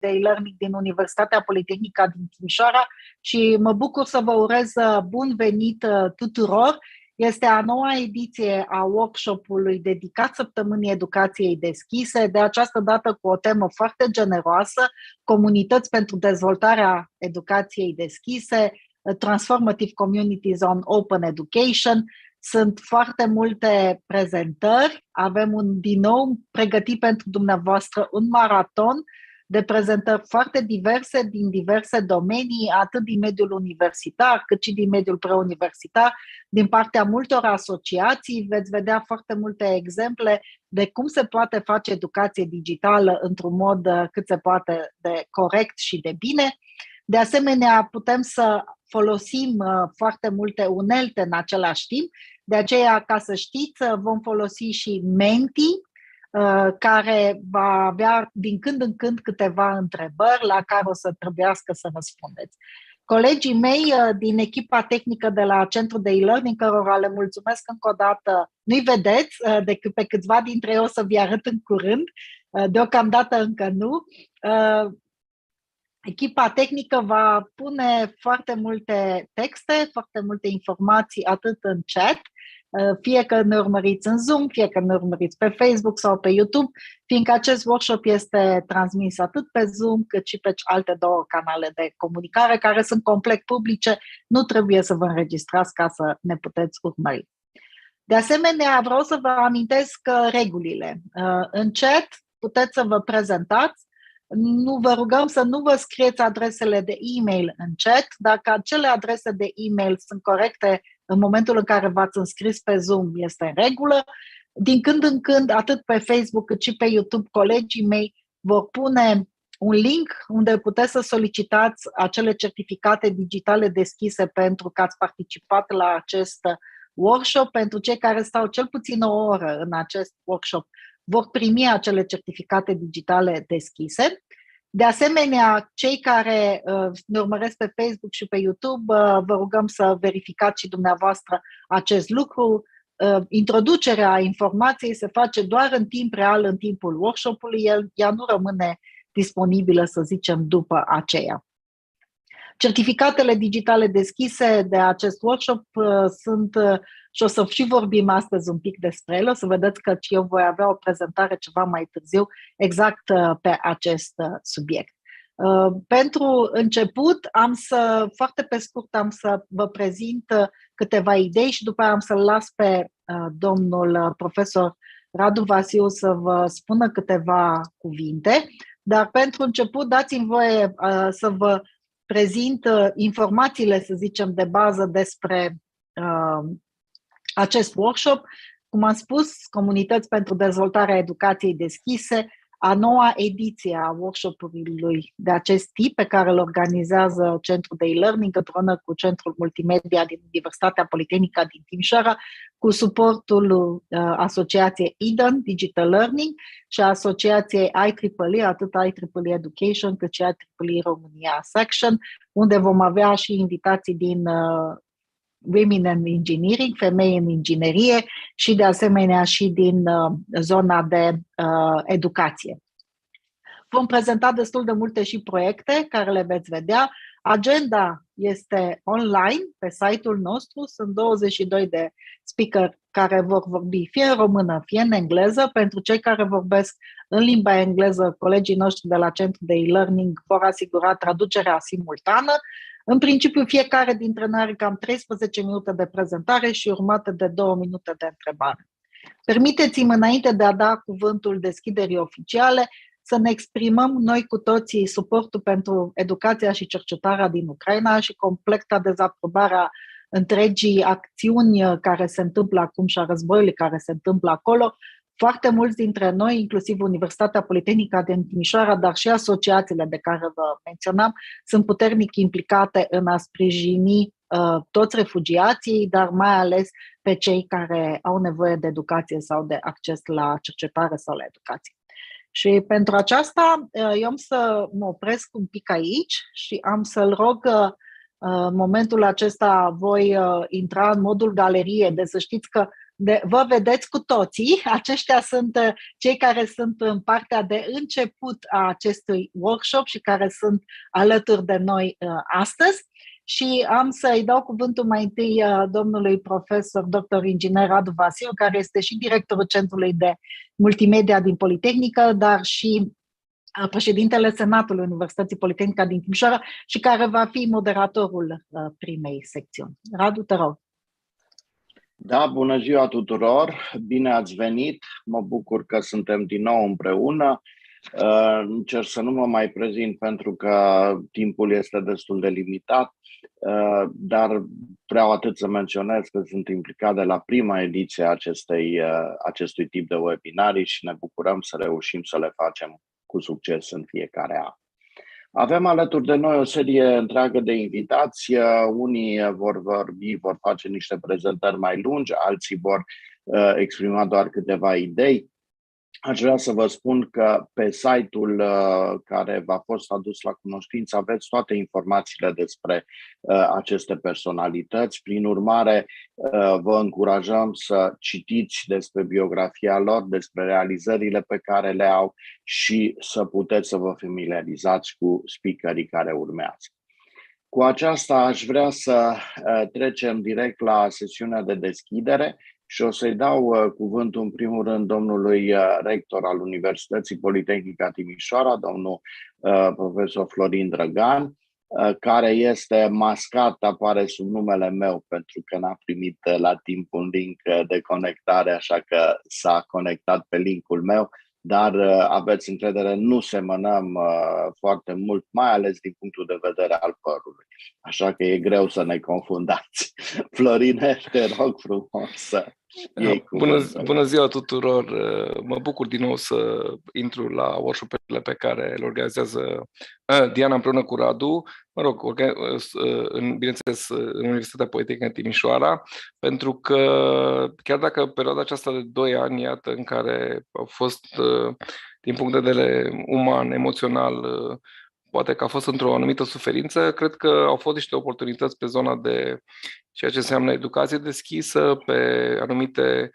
de e-learning din Universitatea Politehnică din Timișoara și mă bucur să vă urez bun venit tuturor. Este a noua ediție a workshop-ului dedicat Săptămânii Educației Deschise, de această dată cu o temă foarte generoasă, comunități pentru dezvoltarea educației deschise, transformative communities on open education. Sunt foarte multe prezentări, avem din nou pregătit pentru dumneavoastră un maraton de prezentări foarte diverse din diverse domenii, atât din mediul universitar, cât și din mediul preuniversitar, din partea multor asociații. Veți vedea foarte multe exemple de cum se poate face educație digitală într-un mod cât se poate de corect și de bine. De asemenea, putem să folosim foarte multe unelte în același timp, de aceea, ca să știți, vom folosi și Menti, care va avea din când în când câteva întrebări la care o să trebuiască să răspundeți. Colegii mei din echipa tehnică de la Centrul de e-learning, cărora le mulțumesc încă o dată, nu-i vedeți, decât pe câțiva dintre ei o să vi arăt în curând, deocamdată încă nu. Echipa tehnică va pune foarte multe texte, foarte multe informații, atât în chat, fie că ne urmăriți în Zoom, fie că ne urmăriți pe Facebook sau pe YouTube, fiindcă acest workshop este transmis atât pe Zoom, cât și pe alte două canale de comunicare, care sunt complet publice, nu trebuie să vă înregistrați ca să ne puteți urmări. De asemenea, vreau să vă amintesc regulile. În chat puteți să vă prezentați, nu vă rugăm să nu vă scrieți adresele de e-mail în chat. Dacă acele adrese de e-mail sunt corecte în momentul în care v-ați înscris pe Zoom, este în regulă. Din când în când, atât pe Facebook cât și pe YouTube, colegii mei vor pune un link unde puteți să solicitați acele certificate digitale deschise pentru că ați participat la acest workshop. Pentru cei care stau cel puțin o oră în acest workshop, vor primi acele certificate digitale deschise. De asemenea, cei care ne urmăresc pe Facebook și pe YouTube, vă rugăm să verificați și dumneavoastră acest lucru. Introducerea informației se face doar în timp real, în timpul workshop-ului, ea nu rămâne disponibilă, să zicem, după aceea. Certificatele digitale deschise de acest workshop sunt, și o să și vorbim astăzi un pic despre ele, o să vedeți că eu voi avea o prezentare ceva mai târziu exact pe acest subiect. Pentru început, foarte pe scurt, am să vă prezint câteva idei și după aia am să-l las pe domnul profesor 𝗨𝗪𝗧 să vă spună câteva cuvinte, dar pentru început dați-mi voie să vă prezint informațiile, să zicem, de bază despre acest workshop. Cum am spus, Comunități pentru dezvoltarea educației deschise, a noua ediție a workshop-ului de acest tip pe care îl organizează Centrul de e-learning împreună cu Centrul Multimedia din Universitatea Politehnică din Timișoara, cu suportul asociației Eden, Digital Learning, și a asociației 𝗨𝗨𝗲, atât 𝗨𝗨𝗲 Education cât și 𝗨𝗨𝗲 România Section, unde vom avea și invitații din Women in Engineering, femei în inginerie și de asemenea și din zona de educație. Vom prezenta destul de multe și proiecte care le veți vedea. Agenda este online pe site-ul nostru, sunt 22 de speakeri care vor vorbi fie în română, fie în engleză. Pentru cei care vorbesc în limba engleză, colegii noștri de la Centrul de e-learning vor asigura traducerea simultană. În principiu, fiecare dintre noi are cam 13 minute de prezentare și urmate de 2 minute de întrebare. Permiteți-mi, înainte de a da cuvântul deschiderii oficiale, să ne exprimăm noi cu toții suportul pentru educația și cercetarea din Ucraina și completa dezaprobarea întregii acțiuni care se întâmplă acum și a războiului care se întâmplă acolo. Foarte mulți dintre noi, inclusiv Universitatea Politehnică din Timișoara, dar și asociațiile de care vă menționam, sunt puternic implicate în a sprijini toți refugiații, dar mai ales pe cei care au nevoie de educație sau de acces la cercetare sau la educație. Și pentru aceasta eu am să mă opresc un pic aici și am să-l rog, în momentul acesta voi intra în modul galerie, de să știți că vă vedeți cu toții. Aceștia sunt cei care sunt în partea de început a acestui workshop și care sunt alături de noi astăzi. Și am să-i dau cuvântul mai întâi domnului profesor dr. inginer 𝗍𝗧 𝗢𝗍𝗀, care este și directorul Centrului de Multimedia din Politehnică, dar și președintele Senatului Universității Politehnica din Timișoara și care va fi moderatorul primei secțiuni. Radu, te rog. Da, bună ziua tuturor, bine ați venit, mă bucur că suntem din nou împreună. Încerc să nu mă mai prezint pentru că timpul este destul de limitat, dar vreau atât să menționez că sunt implicat de la prima ediție a acestui tip de webinarii și ne bucurăm să reușim să le facem cu succes în fiecare an. Avem alături de noi o serie întreagă de invitați, unii vor vorbi, vor face niște prezentări mai lungi, alții vor exprima doar câteva idei. Aș vrea să vă spun că pe site-ul care v-a fost adus la cunoștință aveți toate informațiile despre aceste personalități. Prin urmare, vă încurajăm să citiți despre biografia lor, despre realizările pe care le au și să puteți să vă familiarizați cu speakerii care urmează. Cu aceasta aș vrea să trecem direct la sesiunea de deschidere. Și o să-i dau cuvântul în primul rând domnului rector al Universității Politehnica Timișoara, domnul profesor 𝗍𝗧 𝗢𝗍𝗀, care este mascat, apare sub numele meu pentru că n-a primit la timp un link de conectare, așa că s-a conectat pe linkul meu, dar aveți încredere, nu semănăm foarte mult, mai ales din punctul de vedere al părului. Așa că e greu să ne confundați. Florine, te rog frumos să iei cuvântul. Bună ziua tuturor! Mă bucur din nou să intru la workshop-urile pe care le organizează Diana împreună cu Radu, mă rog, bineînțeles în Universitatea Politehnică Timișoara, pentru că chiar dacă perioada aceasta de 2 ani, iată, în care au fost, din punct de vedere uman, emoțional, poate că a fost într-o anumită suferință, cred că au fost niște oportunități pe zona de ceea ce înseamnă educație deschisă, pe anumite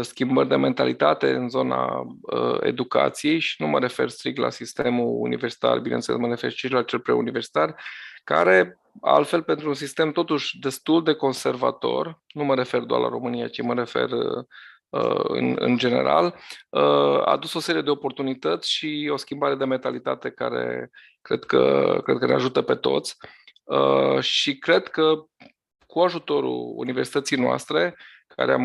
schimbări de mentalitate în zona educației și nu mă refer strict la sistemul universitar, bineînțeles mă refer și la cel preuniversitar, care altfel pentru un sistem totuși destul de conservator, nu mă refer doar la România, ci mă refer în general, a adus o serie de oportunități și o schimbare de mentalitate care cred că ne ajută pe toți și cred că cu ajutorul universității noastre, care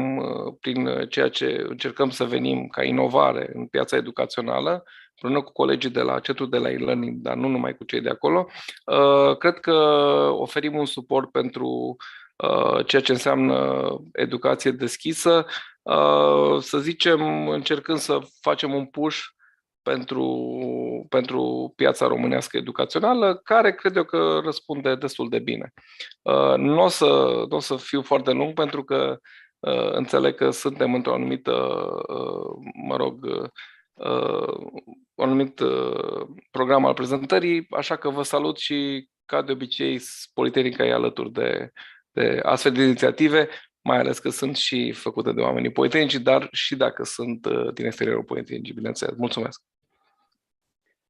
prin ceea ce încercăm să venim ca inovare în piața educațională, împreună cu colegii de la Centrul de la e-learning, dar nu numai cu cei de acolo, cred că oferim un suport pentru ceea ce înseamnă educație deschisă, să zicem, încercând să facem un push pentru piața românească educațională, care cred eu că răspunde destul de bine. Nu o să fiu foarte lung, pentru că înțeleg că suntem într-o anumită, un anumit program al prezentării, așa că vă salut și, ca de obicei, Politehnica e alături de astfel de inițiative, mai ales că sunt și făcute de oamenii politehnici, dar și dacă sunt din exteriorul politehnicii, bineînțeles. Mulțumesc!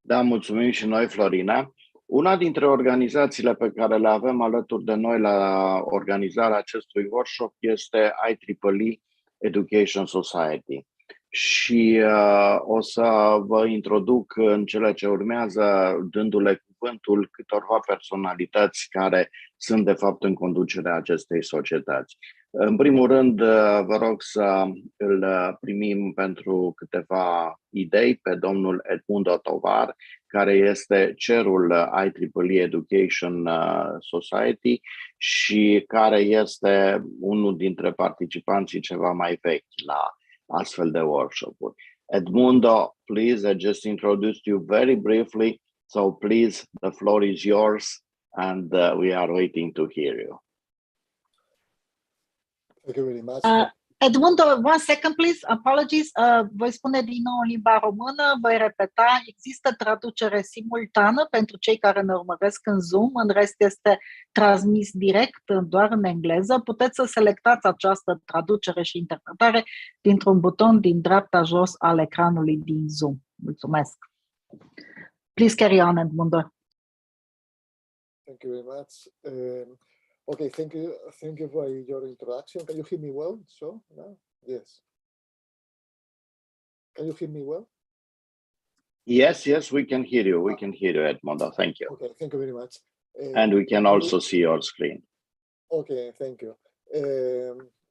Da, mulțumim și noi, Florina. Una dintre organizațiile pe care le avem alături de noi la organizarea acestui workshop este 𝗍𝗍𝗧 Education Society. Și o să vă introduc în cele ce urmează, dându-le cuvântul câtorva personalități care sunt de fapt în conducerea acestei societăți. În primul rând, vă rog să îl primim pentru câteva idei pe domnul Edmundo Tovar, care este cerul 𝗍𝗍𝗧 Education Society și care este unul dintre participanții ceva mai vechi la astfel de workshop-uri. Edmundo, please, I just introduced you very briefly, so please, the floor is yours and we are waiting to hear you. Thank you very much. Edmundo, one second, please. Apologies. Voi spune din nou în limba română, voi repeta. Există traducere simultană pentru cei care ne urmăresc în Zoom, în rest este transmis direct doar în engleză. Puteți să selectați această traducere și interpretare dintr-un buton din dreapta jos al ecranului din Zoom. Mulțumesc. Please carry on, Edmundo. Thank you very much. Okay, thank you for your introduction. Can you hear me well? So now, yes. Can you hear me well? Yes, we can hear you. We can hear you, Edmundo. Thank you. Okay, thank you very much. And we can also see your screen. Okay, thank you.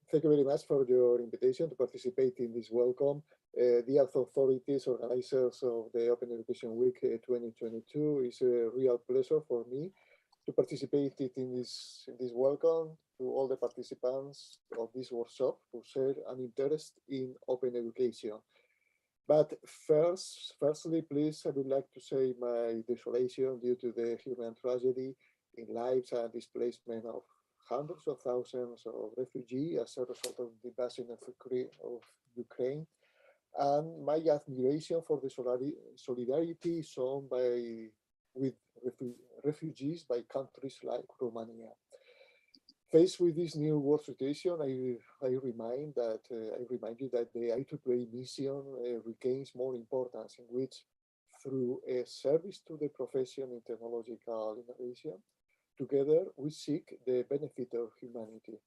Thank you very much for your invitation to participate in this welcome. The authorities, organizers of the Open Education Week 2022, is a real pleasure for me to participate in this welcome to all the participants of this workshop who share an interest in open education. But firstly, please, I would like to say my desolation due to the human tragedy in lives and displacement of hundreds of thousands of refugees as a result of the invasion of Ukraine, and my admiration for the solidarity shown with refugees by countries like Romania. Faced with this new world situation, I remind you that the IEEE mission regains more importance, in which, through a service to the profession in technological innovation, together we seek the benefit of humanity.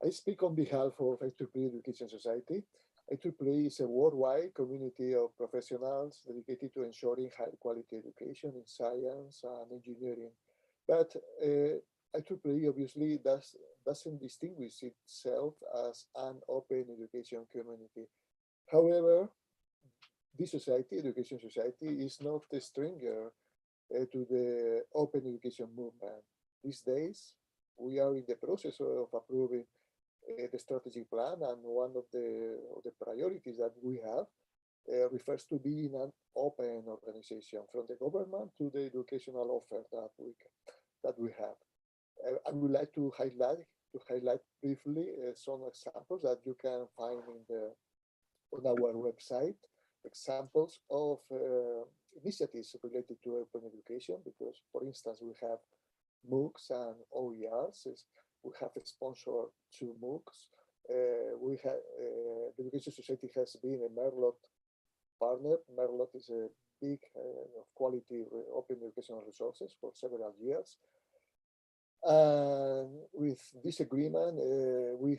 I speak on behalf of IEEE Education Society. IEEE is a worldwide community of professionals dedicated to ensuring high-quality education in science and engineering. But IEEE obviously doesn't distinguish itself as an open education community. However, this society, Education Society, is not a stranger to the open education movement. These days, we are in the process of approving the strategic plan, and one of the priorities that we have refers to being an open organization, from the government to the educational offer that we have. I would like to highlight briefly some examples that you can find on our website. Examples of initiatives related to open education, because, for instance, we have MOOCs and OERs. We have sponsored 2 MOOCs. The Education Society has been a Merlot partner. Merlot is a big quality open educational resources for several years. With this agreement, we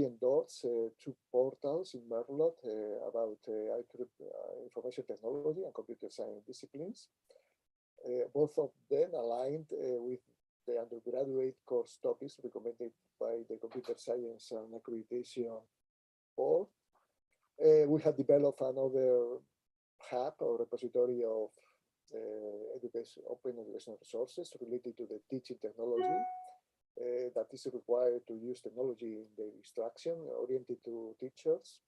endorse 2 portals in Merlot about information technology and computer science disciplines. Both of them aligned with the undergraduate course topics recommended by the Computer Science and Accreditation Board. We have developed another hub or repository of open educational resources related to the teaching technology that is required to use technology in the instruction oriented to teachers.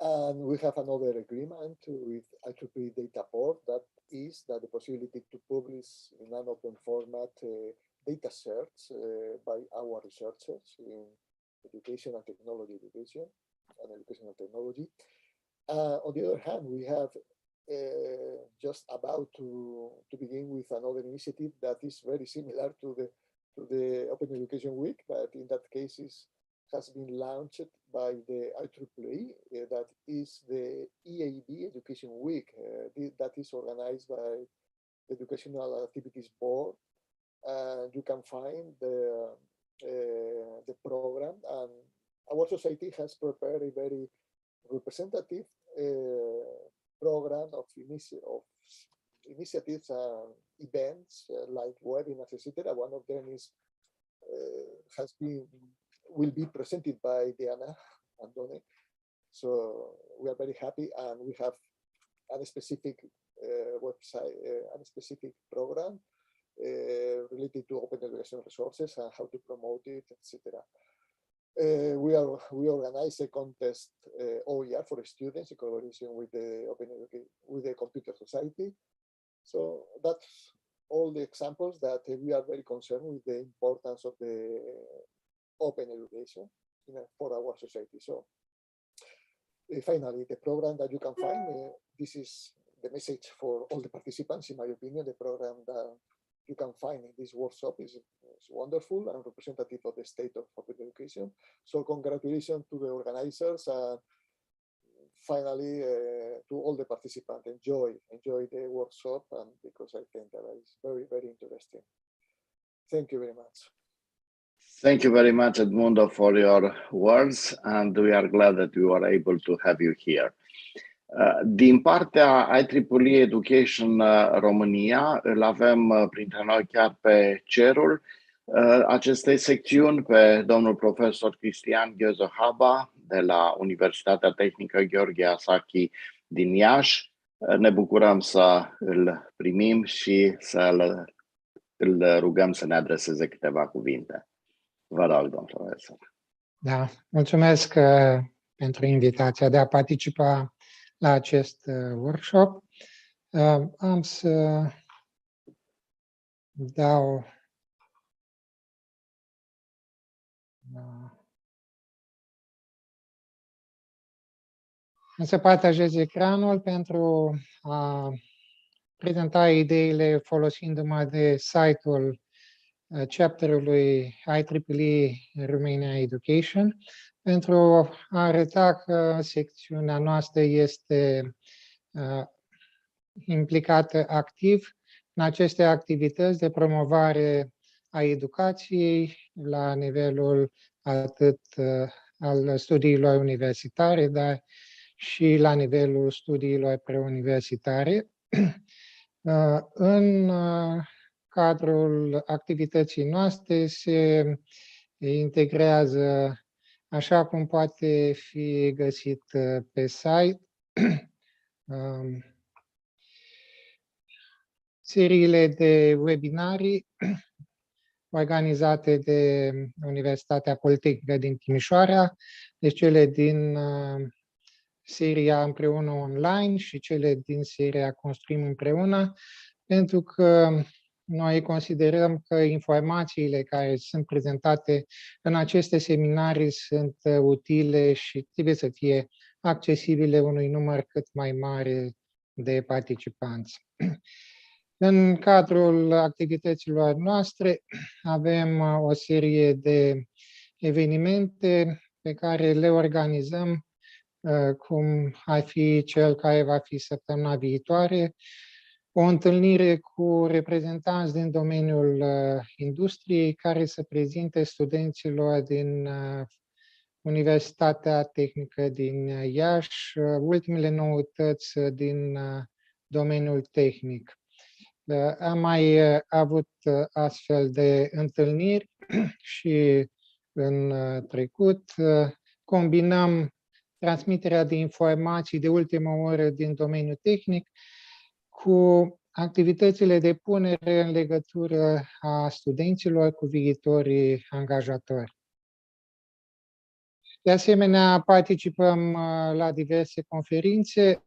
And we have another agreement with IEEE Data Board, that is the possibility to publish in an open format data sets by our researchers in education and technology education and educational technology. On the other hand, we have just about to begin with another initiative that is very similar to the Open Education Week, but in that case has been launched by the IEEE, that is the EAB Education Week, that is organized by the Educational Activities Board. You can find the program, and our society has prepared a very representative program of initiatives and events like webinars, etc. One of them will be presented by Diana Andone. So we are very happy, and we have a specific website, a specific program related to open education resources and how to promote it, etc. We organize a contest OER for students in collaboration with the Computer Society. So that's all the examples that we are very concerned with the importance of the open education. in a 4-hour society. So finally, the program that you can find, this is the message for all the participants, in my opinion. The program that you can find in this workshop is wonderful and representative of the state of public education. So congratulations to the organizers, and finally to all the participants. Enjoy the workshop, and because I think that is very, very interesting. Thank you very much. Thank you very much, Edmundo, for your words, and we are glad that we were able to have you here. Din partea 𝗨𝗧 Education România, îl avem printre noi chiar pe cerul acestei secțiuni, pe domnul profesor 𝗨𝗧 𝗢𝗲 de la Universitatea Tehnică 𝗨𝗧 din Iași. Ne bucurăm să îl primim și să îl rugăm să ne adreseze câteva cuvinte. Vă rog, domnul profesor. Da, mulțumesc pentru invitația de a participa la acest workshop. Am să dau am să partajez ecranul pentru a prezenta ideile folosindu-mă de site-ul chapterului 𝗨𝗧 Romania Education, pentru a arăta că secțiunea noastră este implicată activ în aceste activități de promovare a educației la nivelul atât al studiilor universitare, dar și la nivelul studiilor preuniversitare. În cadrul activității noastre se integrează, așa cum poate fi găsit pe site, seriile de webinarii organizate de Universitatea Politehnică din Timișoara, deci cele din seria Împreună Online și cele din seria Construim Împreună, pentru că noi considerăm că informațiile care sunt prezentate în aceste seminarii sunt utile și trebuie să fie accesibile unui număr cât mai mare de participanți. În cadrul activităților noastre avem o serie de evenimente pe care le organizăm, cum ar fi cel care va fi săptămâna viitoare, o întâlnire cu reprezentanți din domeniul industriei care să prezinte studenților din Universitatea Tehnică din Iași ultimele noutăți din domeniul tehnic. Am mai avut astfel de întâlniri și în trecut. Combinăm transmiterea de informații de ultimă oră din domeniul tehnic cu activitățile de punere în legătură a studenților cu viitorii angajatori. De asemenea, participăm la diverse conferințe.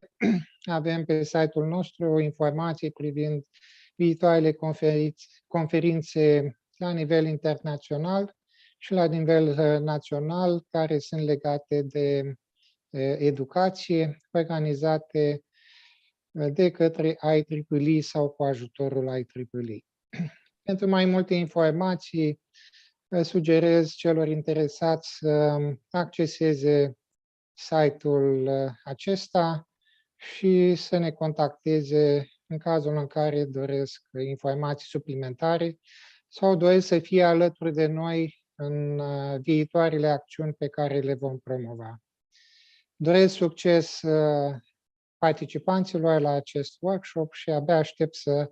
Avem pe site-ul nostru informații privind viitoarele conferințe la nivel internațional și la nivel național, care sunt legate de educație, organizate de către 𝗨𝗧 sau cu ajutorul 𝗨𝗧. Pentru mai multe informații, sugerez celor interesați să acceseze site-ul acesta și să ne contacteze în cazul în care doresc informații suplimentare sau doresc să fie alături de noi în viitoarele acțiuni pe care le vom promova. Doresc succes participanților la acest workshop și abia aștept să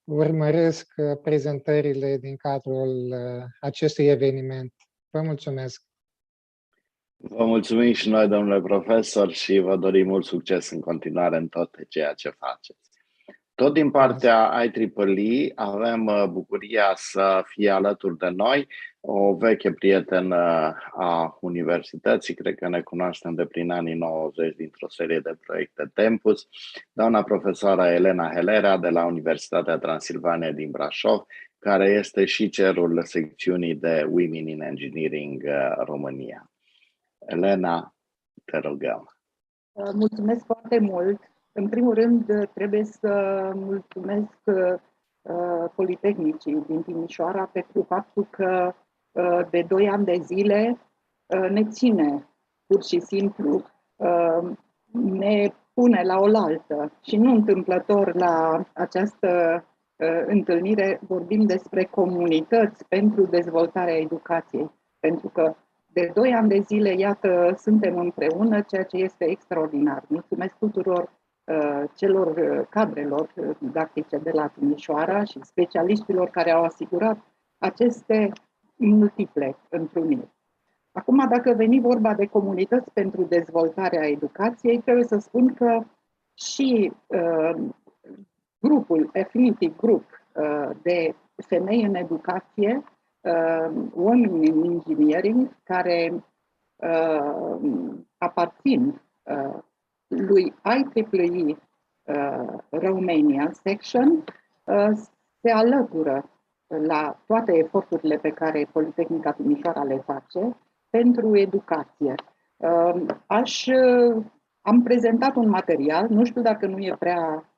urmăresc prezentările din cadrul acestui eveniment. Vă mulțumesc! Vă mulțumim și noi, domnule profesor, și vă dorim mult succes în continuare în tot ceea ce faceți. Tot din partea 𝗨𝗧 avem bucuria să fie alături de noi o veche prietenă a universității, cred că ne cunoaștem de prin anii 90 dintr-o serie de proiecte Tempus, doamna profesoară Elena Helera de la Universitatea Transilvania din Brașov, care este și cerul secțiunii de Women in Engineering România. Elena, te rugăm. Mulțumesc foarte mult. În primul rând, trebuie să mulțumesc Politehnicii din Timișoara pentru faptul că de 2 ani de zile ne ține, pur și simplu, ne pune la oaltă. Și nu întâmplător la această întâlnire vorbim despre comunități pentru dezvoltarea educației. Pentru că de 2 ani de zile, iată, suntem împreună, ceea ce este extraordinar. Mulțumesc tuturor celor cadrelor didactice de la Timișoara și specialiștilor care au asigurat aceste multiple întruniri. Acum, dacă veni vorba de comunități pentru dezvoltarea educației, trebuie să spun că și grupul, Affinity Group de femei în educație, women in engineering, care aparțin lui 𝗨𝗧 Romania section, se alătură la toate eforturile pe care Politehnica Timișoara le face pentru educație. Am prezentat un material, nu știu dacă nu e prea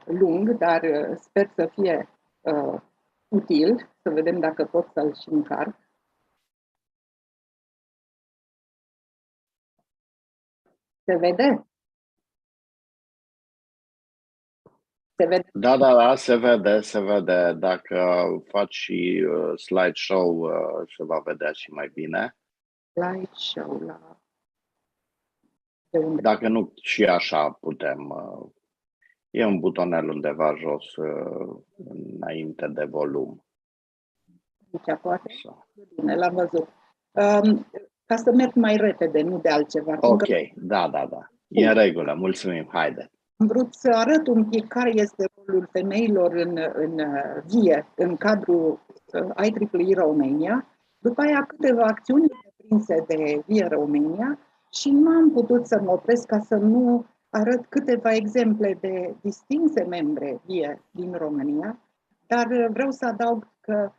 lung, dar sper să fie util, să vedem dacă pot să-l și încarc. Se vede? Se vede? Da, se vede. Dacă faci și slideshow, se va vedea și mai bine. Slideshow la... Dacă nu, și așa putem. E un butonel undeva jos, înainte de volum. Aici poate? Bine, l-am văzut. Ca să merg mai repede, nu de altceva. Ok, da. E în regulă, mulțumim, haide. Am vrut să arăt un pic care este rolul femeilor în vie, în cadrul 𝗨𝗧 Romania, după aia câteva acțiuni prinse de vie Romania și nu am putut să mă opresc ca să nu arăt câteva exemple de distinse membre vie din România, dar vreau să adaug că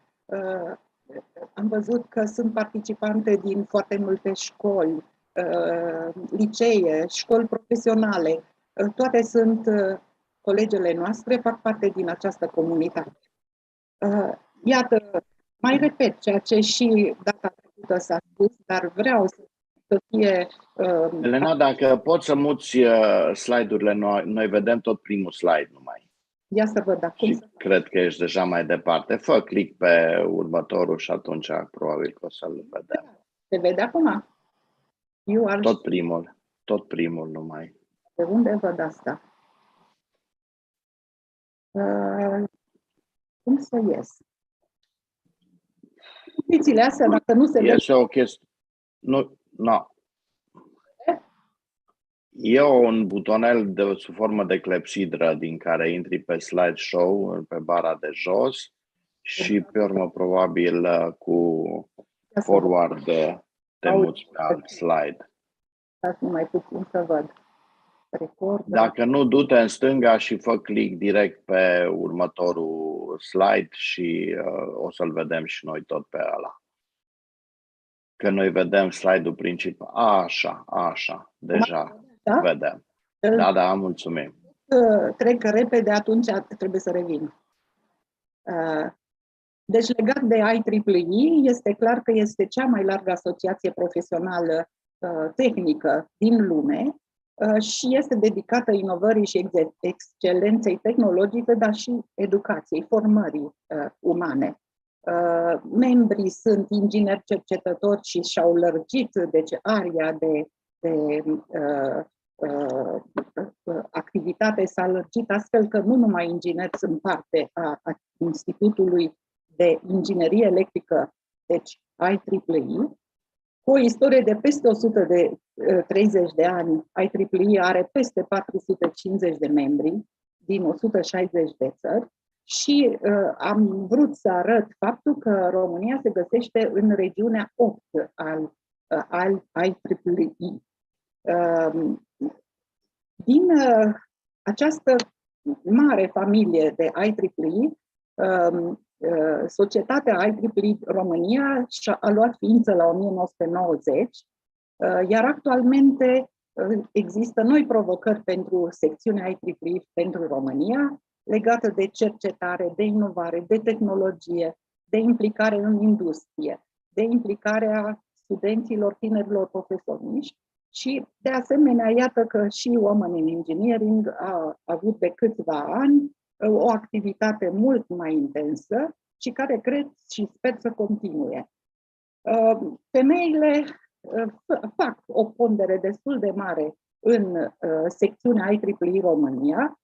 am văzut că sunt participante din foarte multe școli, licee, școli profesionale. Toate sunt colegele noastre, fac parte din această comunitate. Iată, mai repet ceea ce și data trecută s-a spus, dar vreau să fie... Elena, dacă poți să muți slide-urile, noi vedem tot primul slide numai. Ia să văd acum. Și cred că ești deja mai departe. Fă click pe următorul și atunci probabil că o să-l vedem. Se vede acum? Tot primul numai. De unde văd asta? Cum să ies? Condițiile astea, dacă nu se vede... o chestie... Nu. E un butonel sub formă de clepsidră din care intri pe slideshow, pe bara de jos și pe urmă probabil cu forward te muți pe alt slide. Dați mai puțin să văd. Dacă nu, du-te în stânga și fă click direct pe următorul slide și o să-l vedem și noi tot pe ăla. Că noi vedem slide-ul principal. Așa, deja vedem. Da, mulțumim. Trec repede, atunci trebuie să revin. Deci legat de 𝗨𝗧, este clar că este cea mai largă asociație profesională tehnică din lume și este dedicată inovării și excelenței tehnologice, dar și educației, formării umane. Membrii sunt ingineri cercetători și și-au lărgit, deci aria de activitate s-a lărgit astfel că nu numai ingineri sunt parte a Institutului de Inginerie Electrică, deci 𝗨𝗧, cu o istorie de peste 130 de ani. 𝗨𝗧 are peste 450 de membri din 160 de țări și am vrut să arăt faptul că România se găsește în regiunea 8 al 𝗨𝗧. Din această mare familie de 𝗨𝗧, societatea 𝗨𝗧 România a luat ființă la 1990 Iar actualmente există noi provocări pentru secțiunea 𝗨𝗧 pentru România, legată de cercetare, de inovare, de tehnologie, de implicare în industrie, de implicarea studenților, tinerilor profesioniști și, de asemenea, iată că și Women in Engineering a avut de câțiva ani o activitate mult mai intensă și care cred și sper să continue. Femeile fac o pondere destul de mare în secțiunea 𝗨𝗧 România.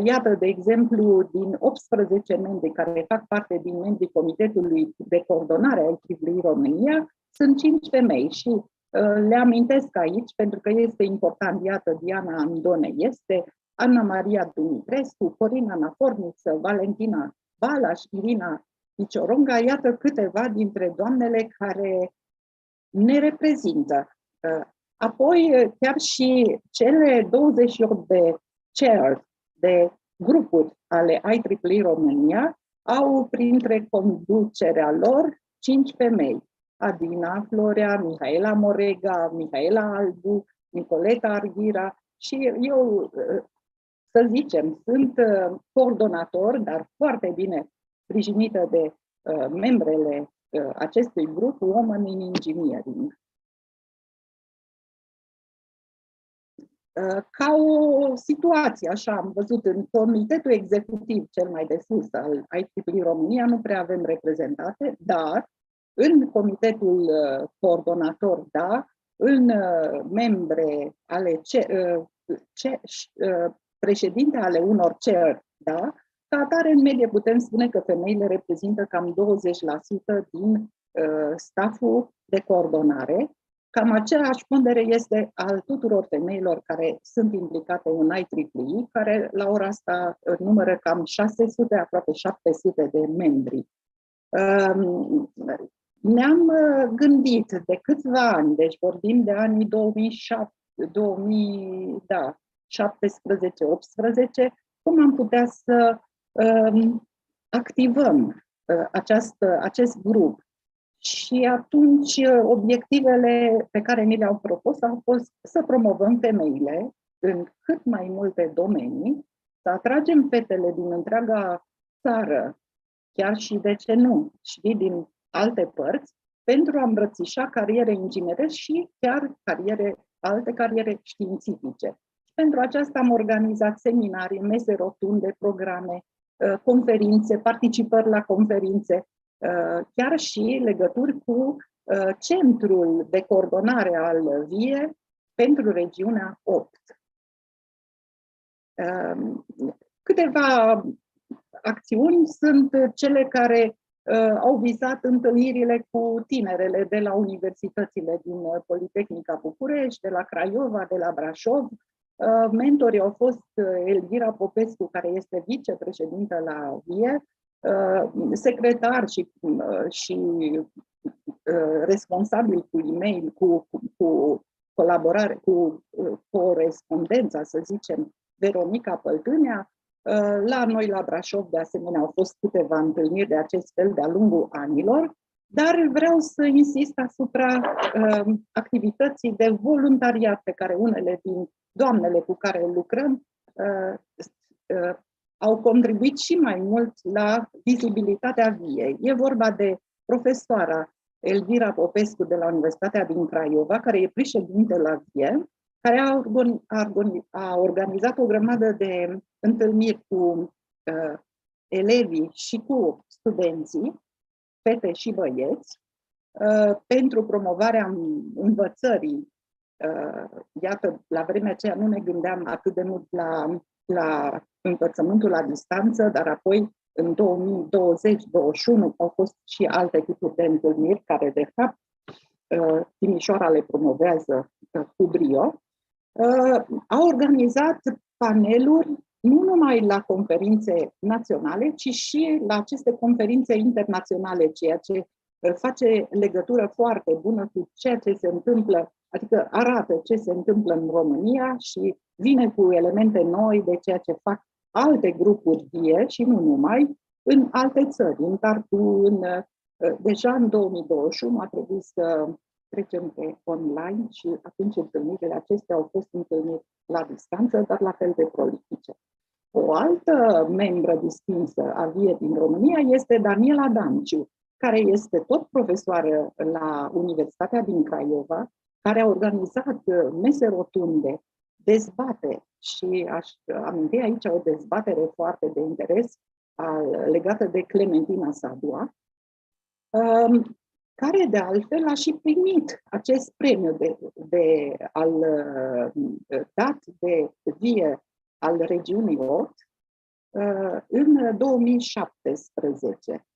Iată, de exemplu, din 18 membri care fac parte din membrii Comitetului de Coordonare a 𝗨𝗧 România, sunt 5 femei și le amintesc aici pentru că este important. Iată, Diana Andone este, Ana Maria Dumitrescu, Corina Naforniță, Valentina Balaș, Irina Picioronga, iată câteva dintre doamnele care ne reprezintă. Apoi, chiar și cele 28 de chairs, de grupuri ale 𝗨𝗧 România, au printre conducerea lor 5 femei. Adina Florea, Mihaela Morega, Mihaela Albu, Nicoleta Arghira și eu, să zicem, sunt coordonator, dar foarte bine sprijinită de membrele acestui grup, Women in Engineering. Ca o situație, așa am văzut, în comitetul executiv cel mai de sus al 𝗨𝗧 România nu prea avem reprezentate, dar în comitetul coordonator, da, în membre ale președinte ale unor chair, da, ca atare, în medie putem spune că femeile reprezintă cam 20% din stafful de coordonare. Cam aceeași pondere este al tuturor femeilor care sunt implicate în 𝗨𝗧, care la ora asta numără cam 600, aproape 700 de membri. Ne-am gândit de câțiva ani, deci vorbim de anii 2017-18, cum am putea să activăm acest grup. Și atunci obiectivele pe care ni le-au propus au fost să promovăm femeile în cât mai multe domenii, să atragem fetele din întreaga țară, chiar și, de ce nu, și din alte părți, pentru a îmbrățișa cariere inginerești și chiar alte cariere științifice. Pentru aceasta am organizat seminarii, mese rotunde, programe, conferințe, participări la conferințe, chiar și legături cu centrul de coordonare al VIE pentru regiunea 8. Câteva acțiuni sunt cele care au vizat întâlnirile cu tinerele de la universitățile din Politehnica București, de la Craiova, de la Brașov. Mentorii au fost 𝗨𝗧 Popescu, care este vicepreședintă la VIE, secretar și responsabil cu e-mail, cu colaborare, cu corespondența, să zicem, Veronica Păltânea. La noi, la Brașov, de asemenea, au fost câteva întâlniri de acest fel de-a lungul anilor, dar vreau să insist asupra activității de voluntariat pe care unele din doamnele cu care lucrăm au contribuit și mai mult la vizibilitatea VIE. E vorba de profesoara 𝗨𝗧 Popescu de la Universitatea din Craiova, care e președinte la VIE, care a organizat o grămadă de întâlniri cu elevii și cu studenții, fete și băieți, pentru promovarea învățării. Iată, la vremea aceea nu ne gândeam atât de mult la învățământul la distanță, dar apoi în 2020-2021 au fost și alte tipuri de întâlniri care, de fapt, Timișoara le promovează cu brio. A organizat paneluri nu numai la conferințe naționale, ci și la aceste conferințe internaționale, ceea ce face legătură foarte bună cu ceea ce se întâmplă, adică arată ce se întâmplă în România și vine cu elemente noi de ceea ce fac alte grupuri VIE și nu numai, în alte țări. În Tartu, deja în 2021 a trebuit să trecem pe online și atunci întâlnirile acestea au fost întâlniri la distanță, dar la fel de prolifice. O altă membră distinsă a VIE din România este Daniela Danciu, care este tot profesoară la Universitatea din Craiova, care a organizat mese rotunde, dezbateri și aș aminti aici o dezbatere foarte de interes legată de Clementina Sadua, care de altfel a și primit acest premiu dat de VIE al regiunii 8 în 2017.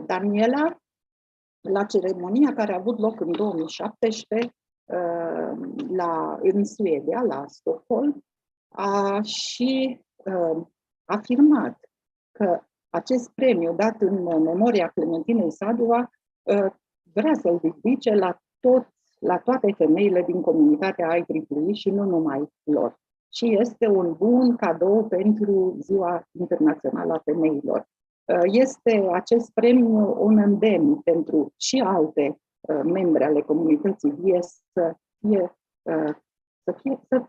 Daniela, la ceremonia care a avut loc în 2017 în Suedia, la Stockholm, a și afirmat că acest premiu dat în memoria Clementinei Sadua vrea să-l ridice la toate femeile din comunitatea IEEE și nu numai lor. Și este un bun cadou pentru Ziua Internațională a Femeilor. Este acest premiu un îndemn pentru și alte membre ale comunității VIE să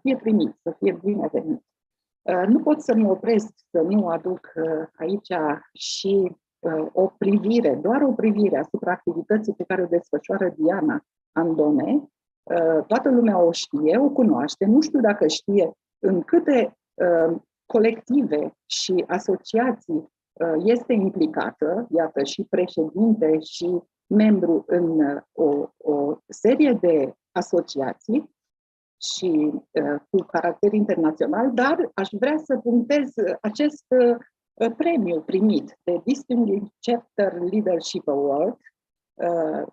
fie primit, să fie binevenit. Nu pot să mă opresc să nu aduc aici și doar o privire asupra activității pe care o desfășoară Diana Andone. Toată lumea o știe, o cunoaște, nu știu dacă știe în câte colective și asociații este implicată, iată, și președinte și membru în o serie de asociații și cu caracter internațional, dar aș vrea să punctez acest premiu primit de Distinguished Chapter Leadership Award,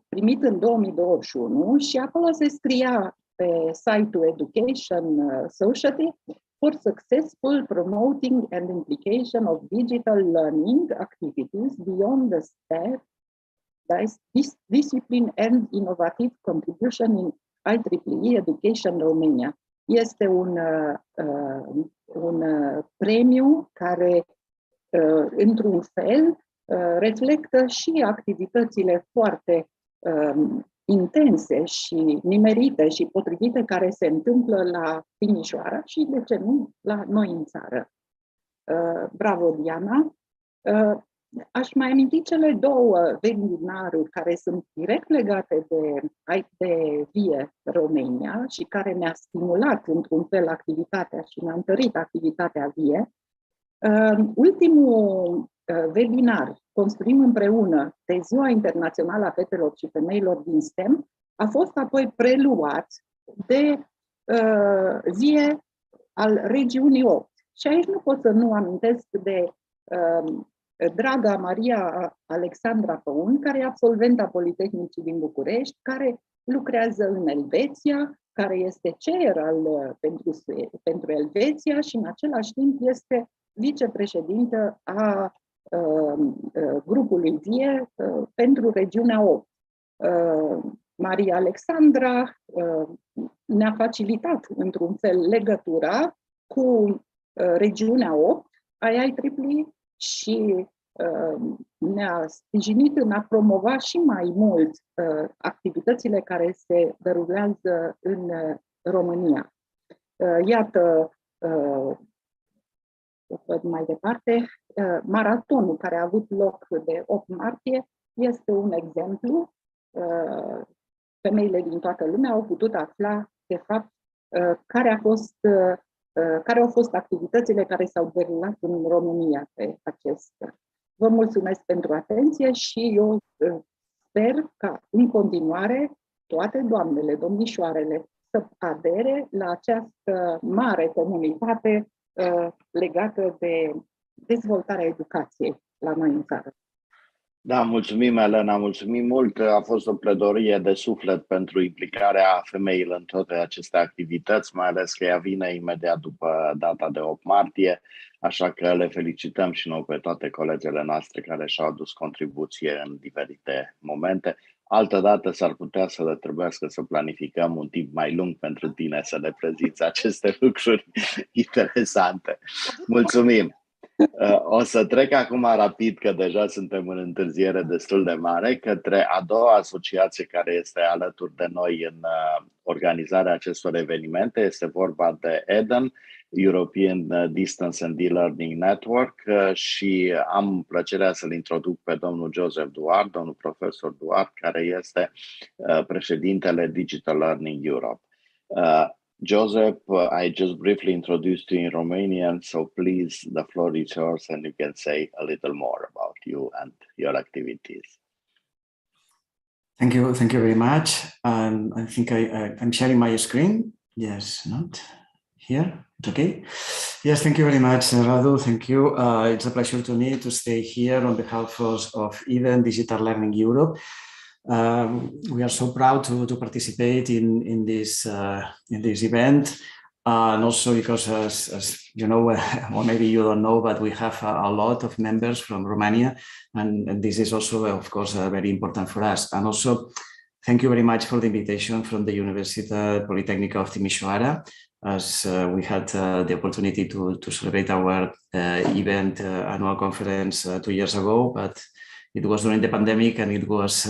primit în 2021 și acolo se scria pe site-ul Education Society for successful promoting and implication of digital learning activities beyond the STEM, discipline and innovative contribution in IEEE Education Romania. Este un premiu care, într-un fel, reflectă și activitățile foarte intense și nimerite și potrivite care se întâmplă la Timișoara și, de ce nu, la noi în țară. Bravo, Diana! Aș mai aminti cele două webinaruri care sunt direct legate de VIE România și care ne-a stimulat într-un fel activitatea și ne-a întărit activitatea VIE. Ultimul webinar, Construim împreună, de Ziua Internațională a Fetelor și Femeilor din STEM, a fost apoi preluat de VIE al regiunii 8. Și aici nu pot să nu amintesc de draga Maria Alexandra Păun, care e absolventa Politehnicii din București, care lucrează în Elveția, care este chair pentru Elveția și în același timp este vicepreședintă a grupului VIE pentru regiunea 8. Maria Alexandra ne-a facilitat într-un fel legătura cu regiunea 8 a IEEE și ne-a sprijinit în a promova și mai mult activitățile care se derulează în România. Iată, văd mai departe, maratonul care a avut loc de 8 martie este un exemplu. Femeile din toată lumea au putut afla, de fapt, care au fost activitățile care s-au derulat în România pe acest. Vă mulțumesc pentru atenție și eu sper ca în continuare toate doamnele, domnișoarele să adere la această mare comunitate legată de dezvoltarea educației la noi în țară. Da, mulțumim, Elena, mulțumim mult. A fost o pledoarie de suflet pentru implicarea femeilor în toate aceste activități, mai ales că ea vine imediat după data de 8 martie, așa că le felicităm și noi pe toate colegele noastre care și-au adus contribuție în diferite momente. Altădată s-ar putea să le trebuiască să planificăm un timp mai lung pentru tine să le prezinți aceste lucruri interesante. Mulțumim! O să trec acum rapid, că deja suntem în întârziere destul de mare, către a doua asociație care este alături de noi în organizarea acestor evenimente. Este vorba de EDEN, European Distance and E-Learning Network, și am plăcerea să-l introduc pe domnul Joseph Duart, domnul profesor Duart, care este președintele Digital Learning Europe. Joseph, I just briefly introduced you in Romanian, so please, the floor is yours and you can say a little more about you and your activities. Thank you very much. I think I'm sharing my screen. Yes, not here. It's okay. Yes, thank you very much, Radu. Thank you. It's a pleasure to me to stay here on behalf of EDEN Digital Learning Europe. We are so proud to participate in this event, and also because, as you know, or maybe you don't know, but we have a lot of members from Romania, and this is also, of course, very important for us. And also, thank you very much for the invitation from the Universitatea Politehnică of Timișoara, as we had the opportunity to celebrate our event annual conference 2 years ago, but it was during the pandemic and it was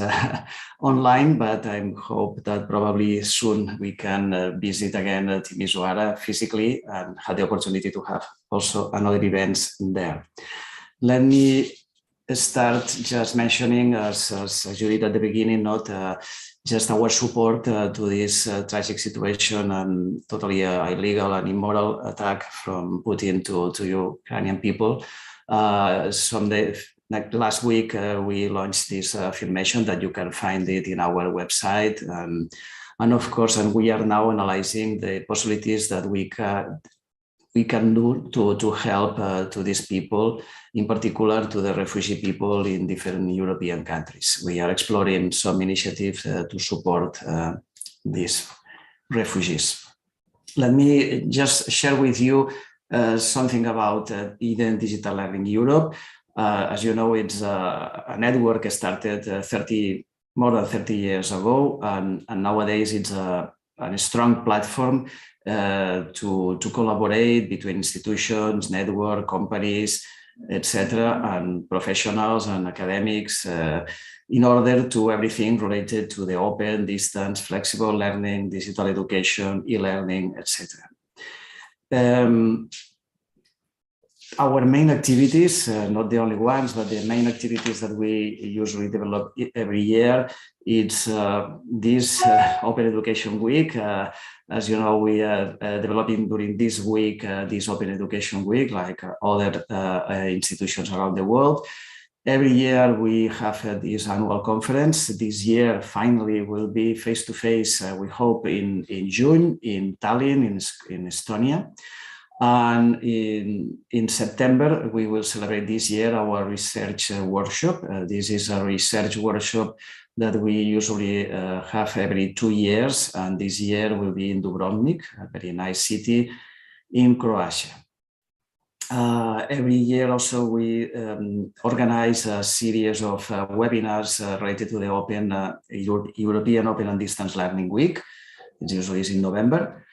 online, but I hope that probably soon we can visit again Timișoara physically and have the opportunity to have also another events there. Let me start just mentioning, as you did at the beginning, not just our support to this tragic situation and totally illegal and immoral attack from Putin to Ukrainian people. Like last week, we launched this filmation that you can find it in our website. And of course, and we are now analyzing the possibilities that we can do to help to these people, in particular to the refugee people in different European countries. We are exploring some initiatives to support these refugees. Let me just share with you something about EDEN Digital Learning Europe. As you know, it's a network started more than 30 years ago, and nowadays it's a strong platform to collaborate between institutions, network, companies, etc., and professionals and academics in order to everything related to the open, distance, flexible learning, digital education, e-learning, etc. Our main activities, not the only ones, but the main activities that we usually develop every year, it's this Open Education Week. As you know, we are developing during this week, this Open Education Week, like other institutions around the world. Every year we have this annual conference. This year, finally, will be face-to-face, we hope, in June in Tallinn, in Estonia. And in September, we will celebrate this year our research workshop. This is a research workshop that we usually have every 2 years. And this year will be in Dubrovnik, a very nice city in Croatia. Every year also we organize a series of webinars related to the European Open and Distance Learning Week. It usually is in November.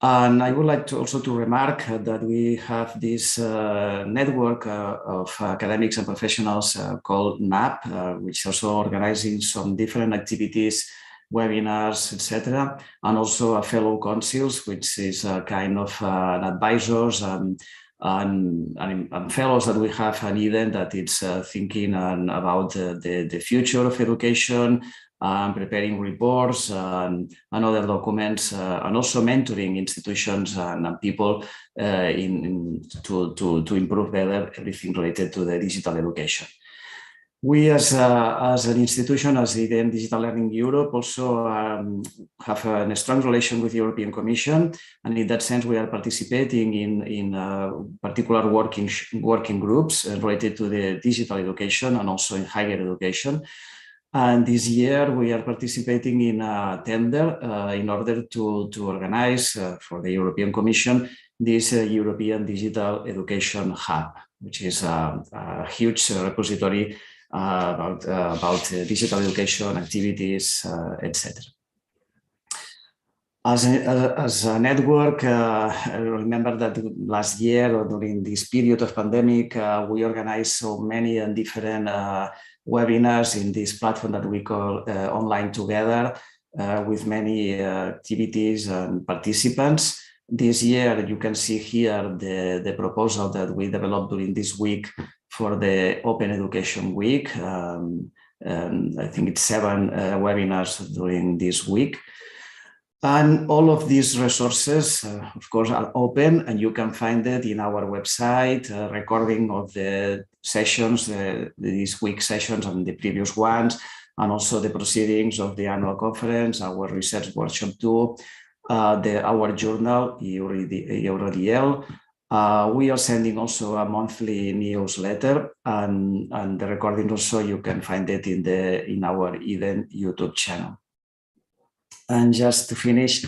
And I would like to also to remark that we have this network of academics and professionals called NAP, which is also organizing some different activities, webinars, etc., and also a fellow councils, which is a kind of advisors and fellows that we have an EDEN that it's thinking about the future of education, preparing reports and other documents, and also mentoring institutions and people to improve better everything related to the digital education. We as an institution, as EDEN Digital Learning Europe, also have a strong relation with the European Commission, and in that sense we are participating in particular working groups related to the digital education and also in higher education. And this year we are participating in a tender in order to organize for the European Commission this European Digital Education Hub, which is a huge repository about digital education activities, etc. As a network, remember that last year or during this period of pandemic, we organized so many and different webinars in this platform that we call Online Together, with many activities and participants. This year, you can see here the proposal that we developed during this week for the Open Education Week. I think it's 7 webinars during this week. And all of these resources, of course, are open, and you can find it in our website, recording of the sessions, these week sessions and the previous ones, and also the proceedings of the annual conference, our research workshop 2, our journal, 𝗨𝗧 we are sending also a monthly newsletter, and the recording also you can find it in our event YouTube channel. And just to finish,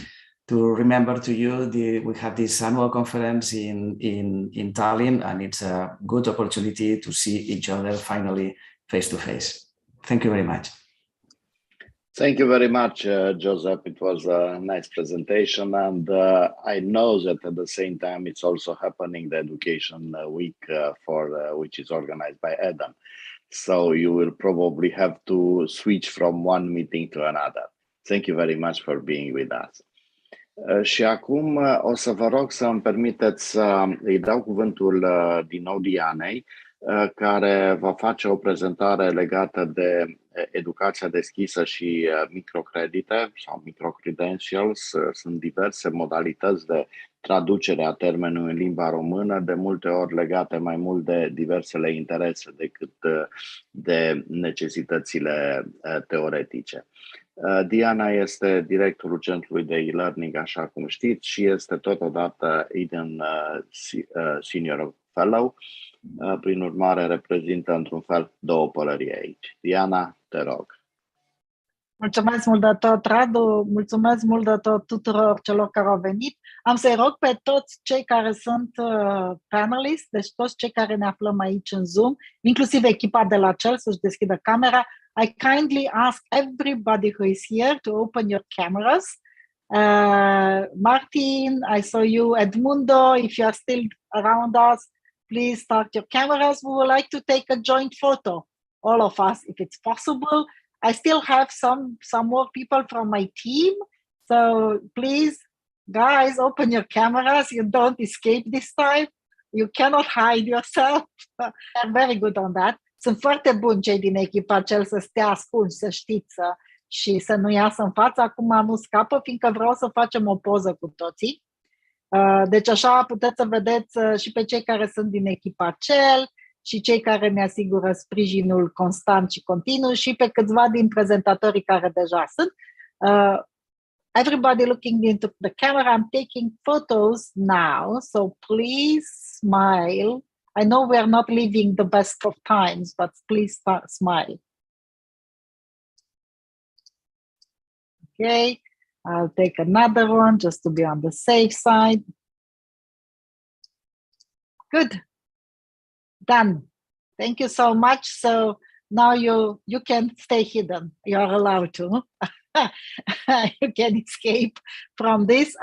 to remember to you, we have this annual conference in Tallinn, and it's a good opportunity to see each other finally face to face. Thank you very much. Thank you very much, Joseph. It was a nice presentation, and I know that at the same time it's also happening the Education Week which is organized by Eden. So you will probably have to switch from one meeting to another. Thank you very much for being with us. Și acum o să vă rog să îmi permiteți să îi dau cuvântul din nou Dianei, care va face o prezentare legată de educația deschisă și microcredite sau microcredentials. Sunt diverse modalități de traducere a termenului în limba română, de multe ori legate mai mult de diversele interese decât de necesitățile teoretice. Diana este directorul Centrului de e-learning, așa cum știți, și este totodată Eden Senior Fellow. Prin urmare, reprezintă într-un fel 2 pălării aici. Diana, te rog. Mulțumesc mult de tot, Radu, mulțumesc mult de tot tuturor celor care au venit. Am să-i rog pe toți cei care sunt panelists, deci toți cei care ne aflăm aici în Zoom, inclusiv echipa de la CEL, să-și deschidă camera. I kindly ask everybody who is here to open your cameras. Martin, I saw you. Edmundo, if you are still around us, please start your cameras. We would like to take a joint photo, all of us, if it's possible. I still have some more people from my team, so please, guys, open your cameras. You don't escape this time. You cannot hide yourself. I'm very good on that. Sunt foarte buni cei din echipa CEL să stea ascunși, să știți, și să nu iasă în față. Acum nu scapă, fiindcă vreau să facem o poză cu toții. Deci așa puteți să vedeți și pe cei care sunt din echipa CEL și cei care ne asigură sprijinul constant și continuu și pe câțiva din prezentatorii care deja sunt. Everybody looking into the camera, I'm taking photos now, so please smile. I know we are not living the best of times, but please smile. Okay, I'll take another one just to be on the safe side. Good. Done. Thank you so much. So now you can stay hidden. You are allowed to. You can escape from this.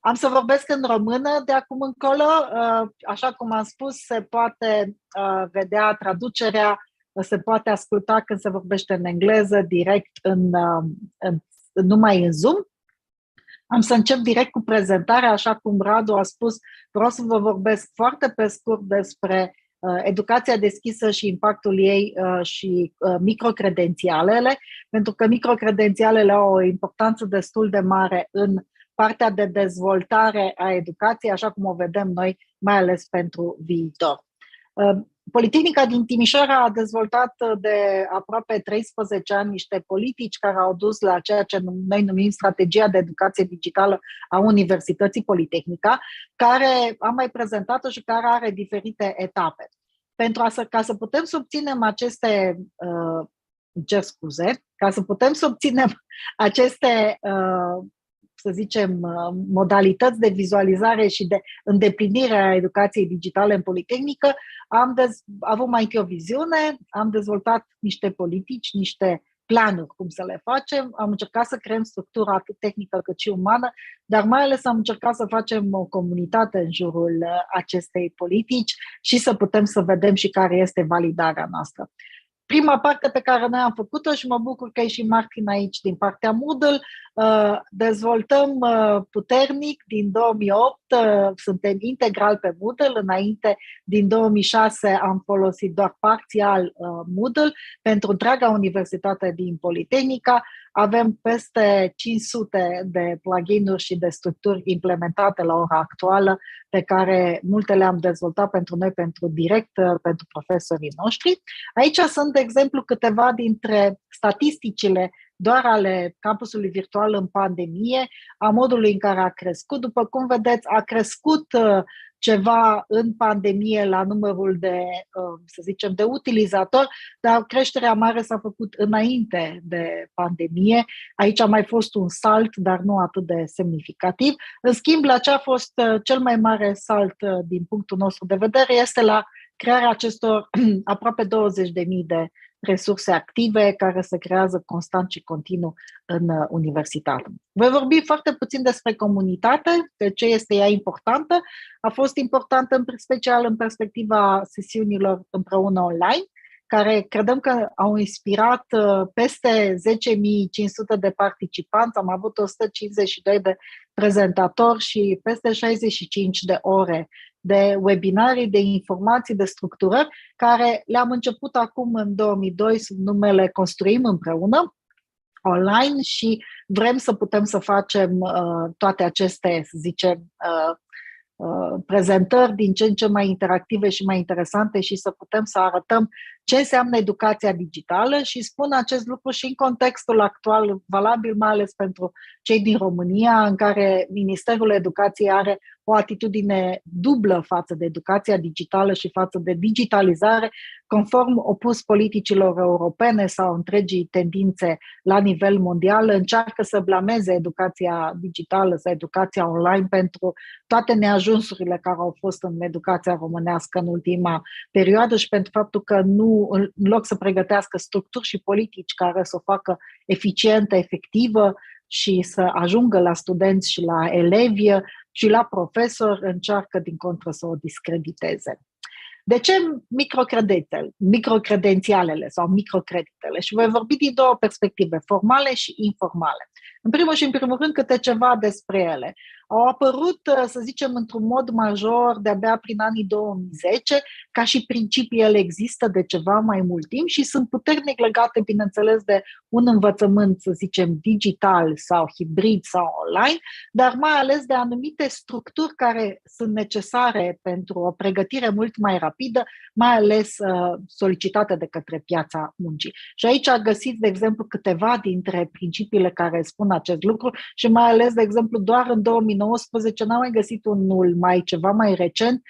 Am să vorbesc în română de acum încolo. Așa cum am spus, se poate vedea traducerea, se poate asculta când se vorbește în engleză direct numai în Zoom. Am să încep direct cu prezentarea, așa cum Radu a spus. Vreau să vă vorbesc foarte pe scurt despre educația deschisă și impactul ei și microcredențialele, pentru că microcredențialele au o importanță destul de mare în partea de dezvoltare a educației, așa cum o vedem noi, mai ales pentru viitor. Politehnica din Timișoara a dezvoltat de aproape 13 ani niște politici care au dus la ceea ce noi numim strategia de educație digitală a Universității Politehnica, care am mai prezentat-o și care are diferite etape. Ca să putem să obținem aceste să zicem, modalități de vizualizare și de îndeplinire a educației digitale în Politehnică, am avut mai întâi o viziune, am dezvoltat niște politici, niște planuri cum să le facem, am încercat să creăm structura atât tehnică cât și umană, dar mai ales am încercat să facem o comunitate în jurul acestei politici și să putem să vedem și care este validarea noastră. Prima parte pe care noi am făcut-o și mă bucur că e și Martin aici din partea Moodle, dezvoltăm puternic din 2008, suntem integral pe Moodle, înainte din 2006 am folosit doar parțial Moodle pentru întreaga universitate din Politehnica, avem peste 500 de plugin-uri și de structuri implementate la ora actuală, pe care multe le-am dezvoltat pentru noi, direct pentru profesorii noștri. Aici sunt, de exemplu, câteva dintre statisticile doar ale campusului virtual în pandemie, a modului în care a crescut. După cum vedeți, a crescut ceva în pandemie la numărul de, să zicem, de utilizatori, dar creșterea mare s-a făcut înainte de pandemie. Aici a mai fost un salt, dar nu atât de semnificativ. În schimb, la ce a fost cel mai mare salt din punctul nostru de vedere este la crearea acestor aproape 20.000 de resurse active care se creează constant și continuu în universitate. Voi vorbi foarte puțin despre comunitate, de ce este ea importantă. A fost importantă în special în perspectiva sesiunilor împreună online, care credem că au inspirat peste 10.500 de participanți, am avut 152 de prezentatori și peste 65 de ore de webinarii, de informații, de structurări, care le-am început acum în 2002 sub numele Construim împreună, online, și vrem să putem să facem toate aceste, să zicem, prezentări din ce în ce mai interactive și mai interesante și să putem să arătăm ce înseamnă educația digitală și spun acest lucru și în contextul actual, valabil mai ales pentru cei din România, în care Ministerul Educației are o atitudine dublă față de educația digitală și față de digitalizare, conform opus politicilor europene sau întregii tendințe la nivel mondial, încearcă să blameze educația digitală sau educația online pentru toate neajunsurile care au fost în educația românească în ultima perioadă și pentru faptul că nu, în loc să pregătească structuri și politici care să o facă eficientă, efectivă și să ajungă la studenți și la elevi și la profesori, încearcă din contră să o discrediteze. De ce microcredențialele sau microcreditele? Și voi vorbi din două perspective, formale și informale. În primul și în primul rând câte ceva despre ele. Au apărut, să zicem, într-un mod major de-abia prin anii 2010, ca și principii ele există de ceva mai mult timp și sunt puternic legate, bineînțeles, de un învățământ, să zicem, digital sau hibrid sau online, dar mai ales de anumite structuri care sunt necesare pentru o pregătire mult mai rapidă, mai ales solicitate de către piața muncii. Și aici găsiți, de exemplu, câteva dintre principiile care spun acest lucru și mai ales, de exemplu, doar în 2019 n-am mai găsit unul ceva mai recent,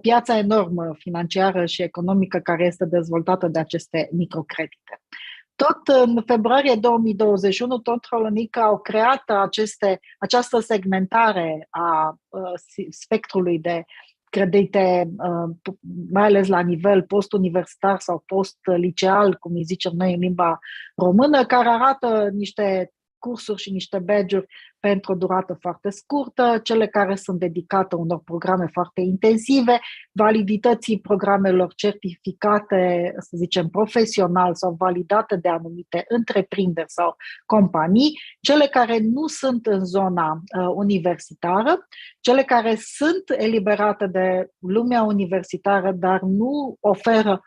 piața enormă financiară și economică care este dezvoltată de aceste microcredite. Tot în februarie 2021, tot Holonica au creat această segmentare a spectrului de credite, mai ales la nivel post-universitar sau post-liceal, cum îi zicem noi în limba română, care arată niște cursuri și niște badge-uri pentru o durată foarte scurtă, cele care sunt dedicate unor programe foarte intensive, validității programelor certificate, să zicem, profesional sau validate de anumite întreprinderi sau companii, cele care nu sunt în zona universitară, cele care sunt eliberate de lumea universitară, dar nu oferă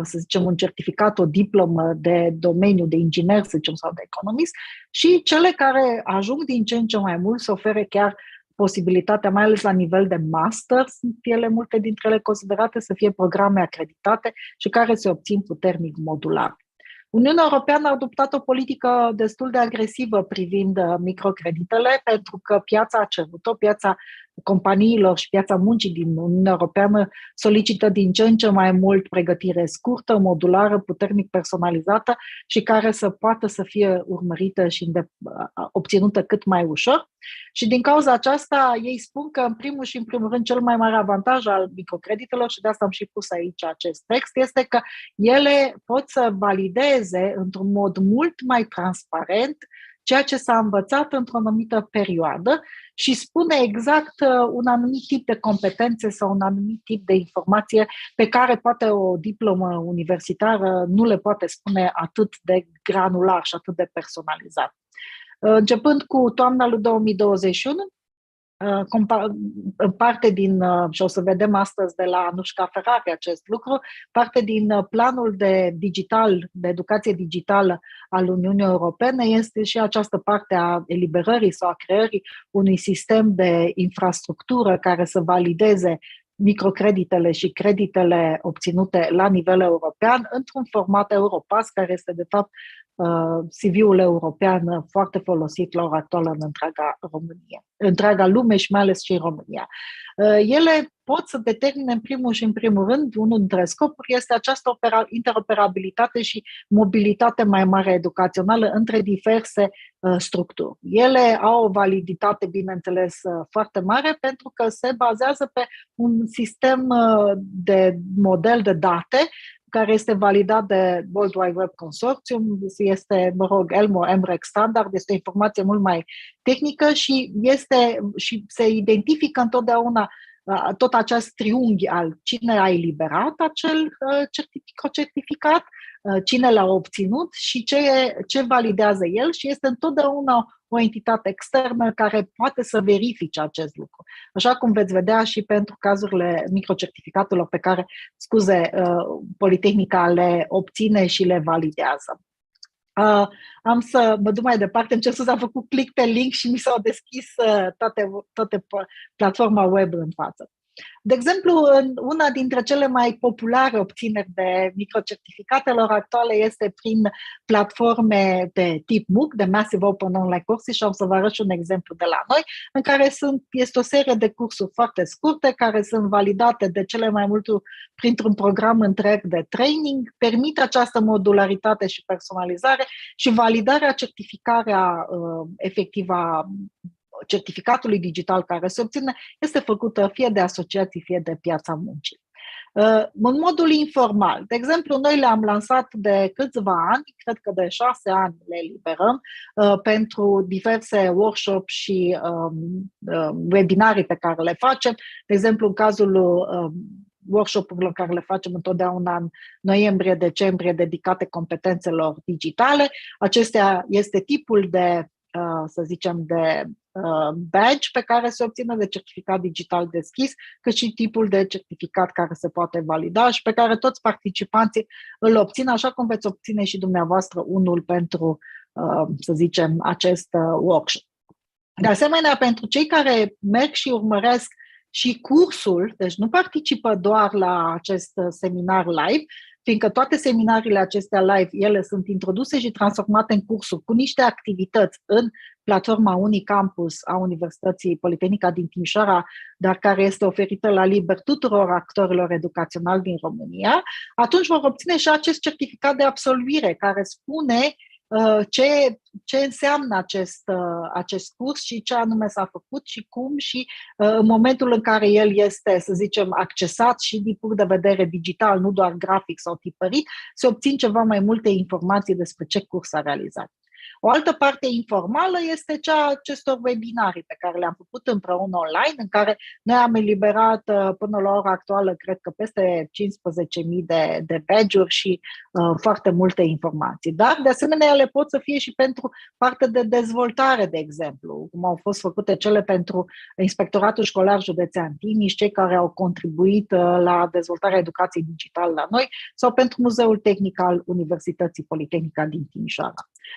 să zicem, un certificat, o diplomă de domeniu de inginer, să zicem, sau de economist, și cele care ajung din ce în ce mai mult să ofere chiar posibilitatea, mai ales la nivel de master, sunt ele, multe dintre ele considerate să fie programe acreditate și care se obțin puternic modular. Uniunea Europeană a adoptat o politică destul de agresivă privind microcreditele, pentru că piața a cerut-o, piața companiilor și piața muncii din Uniunea Europeană solicită din ce în ce mai mult pregătire scurtă, modulară, puternic personalizată și care să poată să fie urmărită și obținută cât mai ușor. Și din cauza aceasta ei spun că în primul și în primul rând cel mai mare avantaj al microcreditelor, și de asta am și pus aici acest text, este că ele pot să valideze într-un mod mult mai transparent ceea ce s-a învățat într-o anumită perioadă și spune exact un anumit tip de competențe sau un anumit tip de informație pe care poate o diplomă universitară nu le poate spune atât de granular și atât de personalizat. Începând cu toamna lui 2021, parte din, și o să vedem astăzi de la 𝗨𝗪𝗧 acest lucru, parte din planul de educație digitală al Uniunii Europene este și această parte a eliberării sau a creării unui sistem de infrastructură care să valideze microcreditele și creditele obținute la nivel european într-un format Europass, care este de fapt CV-ul european foarte folosit la ora actuală în întreaga lume și mai ales și în România. Ele pot să determine în primul și în primul rând, unul dintre scopuri este această interoperabilitate și mobilitate mai mare educațională între diverse structuri. Ele au o validitate, bineînțeles, foarte mare pentru că se bazează pe un sistem de model de date care este validat de World Wide Web Consortium, este, 𝗨𝗪𝗧 standard, este o informație mult mai tehnică și se identifică întotdeauna tot acest triunghi al cine a eliberat acel certificat, cine l-a obținut și ce validează el și este întotdeauna o entitate externă care poate să verifice acest lucru. Așa cum veți vedea și pentru cazurile microcertificatelor pe care, Politehnica le obține și le validează. Am să mă duc mai departe, am făcut click pe link și mi s-au deschis toate platforma web în față. De exemplu, una dintre cele mai populare obțineri de microcertificatelor actuale este prin platforme de tip MOOC, de Massive Open Online Courses, și am să vă arăt și un exemplu de la noi, în care este o serie de cursuri foarte scurte, care sunt validate de cele mai multe printr-un program întreg de training, permite această modularitate și personalizare și validarea, certificarea efectivă a certificatului digital care se obține este făcută fie de asociații, fie de piața muncii. În modul informal, de exemplu, noi le-am lansat de câțiva ani, cred că de 6 ani le eliberăm, pentru diverse workshop și webinarii pe care le facem. De exemplu, în cazul workshop-urilor care le facem întotdeauna în noiembrie-decembrie dedicate competențelor digitale. Acestea este tipul de, să zicem, de badge pe care se obține, de certificat digital deschis, cât și tipul de certificat care se poate valida și pe care toți participanții îl obțin, așa cum veți obține și dumneavoastră unul pentru, să zicem, acest workshop. De asemenea, pentru cei care merg și urmăresc și cursul, deci nu participă doar la acest seminar live, fiindcă toate seminariile acestea live, ele sunt introduse și transformate în cursuri cu niște activități în platforma Unicampus a Universității Politehnica din Timișoara, dar care este oferită la liber tuturor actorilor educaționali din România, atunci vor obține și acest certificat de absolvire care spune ce înseamnă acest curs și ce anume s-a făcut și cum și în momentul în care el este, să zicem, accesat și din punct de vedere digital, nu doar grafic sau tipărit, se obțin ceva mai multe informații despre ce curs a realizat. O altă parte informală este cea acestor webinarii pe care le-am făcut împreună online, în care noi am eliberat până la ora actuală, cred că peste 15.000 de badge-uri și foarte multe informații. Dar, de asemenea, ele pot să fie și pentru partea de dezvoltare, de exemplu, cum au fost făcute cele pentru Inspectoratul Școlar Județean Timiș, cei care au contribuit la dezvoltarea educației digitale la noi, sau pentru Muzeul Tehnic al Universității Politehnica din Timișoara.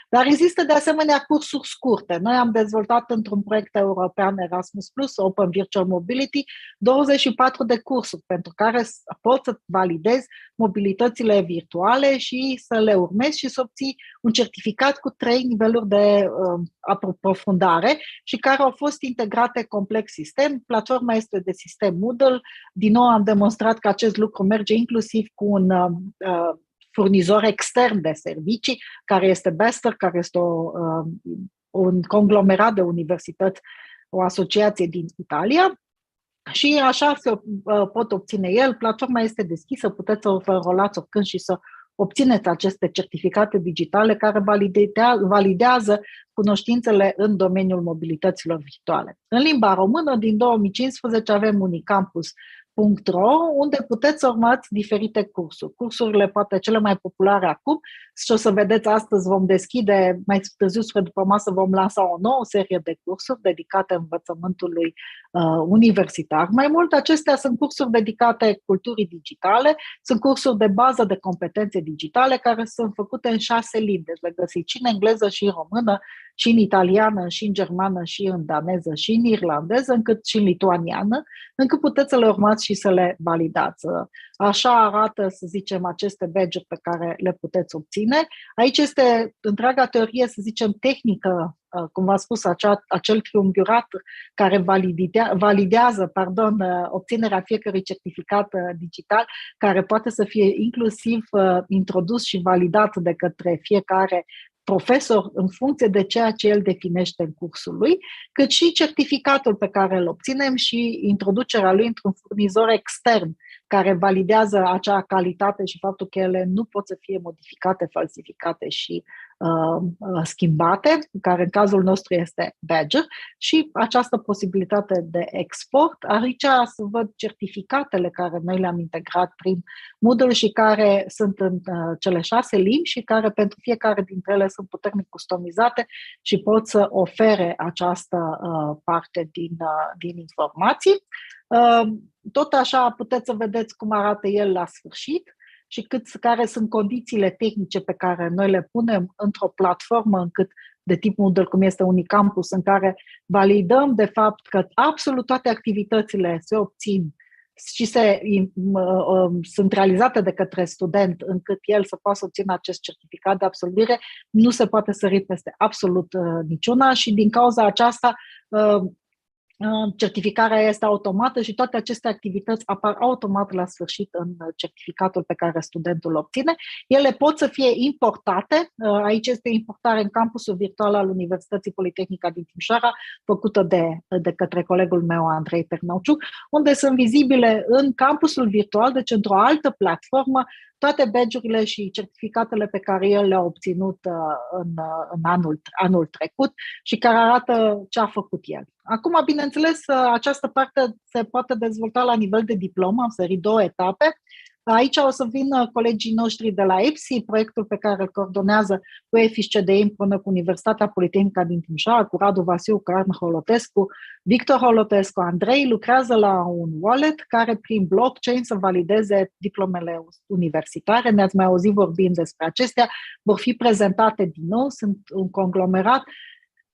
Dar există de asemenea cursuri scurte. Noi am dezvoltat într-un proiect european Erasmus+, Open Virtual Mobility, 24 de cursuri pentru care poți să validezi mobilitățile virtuale și să le urmezi și să obții un certificat cu 3 niveluri de aprofundare și care au fost integrate complex sistem. Platforma este de sistem Moodle. Din nou am demonstrat că acest lucru merge inclusiv cu un furnizor extern de servicii, care este peste, care este un conglomerat de universități, o asociație din Italia. Și așa se pot obține el. Platforma este deschisă, puteți să vă rolați oricând și să obțineți aceste certificate digitale care validează cunoștințele în domeniul mobilităților virtuale. În limba română, din 2015, avem unicampus.ro, unde puteți să urmați diferite cursuri. Cursurile, poate cele mai populare acum, și o să vedeți astăzi, vom deschide, mai târziu spre după masă, vom lansa o nouă serie de cursuri dedicate învățământului universitar. Mai mult, acestea sunt cursuri dedicate culturii digitale, sunt cursuri de bază de competențe digitale care sunt făcute în 6 limbi, deci le găsiți și în engleză, și în română, și în italiană, și în germană, și în daneză, și în irlandeză, încât și în lituaniană, încât puteți să le urmați și să le validați. Așa arată, să zicem, aceste badge-uri pe care le puteți obține. Aici este întreaga teorie, să zicem, tehnică, cum v-am spus, acel triunghiurat care validează obținerea fiecărui certificat digital, care poate să fie inclusiv introdus și validat de către fiecare profesor în funcție de ceea ce el definește în cursul lui, cât și certificatul pe care îl obținem și introducerea lui într-un furnizor extern care validează acea calitate și faptul că ele nu pot să fie modificate, falsificate și schimbate, care în cazul nostru este badge, și această posibilitate de export. Aici să văd certificatele care noi le-am integrat prin Moodle și care sunt în cele 6 limbi și care pentru fiecare dintre ele sunt puternic customizate și pot să ofere această parte din informații. Tot așa puteți să vedeți cum arată el la sfârșit și care sunt condițiile tehnice pe care noi le punem într-o platformă încât de tip Moodle, cum este Unicampus, în care validăm de fapt că absolut toate activitățile se obțin și sunt realizate de către student încât el să poată obține acest certificat de absolvire, nu se poate sări peste absolut niciuna și din cauza aceasta certificarea este automată și toate aceste activități apar automat la sfârșit în certificatul pe care studentul îl obține. Ele pot să fie importate. Aici este importare în campusul virtual al Universității Politehnica din Timișoara, făcută de către colegul meu, 𝗨𝗧 𝗢𝗍𝗀, unde sunt vizibile în campusul virtual, deci într-o altă platformă, toate badge-urile și certificatele pe care el le-a obținut în anul trecut și care arată ce a făcut el. Acum, bineînțeles, această parte se poate dezvolta la nivel de diplomă, am sărit 2 etape. Aici o să vină colegii noștri de la 𝗨𝗧, proiectul pe care îl coordonează 𝗨𝗧 𝗢𝗍𝗀 împreună cu Universitatea Politehnică din Timișoara, cu Radu Vasiu, cu Arne Holotescu, Victor Holotescu, Andrei, lucrează la un wallet care prin blockchain să valideze diplomele universitare. Ne-ați mai auzit vorbind despre acestea, vor fi prezentate din nou, sunt un conglomerat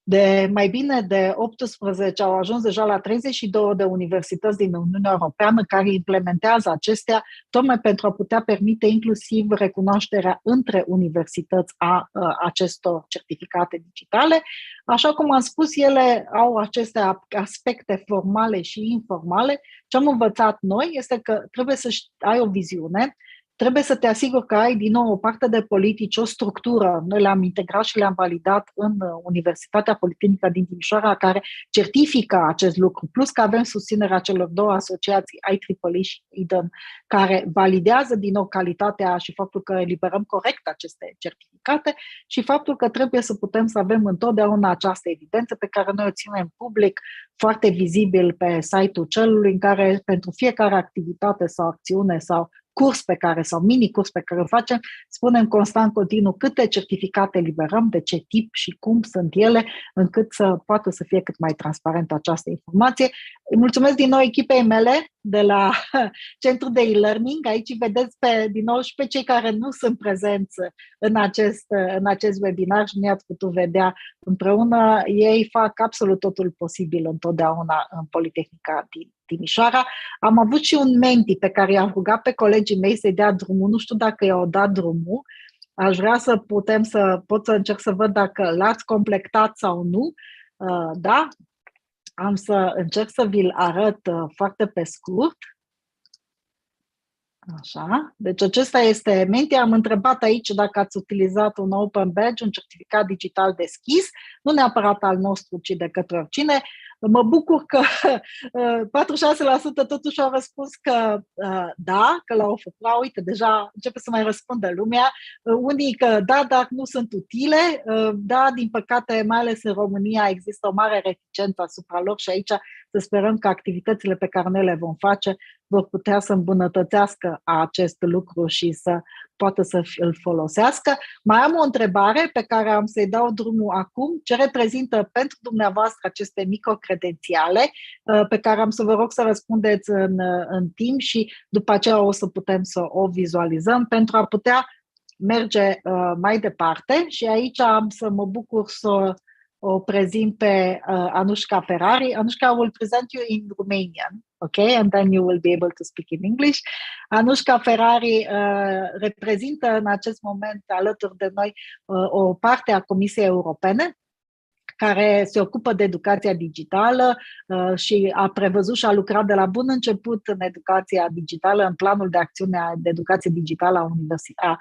de mai bine de 18, au ajuns deja la 32 de universități din Uniunea Europeană care implementează acestea, tocmai pentru a putea permite inclusiv recunoașterea între universități a acestor certificate digitale. Așa cum am spus, ele au aceste aspecte formale și informale. Ce am învățat noi este că trebuie să ai o viziune, trebuie să te asiguri că ai din nou o parte de politici, o structură. Noi le-am integrat și le-am validat în Universitatea Politehnică din Timișoara, care certifică acest lucru. Plus că avem susținerea celor 2 asociații, 𝗨𝗨𝗀 și IDEN, care validează din nou calitatea și faptul că eliberăm corect aceste certificate și faptul că trebuie să putem să avem întotdeauna această evidență pe care noi o ținem public, foarte vizibil pe site-ul celului, în care pentru fiecare activitate sau acțiune sau curs pe care, sau mini-curs pe care îl facem, spunem constant, continuu, câte certificate liberăm, de ce tip și cum sunt ele, încât să poată să fie cât mai transparentă această informație. Îi mulțumesc din nou echipei mele, de la Centrul de e-learning. Aici vedeți din nou și pe cei care nu sunt prezenți în acest webinar și nu i-ați putut vedea împreună. Ei fac absolut totul posibil întotdeauna în Politehnica din Timișoara. Am avut și un menti pe care i-am rugat pe colegii mei să-i dea drumul. Nu știu dacă i-au dat drumul. Aș vrea pot să încerc să văd dacă l-ați completat sau nu. Da? Am să încerc să vi-l arăt foarte pe scurt. Așa. Deci acesta este menti. Am întrebat aici dacă ați utilizat un Open Badge, un certificat digital deschis, nu neapărat al nostru, ci de către oricine. Mă bucur că 46% totuși au răspuns că da, că l-au făcut. Uite, deja începe să mai răspundă lumea. Unii că da, dar nu sunt utile. Da, din păcate, mai ales în România, există o mare reticență asupra lor și aici să sperăm că activitățile pe care noi le vom face vor putea să îmbunătățească acest lucru și să poată să îl folosească. Mai am o întrebare pe care am să-i dau drumul acum. Ce reprezintă pentru dumneavoastră aceste microcredențiale pe care am să vă rog să răspundeți în timp și după aceea o să putem să o vizualizăm pentru a putea merge mai departe. Și aici am să mă bucur să o prezint pe 𝗨𝗧 𝗢𝗧. 𝗨𝗧 will present you in Romanian, okay? And then you will be able to speak in English. 𝗨𝗧 𝗢𝗧 reprezintă în acest moment alături de noi o parte a Comisiei Europene care se ocupă de educația digitală și a prevăzut și a lucrat de la bun început în educația digitală, în planul de acțiune de educație digitală a Universității.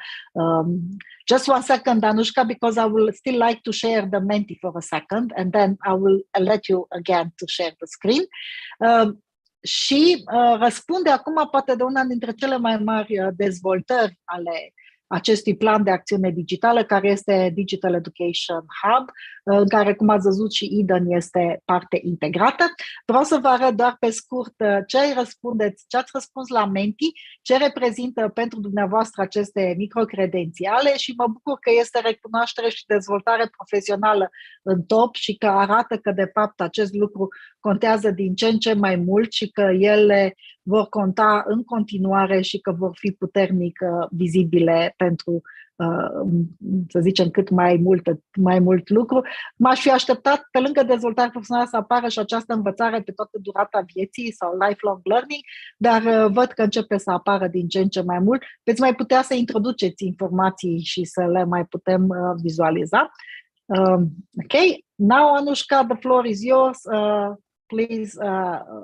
Just one second, 𝗨𝗧, because I will still like to share the Menti for a second, and then I will let you again to share the screen. Și răspunde acum poate de una dintre cele mai mari dezvoltări ale acestui plan de acțiune digitală, care este Digital Education Hub, în care, cum ați văzut, și Eden este parte integrată. Vreau să vă arăt doar pe scurt ce ați răspuns la Menti, ce reprezintă pentru dumneavoastră aceste microcredențiale și mă bucur că este recunoaștere și dezvoltare profesională în top și că arată că, de fapt, acest lucru contează din ce în ce mai mult și că ele vor conta în continuare și că vor fi puternic vizibile pentru, să zicem, cât mai mult lucru. M-aș fi așteptat, pe lângă dezvoltare profesională, să apară și această învățare pe toată durata vieții sau lifelong learning, dar văd că începe să apară din ce în ce mai mult. Veți mai putea să introduceți informații și să le mai putem vizualiza. Okay, now 𝗨𝗧, the floor is yours. Please,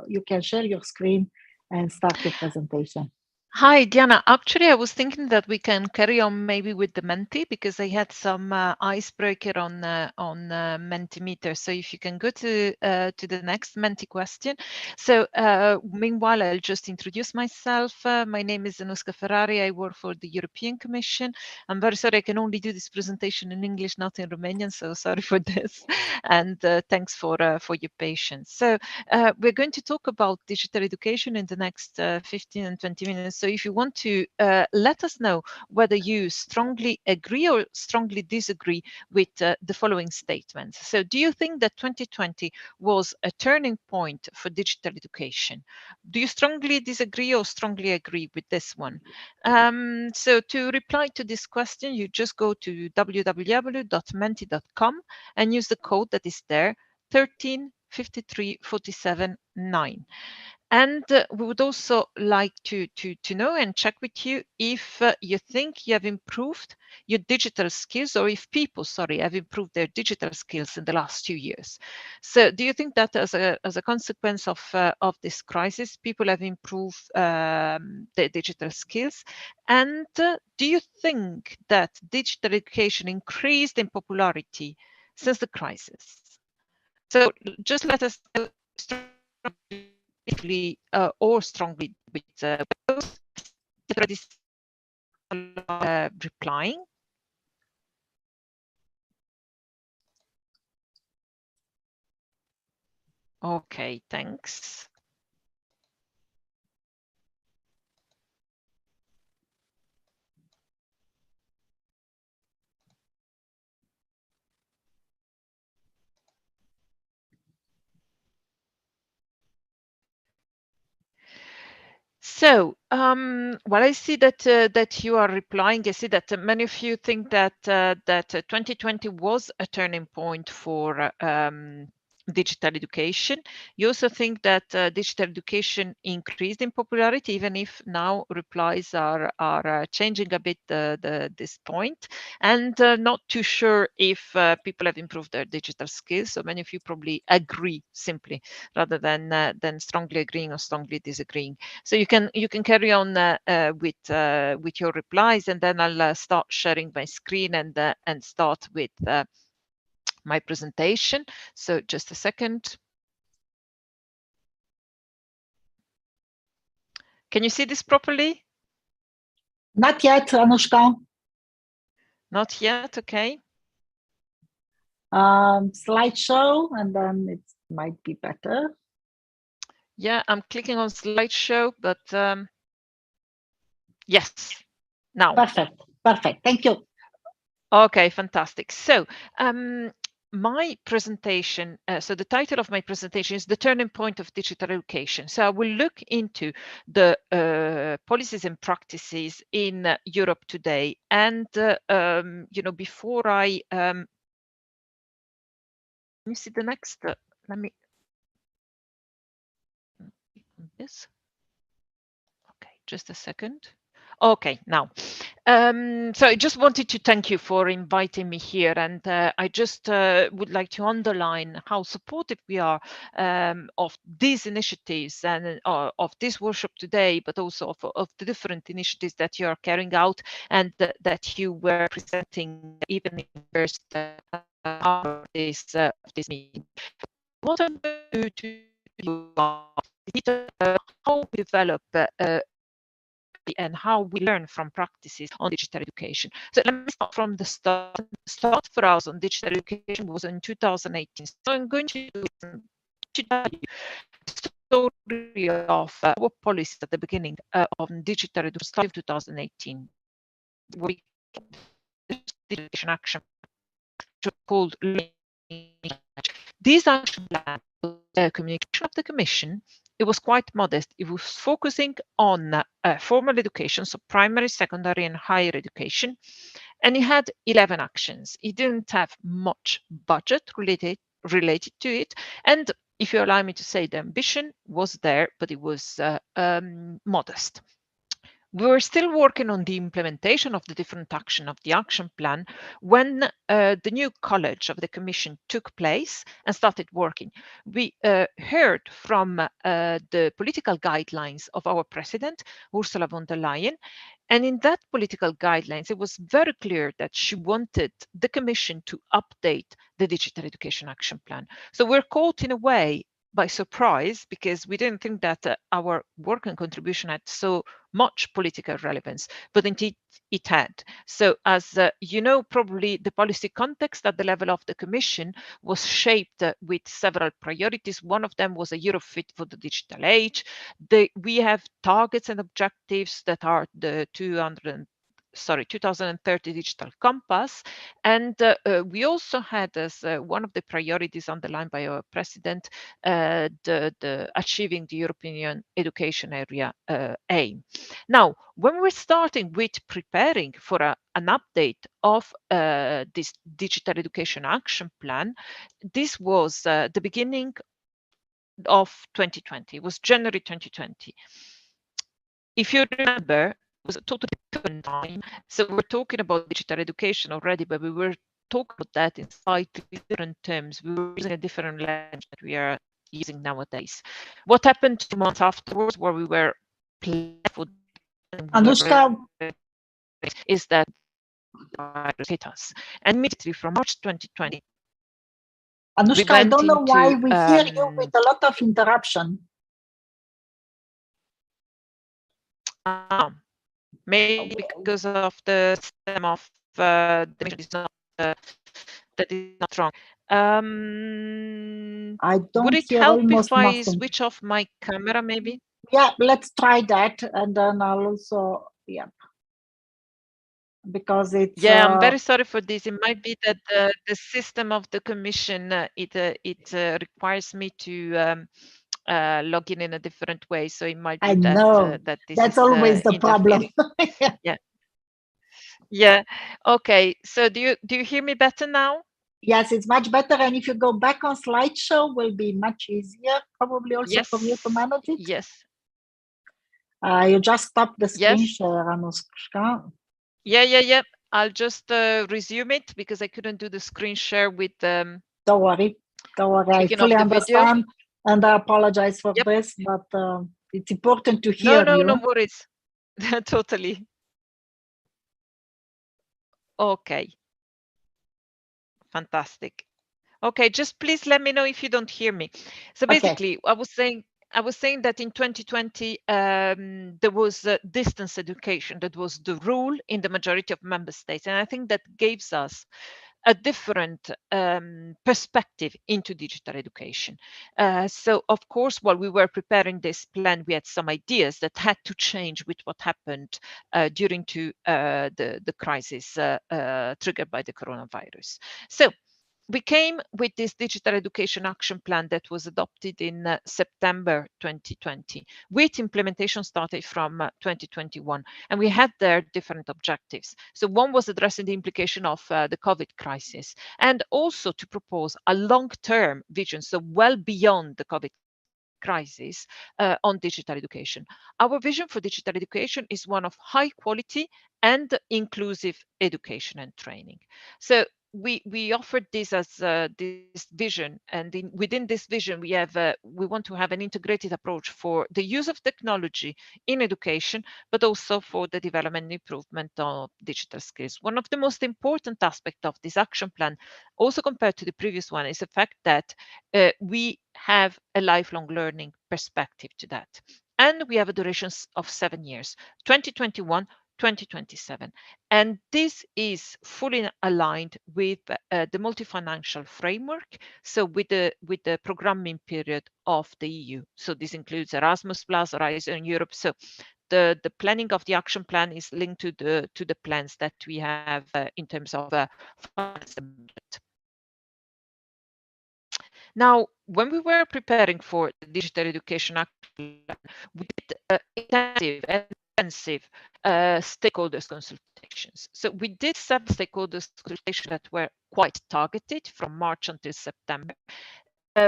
you can share your screen and start your presentation. Hi, Diana. Actually, I was thinking that we can carry on maybe with the Menti because I had some icebreaker on Mentimeter. So if you can go to the next Menti question. So meanwhile, I'll just introduce myself. My name is 𝗨𝗧 𝗢𝗧. I work for the European Commission. I'm very sorry I can only do this presentation in English, not in Romanian. So sorry for this. And thanks for your patience. So we're going to talk about digital education in the next 15 and 20 minutes. So if you want to let us know whether you strongly agree or strongly disagree with the following statements. So do you think that 2020 was a turning point for digital education? Do you strongly disagree or strongly agree with this one? So to reply to this question, you just go to www.menti.com and use the code that is there, 13-53-47-9. And we would also like to know and check with you if you think you have improved your digital skills or if people, have improved their digital skills in the last 2 years. So do you think that as a consequence of this crisis, people have improved their digital skills? And do you think that digital education increased in popularity since the crisis? So just let us know or strongly with both replying. Okay, thanks. So, well, I see that that you are replying. I see that many of you think that 2020 was a turning point for digital education. You also think that digital education increased in popularity, even if now replies are changing a bit this point, and not too sure if people have improved their digital skills. So many of you probably agree simply, rather than strongly agreeing or strongly disagreeing. So you can carry on with your replies, and then I'll start sharing my screen and start with my presentation. So just a second. Can you see this properly? Not yet, Anushka. Not yet, okay. Slideshow, and then it might be better. Yeah, I'm clicking on slideshow, but yes, now. Perfect, perfect, thank you. Okay, fantastic. So my presentation, so the title of my presentation is The Turning Point of Digital Education. So I will look into the policies and practices in Europe today. And, you know, before I, let me see the next, let me, this. Okay, just a second. Okay, now, so I just wanted to thank you for inviting me here, and I just would like to underline how supportive we are of these initiatives and of this workshop today, but also of the different initiatives that you are carrying out and that you were presenting even in the first hour of this meeting. What I'm going to do how we develop and how we learn from practices on digital education. So let me start from the start. Start for us on digital education was in 2018. So I'm going to tell you the story of our policy at the beginning of digital education started in 2018. We education action called this action plan, the communication of the Commission. It was quite modest. It was focusing on formal education, so primary, secondary, and higher education. And it had 11 actions. It didn't have much budget related to it. And if you allow me to say, the ambition was there, but it was modest. We were still working on the implementation of the different action of the action plan when the new college of the Commission took place and started working. We heard from the political guidelines of our president, Ursula von der Leyen, and in that political guidelines, it was very clear that she wanted the Commission to update the Digital Education Action Plan. So we're caught in a way by surprise, because we didn't think that our work and contribution had so much political relevance, but indeed it had. So as you know, probably the policy context at the level of the Commission was shaped with several priorities. One of them was a Europe fit for the digital age. We have targets and objectives that are the 2030 Digital Compass. And we also had as one of the priorities underlined by our president, the achieving the European education area aim. Now, when we're starting with preparing for an update of this Digital Education Action Plan, this was the beginning of 2020. It was January 2020. If you remember, was a totally different time. So we're talking about digital education already, but we were talking about that in slightly different terms. We were using a different language that we are using nowadays. What happened 2 months afterwards, where we were playful, Anushka, is that the virus hit us. And immediately from March 2020, Anushka, I don't know why we hear you with a lot of interruption. Maybe because of the system of the mission is not that is not strong. I don't would it hear help if almost I nothing. switch off my camera, maybe? Yeah, let's try that, and then I'll also, yeah, because it's. Yeah, I'm very sorry for this. It might be that the system of the Commission it requires me to logging in a different way, so it might be I that know. that this That's is always the problem. Yeah. Yeah. Okay. So do you hear me better now? Yes, it's much better. And if you go back on slideshow, will be much easier, probably also for you to manage it. Yes. You just stop the screen Yes. share, Anushka. Yeah. I'll just resume it because I couldn't do the screen share with Don't worry. I kicking fully off the video. understand, and I apologize for this, but it's important to hear you. No worries. Totally. Okay. Fantastic. Okay, just please let me know if you don't hear me. So basically, I was saying that in 2020 there was distance education that was the rule in the majority of member states, and I think that gives us a different perspective into digital education. So of course, while we were preparing this plan, we had some ideas that had to change with what happened during the crisis triggered by the coronavirus. So we came with this digital education action plan that was adopted in September 2020, with implementation started from 2021. And we had there different objectives. So one was addressing the implication of the COVID crisis, and also to propose a long-term vision, so well beyond the COVID crisis, on digital education. Our vision for digital education is one of high quality and inclusive education and training. So we offered this as this vision, and within this vision we want to have an integrated approach for the use of technology in education, but also for the development and improvement of digital skills. One of the most important aspects of this action plan, also compared to the previous one, is the fact that we have a lifelong learning perspective to that, and we have a duration of 7 years, 2021 2027. And this is fully aligned with the multi-financial framework, so with the programming period of the EU. So this includes Erasmus+, Horizon Europe. So the planning of the action plan is linked to the plans that we have in terms of finance and budget. Now, when we were preparing for the digital education action plan, we did intensive stakeholders consultations. So we did 7 stakeholders consultations that were quite targeted from March until September.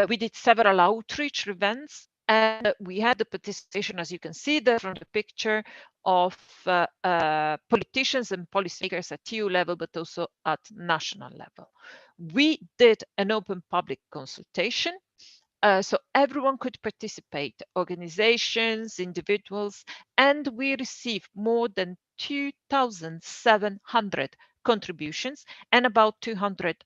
We did several outreach events, and we had the participation, as you can see there from the picture, of politicians and policymakers at EU level, but also at national level. We did an open public consultation, so everyone could participate, organizations, individuals, and we received more than 2,700 contributions and about 200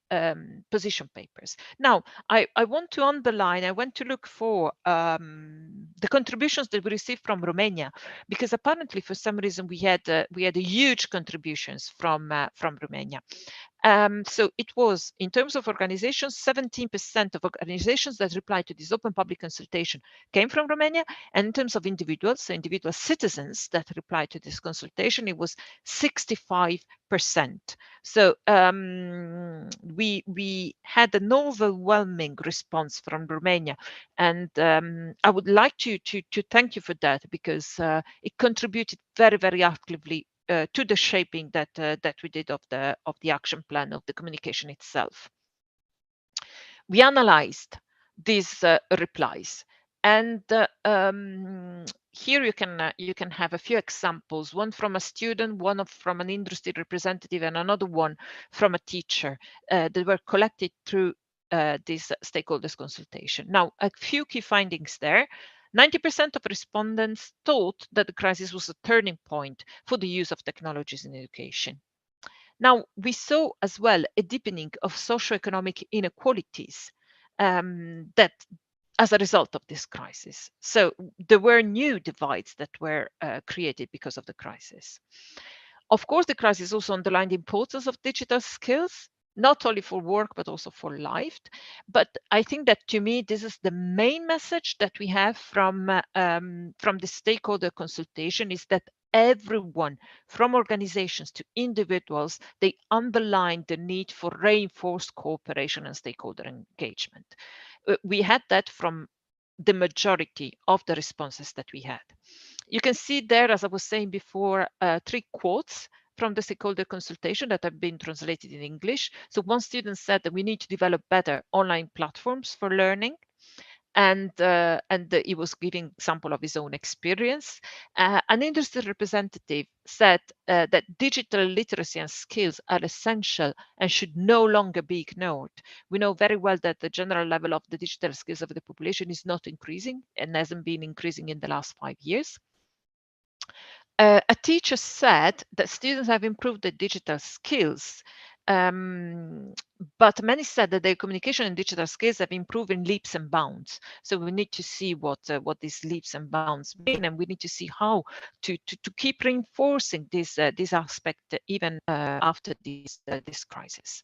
position papers. Now, I want to underline, I went to look for the contributions that we received from Romania, because apparently for some reason we had huge contributions from Romania. So it was, in terms of organizations, 17% of organizations that replied to this open public consultation came from Romania. And in terms of individuals, so individual citizens that replied to this consultation, it was 65%. So we had an overwhelming response from Romania. And I would like to thank you for that, because it contributed very, very actively to the shaping that we did of the action plan, of the communication itself. We analyzed these replies, and here you can have a few examples, one from a student, one from an industry representative, and another one from a teacher that were collected through this stakeholders consultation. Now, a few key findings there. 90% of respondents thought that the crisis was a turning point for the use of technologies in education. Now, we saw as well a deepening of socioeconomic inequalities that as a result of this crisis. So there were new divides that were created because of the crisis. Of course, the crisis also underlined the importance of digital skills, not only for work, but also for life. But I think that, to me, this is the main message that we have from the stakeholder consultation, is that everyone, from organizations to individuals, they underline the need for reinforced cooperation and stakeholder engagement. We had that from the majority of the responses that we had. You can see there, as I was saying before, 3 quotes from the stakeholder consultation that have been translated in English. So one student said that we need to develop better online platforms for learning. And he was giving example of his own experience. An industry representative said that digital literacy and skills are essential and should no longer be ignored. We know very well that the general level of the digital skills of the population is not increasing and hasn't been increasing in the last 5 years. A teacher said that students have improved their digital skills, but many said that their communication and digital skills have improved in leaps and bounds. So we need to see what these leaps and bounds mean, and we need to see how to keep reinforcing this aspect even after this crisis.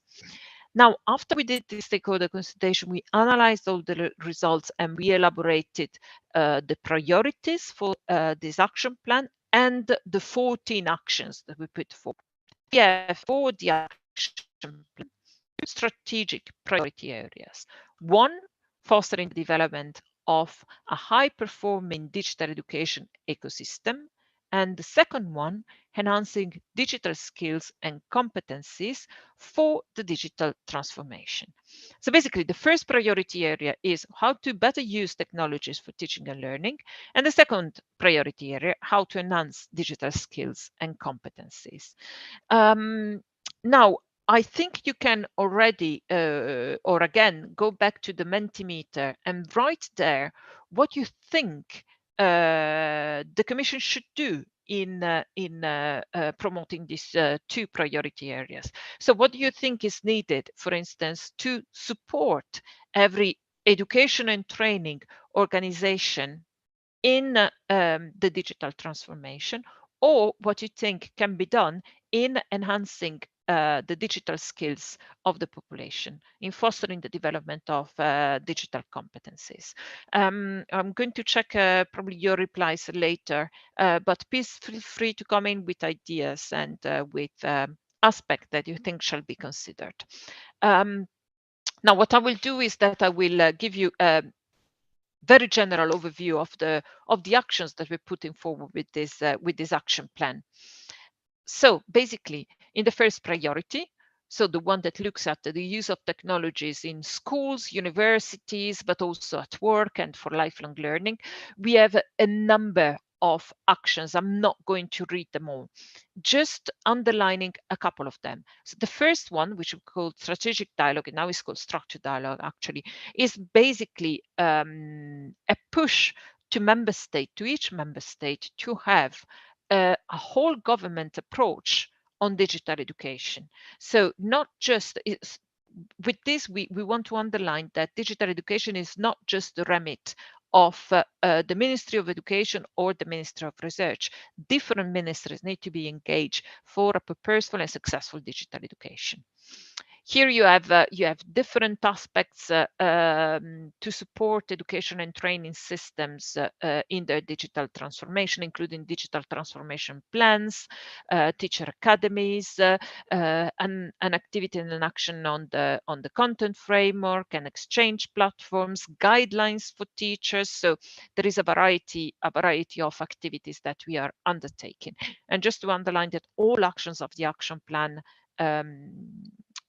Now, after we did this stakeholder consultation, we analyzed all the results and we elaborated the priorities for this action plan and the 14 actions that we put forward. We have for the action plan 2 strategic priority areas. 1, fostering the development of a high-performing digital education ecosystem. And the second one, enhancing digital skills and competencies for the digital transformation. So basically, the first priority area is how to better use technologies for teaching and learning. And the second priority area, how to enhance digital skills and competencies. Now, I think you can already, or again, go back to the Mentimeter and write there what you think the Commission should do in promoting these 2 priority areas. So what do you think is needed, for instance, to support every education and training organization in the digital transformation, or what you think can be done in enhancing the digital skills of the population, in fostering the development of digital competencies. I'm going to check probably your replies later, but please feel free to come in with ideas and with aspects that you think shall be considered. Now, what I will do is that I will give you a very general overview of the actions that we're putting forward with this action plan. So basically, in the first priority, so the one that looks at the use of technologies in schools, universities, but also at work and for lifelong learning, we have a number of actions. I'm not going to read them all, just underlining a couple of them. So the first one, which we call strategic dialogue, and now it's called structured dialogue actually, is basically a push to each member state to have a whole government approach on digital education. So not just, with this, we want to underline that digital education is not just the remit of the Ministry of Education or the Ministry of Research. Different ministries need to be engaged for a purposeful and successful digital education. Here you have different aspects to support education and training systems in their digital transformation, including digital transformation plans, teacher academies, and an activity and an action on the content framework and exchange platforms, guidelines for teachers. So there is a variety of activities that we are undertaking. And just to underline that all actions of the action plan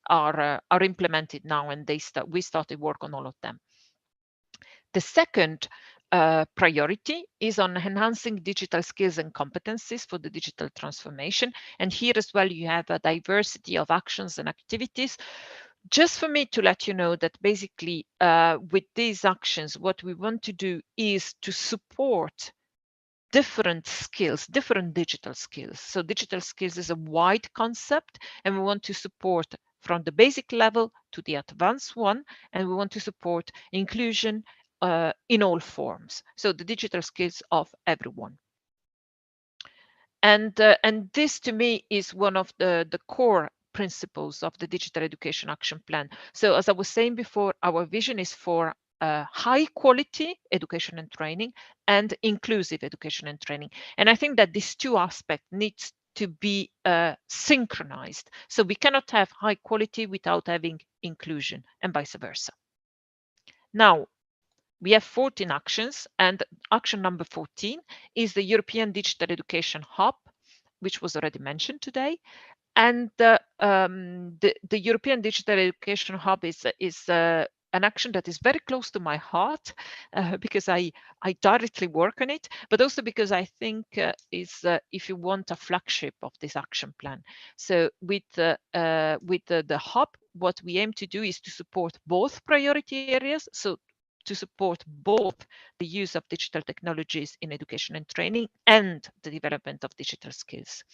are implemented now, and we started work on all of them. The second priority is on enhancing digital skills and competencies for the digital transformation. And here as well, you have a diversity of actions and activities. Just for me to let you know that basically with these actions, what we want to do is to support different skills, different digital skills. So digital skills is a wide concept, and we want to support from the basic level to the advanced one, and we want to support inclusion in all forms. So the digital skills of everyone. And this to me is one of the core principles of the Digital Education Action Plan. So as I was saying before, our vision is for high quality education and training and inclusive education and training. And I think that these 2 aspects needs to be synchronized. So we cannot have high quality without having inclusion, and vice versa. Now, We have 14 actions, and action number 14 is the European Digital Education Hub, which was already mentioned today. And the European Digital Education Hub is an action that is very close to my heart because I directly work on it, but also because I think is if you want a flagship of this action plan. So with the hub, what we aim to do is to support both priority areas. So to support both the use of digital technologies in education and training and the development of digital skills.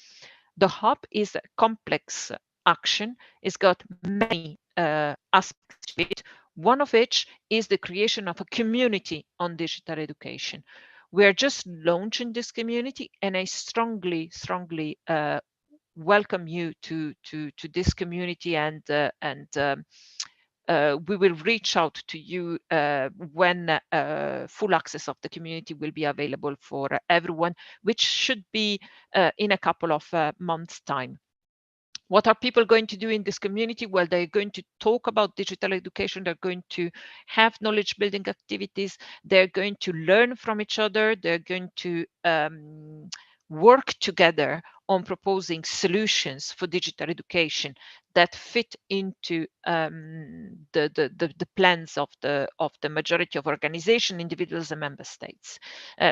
The hub is a complex action. It's got many aspects to it. One of which is the creation of a community on digital education. We are just launching this community, and I strongly welcome you to this community, and we will reach out to you when full access of the community will be available for everyone, which should be in a couple of months' time. What are people going to do in this community? Well, they're going to talk about digital education. They're going to have knowledge building activities. They're going to learn from each other. They're going to work together on proposing solutions for digital education that fit into the plans of the majority of organizations, individuals, and member states.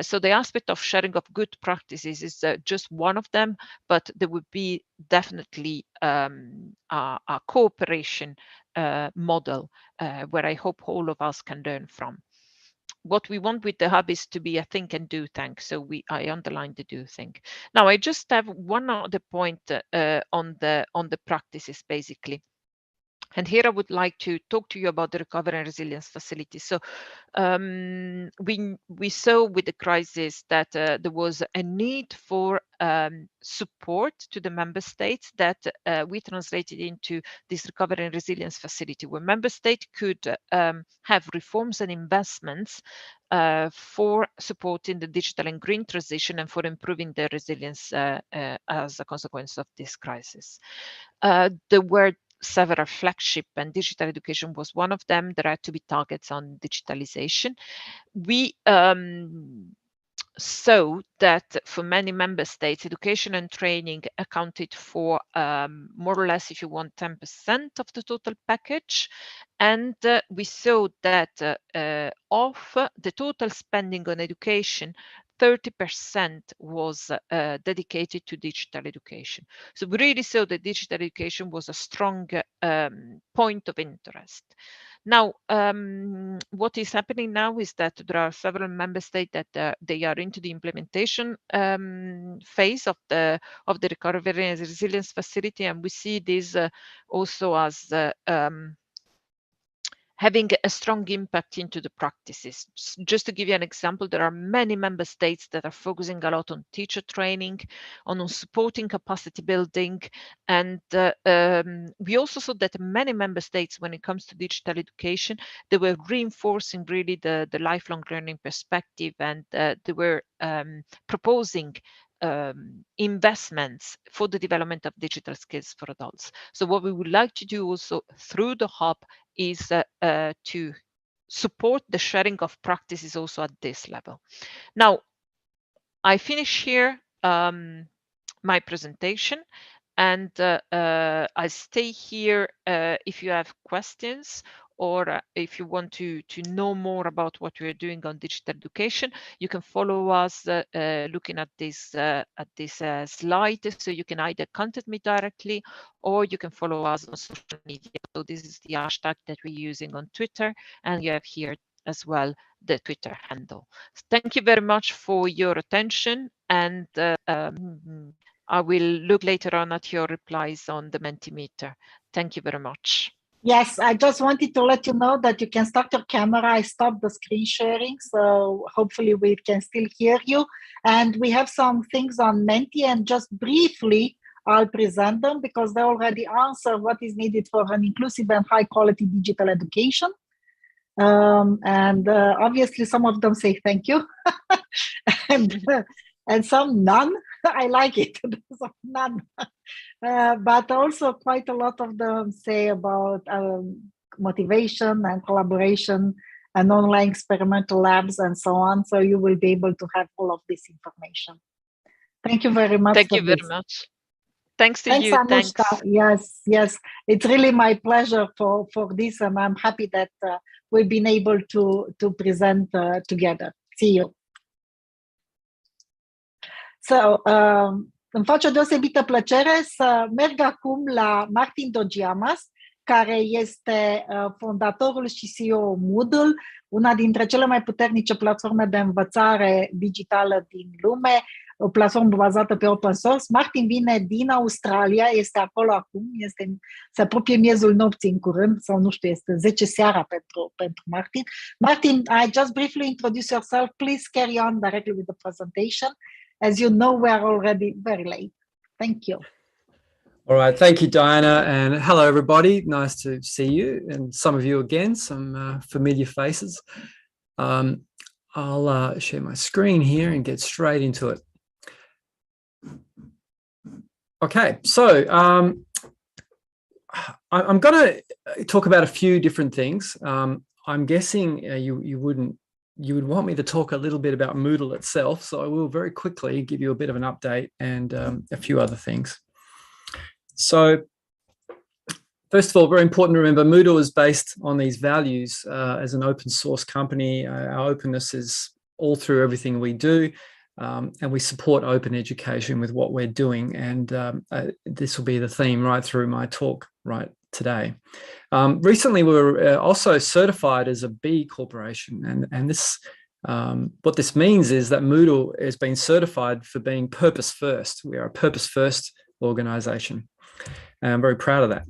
So the aspect of sharing of good practices is just one of them, but there would be definitely a cooperation model where I hope all of us can learn from. What we want with the hub is to be a think and do tank. So I underline the do think. Now I just have one other point on the practices basically. And here I would like to talk to you about the recovery and resilience facility. So we saw with the crisis that there was a need for support to the member states that we translated into this recovery and resilience facility, where member states could have reforms and investments for supporting the digital and green transition and for improving their resilience as a consequence of this crisis. There were several flagship, and digital education was one of them. There had to be targets on digitalization. We saw that for many member states, education and training accounted for more or less, if you want, 10% of the total package. And we saw that of the total spending on education, 30% was dedicated to digital education. So we really saw that digital education was a strong point of interest. Now, what is happening now is that there are several member states that they are into the implementation phase of the recovery and resilience facility, and we see this also as having a strong impact into the practices. Just to give you an example, there are many member states that are focusing a lot on teacher training, on supporting capacity building. And we also saw that many member states, when it comes to digital education, they were reinforcing really the lifelong learning perspective, and they were proposing investments for the development of digital skills for adults. So what we would like to do also through the hub is to support the sharing of practices also at this level. Now, I finish here my presentation, and I stay here if you have questions, or if you want to know more about what we're doing on digital education. You can follow us looking at this slide. So you can either contact me directly, or you can follow us on social media. So this is the hashtag that we're using on Twitter, and you have here as well the Twitter handle. Thank you very much for your attention, and I will look later on at your replies on the Mentimeter. Thank you very much. Yes, I just wanted to let you know that you can start your camera. I stopped the screen sharing, so hopefully we can still hear you. And we have some things on Menti, and just briefly, I'll present them because they already answer what is needed for an inclusive and high quality digital education. Obviously some of them say thank you and some none. I like it. Some none. But also quite a lot of them say about motivation and collaboration and online experimental labs and so on. So you will be able to have all of this information. Thank you very much. Thank you very much. Thanks to you. Thanks. Yes. It's really my pleasure for this, and I'm happy that we've been able to present together. See you. So, îmi face o deosebită plăcere să merg acum la Martin 𝗀𝗧 care este fondatorul și CEO Modul, una dintre cele mai puternice platforme de învățare digitală din lume, o platformă bazată pe open source. Martin vine din Australia, este acolo acum, se apropie miezul nopții în curând, sau nu știu, este 10 seara pentru Martin. Martin, I just briefly introduce yourself. Please carry on directly with the presentation. As you know, we are already very late. Thank you. All right, thank you, Diana, and hello, everybody. Nice to see you, and some of you again, some familiar faces. I'll share my screen here and get straight into it. Okay, so I'm going to talk about a few different things. I'm guessing you would want me to talk a little bit about Moodle itself, so I will very quickly give you a bit of an update and a few other things. So first of all, very important to remember, Moodle is based on these values as an open source company. Our openness is all through everything we do, and we support open education with what we're doing. And this will be the theme right through my talk right today. Recently, we were also certified as a B Corporation, and this what this means is that Moodle has been certified for being purpose first. We are a purpose first organization, and I'm very proud of that.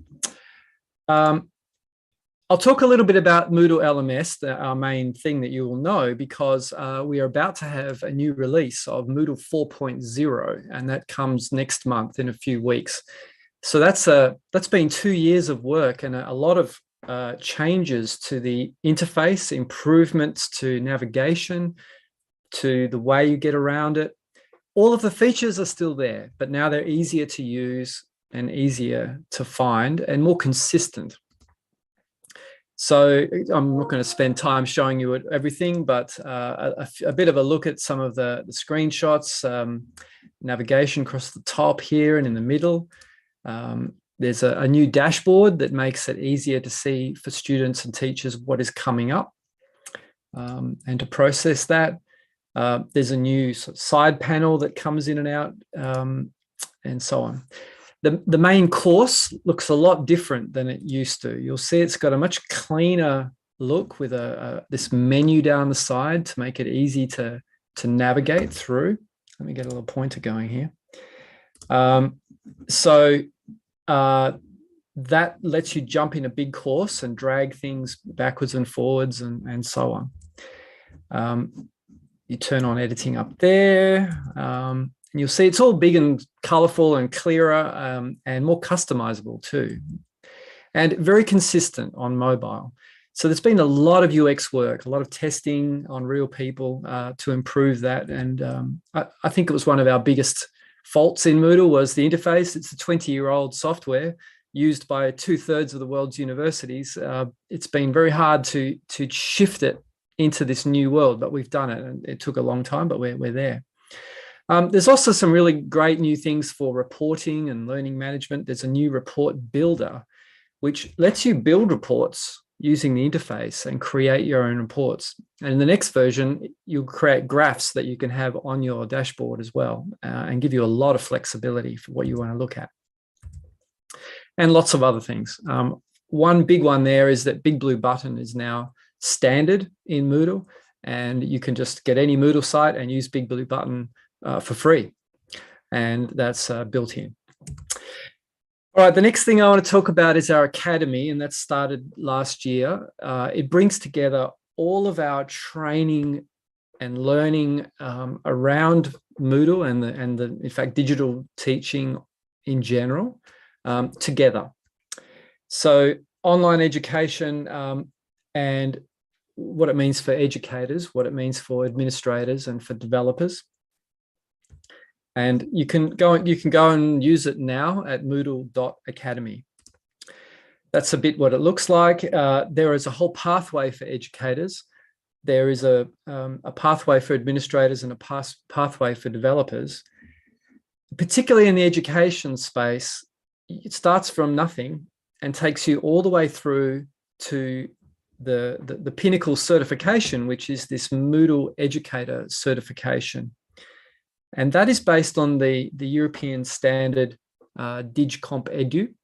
I'll talk a little bit about Moodle LMS, our main thing that you will know, because we are about to have a new release of Moodle 4.0, and that comes next month in a few weeks. So that's been 2 years of work and a lot of changes to the interface, improvements to navigation, to the way you get around it. All of the features are still there, but now they're easier to use and easier to find and more consistent. So I'm not going to spend time showing you everything, but a bit of a look at some of the screenshots, navigation across the top here and in the middle. There's a new dashboard that makes it easier to see for students and teachers what is coming up and to process that. There's a new side panel that comes in and out, and so on. The main course looks a lot different than it used to. You'll see it's got a much cleaner look with this menu down the side to make it easy to navigate through. Let me get a little pointer going here. That lets you jump in a big course and drag things backwards and forwards and so on. You turn on editing up there, and you'll see it's all big and colorful and clearer and more customizable too, and very consistent on mobile. So there's been a lot of UX work, a lot of testing on real people to improve that. And I think it was one of our biggest faults in Moodle was the interface. It's a 20-year-old software used by 2/3 of the world's universities. It's been very hard to shift it into this new world, but we've done it, and it took a long time, but we're there. There's also some really great new things for reporting and learning management. There's a new report builder, which lets you build reports using the interface and create your own reports. And in the next version, you'll create graphs that you can have on your dashboard as well, and give you a lot of flexibility for what you want to look at. And lots of other things. One big one there is that Big Blue Button is now standard in Moodle, and you can just get any Moodle site and use Big Blue Button for free, and that's built in. All right, the next thing I want to talk about is our academy, and that started last year. It brings together all of our training and learning around Moodle and the in fact digital teaching in general together. So online education and what it means for educators, what it means for administrators and for developers. And you can go and use it now at moodle.academy. That's a bit what it looks like. There is a whole pathway for educators there is a pathway for administrators and a pathway for developers. Particularly in the education space, it starts from nothing and takes you all the way through to the pinnacle certification, which is this Moodle educator certification. And that is based on the European standard 𝗨𝗧 𝗢𝗨𝗀𝗀𝗀,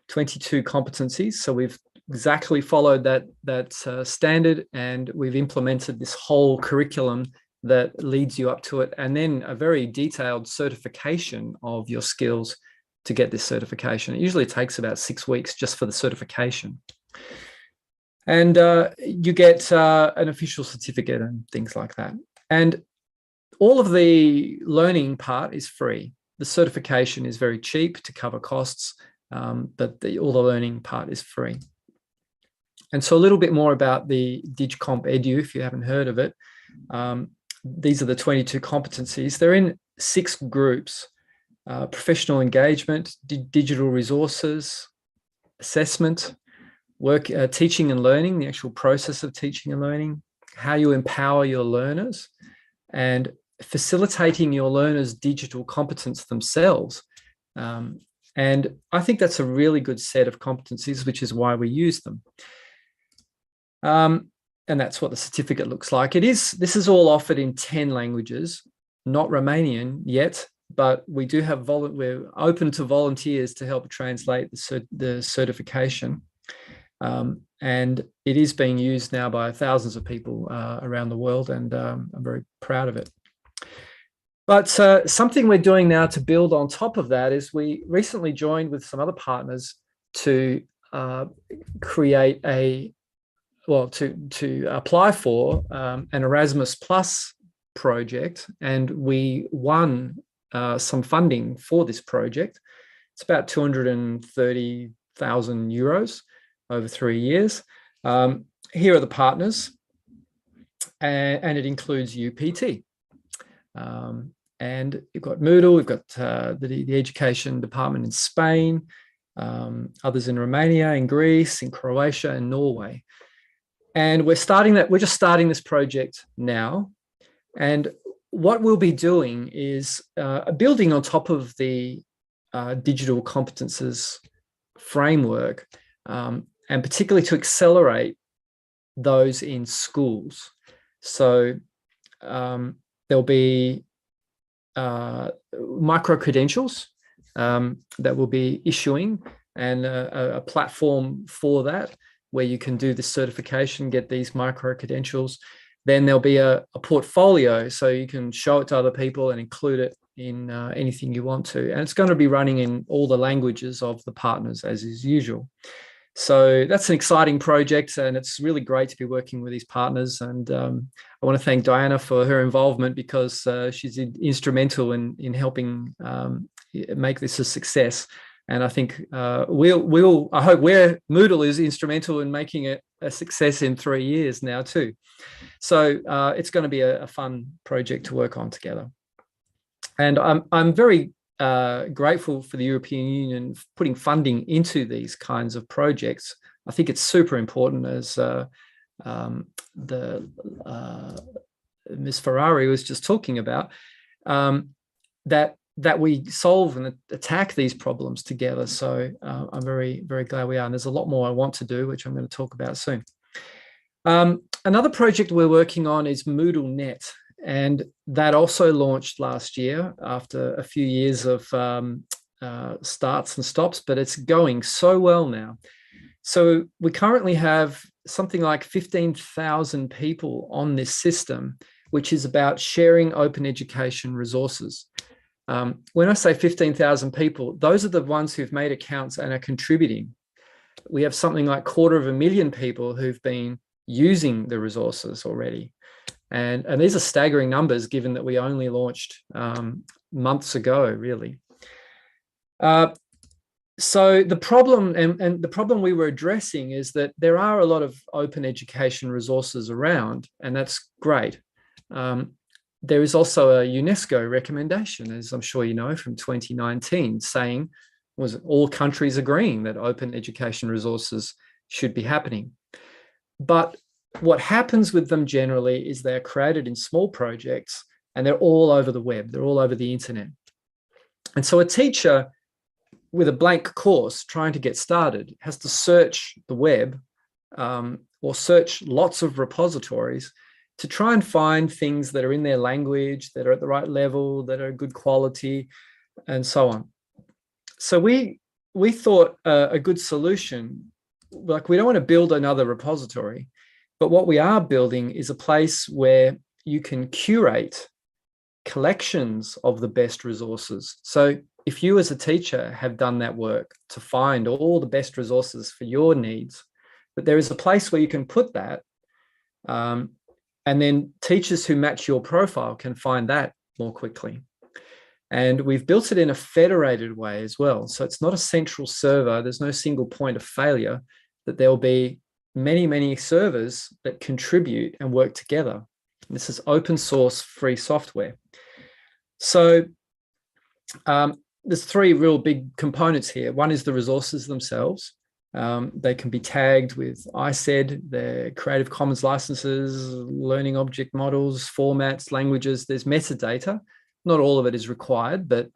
22 competencies. So we've exactly followed that standard, and we've implemented this whole curriculum that leads you up to it, and then a very detailed certification of your skills to get this certification. It usually takes about 6 weeks just for the certification. And you get an official certificate and things like that. And all of the learning part is free. The certification is very cheap to cover costs, but all the learning part is free. And so a little bit more about the 𝗨𝗨𝗀𝗀𝗀, if you haven't heard of it. These are the 22 competencies. They're in 6 groups: professional engagement, digital resources, assessment, work, teaching and learning, the actual process of teaching and learning, how you empower your learners, and facilitating your learners' digital competence themselves. And I think that's a really good set of competencies, which is why we use them. And that's what the certificate looks like. This is all offered in 10 languages, not Romanian yet, but we do have, we're open to volunteers to help translate the certification. And it is being used now by thousands of people around the world, and I'm very proud of it. But something we're doing now to build on top of that is we recently joined with some other partners to create to apply for an Erasmus Plus project, and we won some funding for this project. It's about 230,000 euros over 3 years. Here are the partners, and it includes UPT. And you've got Moodle, we've got the education department in Spain, others in Romania, in Greece, in Croatia, and Norway. And we're just starting this project now. And what we'll be doing is building on top of the digital competences framework, and particularly to accelerate those in schools. So there'll be micro-credentials that we'll be issuing, and a platform for that, where you can do the certification, get these micro-credentials. Then there'll be a portfolio, so you can show it to other people and include it in anything you want to. And it's going to be running in all the languages of the partners, as is usual. So that's an exciting project, and it's really great to be working with these partners. And I want to thank Diana for her involvement, because she's instrumental in helping make this a success. And I think I hope Moodle is instrumental in making it a success in 3 years now too. So it's going to be a fun project to work on together. And I'm very grateful for the European Union putting funding into these kinds of projects. I think it's super important, as Ms. Ferrari was just talking about, that we solve and attack these problems together. So I'm very, very glad we are. And there's a lot more I want to do, which I'm going to talk about soon. Another project we're working on is Moodle Net. And that also launched last year after a few years of starts and stops, but it's going so well now. So we currently have something like 15,000 people on this system, which is about sharing open education resources. When I say 15,000 people, those are the ones who've made accounts and are contributing. We have something like 250,000 people who've been using the resources already. And these are staggering numbers, given that we only launched months ago, really. So the problem, and the problem we were addressing, is that there are a lot of open education resources around, and that's great. There is also a UNESCO recommendation, as I'm sure you know, from 2019, saying, was all countries agreeing that open education resources should be happening. But what happens with them generally is they're created in small projects and they're all over the web. They're all over the internet. And so a teacher with a blank course trying to get started has to search the web or search lots of repositories to try and find things that are in their language, that are at the right level, that are good quality, and so on. So we thought a good solution, like we don't want to build another repository, but what we are building is a place where you can curate collections of the best resources. So if you as a teacher have done that work to find all the best resources for your needs, but there is a place where you can put that, and then teachers who match your profile can find that more quickly. And we've built it in a federated way as well. So it's not a central server. There's no single point of failure, that there'll be many, many servers that contribute and work together. This is open source free software. So there's three real big components here. One is the resources themselves. They can be tagged with 𝗨𝗧, their Creative Commons licenses, learning object models, formats, languages. There's metadata. Not all of it is required, but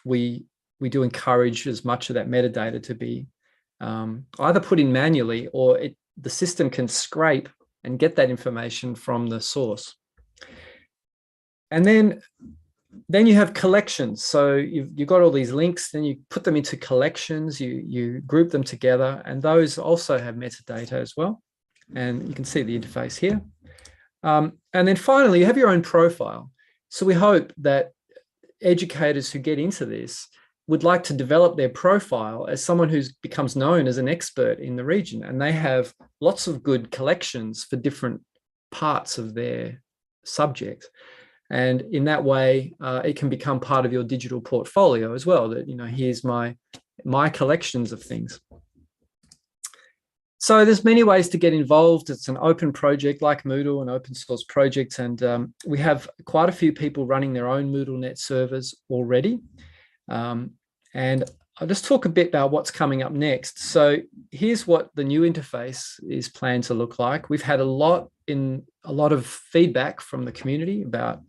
we do encourage as much of that metadata to be either put in manually, or the system can scrape and get that information from the source. And then you have collections. So you've got all these links, then you put them into collections, you group them together, and those also have metadata as well. And you can see the interface here. And then finally, you have your own profile. So we hope that educators who get into this would like to develop their profile as someone who becomes known as an expert in the region, and they have lots of good collections for different parts of their subject. And in that way, it can become part of your digital portfolio as well, that, here's my collections of things. So there's many ways to get involved. It's an open project like Moodle, an open source project. And we have quite a few people running their own MoodleNet servers already. And I'll just talk a bit about what's coming up next. So here's what the new interface is planned to look like. We've had a lot of feedback from the community about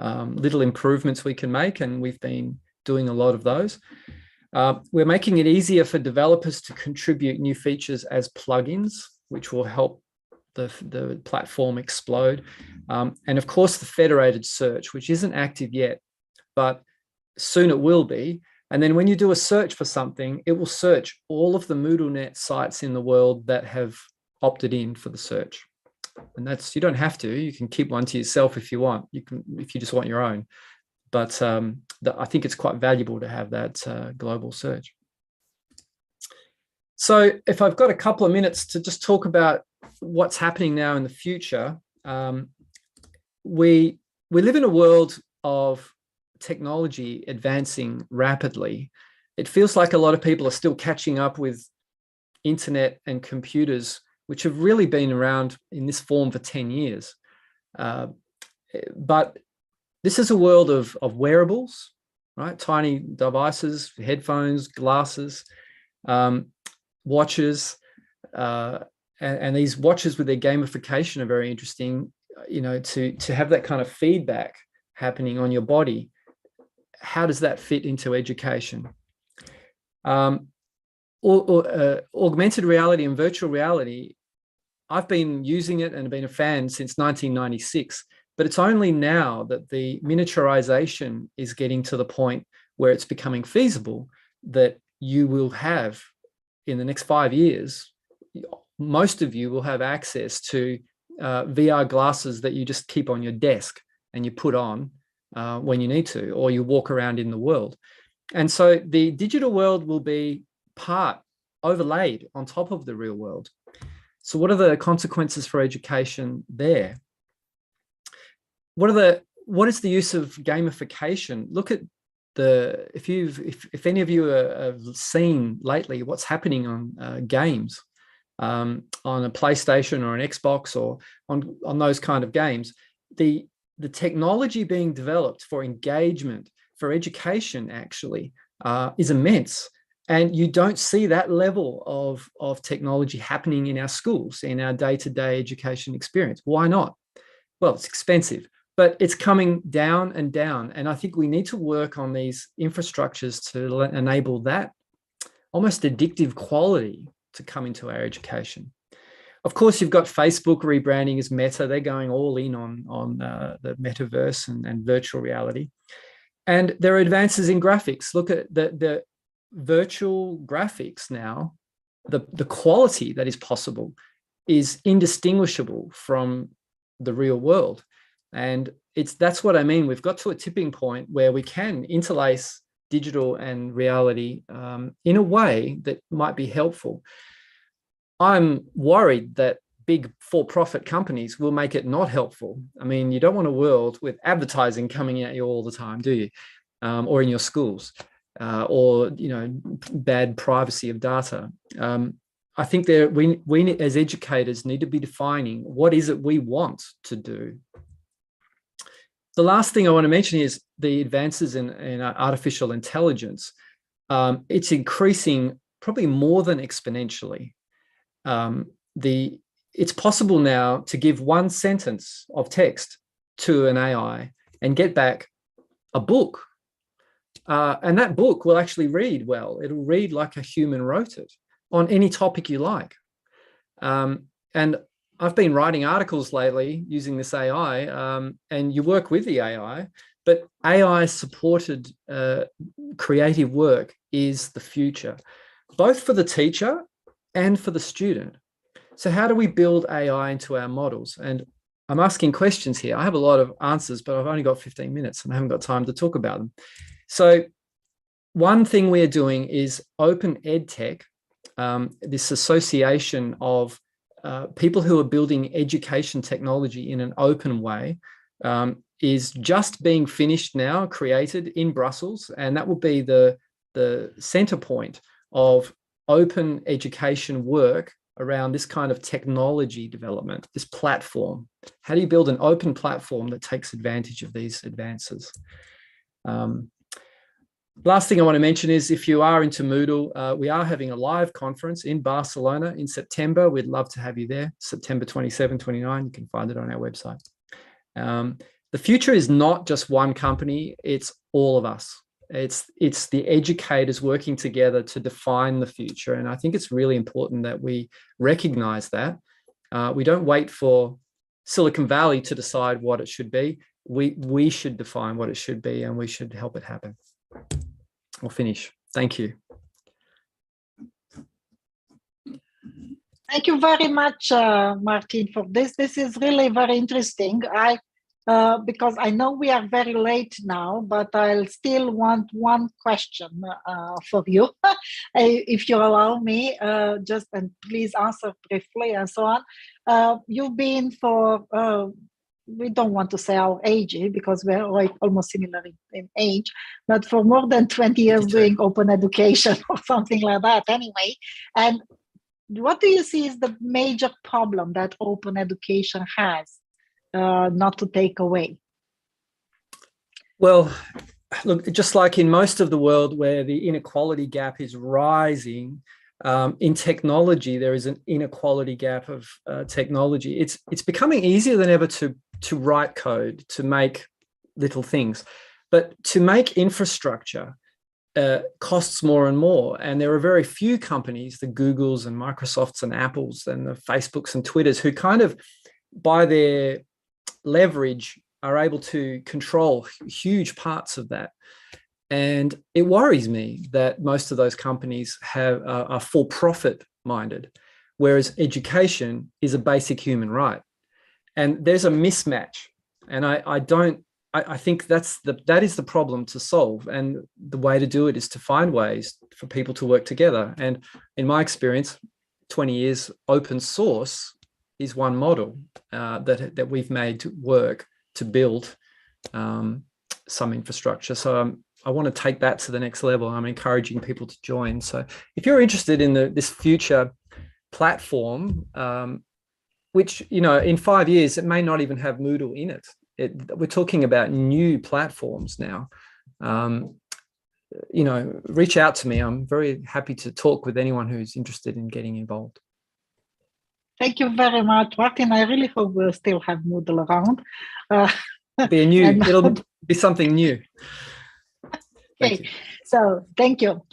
little improvements we can make, and we've been doing a lot of those. We're making it easier for developers to contribute new features as plugins, which will help the platform explode. And of course, the federated search, which isn't active yet, but soon it will be. And then when you do a search for something, it will search all of the MoodleNet sites in the world that have opted in for the search. And you don't have to. You can keep one to yourself if you want. You can, if you just want your own. But I think it's quite valuable to have that global search. So if I've got a couple of minutes to just talk about what's happening now in the future, we live in a world of technology advancing rapidly. It feels like a lot of people are still catching up with internet and computers, which have really been around in this form for 10 years. But this is a world of wearables, right? Tiny devices, headphones, glasses, watches, and these watches with their gamification are very interesting, to have that kind of feedback happening on your body. How does that fit into education? Augmented reality and virtual reality, I've been using it and been a fan since 1996, but it's only now that the miniaturization is getting to the point where it's becoming feasible that you will have, in the next 5 years, most of you will have access to VR glasses that you just keep on your desk and you put on when you need to, or you walk around in the world. And so the digital world will be overlaid on top of the real world. So what are the consequences for education there? What is the use of gamification? Look at if any of you have seen lately what's happening on games, on a PlayStation or an Xbox, or on those kind of games, the technology being developed for engagement, for education actually, is immense. And you don't see that level of technology happening in our schools, in our day-to-day education experience. Why not? Well, it's expensive, but it's coming down and down. And I think we need to work on these infrastructures to enable that almost addictive quality to come into our education. Of course, you've got Facebook rebranding as Meta. They're going all in on the metaverse and virtual reality. And there are advances in graphics. Look at the virtual graphics now. The quality that is possible is indistinguishable from the real world. And that's what I mean. We've got to a tipping point where we can interlace digital and reality in a way that might be helpful. I'm worried that big for-profit companies will make it not helpful. I mean, you don't want a world with advertising coming at you all the time, do you? Or in your schools, or bad privacy of data. I think we as educators need to be defining what is it we want to do. The last thing I want to mention is the advances in artificial intelligence. It's increasing probably more than exponentially. It's possible now to give one sentence of text to an AI and get back a book. And that book will actually read well. It'll read like a human wrote it on any topic you like. And I've been writing articles lately using this AI, and you work with the AI, but AI-supported creative work is the future, both for the teacher and for the student. So how do we build AI into our models? And I'm asking questions here. I have a lot of answers, but I've only got 15 minutes and I haven't got time to talk about them. So one thing we're doing is Open EdTech, this association of people who are building education technology in an open way, is just being finished now, created in Brussels, and that will be the center point of open education work around this kind of technology development, this platform. How do you build an open platform that takes advantage of these advances? Last thing I want to mention is if you are into Moodle, we are having a live conference in Barcelona in September. We'd love to have you there, September 27, 29. You can find it on our website. The future is not just one company, it's all of us. It's the educators working together to define the future. And I think it's really important that we recognize that. We don't wait for Silicon Valley to decide what it should be. We should define what it should be, and we should help it happen. I'll finish. Thank you. Thank you very much, Martin, for this. This is really very interesting. Because I know we are very late now, but I'll still want one question for you, if you allow me, and please answer briefly and so on. You've been for, we don't want to say our age, because we're like almost similar in age, but for more than 20 years doing open education or something like that anyway. And what do you see is the major problem that open education has? Not to take away? Well, look, just like in most of the world where the inequality gap is rising, in technology, there is an inequality gap of technology. It's becoming easier than ever to write code, to make little things, but to make infrastructure costs more and more. And there are very few companies, the Googles and Microsofts and Apples and the Facebooks and Twitters, who kind of, by their leverage, are able to control huge parts of that. And it worries me that most of those companies are for-profit minded, whereas education is a basic human right. And there's a mismatch. And I think that is the problem to solve. And the way to do it is to find ways for people to work together. And in my experience, 20 years, open source is one model that we've made to work to build some infrastructure. So I want to take that to the next level. I'm encouraging people to join. So if you're interested in this future platform, which, in 5 years, it may not even have Moodle in it. We're talking about new platforms now. reach out to me. I'm very happy to talk with anyone who's interested in getting involved. Thank you very much, Martin. I really hope we'll still have Moodle around. It'll be something new. Okay, so thank you.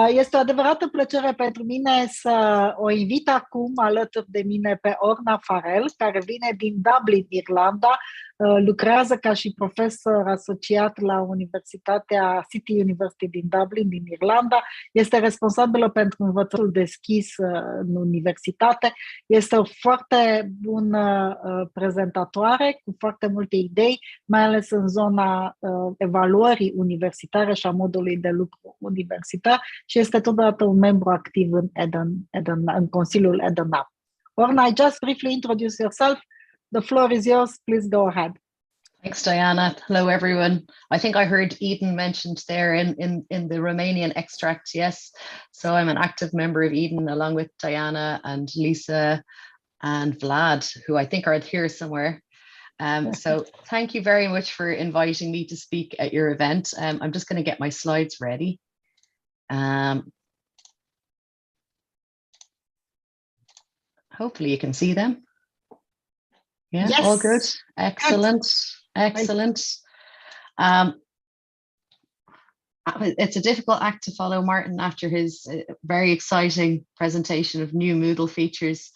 Este o adevărată plăcere pentru mine să o invit acum alături de mine pe Orna Farel, care vine din Dublin, Irlanda, lucrează ca și profesor asociat la Universitatea City University din Dublin, din Irlanda, este responsabilă pentru învățământul deschis în universitate, este o foarte bună prezentatoare cu foarte multe idei, mai ales în zona evaluării universitare și a modului de lucru universitar și este totodată un membru activ în Consiliul Eden-Up. Orna, just briefly introduce yourself. The floor is yours. Please go ahead. Thanks, Diana. Hello, everyone. I think I heard Eden mentioned there in the Romanian extract. Yes. So I'm an active member of Eden along with Diana and Lisa and Vlad, who I think are here somewhere. So thank you very much for inviting me to speak at your event. I'm just going to get my slides ready. Hopefully you can see them. Yeah, yes. All good. Excellent. Excellent. It's a difficult act to follow Martin after his very exciting presentation of new Moodle features.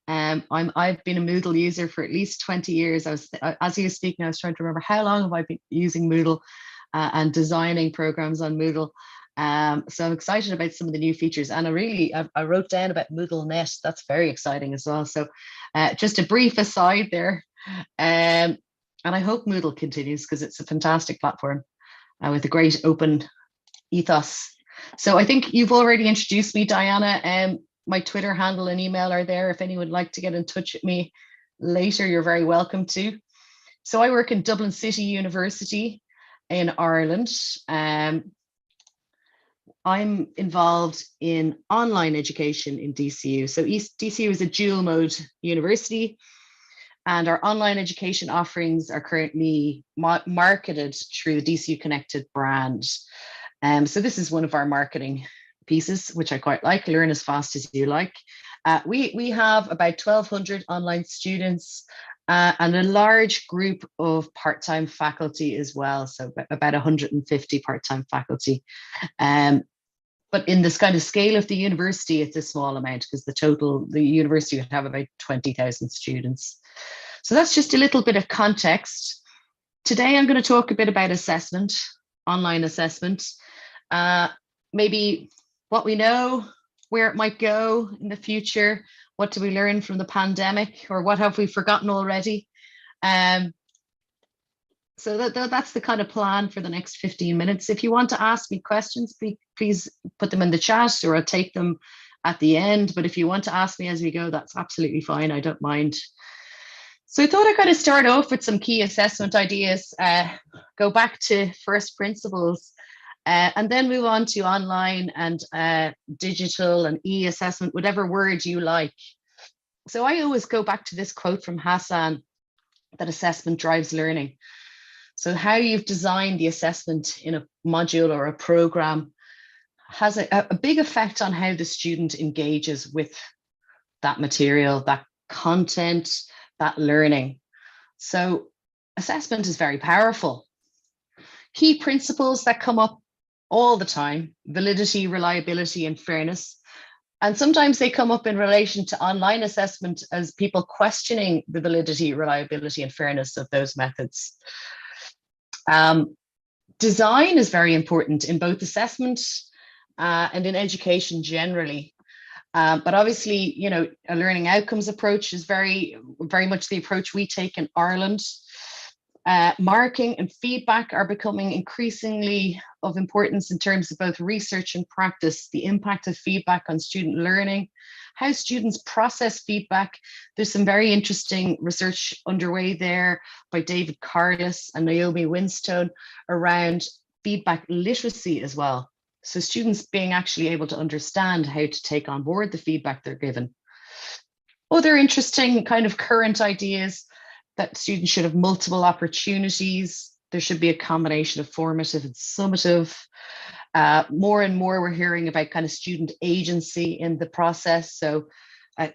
I've been a Moodle user for at least 20 years. As he was speaking, I was trying to remember how long have I been using Moodle and designing programs on Moodle. So I'm excited about some of the new features, and I wrote down about MoodleNet. That's very exciting as well. So just a brief aside there, and I hope Moodle continues because it's a fantastic platform with a great open ethos. So I think you've already introduced me, Diana. My Twitter handle and email are there. If anyone would like to get in touch with me later, you're very welcome to. So I work in Dublin City University in Ireland. I'm involved in online education in DCU. So DCU is a dual mode university, and our online education offerings are currently marketed through the DCU Connected brand. So this is one of our marketing pieces, which I quite like, learn as fast as you like. We have about 1,200 online students and a large group of part-time faculty as well. So about 150 part-time faculty. But in this kind of scale of the university, it's a small amount because the university would have about 20,000 students. So that's just a little bit of context. Today, I'm going to talk a bit about assessment, online assessment, maybe what we know, where it might go in the future, what do we learn from the pandemic, or what have we forgotten already? So that's the kind of plan for the next 15 minutes. If you want to ask me questions, please put them in the chat, or I'll take them at the end. But if you want to ask me as we go, that's absolutely fine. I don't mind. So I thought I'd kind of start off with some key assessment ideas, go back to first principles, and then move on to online and digital and e-assessment, whatever word you like. So I always go back to this quote from Hassan, that assessment drives learning. So how you've designed the assessment in a module or a program has a big effect on how the student engages with that material, that content, that learning. So assessment is very powerful. Key principles that come up all the time: validity, reliability, and fairness. And sometimes they come up in relation to online assessment as people questioning the validity, reliability, and fairness of those methods. Design is very important in both assessment and in education generally. But obviously, a learning outcomes approach is very much the approach we take in Ireland. Marking and feedback are becoming increasingly of importance in terms of both research and practice, the impact of feedback on student learning, how students process feedback. There's some very interesting research underway there by David Carlis and Naomi Winstone around feedback literacy as well. So students being actually able to understand how to take on board the feedback they're given. Other interesting kind of current ideas that students should have multiple opportunities. There should be a combination of formative and summative. More and more we're hearing about kind of student agency in the process. So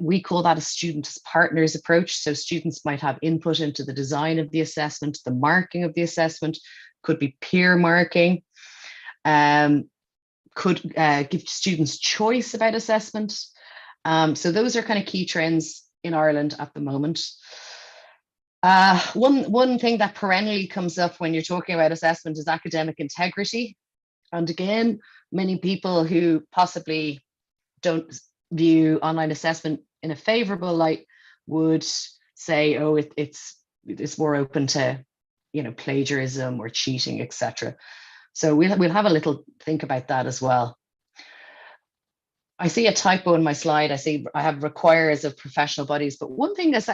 we call that a student as partners approach. So students might have input into the design of the assessment, the marking of the assessment, could be peer marking, could give students choice about assessment. So those are kind of key trends in Ireland at the moment. One thing that perennially comes up when you're talking about assessment is academic integrity. And again, many people who possibly don't view online assessment in a favorable light would say, oh, it's more open to, you know, plagiarism or cheating, etc. So we'll have a little think about that as well. I see a typo in my slide. I have requires of professional bodies, but one thing that's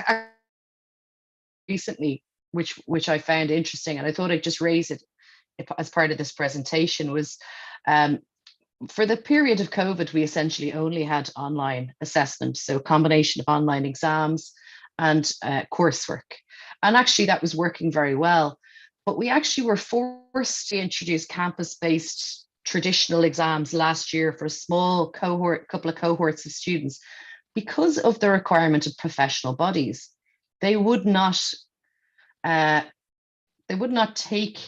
recently, which I found interesting, and I thought I'd just raise it as part of this presentation, was for the period of COVID, we essentially only had online assessment, so a combination of online exams and coursework. And actually that was working very well, but we actually were forced to introduce campus-based traditional exams last year for a small cohort, couple of cohorts of students, because of the requirement of professional bodies. They would not take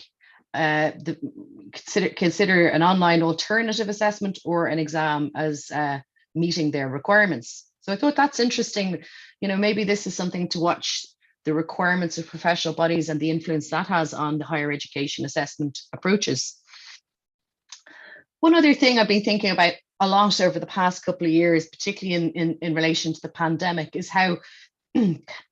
consider an online alternative assessment or an exam as meeting their requirements. So I thought that's interesting. You know, maybe this is something to watch, the requirements of professional bodies and the influence that has on the higher education assessment approaches. One other thing I've been thinking about a lot over the past couple of years, particularly in relation to the pandemic, is how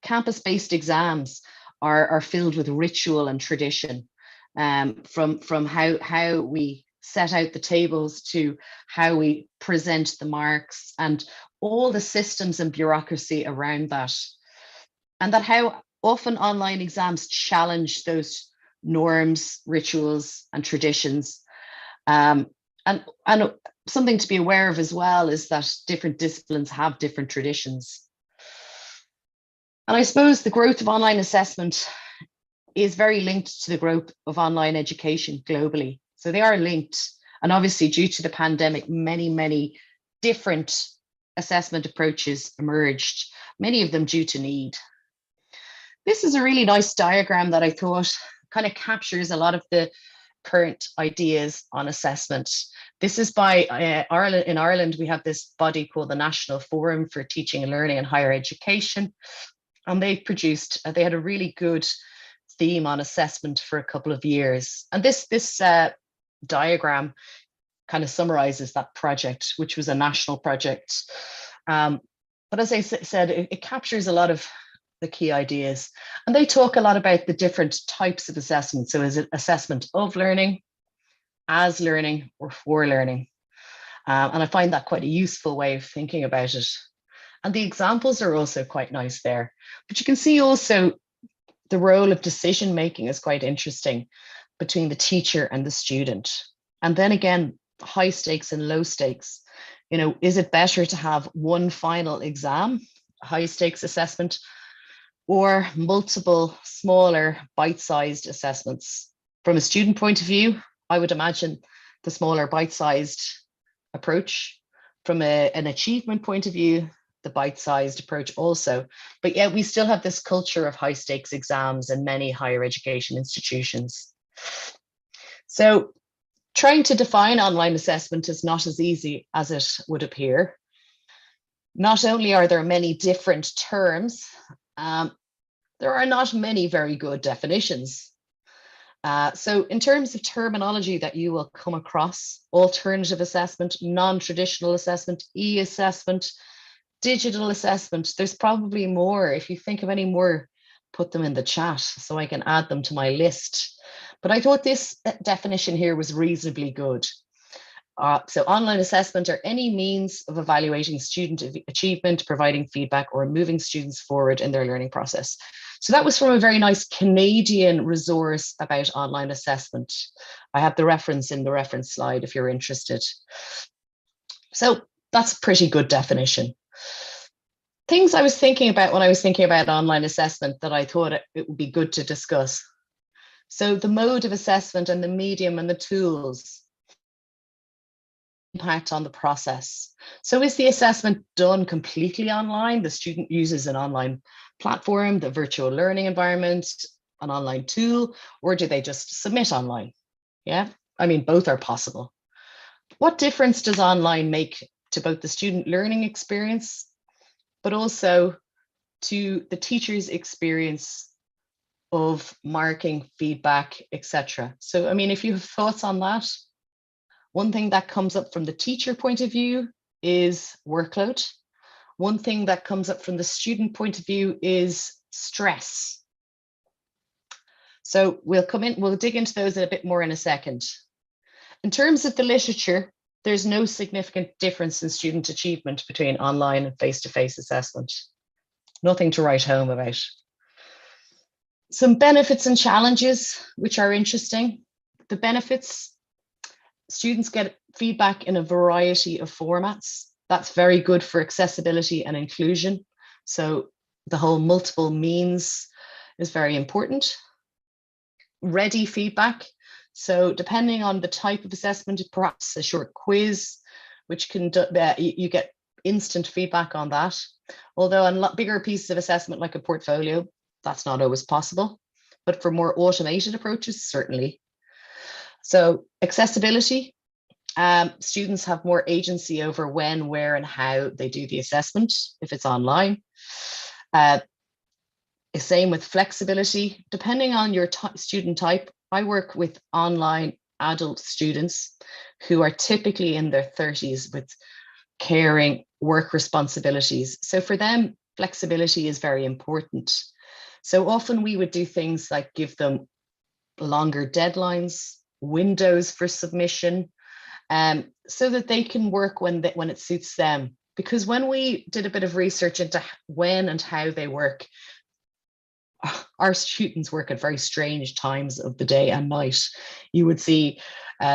campus-based exams are filled with ritual and tradition, from how we set out the tables to how we present the marks and all the systems and bureaucracy around that. And that how often online exams challenge those norms, rituals, and traditions. And something to be aware of as well is that different disciplines have different traditions. And I suppose the growth of online assessment is very linked to the growth of online education globally. So they are linked. And obviously, due to the pandemic, many different assessment approaches emerged, many of them due to need. This is a really nice diagram that I thought kind of captures a lot of the current ideas on assessment. This is by Ireland. In Ireland, we have this body called the National Forum for Teaching and Learning in Higher Education. And they had a really good theme on assessment for a couple of years. And this diagram kind of summarizes that project, which was a national project. But as I said, it captures a lot of the key ideas. And they talk a lot about the different types of assessment. So is it assessment of learning, as learning, or for learning? And I find that quite a useful way of thinking about it. And the examples are also quite nice there. But you can see also the role of decision making is quite interesting between the teacher and the student. And then again, high stakes and low stakes. You know, is it better to have one final exam, high stakes assessment, or multiple smaller bite-sized assessments? From a student point of view, I would imagine the smaller bite-sized approach. From an achievement point of view, the bite-sized approach also. But yet we still have this culture of high stakes exams in many higher education institutions. So trying to define online assessment is not as easy as it would appear. Not only are there many different terms, there are not many very good definitions. So in terms of terminology that you will come across, alternative assessment, non-traditional assessment, e-assessment, digital assessment, there's probably more. If you think of any more, put them in the chat so I can add them to my list. But I thought this definition here was reasonably good. So online assessment are any means of evaluating student achievement, providing feedback, or moving students forward in their learning process. So that was from a very nice Canadian resource about online assessment. I have the reference in the reference slide if you're interested. So that's a pretty good definition. Things I was thinking about when I was thinking about online assessment that I thought it would be good to discuss. So the mode of assessment and the medium and the tools. impact on the process. So is the assessment done completely online? The student uses an online platform, the virtual learning environment, an online tool, or do they just submit online? Yeah, I mean, both are possible. What difference does online make to both the student learning experience, but also to the teacher's experience of marking, feedback, etc.? So, I mean, if you have thoughts on that, one thing that comes up from the teacher point of view is workload. One thing that comes up from the student point of view is stress. So we'll dig into those a bit more in a second. In terms of the literature, there's no significant difference in student achievement between online and face-to-face assessment. Nothing to write home about. Some benefits and challenges, which are interesting. The benefits: students get feedback in a variety of formats. That's very good for accessibility and inclusion. So the whole multiple means is very important. Ready feedback. So depending on the type of assessment, perhaps a short quiz, which can you get instant feedback on that. Although on bigger pieces of assessment like a portfolio, that's not always possible. But for more automated approaches, certainly. So accessibility, students have more agency over when, where, and how they do the assessment if it's online. Same with flexibility, depending on your student type. I work with online adult students who are typically in their 30s with caring work responsibilities. So for them, flexibility is very important. So often we would do things like give them longer deadlines, windows for submission, so that they can work when it suits them. Because when we did a bit of research into when and how they work, our students work at very strange times of the day and night. You would see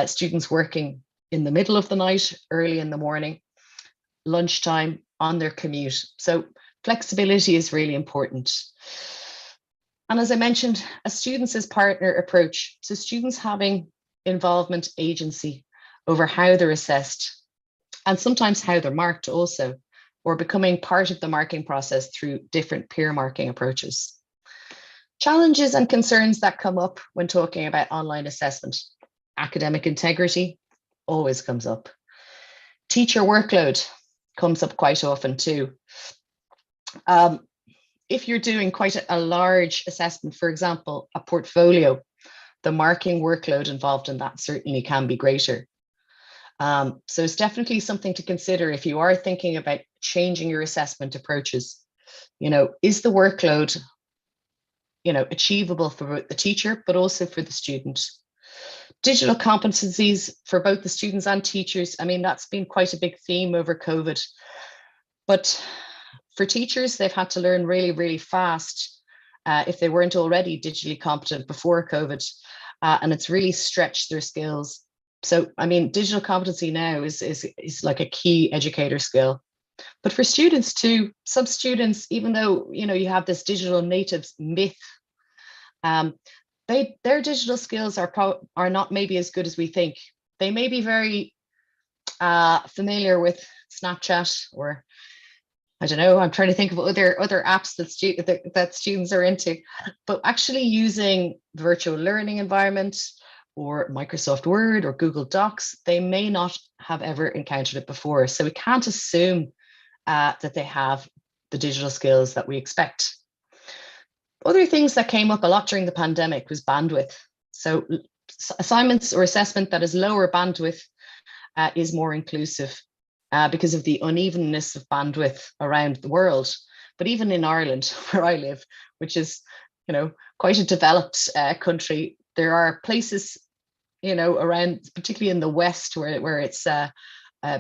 students working in the middle of the night, early in the morning, lunchtime, on their commute. So flexibility is really important. And as I mentioned, a students as partner approach. So students having involvement, agency over how they're assessed, and sometimes how they're marked also, or becoming part of the marking process through different peer marking approaches. Challenges and concerns that come up when talking about online assessment. Academic integrity always comes up. Teacher workload comes up quite often too. If you're doing quite a large assessment, for example, a portfolio, the marking workload involved in that certainly can be greater. So it's definitely something to consider if you are thinking about changing your assessment approaches. You know, is the workload, you know, achievable for the teacher, but also for the student? Digital competencies for both the students and teachers. I mean, that's been quite a big theme over COVID. But for teachers, they've had to learn really, really fast if they weren't already digitally competent before COVID. And it's really stretched their skills. So, I mean, digital competency now is like a key educator skill. But for students too, some students, even though, you know, you have this digital natives myth, their digital skills are not maybe as good as we think. They may be very familiar with Snapchat, or I don't know, I'm trying to think of other apps that students are into, but actually using the virtual learning environment or Microsoft Word or Google Docs, they may not have ever encountered it before. So we can't assume that they have the digital skills that we expect. Other things that came up a lot during the pandemic was bandwidth. So assignments or assessment that is lower bandwidth is more inclusive because of the unevenness of bandwidth around the world. But even in Ireland, where I live, which is, you know, quite a developed country, there are places, you know, around, particularly in the West, where it's a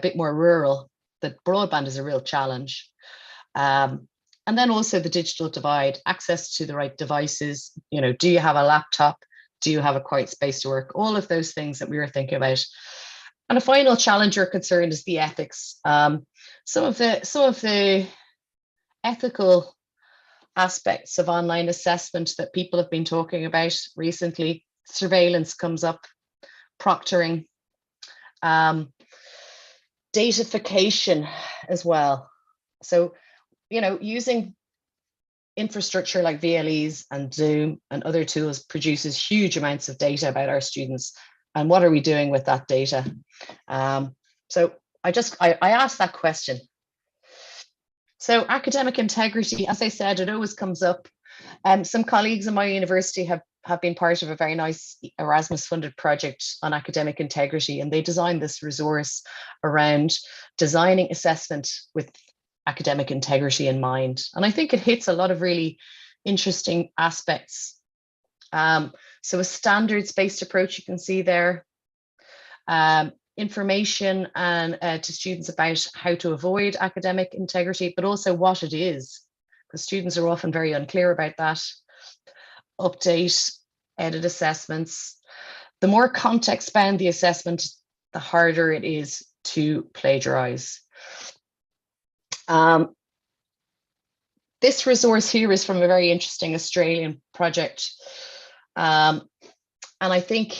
bit more rural, that broadband is a real challenge. And then also the digital divide, access to the right devices. You know, do you have a laptop? Do you have a quiet space to work? All of those things that we were thinking about. And a final challenge or concern is the ethics. Some of the ethical aspects of online assessment that people have been talking about recently. Surveillance comes up, proctoring. datafication as well. So, you know, using infrastructure like VLEs and Zoom and other tools produces huge amounts of data about our students. And what are we doing with that data? So I asked that question. So academic integrity, as I said, it always comes up. Some colleagues in my university have been part of a very nice Erasmus-funded project on academic integrity, and they designed this resource around designing assessment with academic integrity in mind. And I think it hits a lot of really interesting aspects. So a standards-based approach you can see there. Information and to students about how to avoid academic integrity, but also what it is, because students are often very unclear about that. Update, edit assessments. The more context-bound the assessment, the harder it is to plagiarize. This resource here is from a very interesting Australian project. And I think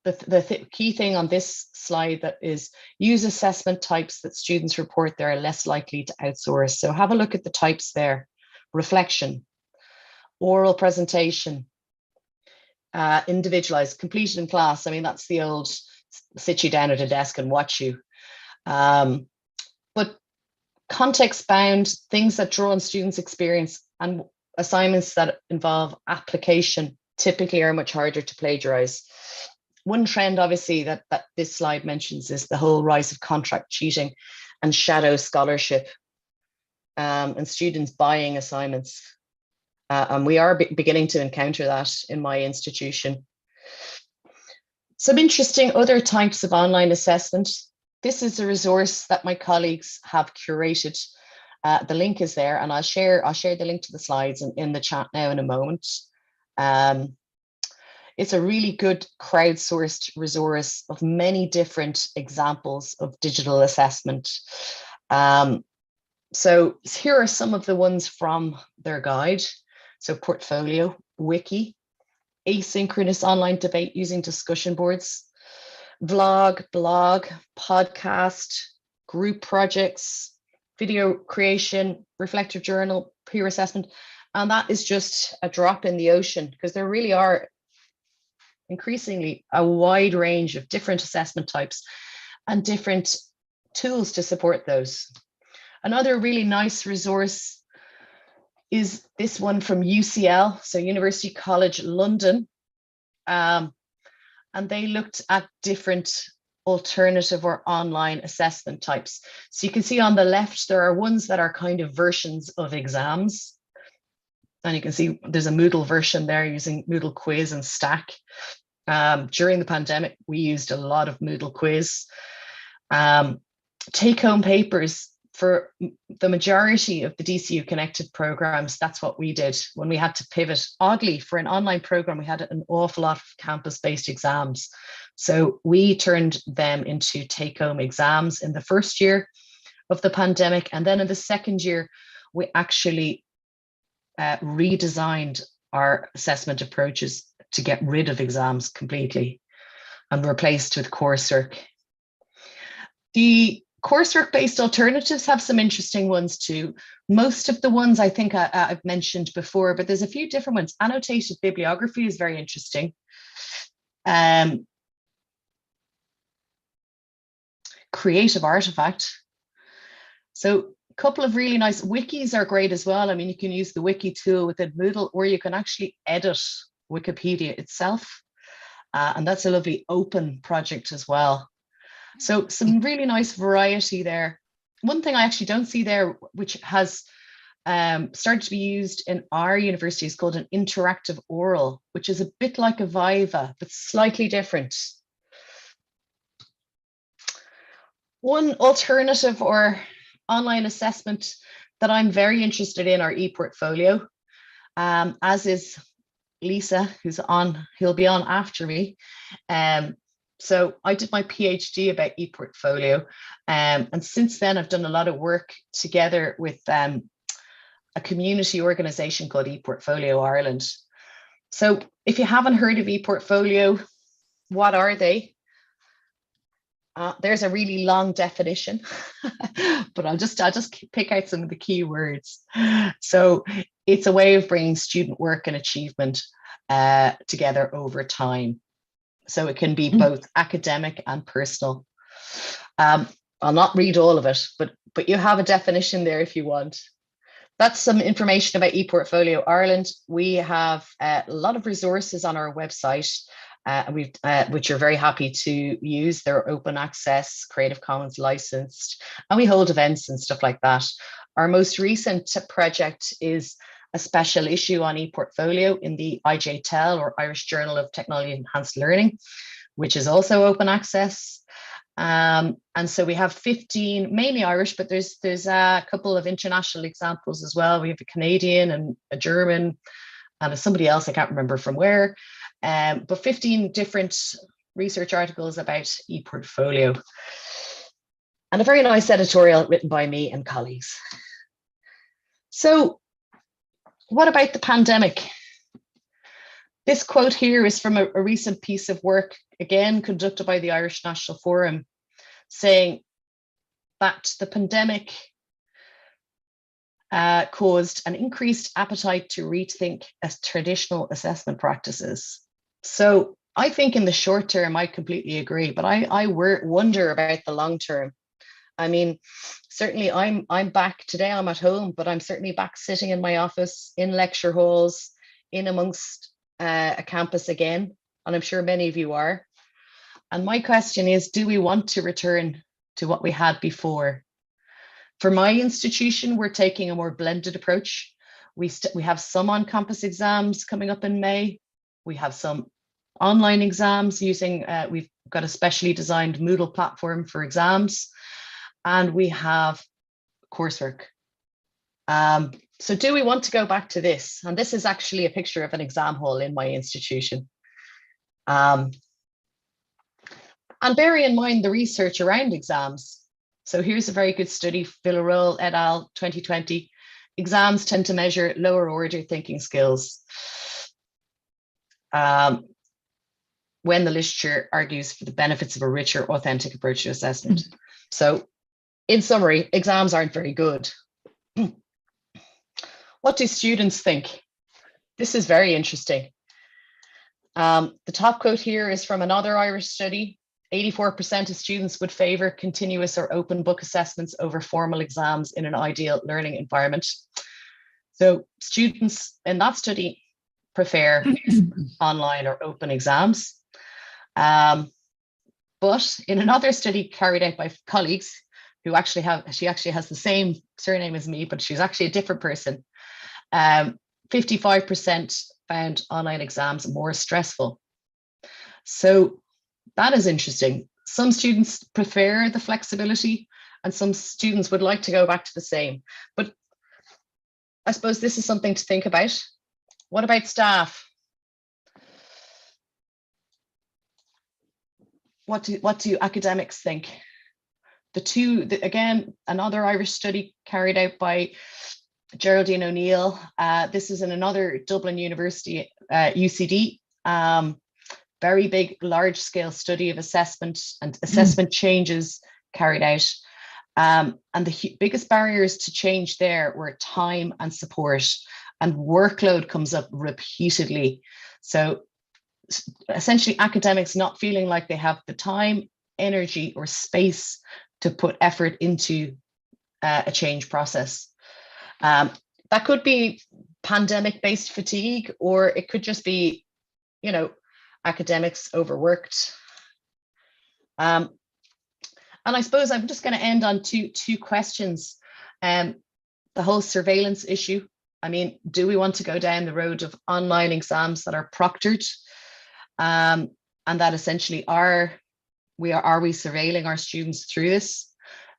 the key thing on this slide that is use assessment types that students report they're less likely to outsource. So have a look at the types there. Reflection, oral presentation, individualized, completed in class. I mean, that's the old sit you down at a desk and watch you. But context-bound, things that draw on students' experience and assignments that involve application typically are much harder to plagiarize. One trend, obviously, that this slide mentions is the whole rise of contract cheating and shadow scholarship, and students buying assignments. And we are beginning to encounter that in my institution. Some interesting other types of online assessment. This is a resource that my colleagues have curated. The link is there, and I'll share the link to the slides in the chat now in a moment. It's a really good crowdsourced resource of many different examples of digital assessment. So here are some of the ones from their guide. So portfolio, wiki, asynchronous online debate using discussion boards, vlog, blog, podcast, group projects, video creation, reflective journal, peer assessment. And that is just a drop in the ocean, because there really are increasingly a wide range of different assessment types and different tools to support those. Another really nice resource is this one from UCL, so University College London. And they looked at different alternative or online assessment types. So you can see on the left, there are ones that are kind of versions of exams. And you can see there's a Moodle version there using Moodle Quiz and Stack. During the pandemic, we used a lot of Moodle Quiz. Take-home papers for the majority of the DCU connected programs. That's what we did when we had to pivot. Oddly, for an online program, we had an awful lot of campus-based exams. So we turned them into take-home exams in the first year of the pandemic. And then in the second year, we actually redesigned our assessment approaches to get rid of exams completely and replaced with coursework. The coursework-based alternatives have some interesting ones too. Most of the ones I think I've mentioned before, but there's a few different ones. Annotated bibliography is very interesting. Creative artifact. So a couple of really nice wikis are great as well. I mean, you can use the wiki tool within Moodle, or you can actually edit Wikipedia itself. And that's a lovely open project as well. So some really nice variety there. One thing I actually don't see there, which has started to be used in our university, is called an interactive oral, which is a bit like a 𝗨𝗧, but slightly different. One alternative or online assessment that I'm very interested in are ePortfolio, as is Lisa, who'll be on after me. So I did my PhD about ePortfolio, and since then I've done a lot of work together with a community organization called ePortfolio Ireland. So if you haven't heard of ePortfolio, what are they? there's a really long definition, but I'll just pick out some of the key words. So it's a way of bringing student work and achievement together over time. So it can be both academic and personal. I'll not read all of it, but you have a definition there if you want. That's some information about ePortfolio Ireland. We have a lot of resources on our website, which you're very happy to use. They're open access, Creative Commons licensed, and we hold events and stuff like that. Our most recent project is a special issue on ePortfolio in the 𝗨𝗪𝗧 or Irish Journal of Technology Enhanced Learning, which is also open access. And so we have 15, mainly Irish, but there's a couple of international examples as well. We have a Canadian and a German and somebody else, I can't remember from where, but 15 different research articles about ePortfolio. And a very nice editorial written by me and colleagues. So what about the pandemic? This quote here is from a recent piece of work, again, conducted by the Irish National Forum, saying that the pandemic caused an increased appetite to rethink traditional assessment practices. So I think in the short term, I completely agree, but I wonder about the long term. I mean, certainly I'm back today, I'm at home, but I'm certainly back sitting in my office, in lecture halls, in amongst a campus again, and I'm sure many of you are. And my question is, do we want to return to what we had before? For my institution, we're taking a more blended approach. We have some on-campus exams coming up in May. We have some online exams using, we've got a specially designed Moodle platform for exams, and we have coursework. So do we want to go back to this? And this is actually a picture of an exam hall in my institution. And bearing in mind the research around exams. So here's a very good study, 𝗨𝗧 et al. 2020. Exams tend to measure lower order thinking skills when the literature argues for the benefits of a richer, authentic approach to assessment. So in summary, exams aren't very good. What do students think? This is very interesting. The top quote here is from another Irish study. 84% of students would favor continuous or open book assessments over formal exams in an ideal learning environment. So students in that study prefer online or open exams. But in another study carried out by colleagues who she actually has the same surname as me, but she's actually a different person. 55% found online exams more stressful. So that is interesting. Some students prefer the flexibility and some students would like to go back to the same. But I suppose this is something to think about. What about staff? What do academics think? Again, another Irish study carried out by Geraldine O'Neill. This is in another Dublin University, UCD. Very big, large scale study of assessment and assessment changes carried out. And the biggest barriers to change there were time and support, and workload comes up repeatedly. So essentially academics not feeling like they have the time, energy or space to put effort into a change process. That could be pandemic-based fatigue, or it could just be, academics overworked. And I suppose I'm just going to end on two questions. The whole surveillance issue. I mean, do we want to go down the road of online exams that are proctored, and that essentially are we surveilling our students through this?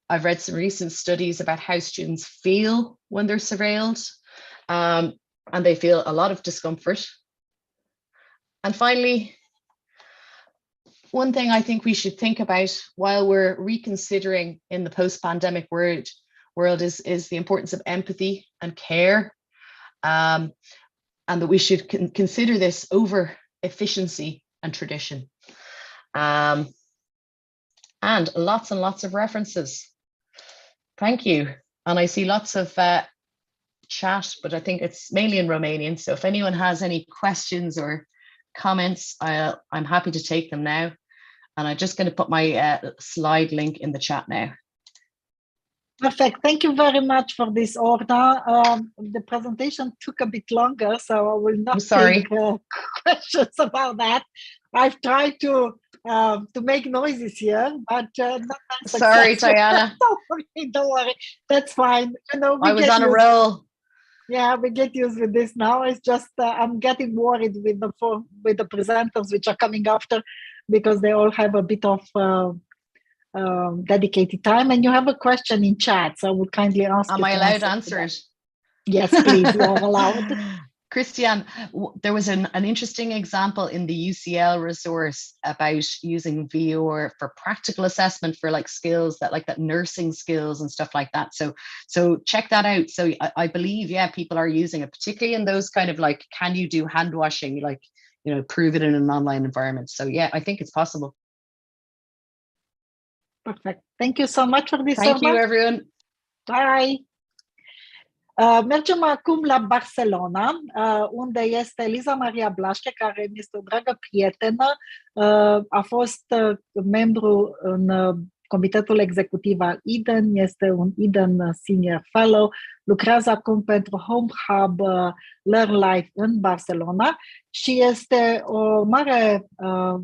I've read some recent studies about how students feel when they're surveilled, and they feel a lot of discomfort. And finally, one thing I think we should think about while we're reconsidering in the post-pandemic world is the importance of empathy and care, and that we should consider this over efficiency and tradition. And and lots of references. Thank you. And I see lots of chat, but I think it's mainly in Romanian. So if anyone has any questions or comments, I'm happy to take them now. And I'm just going to put my slide link in the chat now. Perfect. Thank you very much for this, Orna. The presentation took a bit longer, so I will not take questions about that. I've tried to make noises here, but not sorry, Diana. Don't worry. That's fine. You know, I was on a roll. Yeah, we get used with this now. It's just I'm getting worried with the presenters which are coming after, because they all have a bit of dedicated time. And you have a question in chat, so I would kindly ask you. Am I allowed to answer it? Yes, please. You are allowed. Christian, there was an interesting example in the UCL resource about using VR for practical assessment for like skills that nursing skills and stuff like that. So check that out. So I believe, yeah, people are using it, particularly in those kind of like, can you do hand washing, like, you know, prove it in an online environment. So yeah, I think it's possible. Perfect. Thank you so much for this. Thank you, everyone. Bye. Mergem acum la Barcelona, unde este Eliza Maria Blașche, care mi este o dragă prietenă, a fost membru în comitetul executiv al Eden, este un Eden Senior Fellow, lucrează acum pentru Home Hub Learn Life în Barcelona și este o mare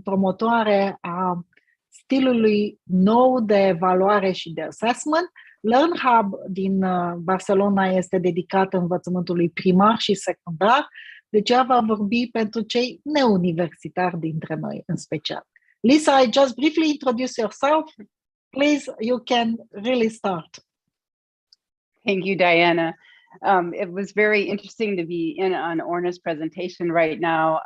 promotoare a stilului nou de evaluare și de assessment. Learn Hub din Barcelona este dedicat învățământului primar și secundar, deci ea va vorbi pentru cei neuniversitari dintre noi în special. Lisa, I just briefly introduce yourself. Please, you can really start. Thank you, Diana. It was very interesting to be in on Orna's presentation right now.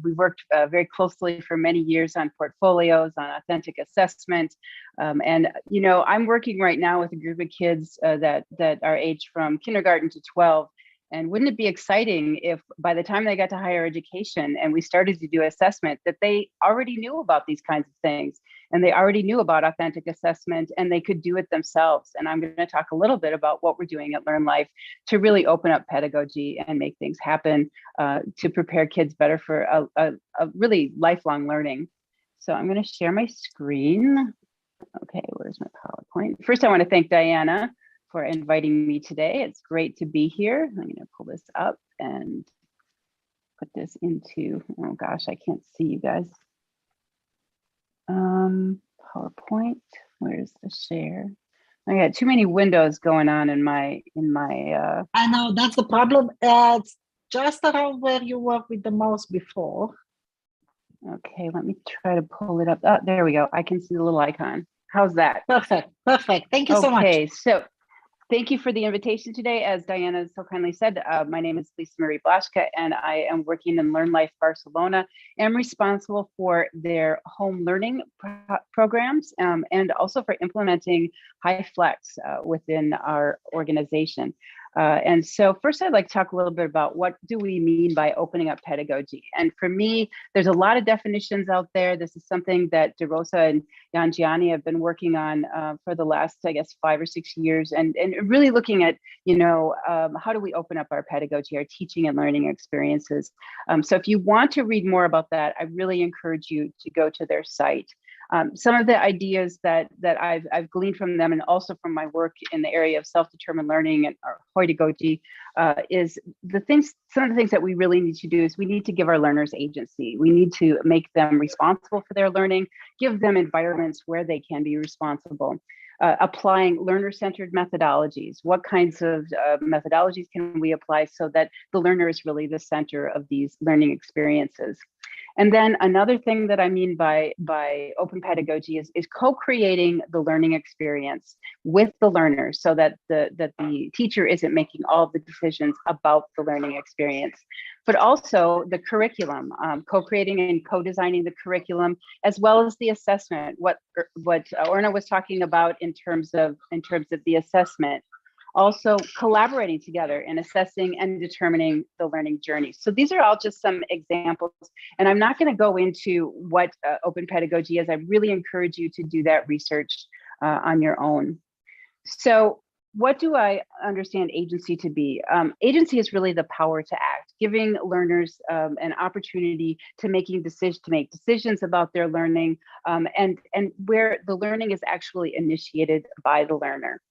We worked very closely for many years on portfolios, on authentic assessment. And, you know, I'm working right now with a group of kids that are aged from kindergarten to 12. And wouldn't it be exciting if by the time they got to higher education and we started to do assessment, that they already knew about these kinds of things, and they already knew about authentic assessment, and they could do it themselves. And I'm going to talk a little bit about what we're doing at Learn Life to really open up pedagogy and make things happen to prepare kids better for a really lifelong learning. So I'm going to share my screen. Okay, where's my PowerPoint? First, I want to thank Diana for inviting me today. It's great to be here. I'm going to pull this up and put this into, oh gosh, I can't see you guys. PowerPoint, where's the share? I got too many windows going on in my I know, that's the problem. It's just around where you were with the mouse before. Okay, let me try to pull it up. Oh, there we go. I can see the little icon. How's that? Perfect, perfect. Thank you so much. Okay, so thank you for the invitation today. As Diana so kindly said, my name is 𝗨𝗧 𝗢𝗲𝗀𝗀, and I am working in Learn Life Barcelona. I'm responsible for their home learning programs and also for implementing HiFlex within our organization. And so first, I'd like to talk a little bit about what do we mean by opening up pedagogy. And for me, there's a lot of definitions out there. This is something that 𝗨𝗧 and Yanjiani have been working on for the last, I guess, 5 or 6 years, and really looking at, you know, how do we open up our pedagogy, our teaching and learning experiences. So if you want to read more about that, I really encourage you to go to their site. Some of the ideas that I've gleaned from them, and also from my work in the area of self-determined learning and pedagogy, is some of the things that we really need to do is we need to give our learners agency. We need to make them responsible for their learning, give them environments where they can be responsible. Applying learner-centered methodologies. What kinds of methodologies can we apply so that the learner is really the center of these learning experiences? And then another thing that I mean by open pedagogy is co-creating the learning experience with the learner, so that the teacher isn't making all of the decisions about the learning experience, but also the curriculum, co-creating and co-designing the curriculum, as well as the assessment. What Orna was talking about in terms of the assessment. Also collaborating together and assessing and determining the learning journey. So these are all just some examples, and I'm not going to go into what open pedagogy is. I really encourage you to do that research on your own. So what do I understand agency to be? Agency is really the power to act, giving learners an opportunity to make decisions about their learning, and where the learning is actually initiated by the learner.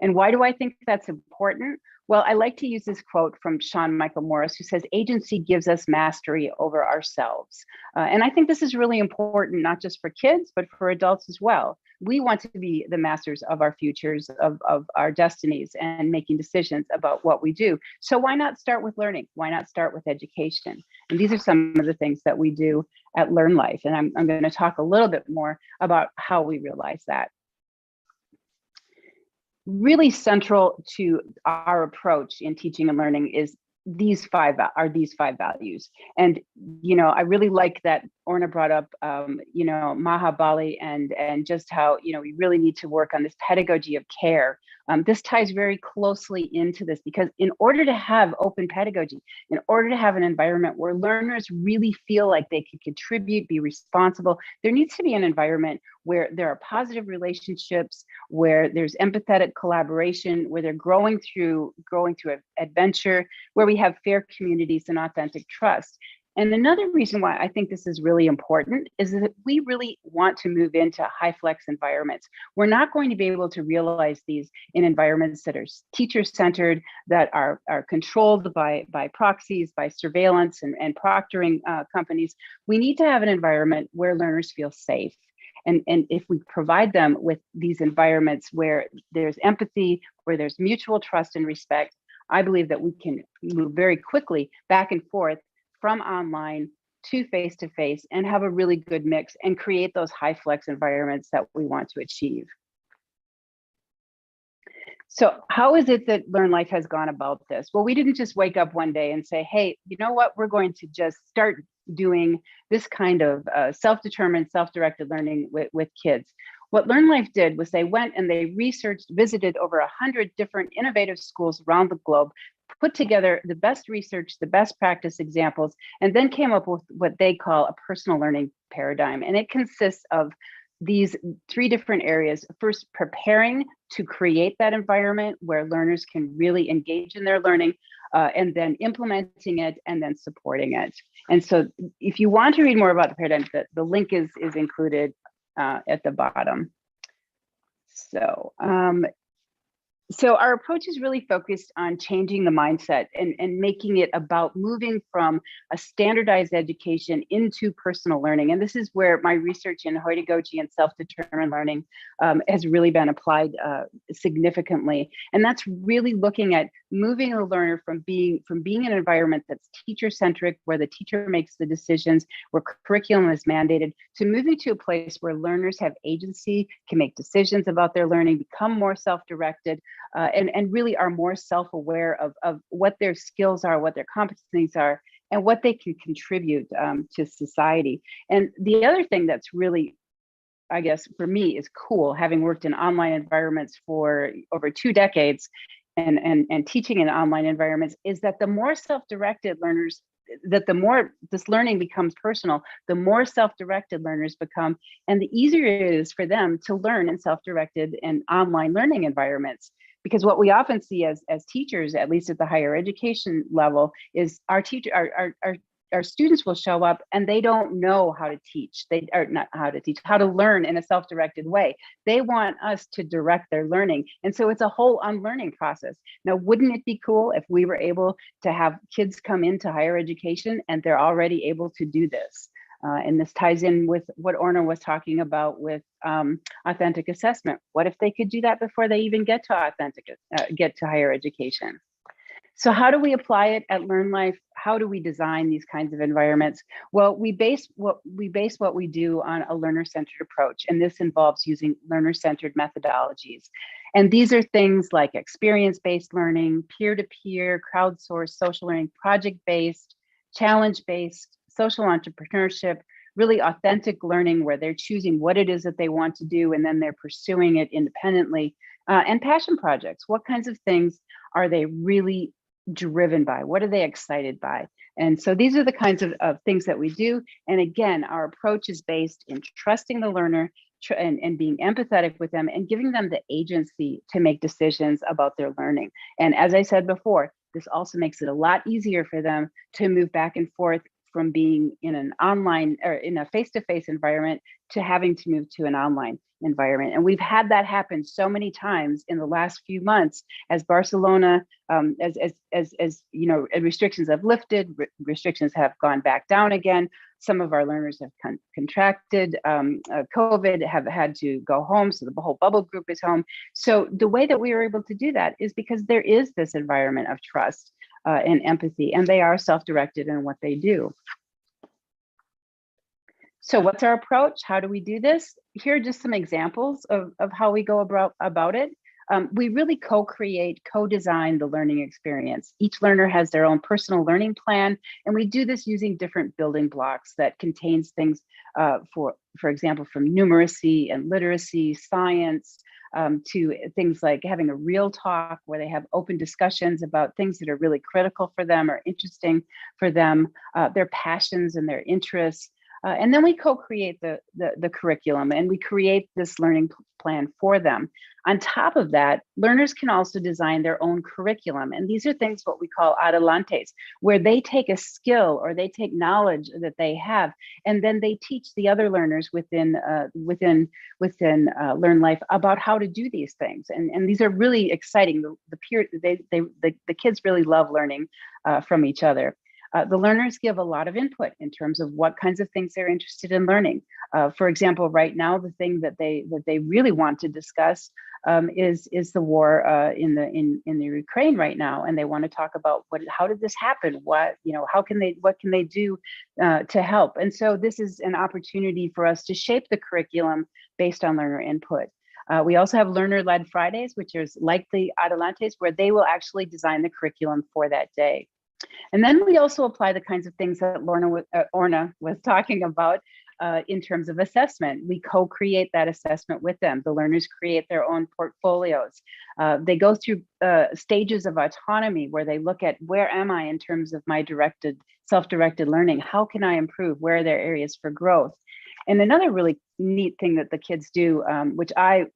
And why do I think that's important? Well, I like to use this quote from Sean Michael Morris, who says, agency gives us mastery over ourselves. And I think this is really important, not just for kids, but for adults as well. We want to be the masters of our futures, of our destinies, and making decisions about what we do. So why not start with learning? Why not start with education? And these are some of the things that we do at Learn Life. And I'm going to talk a little bit more about how we realize that. Really central to our approach in teaching and learning is these five values. And I really like that Orna brought up Mahabali and just how we really need to work on this pedagogy of care. This ties very closely into this, because in order to have open pedagogy, in order to have an environment where learners really feel like they can contribute, be responsible, there needs to be an environment where there are positive relationships, where there's empathetic collaboration, where they're growing through adventure, where we have fair communities and authentic trust. And another reason why I think this is really important is that we really want to move into high flex environments. We're not going to be able to realize these in environments that are teacher-centered, that are controlled by proxies, by surveillance and proctoring companies. We need to have an environment where learners feel safe. And if we provide them with these environments where there's empathy, where there's mutual trust and respect, I believe that we can move very quickly back and forth from online to face-to-face and have a really good mix and create those high flex environments that we want to achieve. So how is it that Learn Life has gone about this? Well, we didn't just wake up one day and say, hey, you know what, we're going to just start doing this kind of self-determined, self-directed learning with kids. What Learn Life did was they went and they visited over 100 different innovative schools around the globe, put together the best research, the best practice examples, and then came up with what they call a personal learning paradigm. And it consists of these three different areas. First, preparing to create that environment where learners can really engage in their learning, and then implementing it, and then supporting it. And so if you want to read more about the paradigm, the link is included at the bottom. So our approach is really focused on changing the mindset and making it about moving from a standardized education into personal learning. And this is where my research in pedagogy and self-determined learning has really been applied significantly. And that's really looking at moving a learner from being in an environment that's teacher-centric, where the teacher makes the decisions, where curriculum is mandated, to moving to a place where learners have agency, can make decisions about their learning, become more self-directed, and really are more self-aware of what their skills are, what their competencies are, and what they can contribute to society. And the other thing that's really, I guess, for me is cool, having worked in online environments for over 2 decades and teaching in online environments, is that the more self-directed learners, that the more this learning becomes personal, the more self-directed learners become, and the easier it is for them to learn in self-directed and online learning environments. Because what we often see as teachers, at least at the higher education level, is our students will show up and they don't know how to teach. How to learn in a self-directed way. They want us to direct their learning. And so it's a whole unlearning process. Now, wouldn't it be cool if we were able to have kids come into higher education and they're already able to do this? And this ties in with what Orna was talking about with authentic assessment. What if they could do that before they even get to higher education? So how do we apply it at Learn Life? How do we design these kinds of environments? Well, we base what we do on a learner-centered approach, and this involves using learner-centered methodologies. And these are things like experience-based learning, peer-to-peer, crowdsourced social learning, project-based, challenge-based, social entrepreneurship, really authentic learning where they're choosing what it is that they want to do and then they're pursuing it independently. And passion projects, what kinds of things are they really driven by? What are they excited by? And so these are the kinds of things that we do. And again, our approach is based in trusting the learner and being empathetic with them and giving them the agency to make decisions about their learning. And as I said before, this also makes it a lot easier for them to move back and forth from being in an online or in a face-to-face environment to having to move to an online environment. And we've had that happen so many times in the last few months as Barcelona, as you know, restrictions have lifted, restrictions have gone back down again. Some of our learners have contracted COVID, have had to go home, so the whole bubble group is home. So the way that we were able to do that is because there is this environment of trust and empathy, and they are self-directed in what they do. So what's our approach? How do we do this? Here are just some examples of how we go about it. We really co-create, co-design the learning experience. Each learner has their own personal learning plan, and we do this using different building blocks that contains things, for example, from numeracy and literacy, science, to things like having a real talk where they have open discussions about things that are really critical for them or interesting for them, their passions and their interests. And then we co-create the curriculum, and we create this learning plan for them. On top of that, learners can also design their own curriculum. And these are things what we call adelantes, where they take a skill or they take knowledge that they have, and then they teach the other learners within Learn Life about how to do these things. And these are really exciting. The kids really love learning from each other. The learners give a lot of input in terms of what kinds of things they're interested in learning. For example, right now, the thing that they really want to discuss is the war in the Ukraine right now, and they want to talk about how did this happen? What can they do to help? And so this is an opportunity for us to shape the curriculum based on learner input. We also have learner-led Fridays, which is like the adelantes, where they will actually design the curriculum for that day. And then we also apply the kinds of things that Orna was talking about in terms of assessment. We co-create that assessment with them. The learners create their own portfolios. They go through stages of autonomy where they look at where am I in terms of my self-directed learning? How can I improve? Where are there areas for growth? And another really neat thing that the kids do, which I,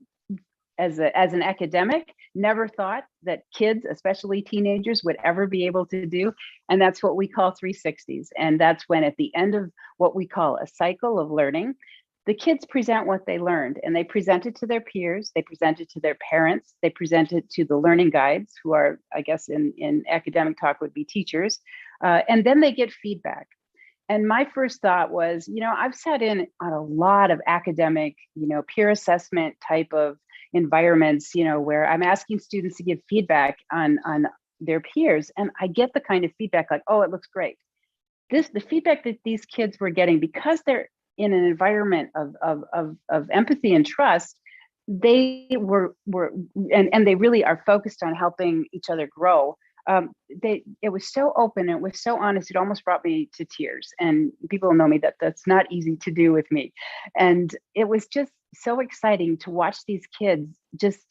as an academic, never thought that kids, especially teenagers, would ever be able to do. And that's what we call 360s. And that's when at the end of what we call a cycle of learning, the kids present what they learned, and they present it to their peers, they present it to their parents, they present it to the learning guides, who are, I guess in academic talk would be teachers, and then they get feedback. And my first thought was, I've sat in on a lot of academic, peer assessment type of environments, where I'm asking students to give feedback on their peers, and I get the kind of feedback like, oh, it looks great. The feedback that these kids were getting, because they're in an environment of empathy and trust, they were and they really are focused on helping each other grow. It was so open, it was so honest, it almost brought me to tears. And people know me that's not easy to do with me. And it was just so exciting to watch these kids just,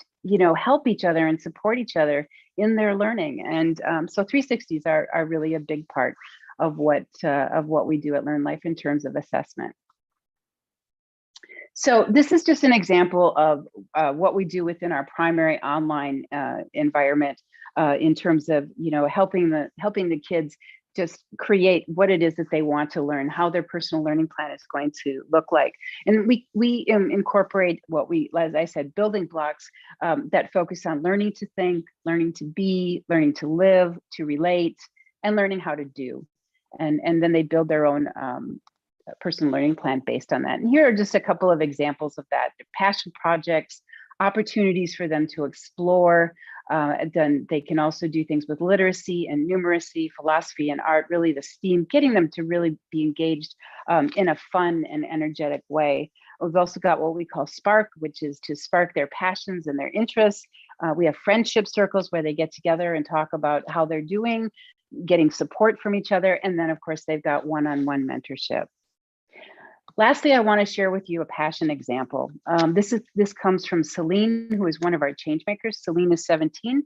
help each other and support each other in their learning. And so 360s are really a big part of what we do at Learn Life in terms of assessment. So this is just an example of what we do within our primary online environment in terms of helping the kids just create what it is that they want to learn, how their personal learning plan is going to look like. And we incorporate what as I said, building blocks that focus on learning to think, learning to be, learning to live, to relate, and learning how to do. And then they build their own personal learning plan based on that. And here are just a couple of examples of that. Passion projects, opportunities for them to explore. Then they can also do things with literacy and numeracy, philosophy and art, really the STEAM, getting them to really be engaged in a fun and energetic way. We've also got what we call Spark, which is to spark their passions and their interests. We have friendship circles where they get together and talk about how they're doing, getting support from each other. And then of course, they've got one-on-one mentorship. Lastly, I want to share with you a passion example. This comes from Celine, who is one of our change makers. Celine is 17,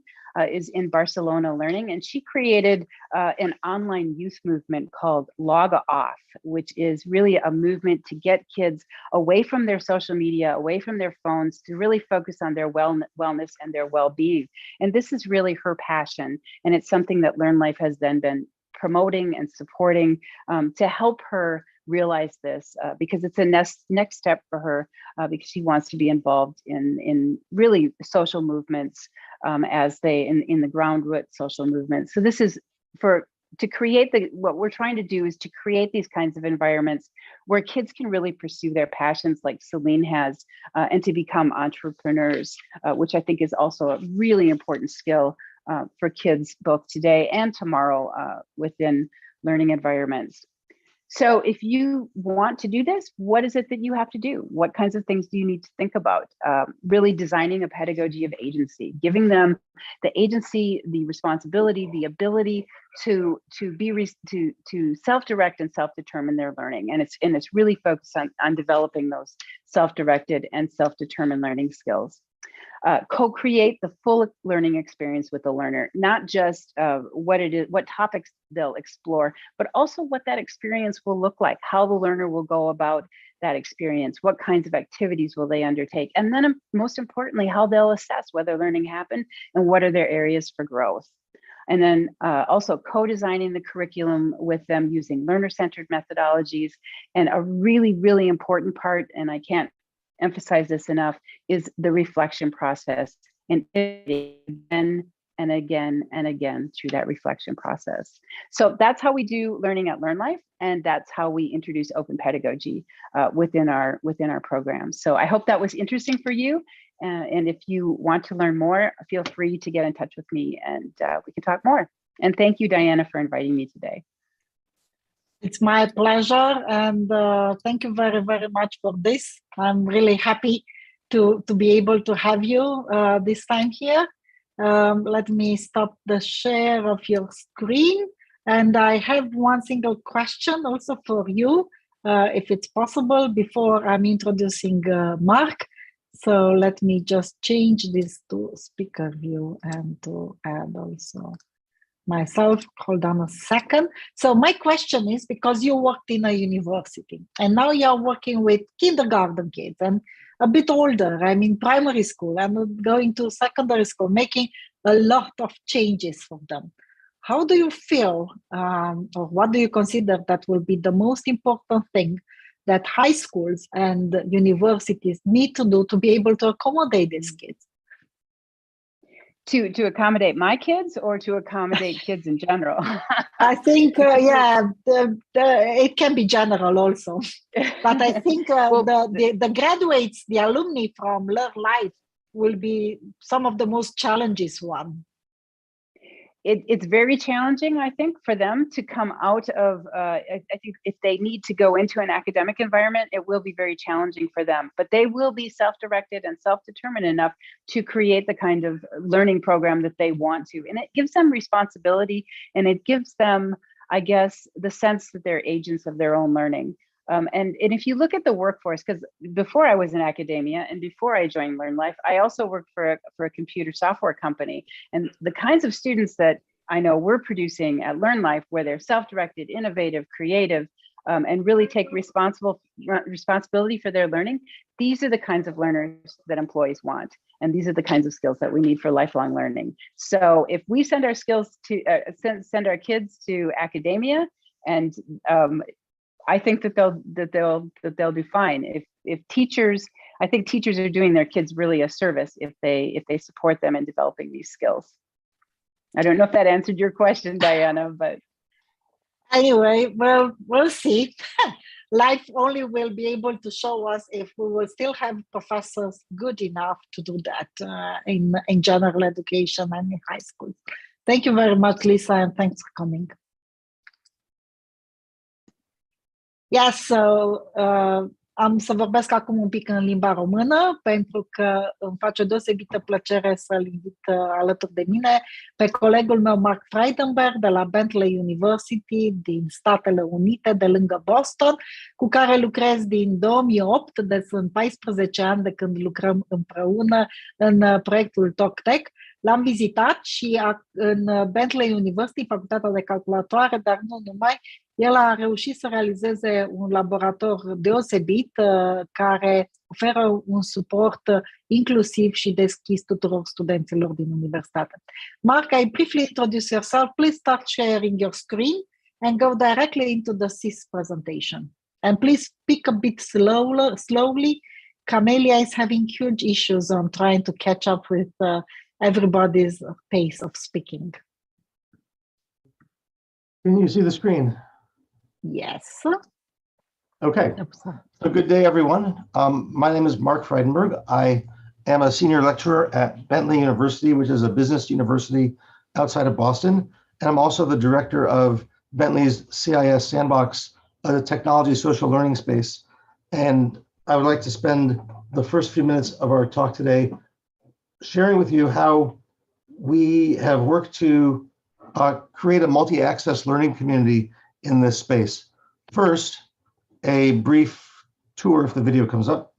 is in Barcelona learning, and she created an online youth movement called 𝗨𝗨𝗧, which is really a movement to get kids away from their social media, away from their phones, to really focus on their wellness and their well-being. And this is really her passion, and it's something that Learn Life has then been promoting and supporting to help her realize this, because it's a next step for her, because she wants to be involved in really social movements, as they in the ground root social movements. So this is to create what we're trying to do is to create these kinds of environments where kids can really pursue their passions like Celine has, and to become entrepreneurs, which I think is also a really important skill for kids both today and tomorrow within learning environments. So if you want to do this, what is it that you have to do? What kinds of things do you need to think about? Really designing a pedagogy of agency, giving them the agency, the responsibility, the ability to self-direct and self-determine their learning. And it's really focused on developing those self-directed and self-determined learning skills. Co-create the full learning experience with the learner, not just what it is, what topics they'll explore, but also what that experience will look like, how the learner will go about that experience, what kinds of activities will they undertake, and then most importantly, how they'll assess whether learning happened and what are their areas for growth. And then also co-designing the curriculum with them using learner-centered methodologies. And a really, really important part, and I can't emphasize this enough, is the reflection process, and again and again and again through that reflection process. So that's how we do learning at Learn Life, and that's how we introduce open pedagogy within our program. So I hope that was interesting for you, and if you want to learn more, feel free to get in touch with me, and we can talk more. And thank you, Diana, for inviting me today. It's my pleasure, and thank you very, very much for this. I'm really happy to be able to have you this time here. Let me stop the share of your screen. And I have one single question also for you, if it's possible, before I'm introducing Mark. So let me just change this to speaker view and to add also myself. Hold on a second. So my question is, because you worked in a university and now you're working with kindergarten kids and a bit older, I'm in primary school, I'm going to secondary school, making a lot of changes for them. How do you feel, or what do you consider that will be the most important thing that high schools and universities need to do to be able to accommodate these kids? To accommodate my kids, or to accommodate kids in general? I think, it can be general also. But I think the graduates, the alumni from Learn Life will be some of the most challenges one. It's very challenging, I think, for them to come out of, I think if they need to go into an academic environment, it will be very challenging for them, but they will be self-directed and self-determined enough to create the kind of learning program that they want to. And it gives them responsibility, and it gives them, I guess, the sense that they're agents of their own learning. And if you look at the workforce, because before I was in academia and before I joined Learn Life, I also worked for a computer software company. And the kinds of students that I know we're producing at Learn Life, where they're self-directed, innovative, creative, and really take responsibility for their learning, these are the kinds of learners that employees want. And these are the kinds of skills that we need for lifelong learning. So if we send our skills to send our kids to academia, and I think that they'll do fine. If teachers, I think teachers are doing their kids really a service if they support them in developing these skills. I don't know if that answered your question, Diana, but anyway, well, we'll see. Life only will be able to show us if we will still have professors good enough to do that in general education and in high school. Thank you very much, Lisa, and thanks for coming. Yes, so Am să vorbesc acum un pic în limba română, pentru că îmi face deosebită plăcere să-l invit alături de mine pe colegul meu Mark 𝗨𝗧 de la Bentley University din Statele Unite, de lângă Boston, cu care lucrez din 2008, deci sunt 14 ani de când lucrăm împreună în proiectul TalkTech. L-am vizitat și în Bentley University, facultatea de calculatoare, dar nu numai, el a reușit să realizeze un laborator deosebit care oferă un suport inclusiv și deschis tuturor studenților din universitate. Mark, I briefly introduce yourself. Please start sharing your screen and go directly into the 𝗨𝗧 presentation. And please speak a bit slowly. Camelia is having huge issues on trying to catch up with everybody's pace of speaking. Can you see the screen? Yes. Okay. So good day, everyone. My name is Mark 𝗨𝗧. I am a senior lecturer at Bentley University, which is a business university outside of Boston. And I'm also the director of Bentley's CIS Sandbox, a technology social learning space. And I would like to spend the first few minutes of our talk today sharing with you how we have worked to create a multi-access learning community in this space. First, a brief tour, if the video comes up,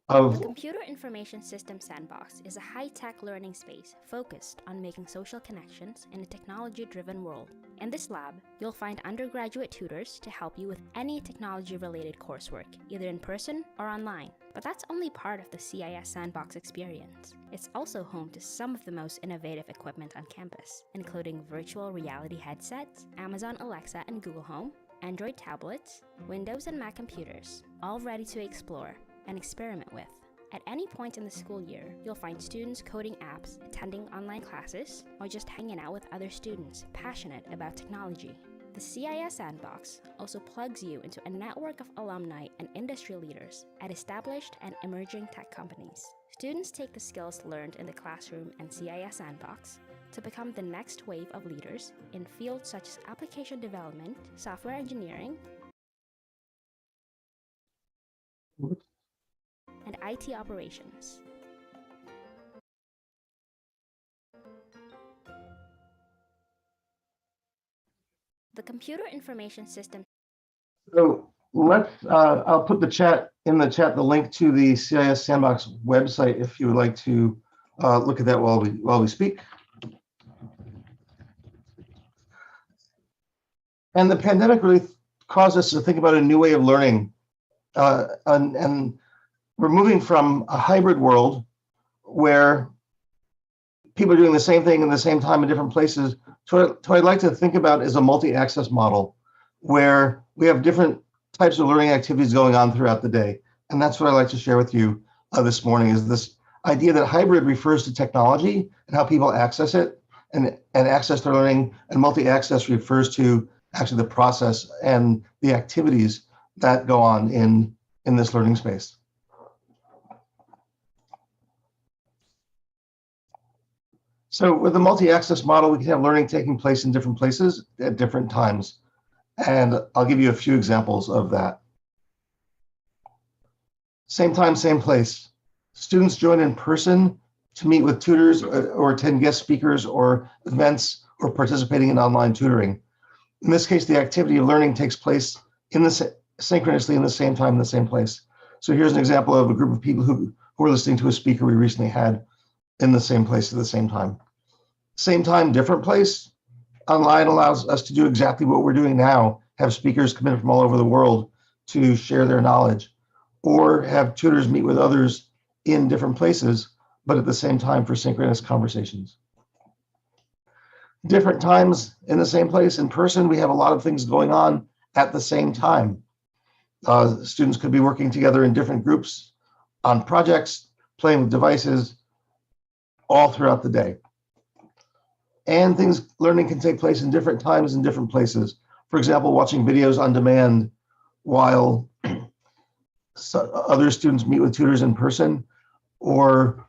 of the Computer Information Systems Sandbox is a high-tech learning space focused on making social connections in a technology-driven world. In this lab, you'll find undergraduate tutors to help you with any technology-related coursework, either in person or online. But that's only part of the CIS Sandbox experience. It's also home to some of the most innovative equipment on campus, including virtual reality headsets, Amazon Alexa and Google Home, Android tablets, Windows and Mac computers, all ready to explore and experiment with. At any point in the school year, you'll find students coding apps, attending online classes, or just hanging out with other students passionate about technology. The CIS Sandbox also plugs you into a network of alumni and industry leaders at established and emerging tech companies. Students take the skills learned in the classroom and CIS Sandbox to become the next wave of leaders in fields such as application development, software engineering, and IT operations. The Computer Information System. So let's, I'll put the chat in the chat, the link to the CIS Sandbox website if you would like to look at that while we speak. And the pandemic really caused us to think about a new way of learning. And we're moving from a hybrid world where people are doing the same thing in the same time in different places to what I'd like to think about is a multi-access model where we have different types of learning activities going on throughout the day. And that's what I'd like to share with you this morning is this idea that hybrid refers to technology and how people access it and access their learning, and multi-access refers to actually the process and the activities that go on in this learning space. So with the multi-access model, we can have learning taking place in different places at different times. And I'll give you a few examples of that. Same time, same place. Students join in person to meet with tutors or attend guest speakers or events or participating in online tutoring. In this case, the activity of learning takes place synchronously in the same time, in the same place. So here's an example of a group of people who are listening to a speaker we recently had in the same place at the same time. Same time, different place. Online allows us to do exactly what we're doing now, have speakers come in from all over the world to share their knowledge, or have tutors meet with others in different places, but at the same time for synchronous conversations. Different times in the same place. In person, we have a lot of things going on at the same time. Students could be working together in different groups on projects, playing with devices, all throughout the day. And learning can take place in different times and different places. For example, watching videos on demand while other students meet with tutors in person or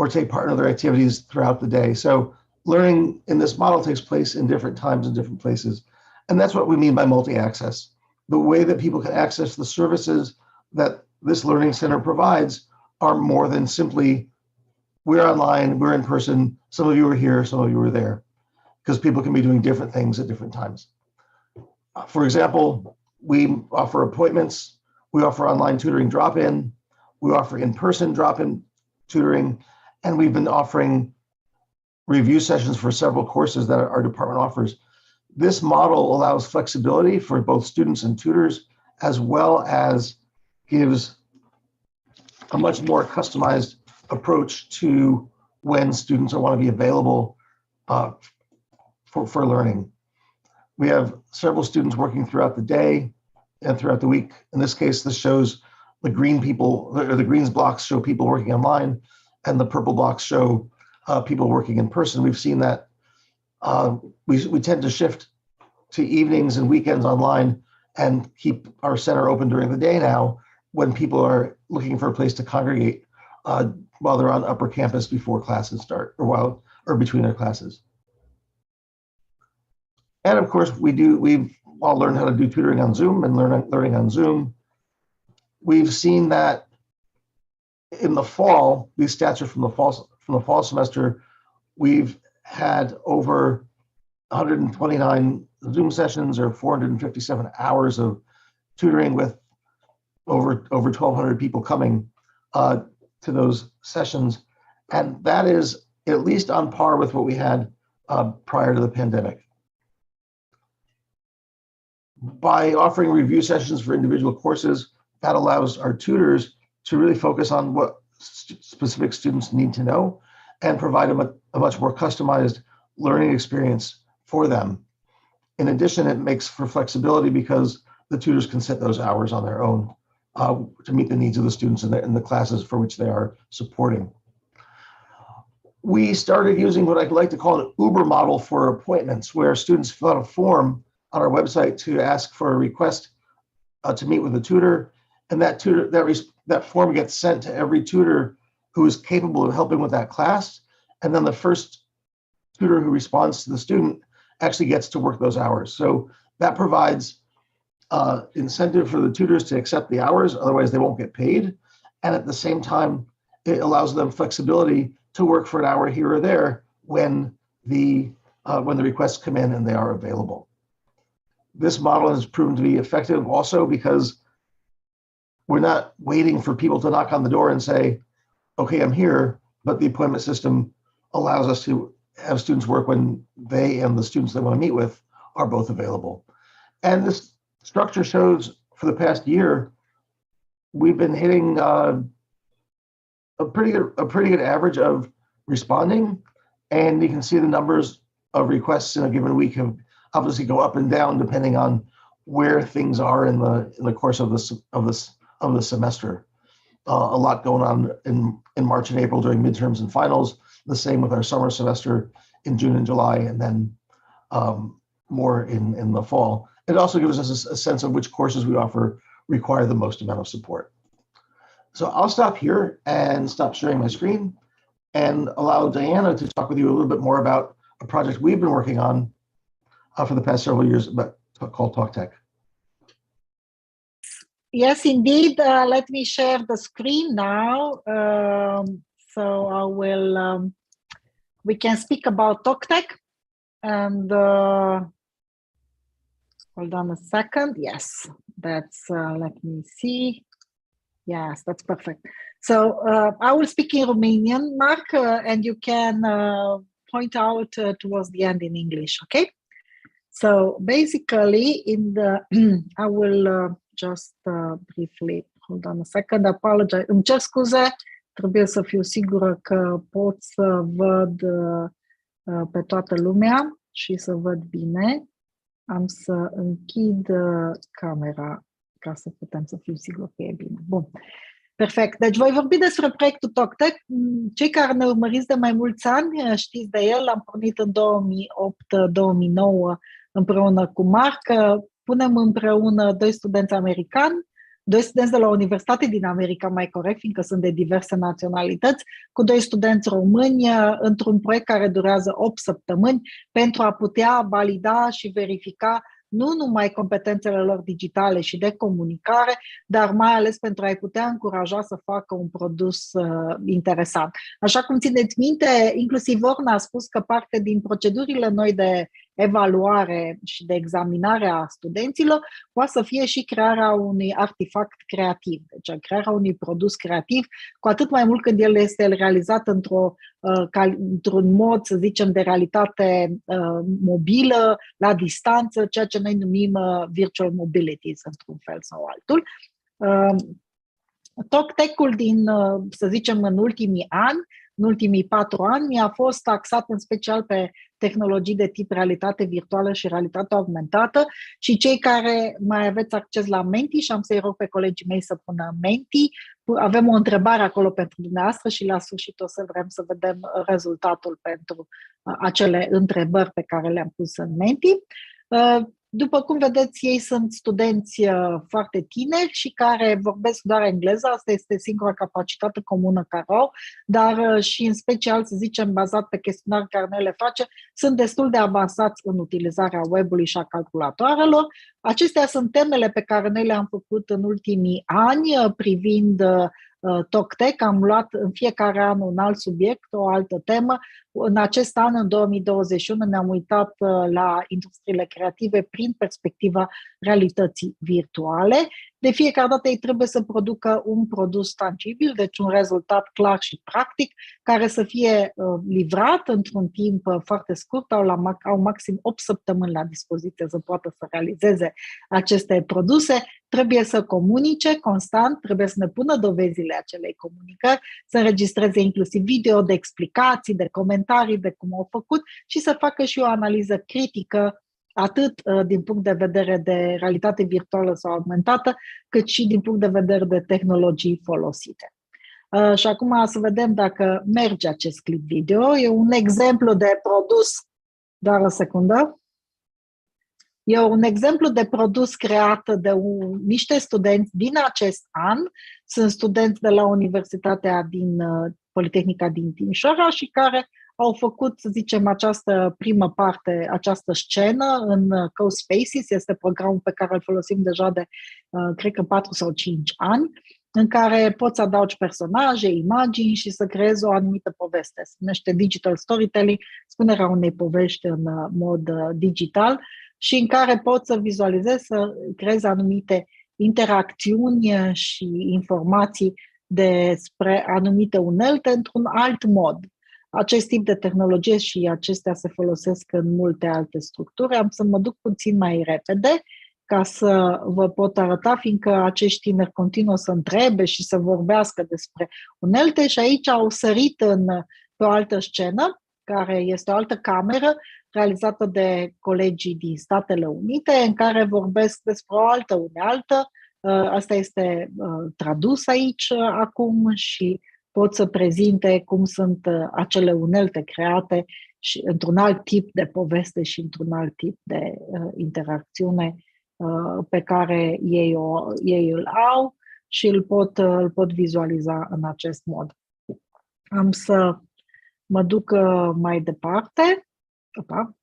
take part in other activities throughout the day. So learning in this model takes place in different times and different places. And that's what we mean by multi-access. the way that people can access the services that this learning center provides are more than simply, we're online, we're in person, some of you are here, some of you are there, because people can be doing different things at different times. For example, we offer appointments, we offer online tutoring drop-in, we offer in-person drop-in tutoring, and we've been offering review sessions for several courses that our department offers. This model allows flexibility for both students and tutors, as well as gives a much more customized approach to when students want to be available for learning. We have several students working throughout the day and throughout the week. In this case, this shows the green people, or the greens blocks show people working online, and the purple blocks show people working in person. We've seen that we tend to shift to evenings and weekends online and keep our center open during the day now when people are looking for a place to congregate while they're on upper campus before classes start, or between their classes. And of course, we've all learned how to do tutoring on Zoom and learning on Zoom. We've seen that in the fall, these stats are from the fall semester, we've had over 129 Zoom sessions or 457 hours of tutoring with over 1,200 people coming to those sessions. And that is at least on par with what we had prior to the pandemic. By offering review sessions for individual courses, that allows our tutors to really focus on what specific students need to know and provide them a much more customized learning experience for them. In addition, it makes for flexibility because the tutors can set those hours on their own to meet the needs of the students in the classes for which they are supporting. We started using what I like to call an Uber model for appointments, where students fill out a form on our website to ask for a request to meet with a tutor, and that form gets sent to every tutor who is capable of helping with that class, and then the first tutor who responds to the student actually gets to work those hours. So that provides incentive for the tutors to accept the hours, otherwise they won't get paid, and at the same time, it allows them flexibility to work for an hour here or there when the requests come in and they are available. This model has proven to be effective also because we're not waiting for people to knock on the door and say, okay, I'm here, but the appointment system allows us to have students work when they and the students they want to meet with are both available. And this structure shows for the past year, we've been hitting a pretty good average of responding. And you can see the numbers of requests in a given week have obviously go up and down depending on where things are in the course of the semester. A lot going on in March and April during midterms and finals. The same with our summer semester in June and July, and then more in the fall. It also gives us a sense of which courses we offer require the most amount of support. So I'll stop here and stop sharing my screen and allow Diana to talk with you a little bit more about a project we've been working on for the past several years called TalkTech. Yes, indeed. Let me share the screen now. So I will, we can speak about TalkTech, and hold on a second. Yes, that's, let me see. Yes, that's perfect. So I will speak in Romanian, Mark, and you can point out towards the end in English, okay? So basically, I will just briefly, hold on a second, apologize. Îmi cer scuze, trebuie să fiu sigură că pot să văd pe toată lumea și să văd bine. Am să închid camera ca să putem să fiu sigur că e bine. Bun. Perfect. Deci voi vorbi despre proiectul TalkTech. Cei care ne urmăriți de mai mulți ani știți de el. Am pornit în 2008-2009 împreună cu Marc. Punem împreună doi studenți americani, doi studenți de la Universitate din America, mai corect, fiindcă sunt de diverse naționalități, cu doi studenți români într-un proiect care durează 8 săptămâni pentru a putea valida și verifica nu numai competențele lor digitale și de comunicare, dar mai ales pentru a-i putea încuraja să facă un produs interesant. Așa cum țineți minte, inclusiv Orna a spus că parte din procedurile noi de evaluare și de examinare a studenților poate să fie și crearea unui artefact creativ, deci crearea unui produs creativ, cu atât mai mult când el este realizat într-un mod, să zicem, de realitate mobilă, la distanță, ceea ce noi numim virtual mobilities, într-un fel sau altul. TalkTech-ul să zicem, în ultimii ani, în ultimii 4 ani, a fost axat în special pe tehnologii de tip realitate virtuală și realitate augmentată și cei care mai aveți acces la Menti, și am să-i rog pe colegii mei să pună Menti, avem o întrebare acolo pentru dumneavoastră și la sfârșit o să vrem să vedem rezultatul pentru acele întrebări pe care le-am pus în Menti. După cum vedeți, ei sunt studenți foarte tineri și care vorbesc doar engleză, asta este singura capacitate comună care au, dar și în special, să zicem, bazat pe chestionare care noi le facem, sunt destul de avansați în utilizarea web-ului și a calculatoarelor. Acestea sunt temele pe care noi le-am făcut în ultimii ani privind TalkTech. Am luat în fiecare an un alt subiect, o altă temă. În acest an, în 2021, ne-am uitat la industriile creative prin perspectiva realității virtuale. De fiecare dată ei trebuie să producă un produs tangibil, deci un rezultat clar și practic, care să fie livrat într-un timp foarte scurt, au maxim 8 săptămâni la dispoziție să poată să realizeze aceste produse. Trebuie să comunice constant, trebuie să ne pună dovezile acelei comunicări, să înregistreze inclusiv video de explicații, de comentarii de cum au făcut și să facă și o analiză critică, atât din punct de vedere de realitate virtuală sau augmentată, cât și din punct de vedere de tehnologii folosite. Și acum să vedem dacă merge acest clip video. E un exemplu de produs, doar o secundă. E un exemplu de produs creat de niște studenți din acest an. Sunt studenți de la Universitatea din Politehnica din Timișoara și care au făcut, să zicem, această primă parte, această scenă în 𝗨𝗧 este programul pe care îl folosim deja de, cred că 4 sau 5 ani, în care poți să adaugi personaje, imagini și să creezi o anumită poveste. Se numește digital storytelling, spunerea unei povești în mod digital și în care poți să vizualizezi, să creezi anumite interacțiuni și informații despre anumite unelte într-un alt mod. Acest tip de tehnologie și acestea se folosesc în multe alte structuri. Am să mă duc puțin mai repede ca să vă pot arăta, fiindcă acești tineri continuă să întrebe și să vorbească despre unelte și aici au sărit pe o altă scenă, care este o altă cameră realizată de colegii din Statele Unite, în care vorbesc despre o altă unealtă. Asta este tradus aici acum și pot să prezinte cum sunt acele unelte create și într-un alt tip de poveste și într-un alt tip de interacțiune pe care ei îl au și îl pot vizualiza în acest mod. Am să mă duc mai departe. Opa.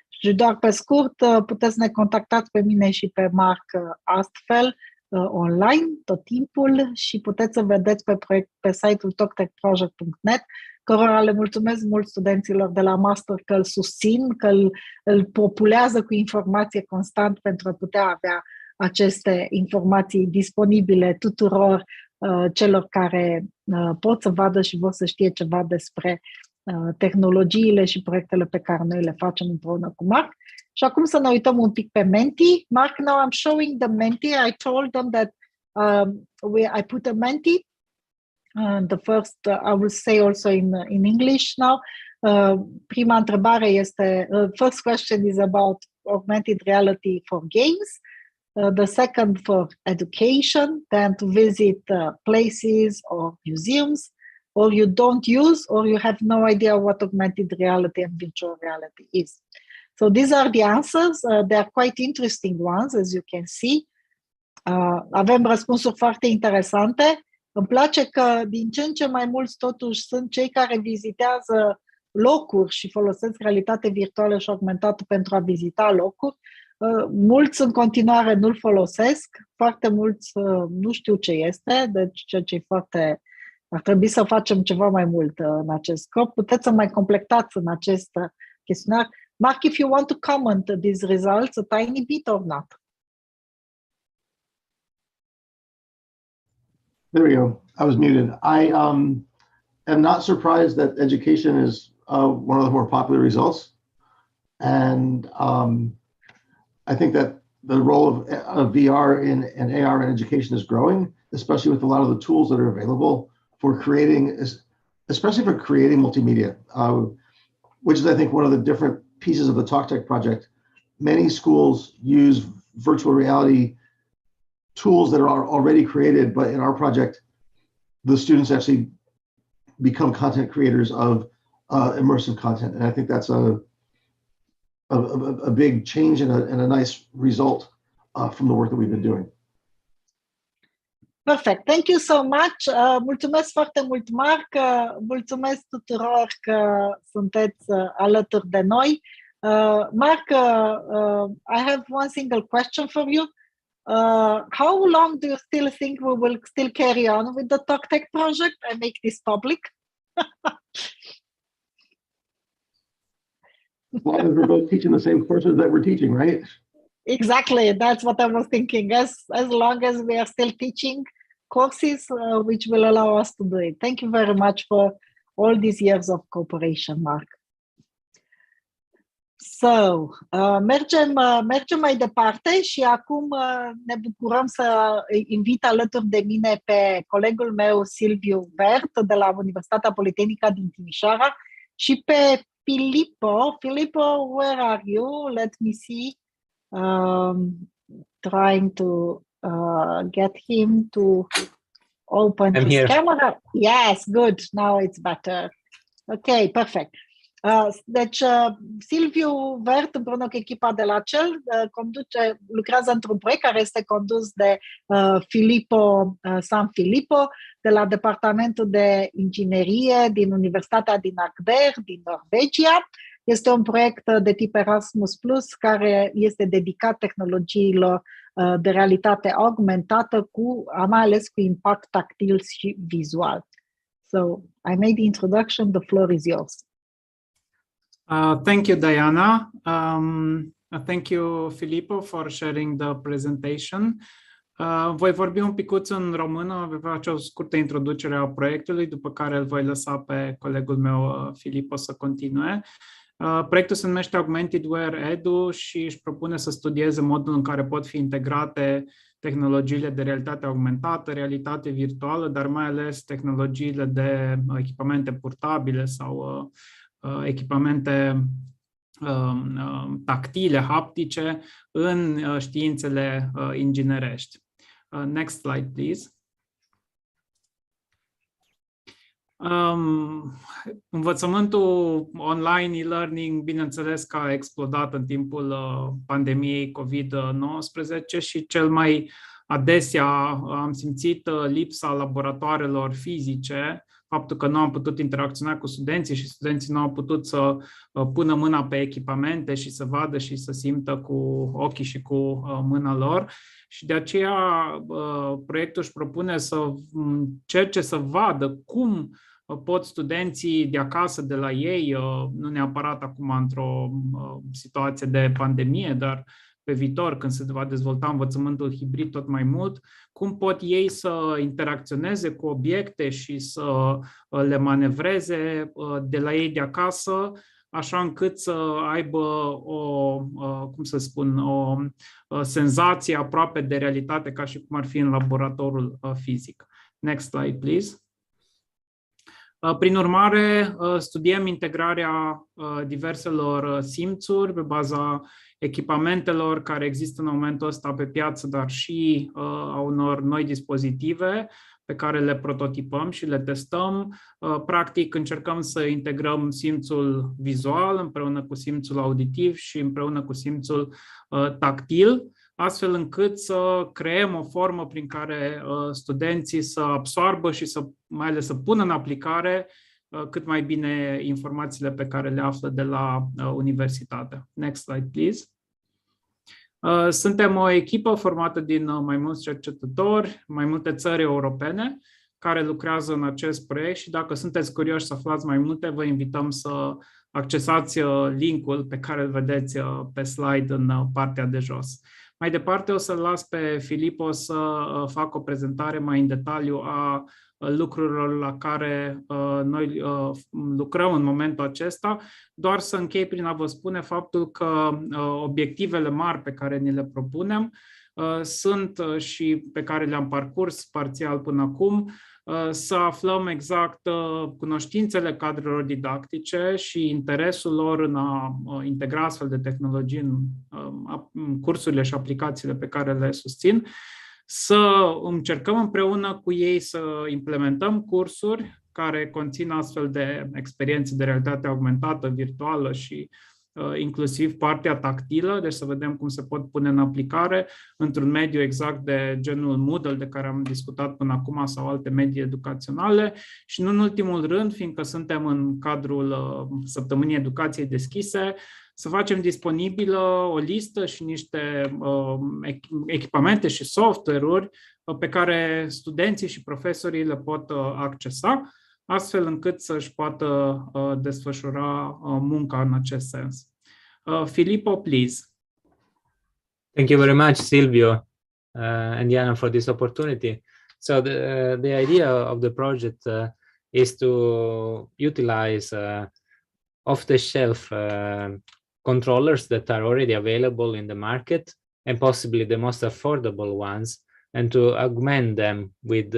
Și doar pe scurt, puteți să ne contactați pe mine și pe Marc astfel, online, tot timpul, și puteți să vedeți pe site-ul talktechproject.net, cărora le mulțumesc mult studenților de la master că îl susțin, că îl populează cu informație constant pentru a putea avea aceste informații disponibile tuturor celor care pot să vadă și vor să știe ceva despre tehnologiile și proiectele pe care noi le facem împreună cu Marc. Și acum să ne uităm un pic pe Menti. Marc, now I'm showing the Menti. I told them that I put a Menti. The first, I will say also in English now. Prima întrebare este, first question is about augmented reality for games. The second for education, then to visit places or museums, or you don't use, or you have no idea what augmented reality and virtual reality is. So these are the answers. They are quite interesting ones, as you can see. Avem răspunsuri foarte interesante. Îmi place că din ce în ce mai mulți totuși sunt cei care vizitează locuri și folosesc realitate virtuală și augmentată pentru a vizita locuri. Mulți în continuare nu-l folosesc, foarte mulți nu știu ce este, deci ceea ce ar trebui să facem ceva mai mult în acest scop. Puteți să mai completați în acest chestionar. Mark, if you want to comment these results a tiny bit or not. There we go. I was muted. I am not surprised that education is one of the more popular results. And I think that the role of VR and AR in education is growing, especially with a lot of the tools that are available for creating, especially for creating multimedia, which is, I think, one of the different pieces of the TalkTech project. Many schools use virtual reality tools that are already created, but in our project, the students actually become content creators of immersive content. And I think that's a big change and a nice result from the work that we've been doing. Perfect. Thank you so much. Mulțumesc foarte mult, Marc. Mulțumesc tuturor că sunteți alături de noi. Marc, I have one single question for you. How long do you still think we will still carry on with the TalkTech project and make this public? As long as we're both teaching the same courses that we're teaching, right? Exactly, that's what I was thinking. As long as we are still teaching courses, which will allow us to do it. Thank you very much for all these years of cooperation, Marc. So, mergem mai departe și acum ne bucurăm să invit alături de mine pe colegul meu Silviu Vert de la Universitatea Politehnică din Timișoara și pe Filippo. Filippo, where are you? Let me see. Trying to get him to open his camera. Yes, good. Now it's better. Okay, perfect. Deci, Silviu Vert, împreună cu echipa de la CEL, lucrează într-un proiect care este condus de Filippo 𝗀𝗀 de la Departamentul de Inginerie din Universitatea din Agder, din Norvegia. Este un proiect de tip Erasmus+, care este dedicat tehnologiilor de realitate augmentată, mai ales cu impact tactil și vizual. So, I made the introduction. The floor is yours. Thank you, Diana. Thank you, Filippo, for sharing the presentation. Voi vorbi un picuț în română, voi face o scurtă introducere a proiectului, după care îl voi lăsa pe colegul meu, Filippo, să continue. Proiectul se numește Augmented Wear Edu și își propune să studieze modul în care pot fi integrate tehnologiile de realitate augmentată, realitate virtuală, dar mai ales tehnologiile de echipamente portabile sau echipamente tactile, haptice în științele inginerești. Next slide, please. Învățământul online, e-learning, bineînțeles că a explodat în timpul pandemiei COVID-19 și cel mai adesea am simțit lipsa laboratoarelor fizice, faptul că nu am putut interacționa cu studenții și studenții nu au putut să pună mâna pe echipamente și să vadă și să simtă cu ochii și cu mâna lor. Și de aceea proiectul își propune să încerce să vadă cum pot studenții de acasă, de la ei, nu neapărat acum într-o situație de pandemie, dar pe viitor, când se va dezvolta învățământul hibrid tot mai mult, cum pot ei să interacționeze cu obiecte și să le manevreze de la ei de acasă, așa încât să aibă o senzație aproape de realitate, ca și cum ar fi în laboratorul fizic. Next slide, please. Prin urmare, studiem integrarea diverselor simțuri pe baza echipamentelor care există în momentul ăsta pe piață, dar și a unor noi dispozitive pe care le prototipăm și le testăm. Practic, încercăm să integrăm simțul vizual împreună cu simțul auditiv și împreună cu simțul tactil, astfel încât să creăm o formă prin care studenții să absoarbă și mai ales să pună în aplicare cât mai bine informațiile pe care le află de la universitate. Next slide, please. Suntem o echipă formată din mai mulți cercetători, mai multe țări europene care lucrează în acest proiect și dacă sunteți curioși să aflați mai multe, vă invităm să accesați linkul pe care îl vedeți pe slide în partea de jos. Mai departe o să-l las pe Filippo să facă o prezentare mai în detaliu a lucrurilor la care noi lucrăm în momentul acesta, doar să închei prin a vă spune faptul că obiectivele mari pe care ni le propunem sunt și pe care le-am parcurs parțial până acum, să aflăm exact cunoștințele cadrelor didactice și interesul lor în a integra astfel de tehnologii în cursurile și aplicațiile pe care le susțin, să încercăm împreună cu ei să implementăm cursuri care conțin astfel de experiențe de realitate augmentată, virtuală și inclusiv partea tactilă, deci să vedem cum se pot pune în aplicare într-un mediu exact de genul modul de care am discutat până acum sau alte medii educaționale și nu în ultimul rând, fiindcă suntem în cadrul Săptămânii Educației Deschise, să facem disponibilă o listă și niște echipamente și software-uri pe care studenții și profesorii le pot accesa, astfel încât să-și poată desfășura munca în acest sens. Filippo, please. Thank you very much, Silvio and Diana, for this opportunity. So the idea of the project is to utilize off-the-shelf controllers that are already available in the market and possibly the most affordable ones, and to augment them with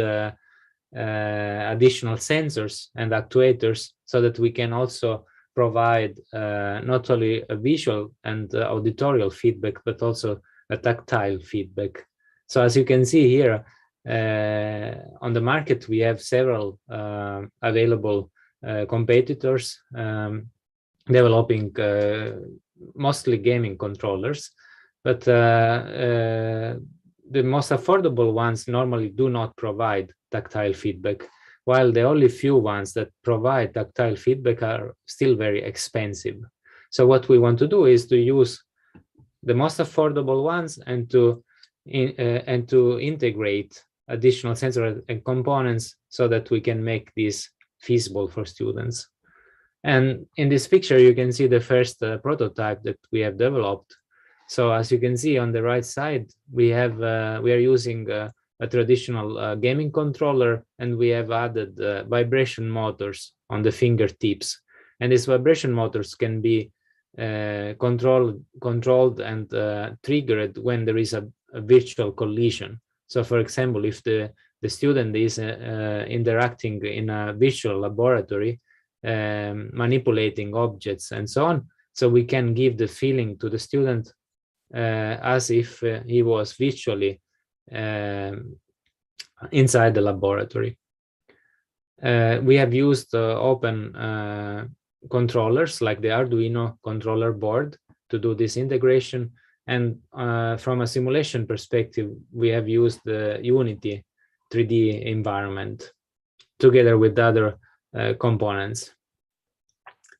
additional sensors and actuators so that we can also provide not only a visual and auditorial feedback, but also a tactile feedback. So as you can see here, on the market, we have several available competitors developing mostly gaming controllers, but the most affordable ones normally do not provide tactile feedback, while the only few ones that provide tactile feedback are still very expensive. So what we want to do is to use the most affordable ones and to integrate additional sensors and components so that we can make this feasible for students. And in this picture, you can see the first prototype that we have developed. So as you can see on the right side, we are using a traditional gaming controller, and we have added vibration motors on the fingertips. And these vibration motors can be controlled and triggered when there is a virtual collision. So for example, if the student is interacting in a virtual laboratory, manipulating objects and so on, so we can give the feeling to the student as if he was virtually inside the laboratory. We have used open controllers like the Arduino controller board to do this integration, and from a simulation perspective, we have used the Unity 3D environment together with other components.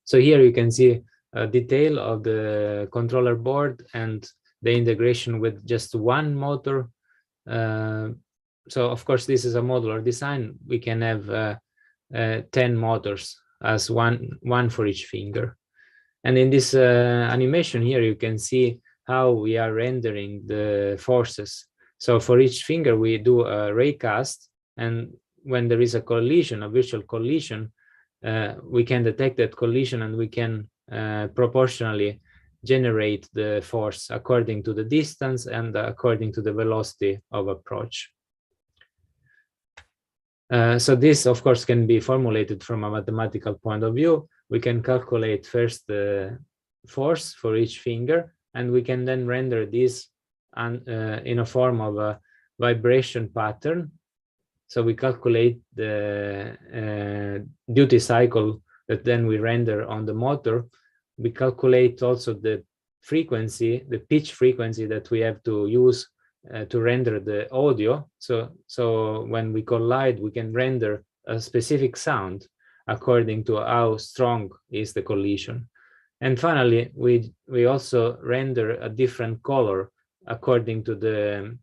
So here you can see a detail of the controller board and the integration with just one motor. So of course, this is a modular design. We can have 10 motors as one for each finger. And in this animation here, you can see how we are rendering the forces. So for each finger, we do a raycast, and when there is a collision, a virtual collision, we can detect that collision, and we can proportionally generate the force according to the distance and according to the velocity of approach. So this, of course, can be formulated from a mathematical point of view. We can calculate first the force for each finger, and we can then render this in a form of a vibration pattern. So we calculate the duty cycle that then we render on the motor. We calculate also the frequency, the pitch frequency that we have to use to render the audio. So when we collide, we can render a specific sound according to how strong is the collision. And finally, we also render a different color according to the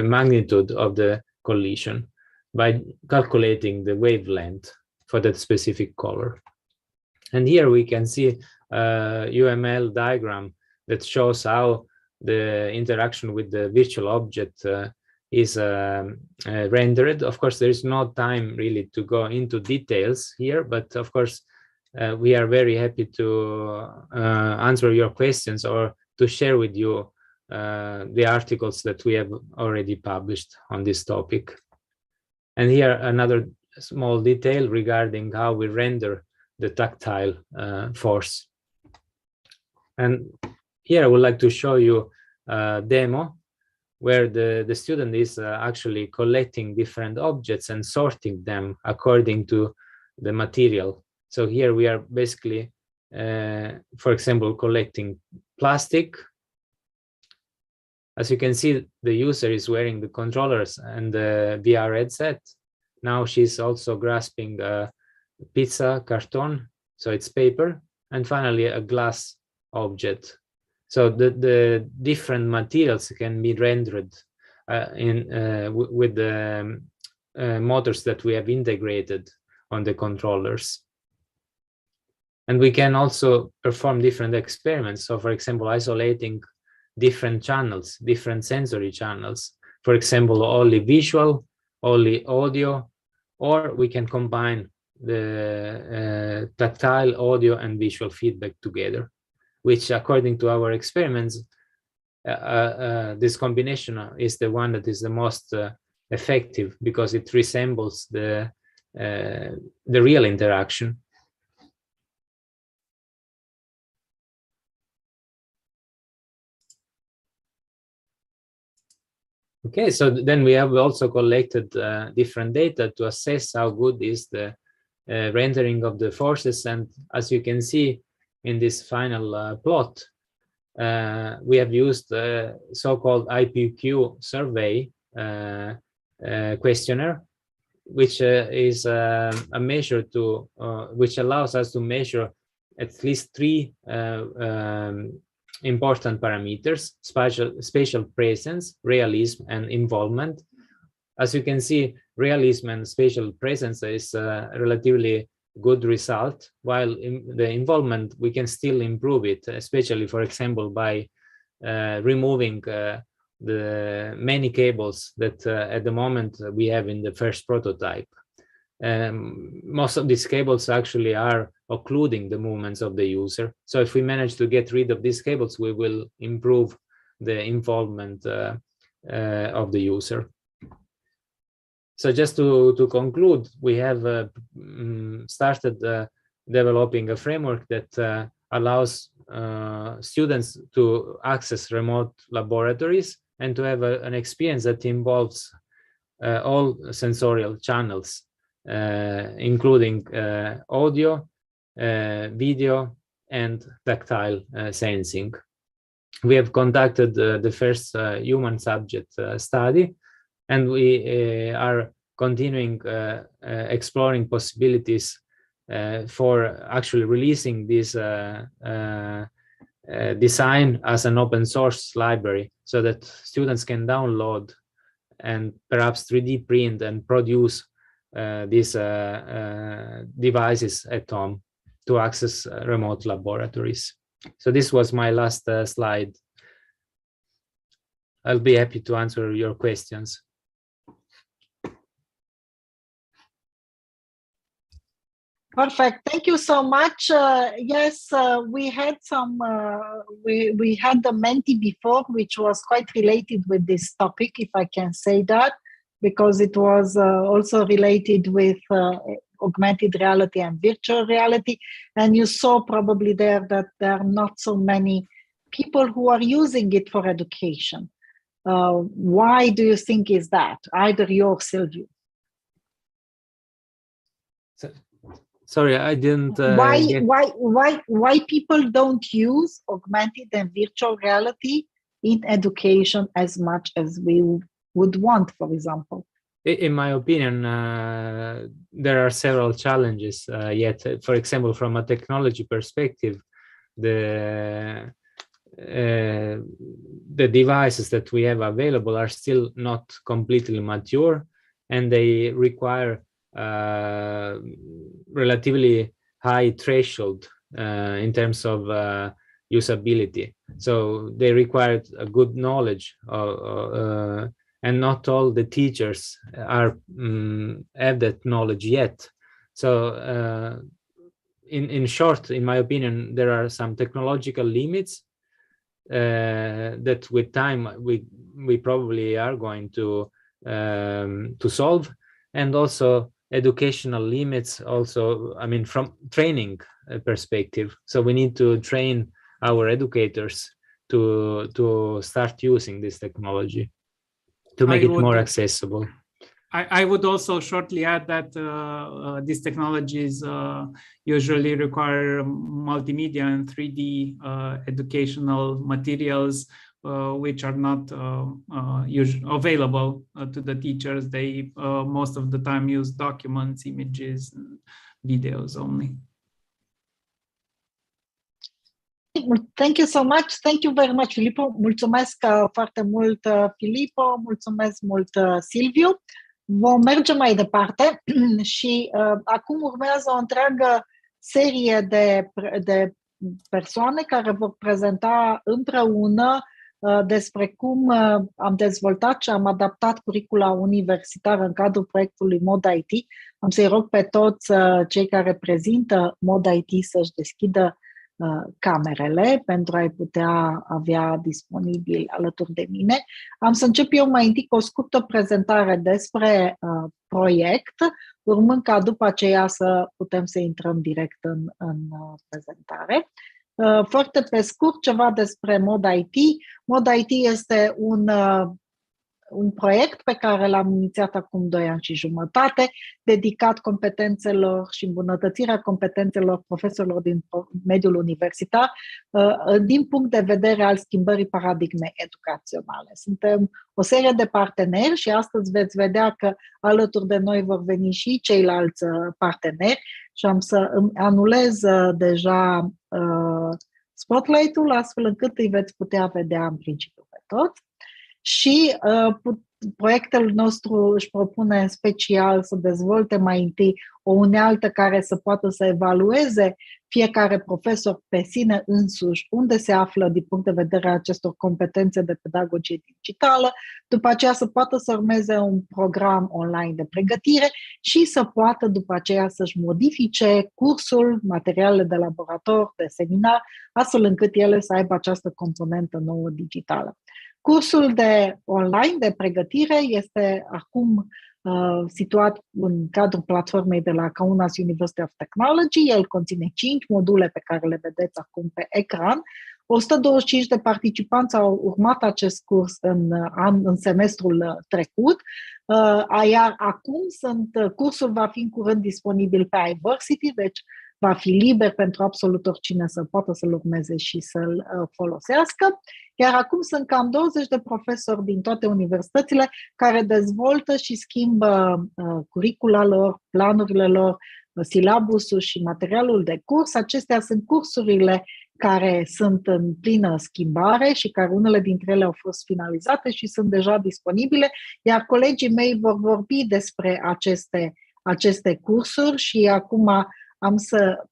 magnitude of the collision by calculating the wavelength for that specific color. And here we can see a UML diagram that shows how the interaction with the virtual object is rendered. Of course, there is no time really to go into details here, but of course, we are very happy to answer your questions or to share with you the articles that we have already published on this topic. And here another small detail regarding how we render the tactile force. And here I would like to show you a demo where the student is actually collecting different objects and sorting them according to the material. So here we are basically, for example, collecting plastic. As you can see, the user is wearing the controllers and the VR headset. Now she's also grasping a pizza carton, so it's paper, and finally a glass object. So the different materials can be rendered with the motors that we have integrated on the controllers. And we can also perform different experiments. So for example, isolating different channels, different sensory channels. For example, only visual, only audio, or we can combine the tactile, audio, and visual feedback together, which according to our experiments, this combination is the one that is the most effective because it resembles the real interaction. Okay, so then we have also collected different data to assess how good is the rendering of the forces. And as you can see in this final plot, we have used the so-called IPQ survey questionnaire, which is a measure to which allows us to measure at least 3 important parameters: spatial presence, realism, and involvement. As you can see, realism and spatial presence is a relatively good result, while in the involvement we can still improve it, especially, for example, by removing the many cables that at the moment we have in the first prototype. Most of these cables actually are occluding the movements of the user. So if we manage to get rid of these cables, we will improve the involvement of the user. So just to conclude, we have started developing a framework that allows students to access remote laboratories and to have an experience that involves all sensorial channels, including audio, video, and tactile sensing. We have conducted the first human subject study, and we are continuing exploring possibilities for actually releasing this design as an open source library so that students can download and perhaps 3D print and produce these devices at home to access remote laboratories. So this was my last slide. I'll be happy to answer your questions. Perfect. Thank you so much. Yes, we had some. We had the Menti before, which was quite related with this topic, if I can say that, because it was also related with augmented reality and virtual reality. And you saw probably there that there are not so many people who are using it for education. Why do you think is that? Either you or Silvio. Sorry, I didn't. Why people don't use augmented and virtual reality in education as much as we would want, for example? In my opinion, there are several challenges yet. For example, from a technology perspective, the the devices that we have available are still not completely mature, and they require relatively high threshold in terms of usability. So they require a good knowledge, and not all the teachers are have that knowledge yet. So in short, in my opinion, there are some technological limits that with time we probably are going to solve, and also educational limits also, I mean, from training perspective. So we need to train our educators to start using this technology to make it more accessible. I would also shortly add that these technologies usually require multimedia and 3D educational materials, which are not available to the teachers. They most of the time use documents, images, and videos only. Thank you so much. Thank you very much, Filippo. Mulțumesc foarte mult, Filippo. Mulțumesc mult, Silviu. Vom merge mai departe și acum urmează o întreagă serie de persoane care vor prezenta împreună despre cum am dezvoltat și am adaptat curicula universitară în cadrul proiectului Mod IT. Am să-i rog pe toți cei care prezintă Mod IT să-și deschidă camerele pentru a-i putea avea disponibil alături de mine. Am să încep eu mai întâi cu o scurtă prezentare despre proiect, urmând ca după aceea să putem să intrăm direct în prezentare. Foarte pe scurt, ceva despre Mod IT. Mod IT este un proiect pe care l-am inițiat acum 2 ani și jumătate, dedicat competențelor și îmbunătățirea competențelor profesorilor din mediul universitar din punct de vedere al schimbării paradigmei educaționale. Suntem o serie de parteneri și astăzi veți vedea că alături de noi vor veni și ceilalți parteneri și am să îmi anulez deja spotlight-ul astfel încât îi veți putea vedea în principiu pe toți. Și proiectul nostru își propune special să dezvolte mai întâi o unealtă care să poată să evalueze fiecare profesor pe sine însuși unde se află din punct de vedere a acestor competențe de pedagogie digitală, după aceea să poată să urmeze un program online de pregătire și să poată după aceea să-și modifice cursul, materialele de laborator, de seminar, astfel încât ele să aibă această componentă nouă digitală. Cursul de online de pregătire este acum situat în cadrul platformei de la Kaunas University of Technology. El conține 5 module pe care le vedeți acum pe ecran. 125 de participanți au urmat acest curs în semestrul trecut, iar acum cursul va fi în curând disponibil pe 𝗨𝗧, deci va fi liber pentru absolut oricine să poată să-l urmeze și să-l folosească. Iar acum sunt cam 20 de profesori din toate universitățile care dezvoltă și schimbă curicula lor, planurile lor, silabusul și materialul de curs. Acestea sunt cursurile care sunt în plină schimbare și care unele dintre ele au fost finalizate și sunt deja disponibile, iar colegii mei vor vorbi despre aceste cursuri și acum am să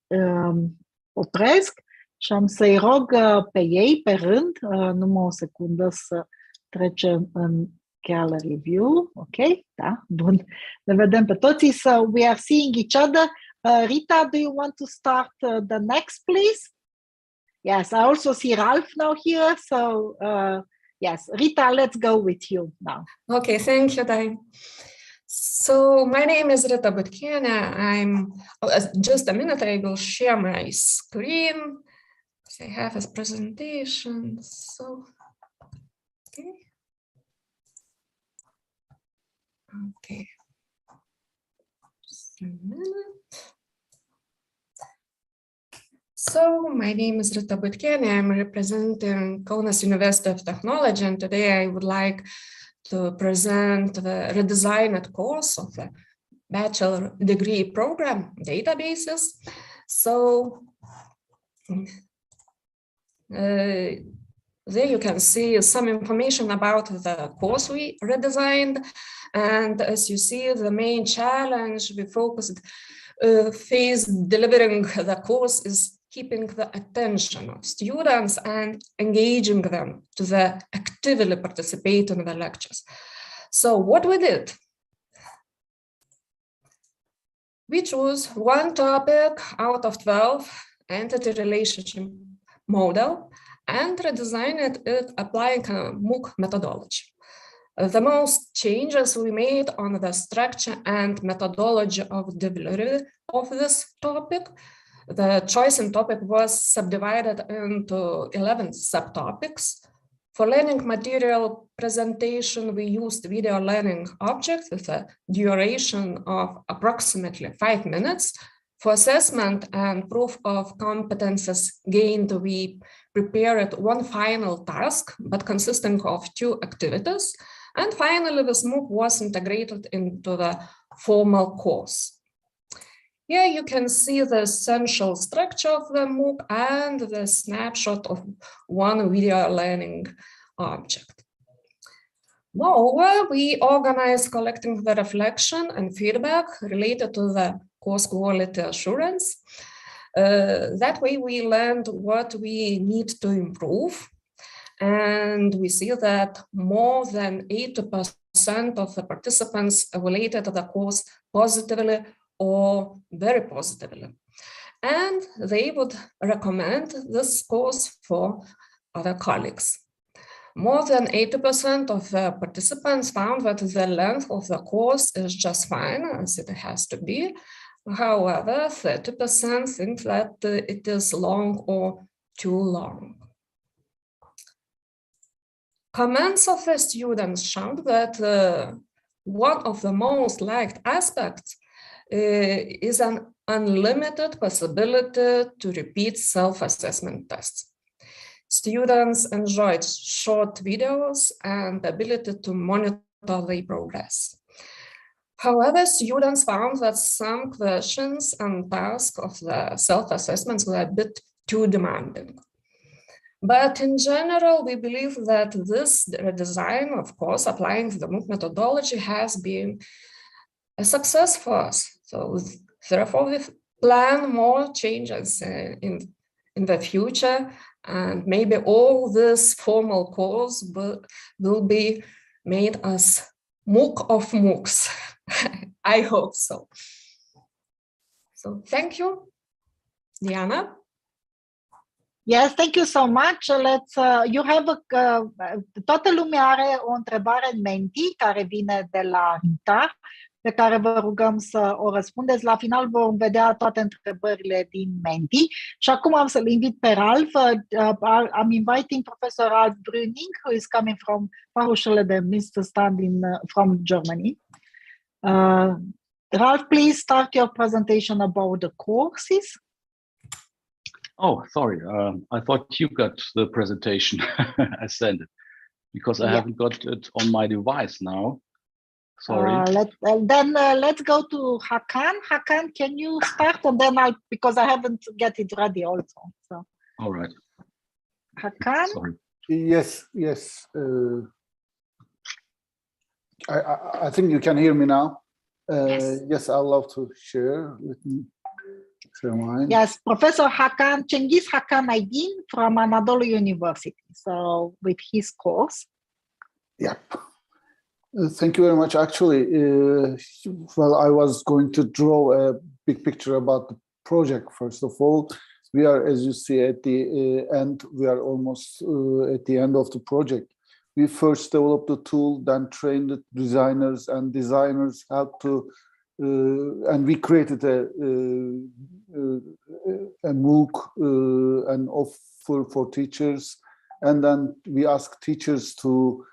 opresc și am să-i rog pe ei, pe rând, numai o secundă să trecem în gallery view. Ok, da, bun. Ne vedem pe toții. So we are seeing each other. Rita, do you want to start the next, please? Yes, I also see Ralph now here. So yes, Rita, let's go with you now. Okay, thank you, Dai. So my name is 𝗨𝗧𝗢𝗽𝗀𝗀𝗀𝗀. Just a minute, I will share my screen. I have a presentation. So, okay. Okay. Just a minute. So my name is 𝗨𝗧𝗢𝗀𝗀𝗀𝗀. I'm representing Kaunas University of Technology, and today I would like to present the redesigned course of the bachelor degree program, databases. So There you can see some information about the course we redesigned. And as you see, the main challenge we focused phase delivering the course is keeping the attention of students and engaging them to actively participate in the lectures. So what we did? We chose one topic out of 12, entity relationship model, and redesigned it applying a MOOC methodology. The most changes we made on the structure and methodology of delivery of this topic. The choice in topic was subdivided into 11 subtopics. For learning material presentation, we used video learning objects with a duration of approximately 5 minutes. For assessment and proof of competences gained, we prepared one final task, but consisting of 2 activities. And finally, this MOOC was integrated into the formal course. Here you can see the essential structure of the MOOC and the snapshot of one video learning object. Moreover, we organized collecting the reflection and feedback related to the course quality assurance. That way we learned what we need to improve. And we see that more than 80% of the participants evaluated the course positively or very positively. And they would recommend this course for other colleagues. More than 80% of the participants found that the length of the course is just fine, as it has to be. However, 30% think that it is long or too long. Comments of the students showed that one of the most liked aspects is an unlimited possibility to repeat self-assessment tests. Students enjoyed short videos and the ability to monitor their progress. However, students found that some questions and tasks of the self-assessments were a bit too demanding. But in general, we believe that this redesign, of course, applying the MOOC methodology, has been a success for us. So therefore, we plan more changes in the future, and maybe all this formal course will be made as MOOC of MOOCs. I hope so. So thank you, Diana. Yes, thank you so much. You have toată lumea are o întrebare în menti care vine de la Rita, pe care vă rugăm să o răspundeți. La final vom vedea toate întrebările din menti. Și acum am să-l invit pe Ralph. I'm inviting Professor Ralph Brüning, who is coming from Fachhochschule der Mittelstand from Germany. Ralph, please start your presentation about the courses. Oh, sorry. I thought you got the presentation. I sent it because I haven't got it on my device now. Sorry. Let's go to Hakan. Hakan, can you start, and then because I haven't get it ready also. So. All right. Hakan. Sorry. Yes. I think you can hear me now. Yes, I'd love to share with me. Yes, Professor Cengiz Hakan Aydin from Anadolu University. So with his course. Yep. Thank you very much. Actually, well, I was going to draw a big picture about the project. First of all, we are, as you see, at the end. We are almost at the end of the project. We first developed the tool, then trained the designers, and designers helped to, and we created a MOOC, an offer for teachers, and then we asked teachers to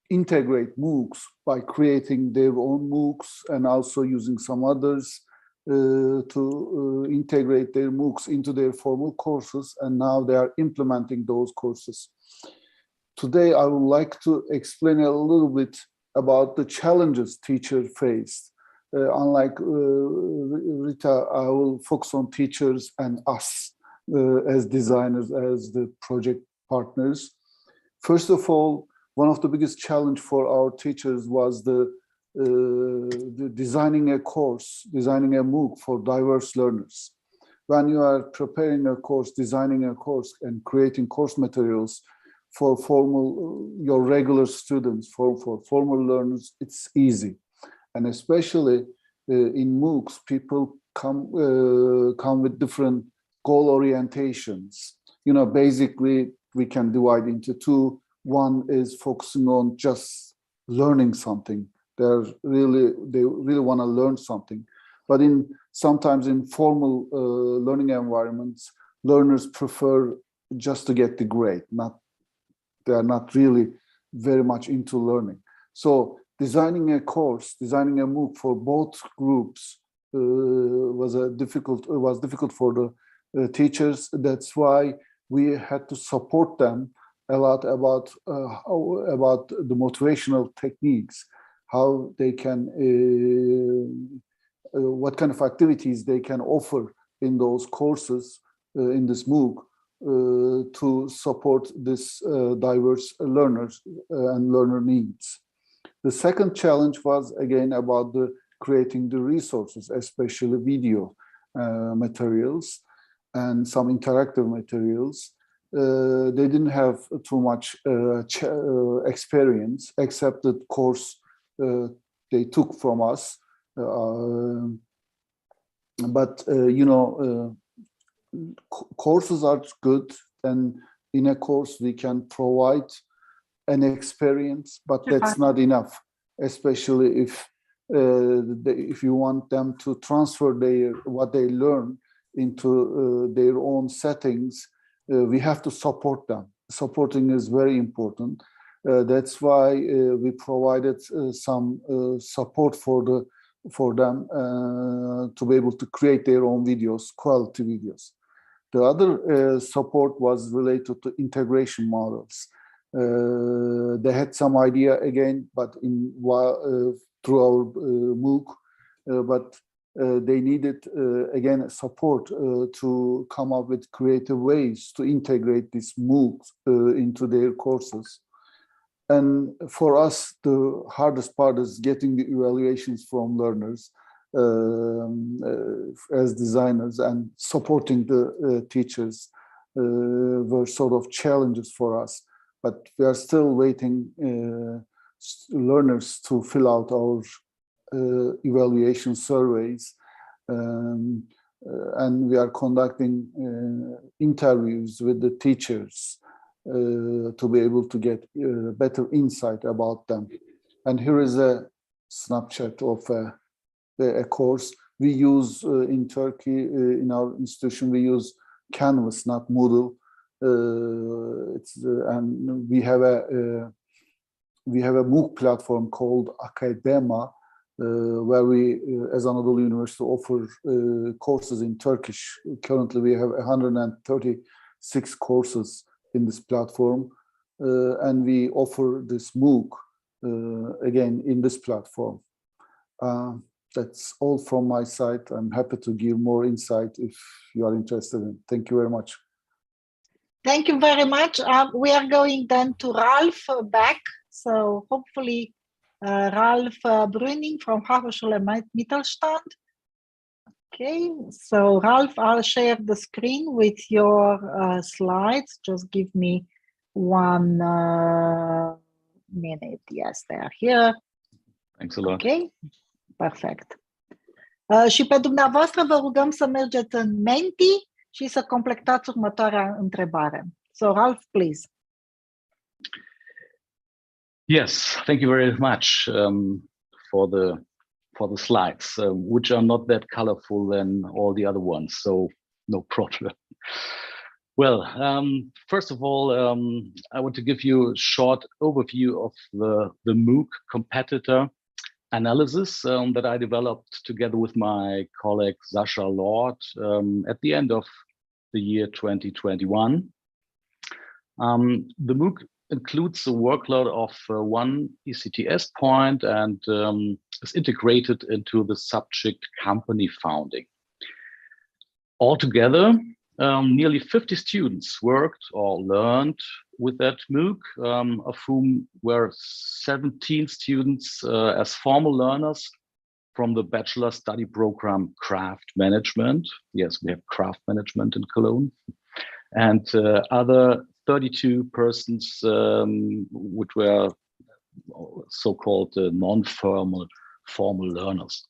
integrate MOOCs by creating their own MOOCs and also using some others to integrate their MOOCs into their formal courses, and now they are implementing those courses. Today, I would like to explain a little bit about the challenges teachers faced. Unlike Rita, I will focus on teachers and us as designers, as the project partners. First of all, one of the biggest challenge for our teachers was the designing a course, designing a MOOC for diverse learners. When you are preparing a course, designing a course, and creating course materials for your regular students, for formal learners, it's easy. And especially in MOOCs, people come with different goal orientations. You know, basically, we can divide into two. One is focusing on just learning something. They really want to learn something. But sometimes in formal learning environments, learners prefer just to get the grade. They are not really very much into learning. So designing a course, designing a MOOC for both groups was difficult for the teachers. That's why we had to support them a lot about the motivational techniques, how they can, what kind of activities they can offer in those courses, in this MOOC, to support this diverse learners and learner needs. The second challenge was again about creating the resources, especially video materials and some interactive materials. They didn't have too much experience, except the course they took from us. But you know, courses are good, and in a course we can provide an experience, but that's not enough, especially if you want them to transfer what they learn into their own settings. We have to support them. Supporting is very important. That's why we provided some support for them to be able to create their own videos, quality videos. The other support was related to integration models. They had some idea again, but through our MOOC, but they needed again support to come up with creative ways to integrate this MOOC into their courses. And for us, the hardest part is getting the evaluations from learners as designers, and supporting the teachers were sort of challenges for us. But we are still waiting learners to fill out our evaluation surveys, and we are conducting interviews with the teachers to be able to get better insight about them. And here is a snapshot of a course we use in Turkey. In our institution, we use Canvas, not Moodle. And we have a MOOC platform called 𝗨𝗪𝗧, where we, as Anadolu University, offer courses in Turkish. Currently, we have 136 courses in this platform, and we offer this MOOC again in this platform. That's all from my side. I'm happy to give more insight if you are interested in. Thank you very much. Thank you very much. We are going then to 𝗨𝗪𝗧 back. So hopefully 𝗨𝗪𝗧 𝗢𝗧 from Hochschule Mittelstand. Okay, so 𝗨𝗪𝗧, I'll share the screen with your slides. Just give me 1 minute. Yes, they are here. Thanks a lot. Okay, perfect. Și pe dumneavoastră vă rugăm să mergeți în Menti și să completați următoarea întrebare. So 𝗨𝗪𝗧, please. Yes, thank you very much for the slides, which are not that colorful than all the other ones, so no problem. Well, first of all, I want to give you a short overview of the MOOC competitor analysis that I developed together with my colleague Sasha Lord at the end of the year 2021. The MOOC includes a workload of 1 ECTS point and is integrated into the subject company founding. Altogether, nearly 50 students worked or learned with that MOOC, of whom were 17 students as formal learners from the bachelor study program Craft Management. Yes, we have Craft Management in Cologne. And other 32 persons which were so-called non-formal learners.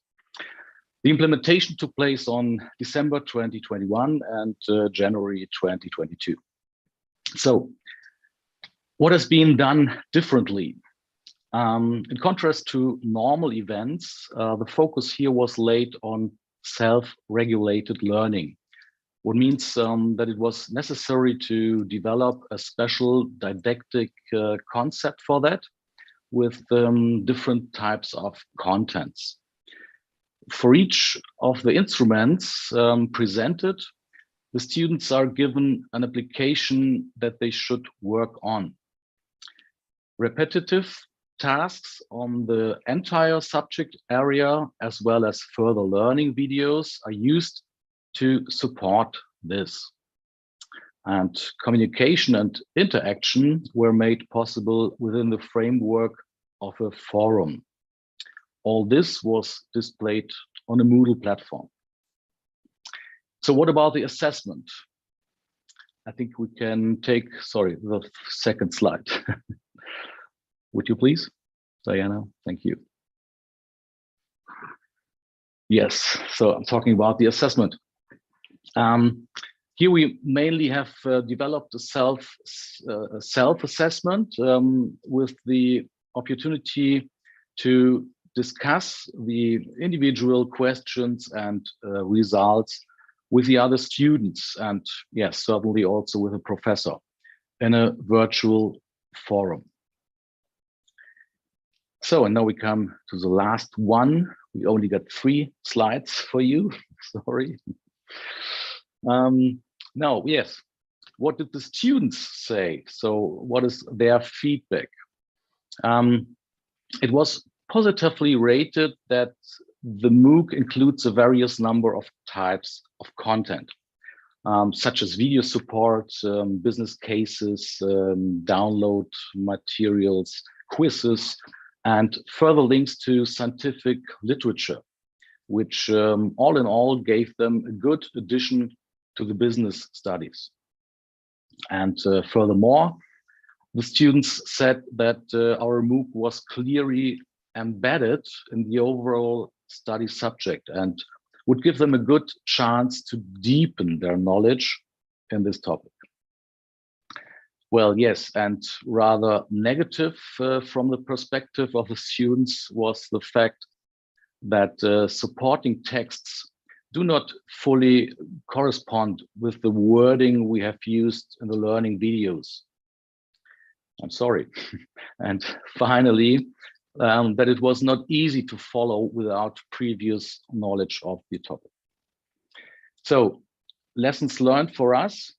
The implementation took place on December 2021 and January 2022. So what has been done differently? In contrast to normal events, the focus here was laid on self-regulated learning. What means that it was necessary to develop a special didactic concept for that with different types of contents. For each of the instruments presented, the students are given an application that they should work on. Repetitive tasks on the entire subject area, as well as further learning videos, are used to support this. And communication and interaction were made possible within the framework of a forum. All this was displayed on a Moodle platform. So what about the assessment? I think we can take, sorry, the second slide. Would you please, Diana? Thank you. Yes, so I'm talking about the assessment. Here we mainly have developed a self-assessment with the opportunity to discuss the individual questions and results with the other students, and yes, certainly also with a professor in a virtual forum. So, and now we come to the last one. We only got 3 slides for you, sorry. Now, yes, what did the students say? So what is their feedback? It was positively rated that the MOOC includes a various number of types of content, such as video support, business cases, download materials, quizzes, and further links to scientific literature, which all in all gave them a good addition to the business studies. And furthermore, the students said that our MOOC was clearly embedded in the overall study subject and would give them a good chance to deepen their knowledge in this topic. Well, yes, and rather negative from the perspective of the students was the fact that supporting texts do not fully correspond with the wording we have used in the learning videos. I'm sorry. And finally, that it was not easy to follow without previous knowledge of the topic. So, lessons learned for us.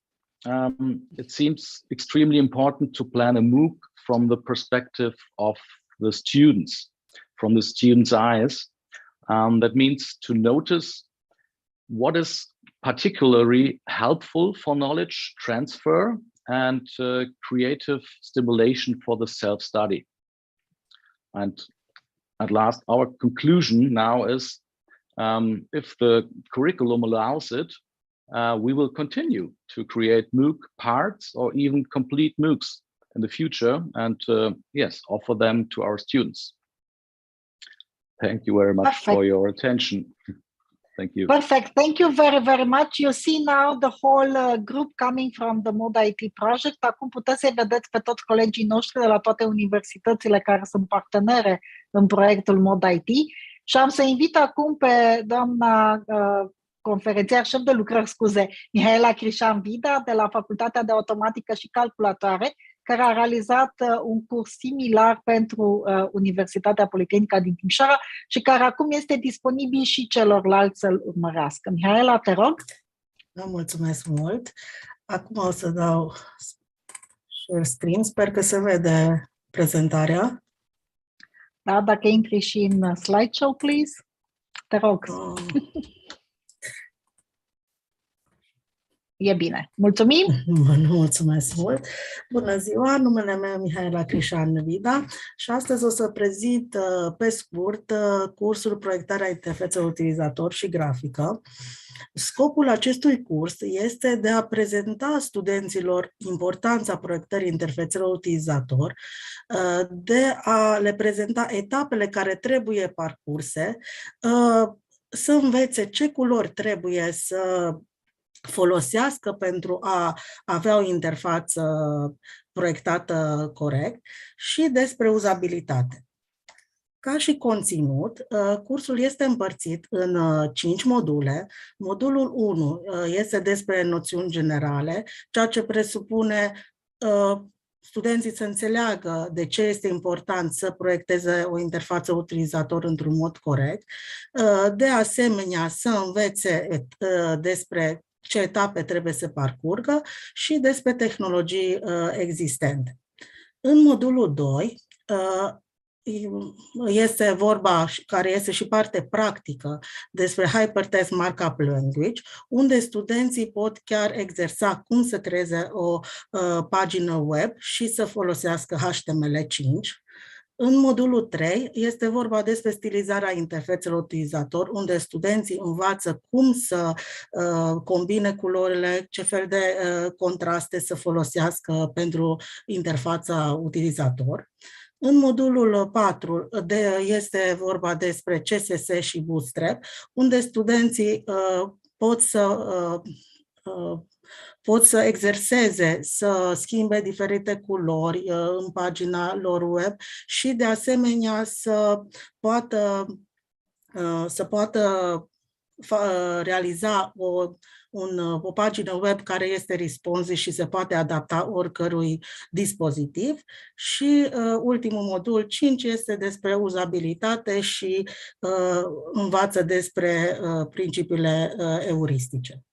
It seems extremely important to plan a MOOC from the perspective of the students, from the students' eyes. That means to notice what is particularly helpful for knowledge transfer and creative stimulation for the self-study. And at last, our conclusion now is, if the curriculum allows it, we will continue to create MOOC parts or even complete MOOCs in the future and yes, offer them to our students. Thank you very much for your attention. Thank you. Perfect. Thank you very, very much. You see now the whole group coming from the Mod IT project. Acum puteți să vedeți pe toți colegii noștri de la toate universitățile care sunt partenere în proiectul Mod IT. Și am să invit acum pe doamna conferențiar șef de lucrări, 𝗍𝗲 𝗢𝗱 de la Facultatea de Automatică și Calculatoare, care a realizat un curs similar pentru Universitatea Politehnică din Timișoara și care acum este disponibil și celorlalți să-l urmărească. 𝗍𝗲, te rog. Mulțumesc mult. Acum o să dau share screen. Sper că se vede prezentarea. Da, dacă intri și în slideshow, please. Te rog. E bine. Mulțumim! Mulțumesc mult! Bună ziua! Numele meu e Mihaela 𝗨𝗧 și astăzi o să prezint pe scurt cursul Proiectarea interfețelor utilizator și grafică. Scopul acestui curs este de a prezenta studenților importanța proiectării interfețelor utilizator, de a le prezenta etapele care trebuie parcurse, să învețe ce culori trebuie să folosească pentru a avea o interfață proiectată corect și despre uzabilitate. Ca și conținut, cursul este împărțit în 5 module. Modulul 1 este despre noțiuni generale, ceea ce presupune studenții să înțeleagă de ce este important să proiecteze o interfață utilizator într-un mod corect, de asemenea să învețe despre ce etape trebuie să parcurgă și despre tehnologii existente. În modulul 2 este vorba, care este și parte practică, despre hypertext markup language, unde studenții pot chiar exersa cum să creeze o pagină web și să folosească HTML5. În modulul 3 este vorba despre stilizarea interfețelor utilizator, unde studenții învață cum să combine culorile, ce fel de contraste să folosească pentru interfața utilizator. În modulul 4 este vorba despre CSS și Bootstrap, unde studenții pot să exerseze, să schimbe diferite culori în pagina lor web și de asemenea să poată realiza o pagină web care este responsive și se poate adapta oricărui dispozitiv. Și ultimul modul 5 este despre uzabilitate și învață despre principiile euristice.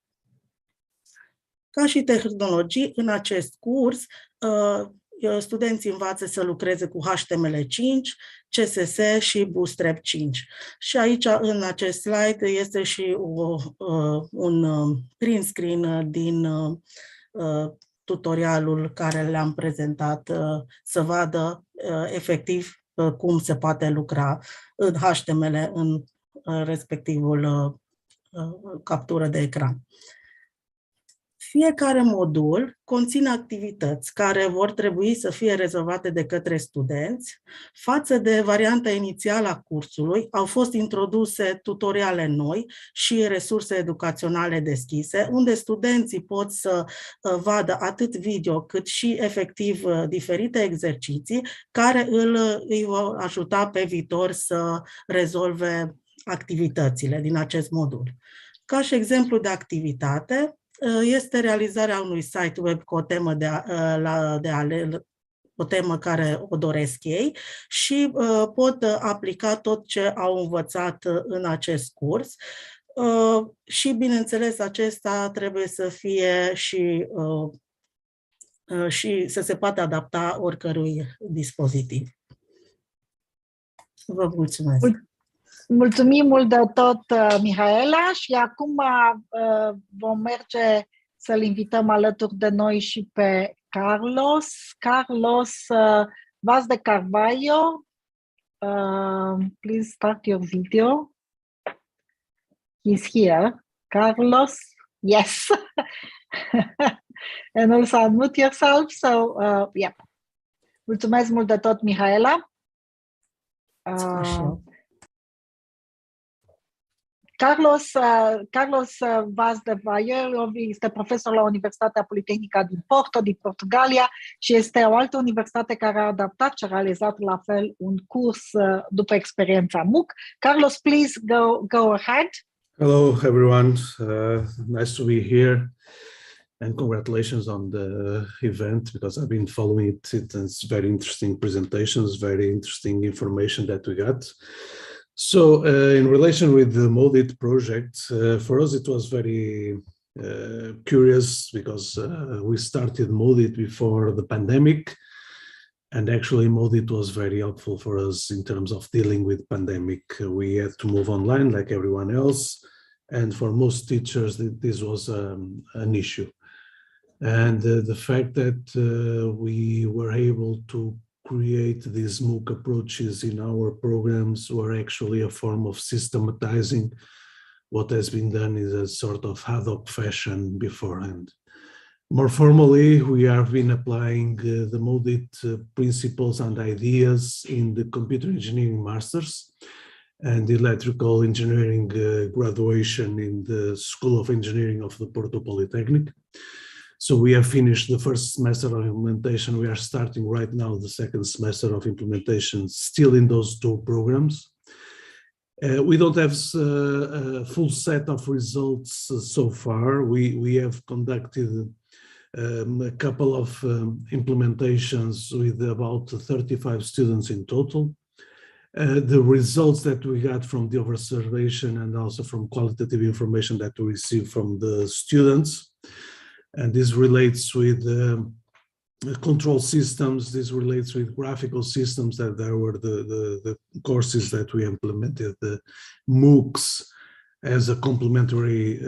Ca și tehnologii, în acest curs, studenții învață să lucreze cu HTML5, CSS și Bootstrap 5. Și aici, în acest slide, este și un print screen din tutorialul care le-am prezentat, să vadă efectiv cum se poate lucra în HTML în respectivul captură de ecran. Fiecare modul conține activități care vor trebui să fie rezolvate de către studenți. Față de varianta inițială a cursului, au fost introduse tutoriale noi și resurse educaționale deschise, unde studenții pot să vadă atât video cât și efectiv diferite exerciții care îi vor ajuta pe viitor să rezolve activitățile din acest modul. Ca și exemplu de activitate, este realizarea unui site web cu o temă o temă care o doresc ei și pot aplica tot ce au învățat în acest curs. Și, bineînțeles, acesta trebuie să fie și să se poată adapta oricărui dispozitiv. Vă mulțumesc! Mulțumim mult de tot, Mihaela, și acum vom merge să-l invităm alături de noi și pe 𝗨𝗧 𝗢𝗃𝗀𝗲𝗀𝗀𝗀. Please start your video. He's here. 𝗨𝗧, yes. And also unmute yourself. So, yeah. Mulțumesc mult de tot, Mihaela. 𝗨𝗧 este profesor la Universitatea Politehnică din Porto, din Portugalia, și este o altă universitate care a adaptat și a realizat la fel un curs după experiența MOOC. 𝗨𝗧, please go ahead. Hello, everyone. Nice to be here. And congratulations on the event, because I've been following it. It's very interesting presentations, very interesting information that we got. So in relation with the MODIT project, for us it was very curious, because we started MODIT before the pandemic, and actually MODIT was very helpful for us in terms of dealing with pandemic. We had to move online like everyone else, and for most teachers this was an issue. And the fact that we were able to create these MOOC approaches in our programs were actually a form of systematizing what has been done in a sort of ad hoc fashion beforehand. More formally, we have been applying the MODIT principles and ideas in the computer engineering masters and electrical engineering graduation in the School of Engineering of the Porto Polytechnic. So we have finished the first semester of implementation. We are starting right now the second semester of implementation, still in those two programs. We don't have a full set of results so far. We have conducted a couple of implementations with about 35 students in total. The results that we got from the observation and also from qualitative information that we received from the students, and this relates with control systems, this relates with graphical systems, that there were the courses that we implemented, the MOOCs as a complementary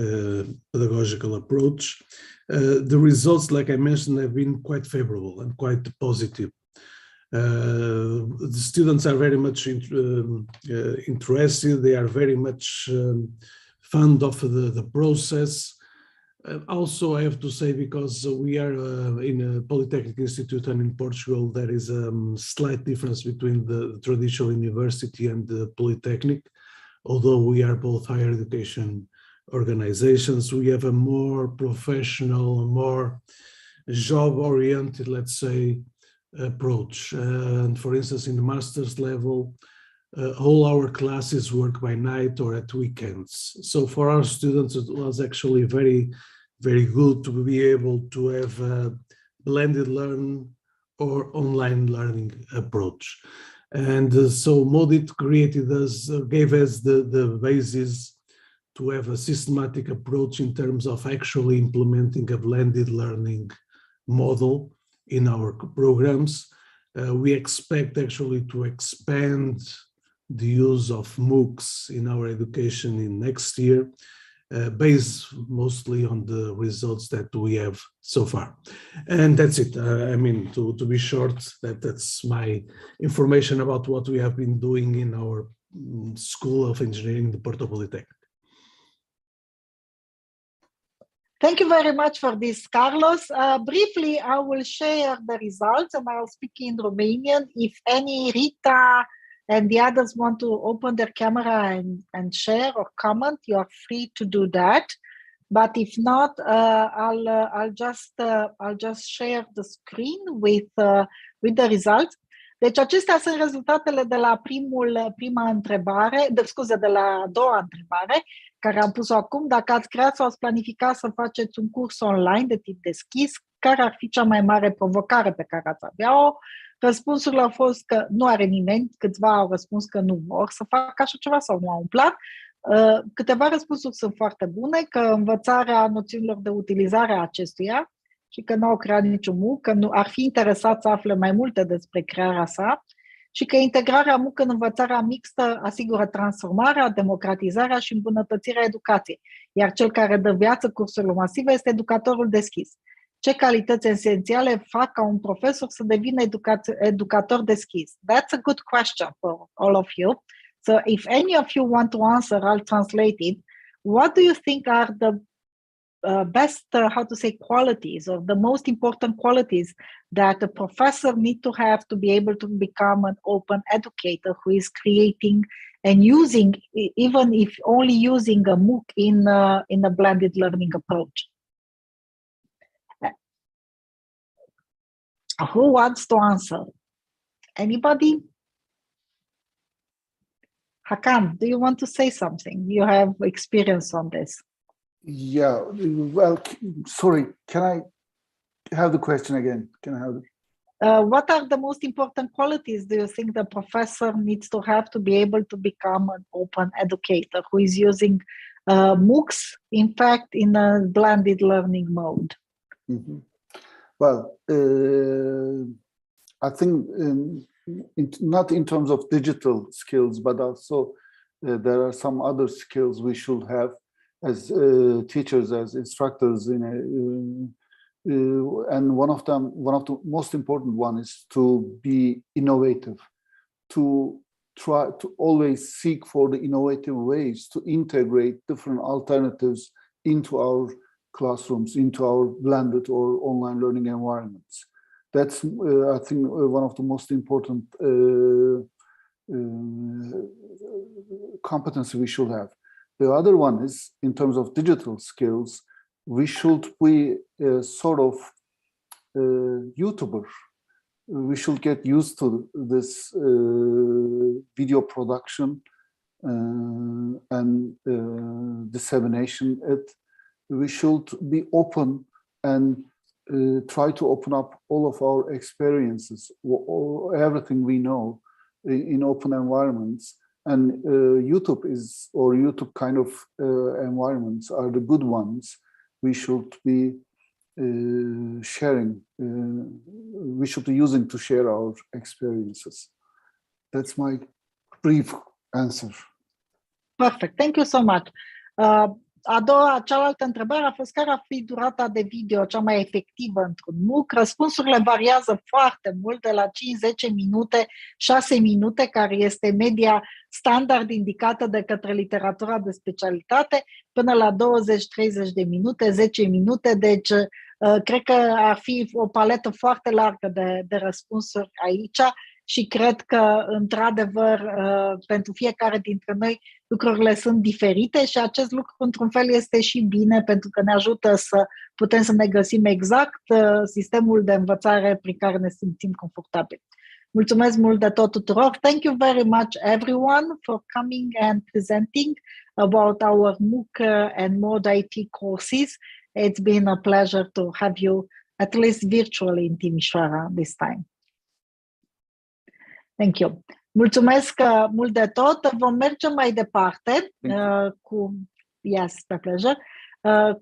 pedagogical approach. The results, like I mentioned, have been quite favorable and quite positive. The students are very much interested, they are very much fond of the process. Also, I have to say, because we are in a Polytechnic Institute and in Portugal, there is a slight difference between the traditional university and the Polytechnic. Although we are both higher education organizations, we have a more professional, more job-oriented, let's say, approach. And for instance, in the master's level, all our classes work by night or at weekends. So for our students, it was actually very, very good to be able to have a blended learn or online learning approach. And so MODIT gave us the basis to have a systematic approach in terms of actually implementing a blended learning model in our programs. We expect actually to expand the use of MOOCs in our education in next year, based mostly on the results that we have so far. And that's it. I mean, to be short, that's my information about what we have been doing in our School of Engineering, the Porto Polytechnic. Thank you very much for this, Carlos. Briefly, I will share the results and I'll speak in Romanian. If any, Rita and the others want to open their camera and share or comment, you are free to do that. But if not, I'll just share the screen with the results. Deci acestea sunt rezultatele de la prima întrebare, de la a doua întrebare, care am pus-o acum. Dacă ați creat sau ați planificat să faceți un curs online de tip deschis, care ar fi cea mai mare provocare pe care ați avea-o? Răspunsurile au fost că nu are nimeni, câțiva au răspuns că nu vor să facă așa ceva sau nu au un plan. Câteva răspunsuri sunt foarte bune, că învățarea noțiunilor de utilizare a acestuia și că nu au creat niciun MOOC, că nu ar fi interesat să afle mai multe despre crearea sa și că integrarea MOOC în învățarea mixtă asigură transformarea, democratizarea și îmbunătățirea educației, iar cel care dă viață cursurilor masive este educatorul deschis. Ce calități esențiale fac ca un profesor să devină educator deschis? That's a good question for all of you. So if any of you want to answer, I'll translate it. What do you think are the best, qualities or the most important qualities that a professor needs to have to be able to become an open educator who is creating and using, even if only using a MOOC in a blended learning approach? Who wants to answer? Anybody? Hakan, do you want to say something? You have experience on this. Yeah, well, sorry, can I have the question again? Can I have it? What are the most important qualities do you think the professor needs to have to be able to become an open educator who is using MOOCs, in fact, in a blended learning mode? Mm-hmm. Well, I think not in terms of digital skills, but also there are some other skills we should have as teachers, as instructors and one of the most important one is to be innovative, to try to always seek for the innovative ways to integrate different alternatives into our classrooms, into our blended or online learning environments. That's, I think, one of the most important competence we should have. The other one is, in terms of digital skills, we should be a sort of YouTuber. We should get used to this video production and dissemination. We should be open and try to open up all of our experiences, or everything we know, in open environments. And YouTube kind of environments are the good ones. We should be sharing. We should be using to share our experiences. That's my brief answer. Perfect. Thank you so much. Cealaltă întrebare a fost care ar fi durata de video cea mai efectivă într-un MOOC. Răspunsurile variază foarte mult, de la 5-10 minute, 6 minute, care este media standard indicată de către literatura de specialitate, până la 20-30 de minute, 10 minute. Deci, cred că ar fi o paletă foarte largă de răspunsuri aici. Și cred că, într-adevăr, pentru fiecare dintre noi lucrurile sunt diferite și acest lucru, într-un fel, este și bine, pentru că ne ajută să putem să ne găsim exact sistemul de învățare prin care ne simțim confortabili. Mulțumesc mult de tot tuturor. Thank you very much, everyone, for coming and presenting about our MOOC and Mod IT courses. It's been a pleasure to have you, at least virtually, in Timișoara this time. Thank you. Mulțumesc mult de tot. Vom merge mai departe cu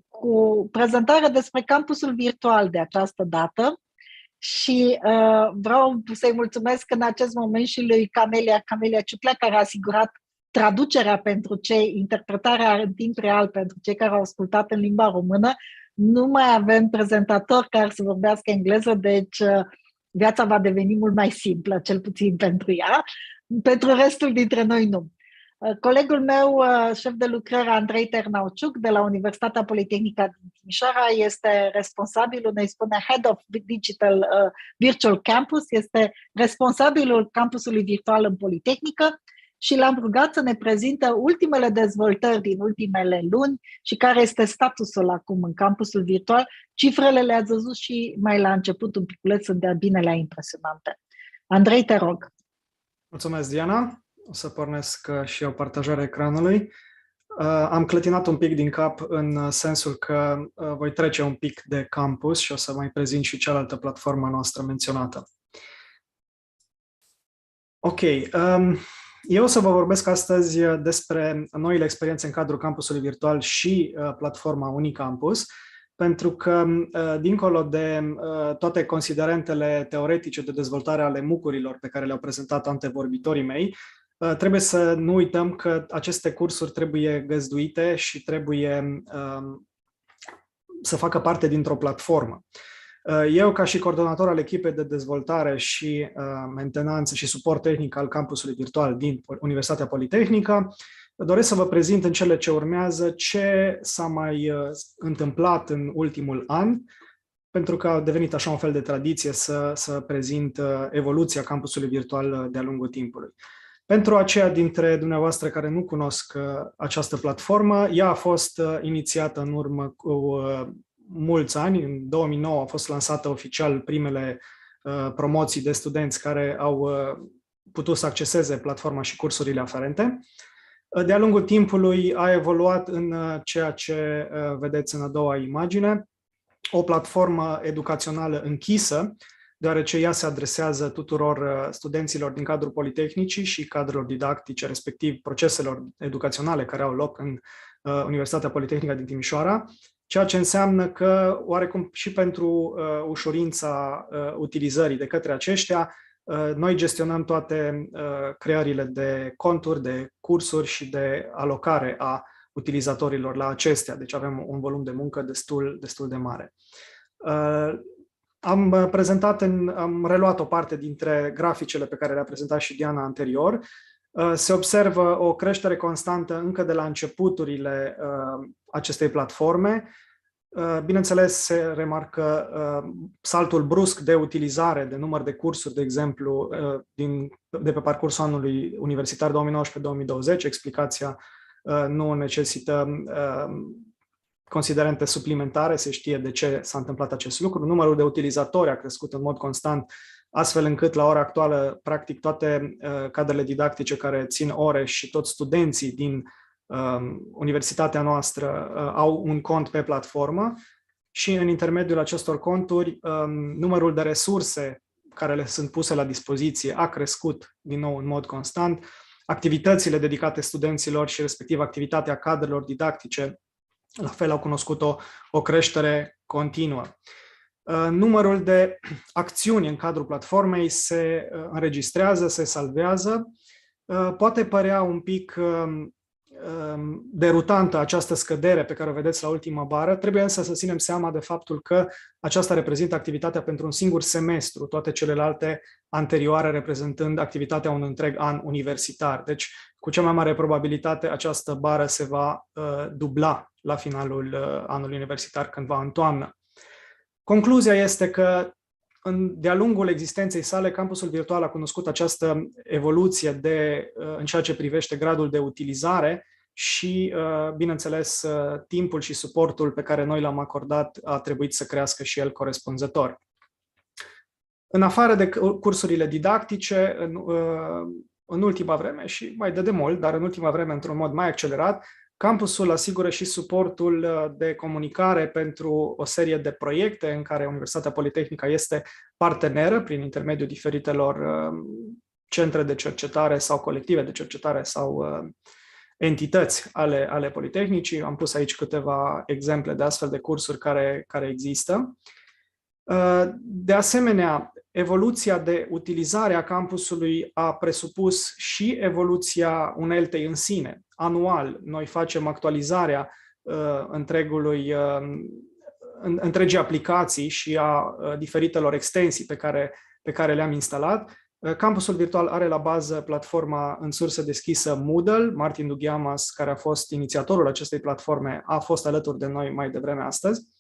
cu prezentarea despre campusul virtual de această dată și vreau să-i mulțumesc în acest moment și lui Camelia 𝗢𝗱🐴, care a asigurat traducerea pentru cei, interpretarea în timp real pentru cei care au ascultat în limba română. Nu mai avem prezentatori care să vorbească engleză, deci viața va deveni mult mai simplă, cel puțin pentru ea. Pentru restul dintre noi, nu. Colegul meu, șef de lucrare, Andrei Ternauciuc, de la Universitatea Politehnică din Timișoara, este responsabil, unei spune Head of Digital Virtual Campus, este responsabilul campusului virtual în Politehnică și l-am rugat să ne prezinte ultimele dezvoltări din ultimele luni și care este statusul acum în campusul virtual. Cifrele le-ați văzut și mai la început un piculeț, sunt de-a binelea impresionante. Andrei, te rog. Mulțumesc, Diana. O să pornesc și eu partajarea ecranului. Am clătinat un pic din cap în sensul că voi trece un pic de campus și o să mai prezint și cealaltă platformă noastră menționată. Ok. Eu o să vă vorbesc astăzi despre noile experiențe în cadrul campusului virtual și platforma Unicampus, pentru că, dincolo de toate considerentele teoretice de dezvoltare ale MOOC-urilor pe care le-au prezentat antevorbitorii mei, trebuie să nu uităm că aceste cursuri trebuie găzduite și trebuie să facă parte dintr-o platformă. Eu, ca și coordonator al echipei de dezvoltare și mentenanță și suport tehnic al campusului virtual din Universitatea Politehnică, doresc să vă prezint în cele ce urmează ce s-a mai întâmplat în ultimul an, pentru că a devenit așa un fel de tradiție să prezint evoluția campusului virtual de-a lungul timpului. Pentru aceia dintre dumneavoastră care nu cunosc această platformă, ea a fost inițiată în urmă cu mulți ani. În 2009 au fost lansate oficial primele promoții de studenți care au putut să acceseze platforma și cursurile aferente. De-a lungul timpului a evoluat în ceea ce vedeți în a doua imagine, o platformă educațională închisă, deoarece ea se adresează tuturor studenților din cadrul Politehnicii și cadrelor didactice, respectiv proceselor educaționale care au loc în Universitatea Politehnică din Timișoara, ceea ce înseamnă că, oarecum și pentru ușurința utilizării de către aceștia, noi gestionăm toate creările de conturi, de cursuri și de alocare a utilizatorilor la acestea, deci avem un volum de muncă destul de mare. Am reluat o parte dintre graficele pe care le-a prezentat și Diana anterior. Se observă o creștere constantă încă de la începuturile acestei platforme. Bineînțeles, se remarcă saltul brusc de utilizare, de număr de cursuri, de exemplu, de pe parcursul anului universitar 2019-2020. Explicația nu necesită considerente suplimentare, se știe de ce s-a întâmplat acest lucru. Numărul de utilizatori a crescut în mod constant, astfel încât la ora actuală, practic, toate cadrele didactice care țin ore și toți studenții din universitatea noastră au un cont pe platformă și în intermediul acestor conturi numărul de resurse care le sunt puse la dispoziție a crescut din nou în mod constant. Activitățile dedicate studenților și respectiv activitatea cadrelor didactice la fel au cunoscut o creștere continuă. Numărul de acțiuni în cadrul platformei se înregistrează, se salvează. Poate părea un pic derutantă această scădere pe care o vedeți la ultima bară, trebuie însă să ținem seama de faptul că aceasta reprezintă activitatea pentru un singur semestru, toate celelalte anterioare reprezentând activitatea unui întreg an universitar. Deci, cu cea mai mare probabilitate, această bară se va dubla la finalul anului universitar, cândva în toamnă. Concluzia este că de-a lungul existenței sale, campusul virtual a cunoscut această evoluție în ceea ce privește gradul de utilizare și, bineînțeles, timpul și suportul pe care noi l-am acordat a trebuit să crească și el corespunzător. În afară de cursurile didactice, în ultima vreme și mai de demult, dar în ultima vreme într-un mod mai accelerat, campusul asigură și suportul de comunicare pentru o serie de proiecte în care Universitatea Politehnică este parteneră prin intermediul diferitelor centre de cercetare sau colective de cercetare sau entități ale Politehnicii. Am pus aici câteva exemple de astfel de cursuri care există. De asemenea, evoluția de utilizare a campusului a presupus și evoluția uneltei în sine. Anual, noi facem actualizarea întregii aplicații și a diferitelor extensii pe care le-am instalat. Campusul virtual are la bază platforma în sursă deschisă Moodle. Martin 𝗢𝗲, care a fost inițiatorul acestei platforme, a fost alături de noi mai devreme astăzi.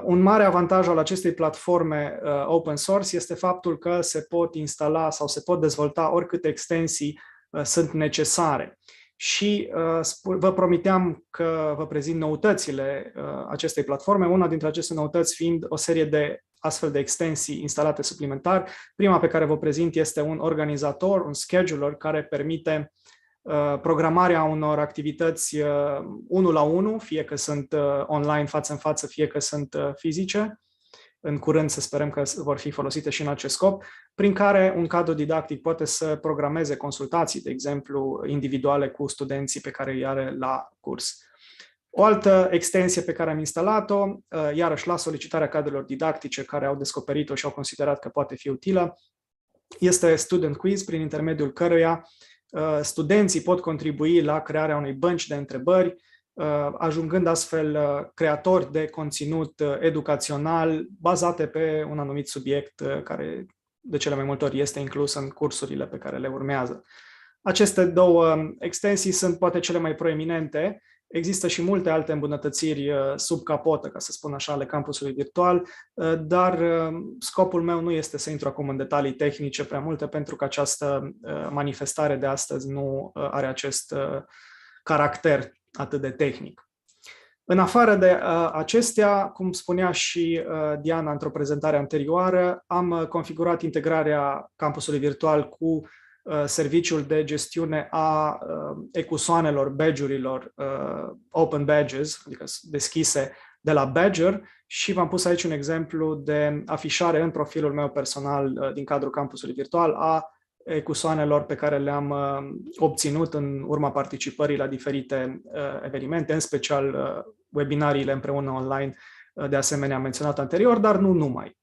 Un mare avantaj al acestei platforme open source este faptul că se pot instala sau se pot dezvolta oricâte extensii sunt necesare. Și vă promiteam că vă prezint noutățile acestei platforme, una dintre aceste noutăți fiind o serie de astfel de extensii instalate suplimentar. Prima pe care vă prezint este un organizator, un scheduler, care permite programarea unor activități 1 la 1, fie că sunt online față în față, fie că sunt fizice. În curând să sperăm că vor fi folosite și în acest scop, prin care un cadru didactic poate să programeze consultații, de exemplu, individuale cu studenții pe care îi are la curs. O altă extensie pe care am instalat-o, iarăși la solicitarea cadrelor didactice care au descoperit-o și au considerat că poate fi utilă, este Student Quiz, prin intermediul căruia studenții pot contribui la crearea unei bănci de întrebări, ajungând astfel creatori de conținut educațional bazate pe un anumit subiect care de cele mai multe ori este inclus în cursurile pe care le urmează. Aceste două extensii sunt poate cele mai proeminente. Există și multe alte îmbunătățiri sub capotă, ca să spun așa, ale campusului virtual, dar scopul meu nu este să intru acum în detalii tehnice prea multe, pentru că această manifestare de astăzi nu are acest caracter atât de tehnic. În afară de acestea, cum spunea și Diana într-o prezentare anterioară, am configurat integrarea campusului virtual cu serviciul de gestiune a ecusoanelor, badge-urilor, open badges, adică deschise de la Badger, și v-am pus aici un exemplu de afișare în profilul meu personal din cadrul campusului virtual a ecusoanelor pe care le-am obținut în urma participării la diferite evenimente, în special webinariile împreună online, de asemenea menționat anterior, dar nu numai.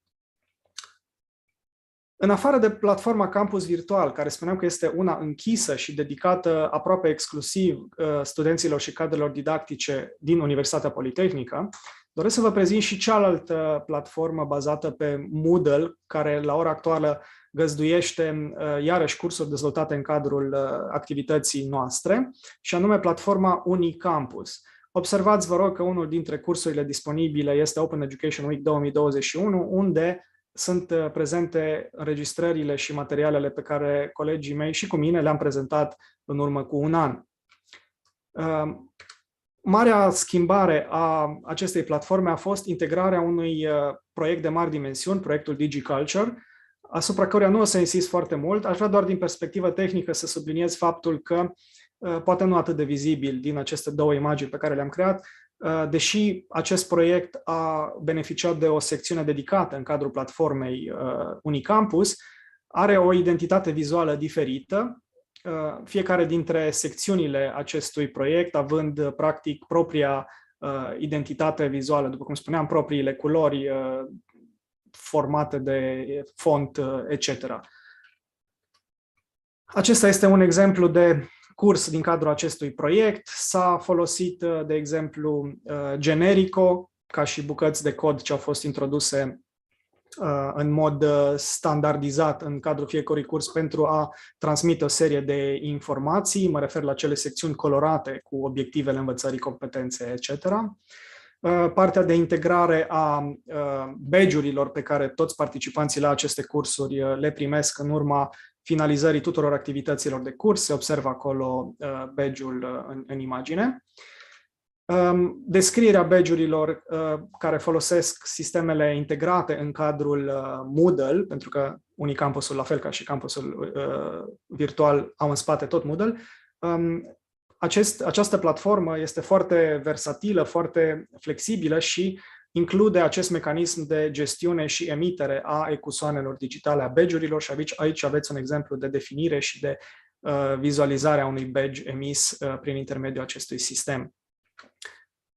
În afară de platforma Campus Virtual, care spuneam că este una închisă și dedicată aproape exclusiv studenților și cadrelor didactice din Universitatea Politehnică, Doresc să vă prezint și cealaltă platformă bazată pe Moodle, care la ora actuală găzduiește iarăși cursuri dezvoltate în cadrul activității noastre, și anume platforma Unicampus. Observați, vă rog, că unul dintre cursurile disponibile este Open Education Week 2021, unde sunt prezente înregistrările și materialele pe care colegii mei și cu mine le-am prezentat în urmă cu un an. Marea schimbare a acestei platforme a fost integrarea unui proiect de mari dimensiuni, proiectul DigiCulture, asupra căruia nu o să insist foarte mult. Aș vrea doar din perspectivă tehnică să subliniez faptul că, poate nu atât de vizibil din aceste două imagini pe care le-am creat, deși acest proiect a beneficiat de o secțiune dedicată în cadrul platformei Unicampus, are o identitate vizuală diferită, fiecare dintre secțiunile acestui proiect având practic propria identitate vizuală, după cum spuneam, propriile culori, formate de font, etc. Acesta este un exemplu de curs din cadrul acestui proiect. S-a folosit, de exemplu, Generico, ca și bucăți de cod ce au fost introduse în mod standardizat în cadrul fiecărui curs pentru a transmite o serie de informații. Mă refer la cele secțiuni colorate cu obiectivele învățării, competențe, etc. Partea de integrare a badge-urilor pe care toți participanții la aceste cursuri le primesc în urma finalizării tuturor activităților de curs. Se observă acolo badge-ul în imagine. Descrierea badge-urilor care folosesc sistemele integrate în cadrul Moodle, pentru că Unicampusul, la fel ca și campusul virtual, au în spate tot Moodle. Această platformă este foarte versatilă, foarte flexibilă și include acest mecanism de gestiune și emitere a ecusoanelor digitale, a badge-urilor, și aici aveți un exemplu de definire și de vizualizare a unui badge emis prin intermediul acestui sistem.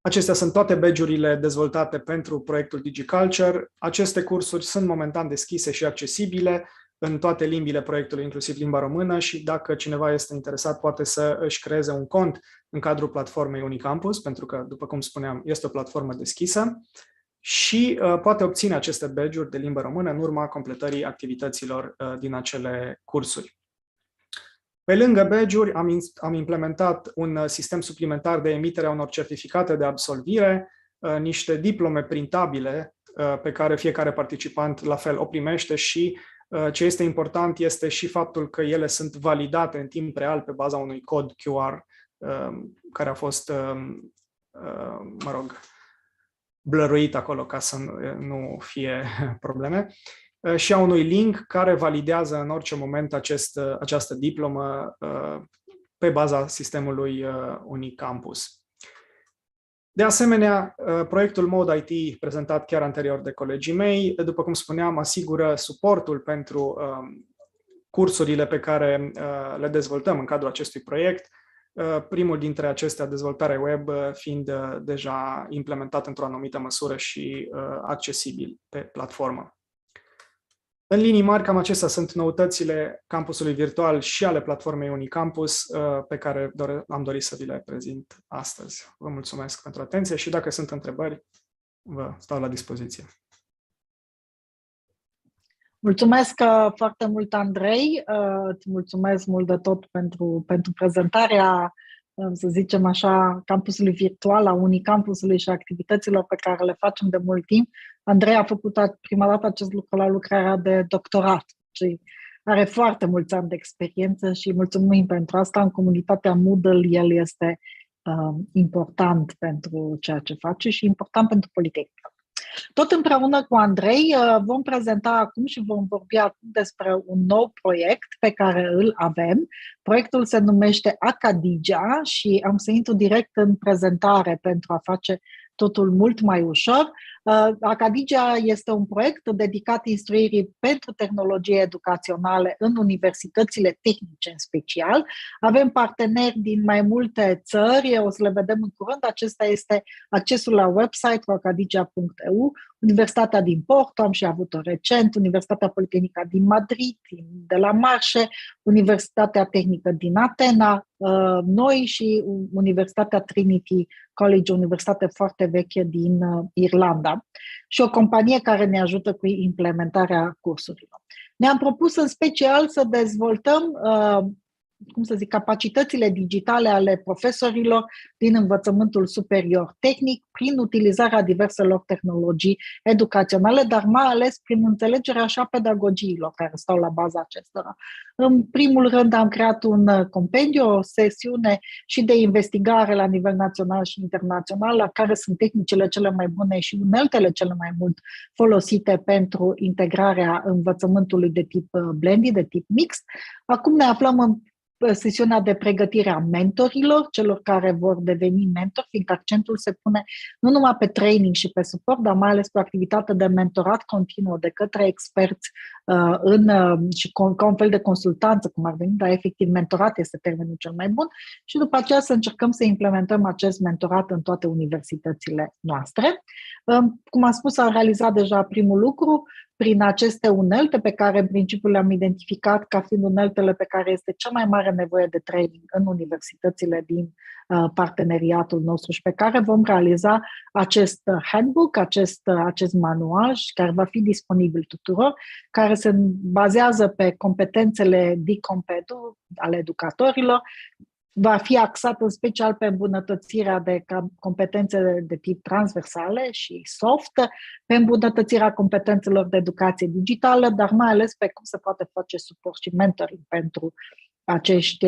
Acestea sunt toate badge-urile dezvoltate pentru proiectul DigiCulture. Aceste cursuri sunt momentan deschise și accesibile în toate limbile proiectului, inclusiv limba română, și dacă cineva este interesat poate să își creeze un cont în cadrul platformei Unicampus, pentru că, după cum spuneam, este o platformă deschisă și poate obține aceste badge-uri de limbă română în urma completării activităților din acele cursuri. Pe lângă badge-uri am implementat un sistem suplimentar de emitere a unor certificate de absolvire, niște diplome printabile pe care fiecare participant la fel o primește și ce este important este și faptul că ele sunt validate în timp real pe baza unui cod QR care a fost, blăruit acolo ca să nu fie probleme, și a unui link care validează în orice moment această diplomă pe baza sistemului Unicampus. De asemenea, proiectul Mod IT, prezentat chiar anterior de colegii mei, după cum spuneam, asigură suportul pentru cursurile pe care le dezvoltăm în cadrul acestui proiect, primul dintre acestea, dezvoltarea web, fiind deja implementat într-o anumită măsură și accesibil pe platformă. În linii mari, cam acestea sunt noutățile campusului virtual și ale platformei Unicampus pe care am dorit să vi le prezint astăzi. Vă mulțumesc pentru atenție și dacă sunt întrebări, vă stau la dispoziție. Mulțumesc foarte mult, Andrei. Îți mulțumesc mult de tot pentru prezentarea, să zicem așa, campusului virtual, a Unicampusului și activităților pe care le facem de mult timp. Andrei a făcut prima dată acest lucru la lucrarea de doctorat și are foarte mulți ani de experiență și mulțumim pentru asta. În comunitatea Moodle el este important pentru ceea ce face și important pentru Politehnică. Tot împreună cu Andrei vom prezenta acum și vom vorbi despre un nou proiect pe care îl avem. Proiectul se numește 𝗨𝗪𝗧 și am să intru direct în prezentare pentru a face totul mult mai ușor. 𝗨𝗪𝗧 este un proiect dedicat instruirii pentru tehnologie educaționale în universitățile tehnice în special. Avem parteneri din mai multe țări, o să le vedem în curând. Acesta este accesul la website 𝗨𝗪𝗧 𝗢𝗪𝗀, Universitatea din Porto, am și avut-o recent, Universitatea Politehnică din Madrid, de la Marșe, Universitatea Tehnică din Atena, noi și Universitatea Trinity College, o universitate foarte veche din Irlanda și o companie care ne ajută cu implementarea cursurilor. Ne-am propus în special să dezvoltăm capacitățile digitale ale profesorilor din învățământul superior tehnic prin utilizarea diverselor tehnologii educaționale, dar mai ales prin înțelegerea și a pedagogiilor care stau la baza acestora. În primul rând am creat un compendiu, o sesiune și de investigare la nivel național și internațional, la care sunt tehnicile cele mai bune și uneltele cele mai mult folosite pentru integrarea învățământului de tip blended, de tip mixt. Acum ne aflăm în sesiunea de pregătire a mentorilor, celor care vor deveni mentori, fiindcă accentul se pune nu numai pe training și pe suport, dar mai ales pe activitate de mentorat continuă de către experți și ca un fel de consultanță, cum ar veni, dar efectiv mentorat este termenul cel mai bun, și după aceea să încercăm să implementăm acest mentorat în toate universitățile noastre. Cum am spus, am realizat deja primul lucru prin aceste unelte pe care în principiu le-am identificat ca fiind uneltele pe care este cea mai mare nevoie de training în universitățile din parteneriatul nostru și pe care vom realiza acest handbook, acest manual care va fi disponibil tuturor, care se bazează pe competențele DCOMPEDU ale educatorilor, va fi axat în special pe îmbunătățirea de competențe de tip transversale și soft, pe îmbunătățirea competențelor de educație digitală, dar mai ales pe cum se poate face suport și mentoring pentru acești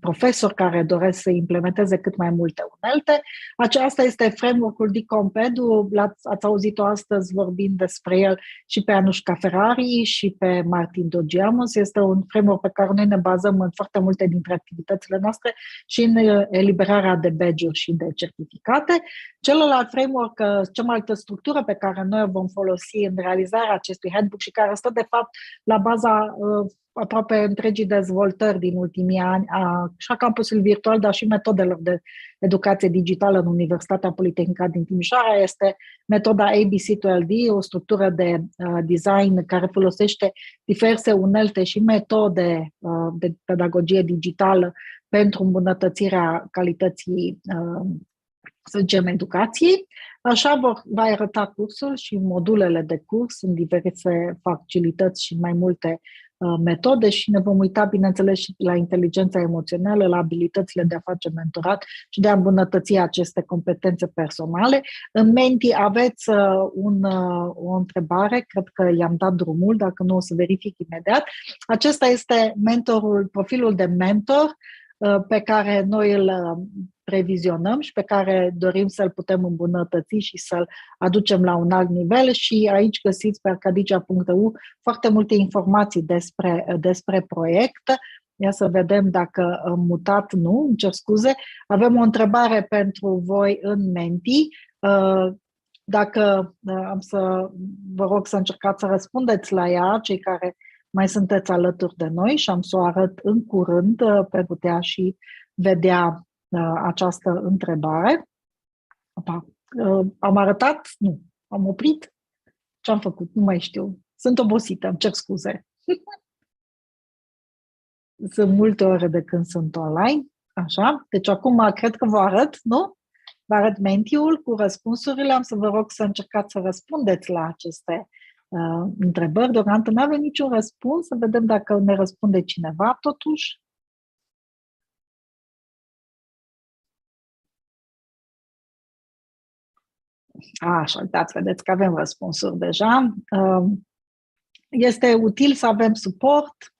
profesori care doresc să implementeze cât mai multe unelte. Aceasta este framework-ul DCOMPEDU, ați auzit-o astăzi vorbind despre el și pe Anușca Ferrari și pe Martin Dogiamos. Este un framework pe care noi ne bazăm în foarte multe dintre activitățile noastre și în eliberarea de badge-uri și de certificate. Celălalt framework, cealaltă structură pe care noi o vom folosi în realizarea acestui handbook și care stă de fapt la baza aproape întregii dezvoltări din ultimii ani, și a campusului virtual, dar și metodelor de educație digitală în Universitatea Politehnică din Timișoara, este metoda ABC12D, o structură de design care folosește diverse unelte și metode de pedagogie digitală pentru îmbunătățirea calității, să zicem, educației. Așa va arăta cursul și modulele de curs în diverse facilități și mai multe metode și ne vom uita, bineînțeles, și la inteligența emoțională, la abilitățile de a face mentorat și de a îmbunătăți aceste competențe personale. În Menti aveți o întrebare, cred că i-am dat drumul, dacă nu o să verific imediat. Acesta este profilul de mentor pe care noi îl previzionăm și pe care dorim să-l putem îmbunătăți și să-l aducem la un alt nivel și aici găsiți pe arcadicia.eu foarte multe informații despre proiect. Ia să vedem dacă am mutat, nu, îmi cer scuze. Avem o întrebare pentru voi în Menti. Dacă am să vă rog să încercați să răspundeți la ea, cei care mai sunteți alături de noi, și am să o arăt în curând pe putea și vedea această întrebare. Am arătat? Nu. Am oprit? Ce am făcut? Nu mai știu. Sunt obosită, îmi cer scuze. Sunt multe ore de când sunt online. Așa. Deci acum cred că vă arăt, nu? Vă arăt Mentiul cu răspunsurile. Am să vă rog să încercați să răspundeți la aceste întrebări. Deocamdată nu avem niciun răspuns. Să vedem dacă ne răspunde cineva totuși. Așa, uitați, vedeți că avem răspunsuri deja. Este util să avem suport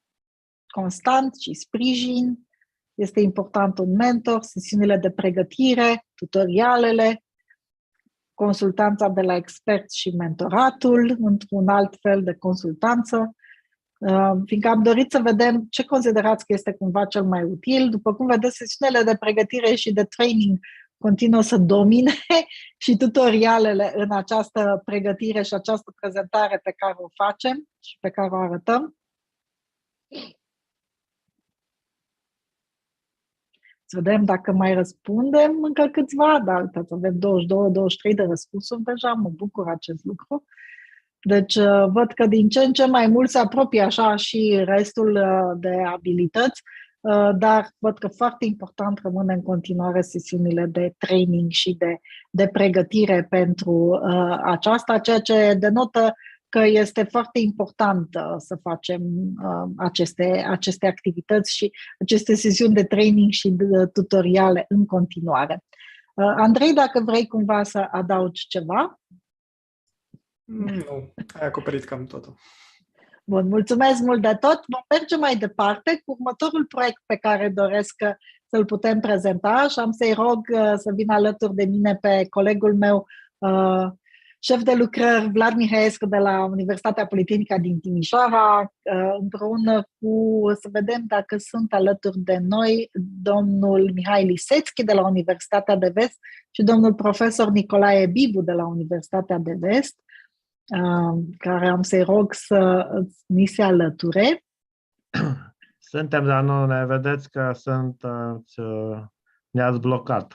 constant și sprijin. Este important un mentor, sesiunile de pregătire, tutorialele, consultanța de la experți și mentoratul într-un alt fel de consultanță. Fiindcă am dorit să vedem ce considerați că este cumva cel mai util. După cum vedeți, sesiunile de pregătire și de training continuă să domine și tutorialele în această pregătire și această prezentare pe care o facem și pe care o arătăm. Să vedem dacă mai răspundem încă câțiva, dar uitați, avem 22-23 de răspunsuri deja, mă bucur acest lucru. Deci văd că din ce în ce mai mult se apropie așa și restul de abilități, dar văd că foarte important rămâne în continuare sesiunile de training și de pregătire pentru aceasta, ceea ce denotă că este foarte important să facem aceste activități și aceste sesiuni de training și de tutoriale în continuare. Andrei, dacă vrei cumva să adaugi ceva? Nu, ai acoperit cam totul. Bun, mulțumesc mult de tot. Vom merge mai departe cu următorul proiect pe care doresc să-l putem prezenta și am să-i rog să vină alături de mine pe colegul meu, șef de lucrări 𝗨𝗧 𝗢𝗍𝗀 de la Universitatea Politehnică din Timișoara, împreună cu, să vedem dacă sunt alături de noi, domnul 𝗍𝗧 𝗢𝗍𝗀𝗲 de la Universitatea de Vest și domnul profesor nicolae 𝗍𝗀 de la Universitatea de Vest, care am să-i rog să ni se alăture. Suntem, dar nu ne vedeți că ne-ați blocat.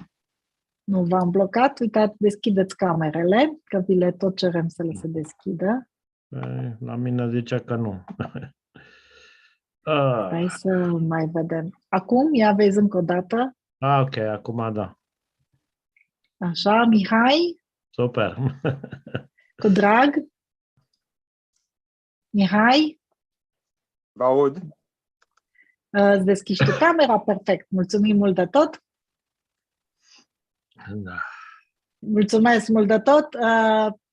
Nu v-am blocat, uitați, deschideți camerele, că vi le tot cerem să le se deschidă. La mine zice că nu. Hai să mai vedem. Acum, ia vezi încă o dată. Ok, acum da. Așa, Mihai? Super. Cu drag. Mihai? Vă aud. Îți deschizi tu camera, perfect. Mulțumim mult de tot. Da. Mulțumesc mult de tot.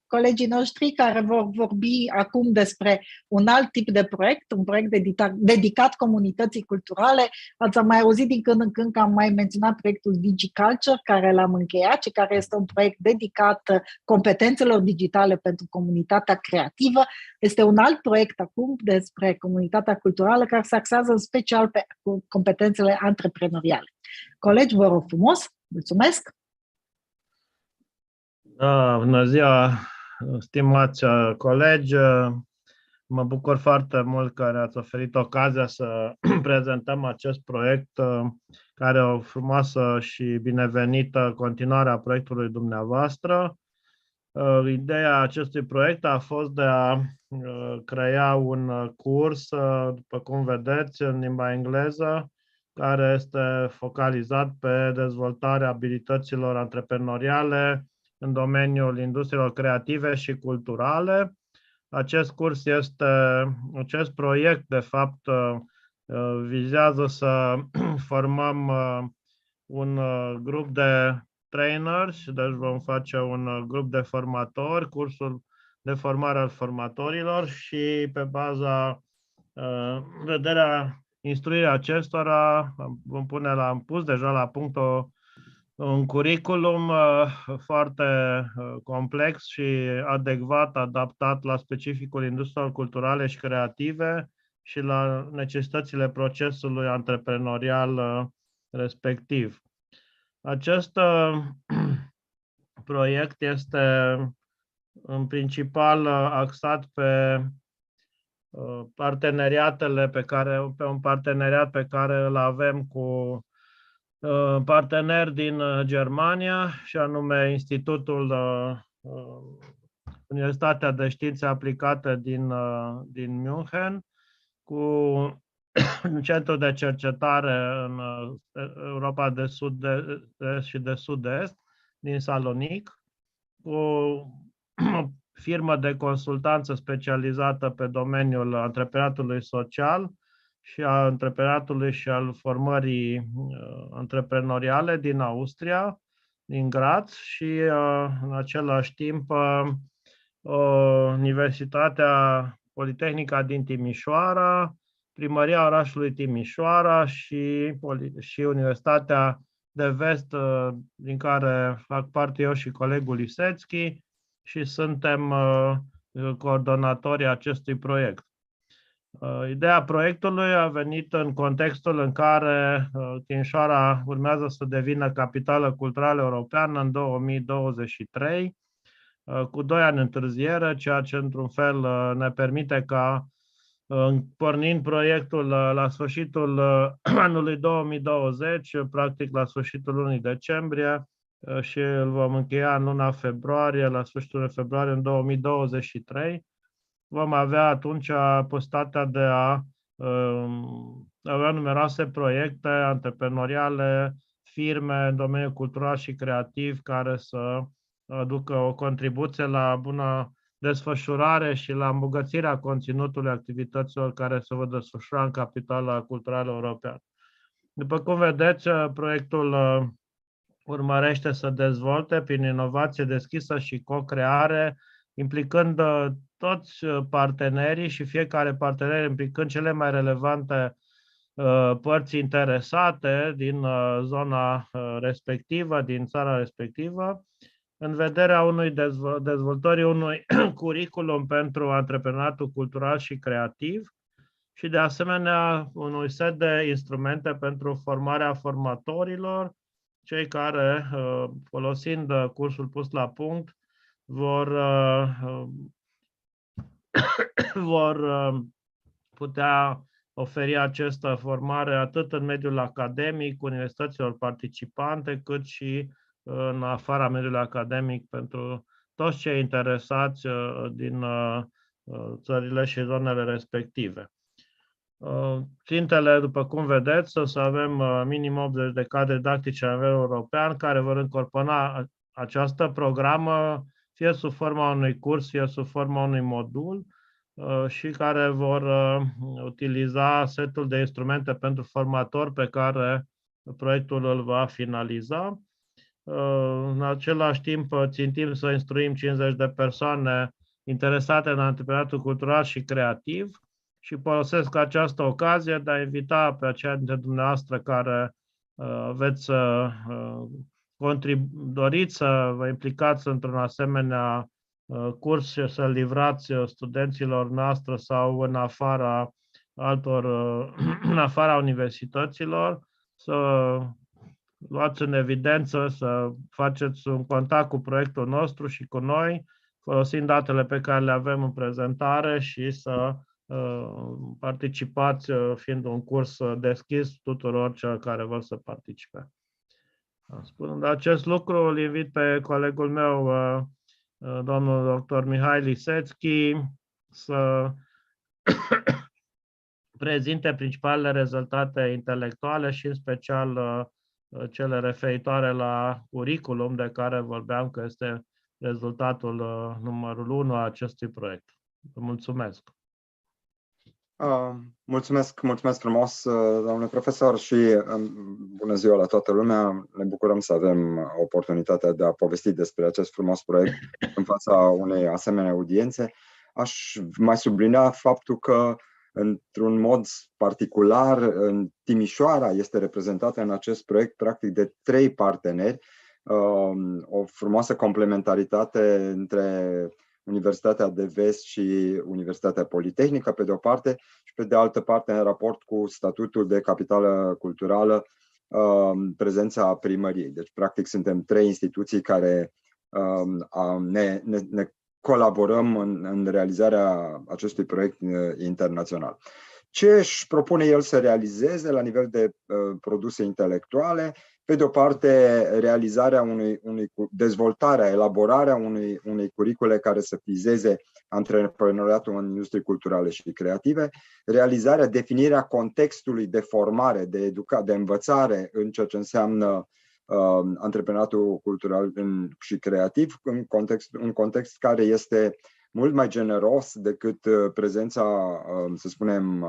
Colegii noștri care vor vorbi acum despre un alt tip de proiect, un proiect dedicat comunității culturale. Ați mai auzit din când în când că am mai menționat proiectul DigiCulture, care l-am încheiat și care este un proiect dedicat competențelor digitale pentru comunitatea creativă. Este un alt proiect acum despre comunitatea culturală care se axează în special pe competențele antreprenoriale. Colegi, vă rog frumos, mulțumesc! Bună ziua, stimați colegi! Mă bucur foarte mult că ne-ați oferit ocazia să prezentăm acest proiect, care e o frumoasă și binevenită continuare a proiectului dumneavoastră. Ideea acestui proiect a fost de a crea un curs, după cum vedeți, în limba engleză, care este focalizat pe dezvoltarea abilităților antreprenoriale în domeniul industriilor creative și culturale. Acest proiect, de fapt, vizează să formăm un grup de trainers, deci vom face un grup de formatori, cursul de formare al formatorilor și pe baza vederea instruirea acestora am pus deja la punct un curriculum foarte complex și adecvat, adaptat la specificul industriilor culturale și creative și la necesitățile procesului antreprenorial respectiv. Acest proiect este în principal axat pe un parteneriat pe care îl avem cu parteneri din Germania, și anume Institutul Universitatea de Științe Aplicate din München, cu un centru de cercetare în Europa de Sud-Est și de Sud-Est, din Salonic, cu o firmă de consultanță specializată pe domeniul antreprenoriatului social și a antreprenoriatului și al formării antreprenoriale din Austria, din Graz, și în același timp Universitatea Politehnică din Timișoara, Primăria orașului Timișoara și Universitatea de Vest, din care fac parte eu și colegul 𝗍𝗀𝗀😍 și suntem coordonatorii acestui proiect. Ideea proiectului a venit în contextul în care Timișoara urmează să devină capitală culturală europeană în 2023, cu 2 ani întârziere, ceea ce într-un fel ne permite ca pornind proiectul la sfârșitul anului 2020, practic la sfârșitul lunii decembrie, și îl vom încheia în luna februarie, la sfârșitul lunii februarie în 2023. Vom avea atunci posibilitatea de a avea numeroase proiecte antreprenoriale, firme în domeniul cultural și creativ care să aducă o contribuție la bună desfășurare și la îmbogățirea conținutului activităților care se vor desfășura în capitala culturală europeană. După cum vedeți, proiectul urmărește să dezvolte prin inovație deschisă și co-creare, implicând toți partenerii și fiecare partener implicând cele mai relevante părți interesate din zona respectivă, din țara respectivă, în vederea dezvoltării unui curriculum pentru antreprenoriatul cultural și creativ și, de asemenea, unui set de instrumente pentru formarea formatorilor, cei care, folosind cursul pus la punct, vor putea oferi această formare atât în mediul academic, universităților participante, cât și în afara mediului academic pentru toți cei interesați din țările și zonele respective. Țintele, după cum vedeți, să avem minim 80 de cadre didactice la nivel european care vor incorpora această programă fie sub forma unui curs, fie sub forma unui modul și care vor utiliza setul de instrumente pentru formatori pe care proiectul îl va finaliza. În același timp, țintim să instruim 50 de persoane interesate în antreprenoriatul cultural și creativ și folosesc această ocazie de a invita pe aceia dintre dumneavoastră care veți doriți să vă implicați într-un asemenea curs și să-l livrați studenților noastre sau în afara în afara universităților, să luați în evidență, să faceți un contact cu proiectul nostru și cu noi, folosind datele pe care le avem în prezentare și să participați, fiind un curs deschis tuturor celor care vor să participe. Spunând acest lucru, îl invit pe colegul meu, domnul dr. 𝗍𝗧 să prezinte principalele rezultate intelectuale și în special cele referitoare la curriculum de care vorbeam că este rezultatul numărul 1 a acestui proiect. Vă mulțumesc! Mulțumesc frumos, domnule profesor, și bună ziua la toată lumea. Ne bucurăm să avem oportunitatea de a povesti despre acest frumos proiect în fața unei asemenea audiențe. Aș mai sublinia faptul că, într-un mod particular, în Timișoara este reprezentată în acest proiect practic de 3 parteneri, o frumoasă complementaritate între Universitatea de Vest și Universitatea Politehnică, pe de o parte, și pe de altă parte, în raport cu statutul de capitală culturală, prezența primăriei. Deci, practic, suntem 3 instituții care ne colaborăm în realizarea acestui proiect internațional. Ce își propune el să realizeze la nivel de produse intelectuale? Pe de o parte, realizarea dezvoltarea, elaborarea unei curricule care să vizeze antreprenoriatul în industrie culturale și creative, realizarea, definirea contextului de formare, de învățare în ceea ce înseamnă antreprenoriatul cultural și creativ, un context care este mult mai generos decât prezența, să spunem,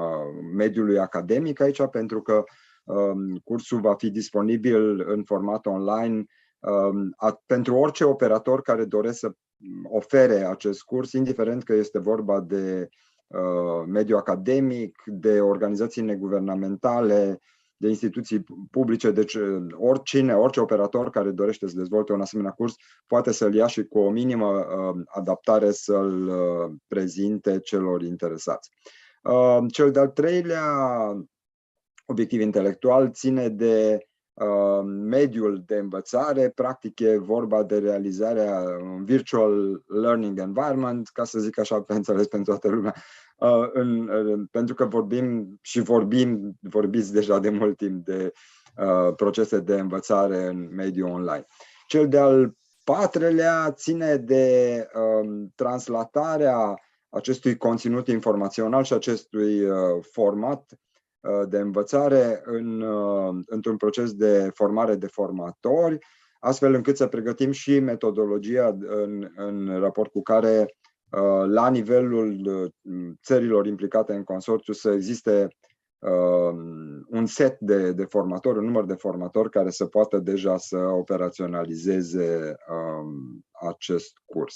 mediului academic aici, pentru că cursul va fi disponibil în format online pentru orice operator care doresc să ofere acest curs, indiferent că este vorba de mediul academic, de organizații neguvernamentale, de instituții publice. Deci orice operator care dorește să dezvolte un asemenea curs poate să-l ia și cu o minimă adaptare să-l prezinte celor interesați. Cel de-al 3-lea obiectiv intelectual ține de mediul de învățare. Practic e vorba de realizarea un virtual learning environment, ca să zic așa, pe înțeles pentru toată lumea, pentru că vorbiți deja de mult timp de procese de învățare în mediul online. Cel de-al patrulea ține de translatarea acestui conținut informațional și acestui format de învățare într-un proces de formare de formatori, astfel încât să pregătim și metodologia în raport cu care, la nivelul țărilor implicate în consorțiu, să existe un set de formatori, un număr de formatori care să poată deja să operaționalizeze acest curs.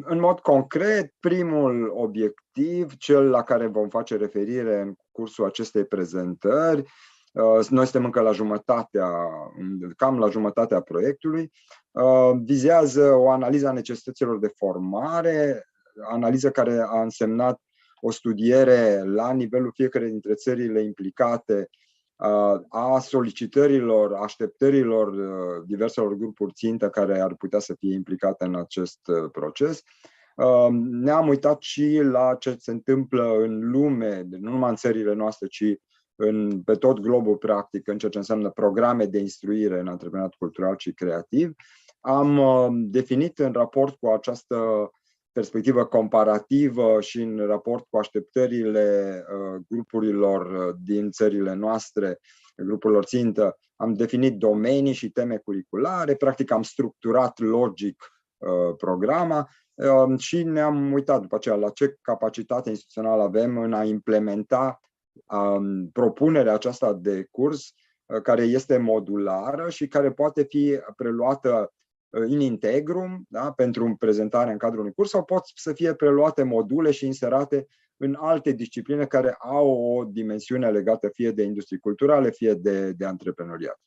În mod concret, primul obiectiv, cel la care vom face referire în cursul acestei prezentări, noi suntem încă cam la jumătatea proiectului, vizează o analiză a necesităților de formare, analiză care a însemnat o studiere la nivelul fiecare dintre țările implicate a solicitărilor, așteptărilor diverselor grupuri țintă care ar putea să fie implicate în acest proces. Ne-am uitat și la ce se întâmplă în lume, nu numai în țările noastre, ci pe tot globul practic, în ceea ce înseamnă programe de instruire în antreprenoriat cultural și creativ. Am definit în raport cu această perspectivă comparativă și în raport cu așteptările grupurilor din țările noastre, grupurilor țintă, am definit domenii și teme curriculare, practic am structurat logic programa și ne-am uitat după aceea la ce capacitate instituțională avem în a implementa propunerea aceasta de curs, care este modulară și care poate fi preluată in integrum, da, pentru prezentare în cadrul unui curs, sau pot să fie preluate module și inserate în alte discipline care au o dimensiune legată fie de industrii culturale, fie de antreprenoriat.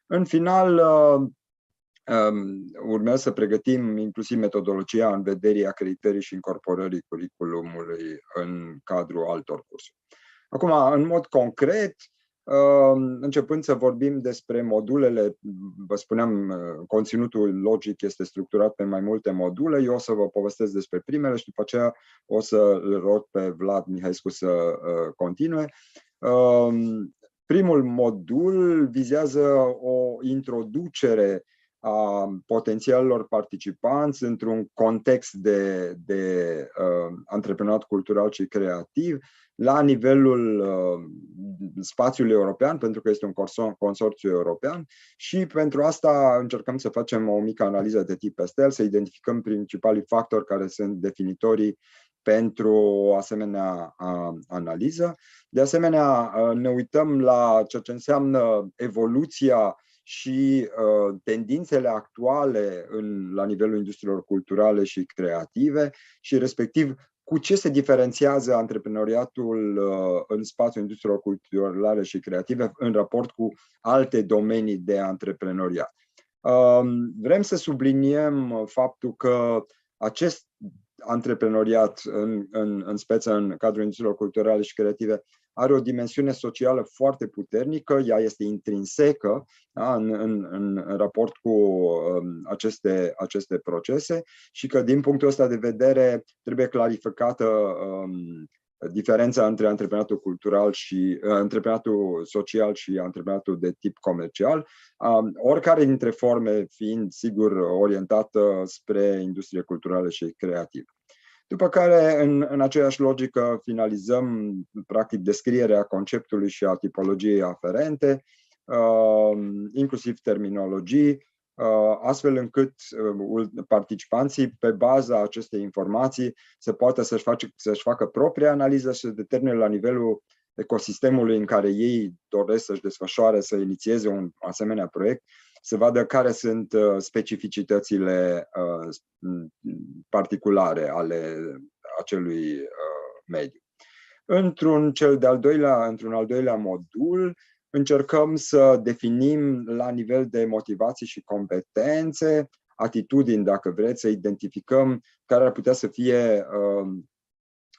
În final, urmează să pregătim inclusiv metodologia în vederea acreditării și incorporării curriculumului în cadrul altor cursuri. Acum, în mod concret, începând să vorbim despre modulele, vă spuneam, conținutul logic este structurat pe mai multe module. Eu o să vă povestesc despre primele și după aceea o să îl rog pe Vlad Mihaescu să continue. Primul modul vizează o introducere a potențialilor participanți într-un context de antreprenoriat cultural și creativ la nivelul spațiului european, pentru că este un consorțiu european, și pentru asta încercăm să facem o mică analiză de tip peste, să identificăm principalii factori care sunt definitorii pentru o asemenea analiză. De asemenea, ne uităm la ceea ce înseamnă evoluția și tendințele actuale la nivelul industriilor culturale și creative și respectiv cu ce se diferențiază antreprenoriatul în spațiul industriilor culturale și creative în raport cu alte domenii de antreprenoriat. Vrem să subliniem faptul că acest antreprenoriat în speță în cadrul industriilor culturale și creative are o dimensiune socială foarte puternică, ea este intrinsecă, da, în raport cu aceste procese și că din punctul ăsta de vedere trebuie clarificată diferența între antreprenoriatul cultural și antreprenoriatul social și antreprenoriatul de tip comercial, oricare dintre forme fiind sigur orientată spre industrie culturală și creativă. După care, în aceeași logică, finalizăm practic descrierea conceptului și a tipologiei aferente, inclusiv terminologii, astfel încât participanții, pe baza acestei informații, să poată să-și facă propria analiză și să determine la nivelul ecosistemului în care ei doresc să-și desfășoare, să inițieze un asemenea proiect, să vadă care sunt specificitățile particulare ale acelui mediu. Într-un al doilea modul, încercăm să definim la nivel de motivații și competențe, atitudini, dacă vreți, să identificăm care ar putea să fie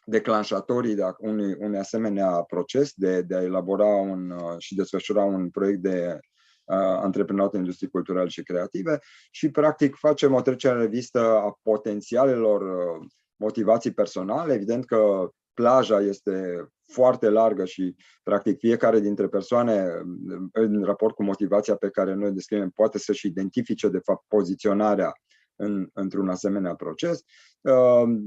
declanșatorii unui asemenea proces de a elabora și desfășura un proiect de antreprenoriat în industrii culturale și creative și, practic, facem o trecere în revistă a potențialelor motivații personale. Evident că plaja este foarte largă și, practic, fiecare dintre persoane, în raport cu motivația pe care noi o descriem, poate să-și identifice, de fapt, poziționarea într-un asemenea proces.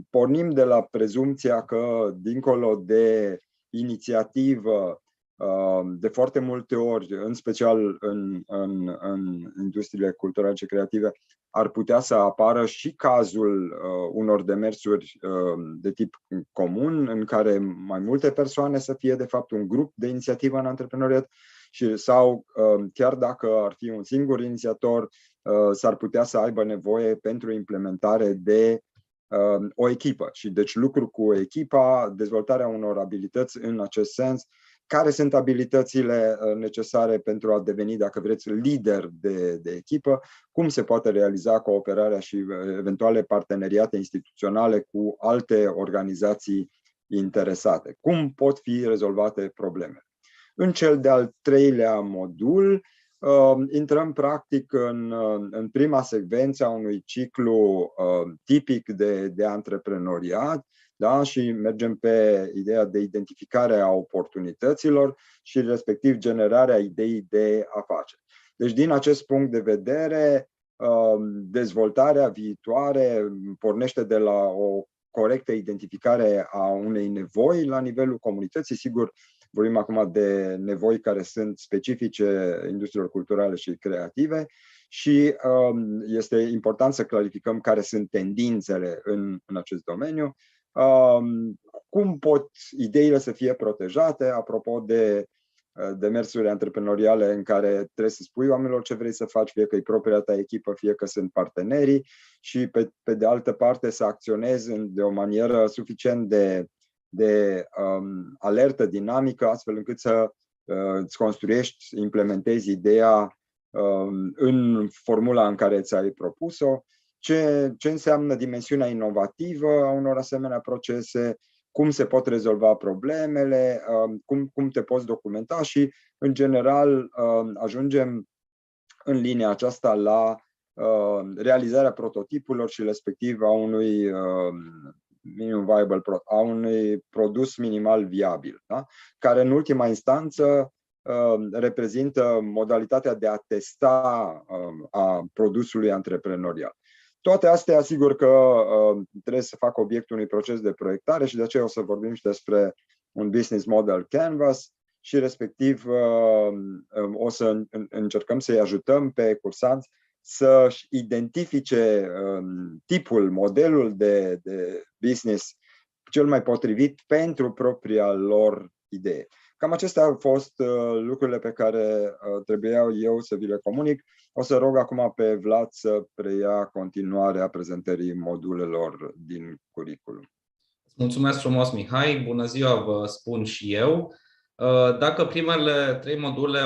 Pornim de la prezumția că, dincolo de inițiativă, de foarte multe ori, în special în industriile culturale și creative, ar putea să apară și cazul unor demersuri de tip comun, în care mai multe persoane să fie, de fapt, un grup de inițiativă în antreprenoriat, sau chiar dacă ar fi un singur inițiator, s-ar putea să aibă nevoie pentru implementare de o echipă. Și deci lucru cu echipa, dezvoltarea unor abilități în acest sens. Care sunt abilitățile necesare pentru a deveni, dacă vreți, lider de echipă? Cum se poate realiza cooperarea și eventuale parteneriate instituționale cu alte organizații interesate? Cum pot fi rezolvate problemele? În cel de-al treilea modul, intrăm practic în prima secvență a unui ciclu tipic de antreprenoriat, da? Și mergem pe ideea de identificare a oportunităților și respectiv generarea ideii de afaceri. Deci, din acest punct de vedere, dezvoltarea viitoare pornește de la o corectă identificare a unei nevoi la nivelul comunității. Sigur, vorbim acum de nevoi care sunt specifice industriilor culturale și creative și este important să clarificăm care sunt tendințele în acest domeniu. Cum pot ideile să fie protejate, apropo de demersuri antreprenoriale în care trebuie să spui oamenilor ce vrei să faci, fie că e propria ta echipă, fie că sunt partenerii, și pe de altă parte să acționezi de o manieră suficient de alertă, dinamică, astfel încât să îți construiești, implementezi ideea în formula în care ți-ai propus-o. Ce înseamnă dimensiunea inovativă a unor asemenea procese, cum se pot rezolva problemele, cum te poți documenta și, în general, ajungem în linia aceasta la realizarea prototipurilor și respectiv a unui a unui produs minimal viabil, da? Care în ultima instanță reprezintă modalitatea de a testa a produsului antreprenorial. Toate astea, sigur că trebuie să facă obiectul unui proces de proiectare și de aceea o să vorbim și despre un business model canvas și respectiv o să încercăm să-i ajutăm pe cursanți să-și identifice tipul, modelul de business cel mai potrivit pentru propria lor idee. Cam acestea au fost lucrurile pe care trebuia eu să vi le comunic. O să rog acum pe Vlad să preia continuarea prezentării modulelor din curriculum. Mulțumesc frumos, Mihai. Bună ziua, vă spun și eu. Dacă primele 3 module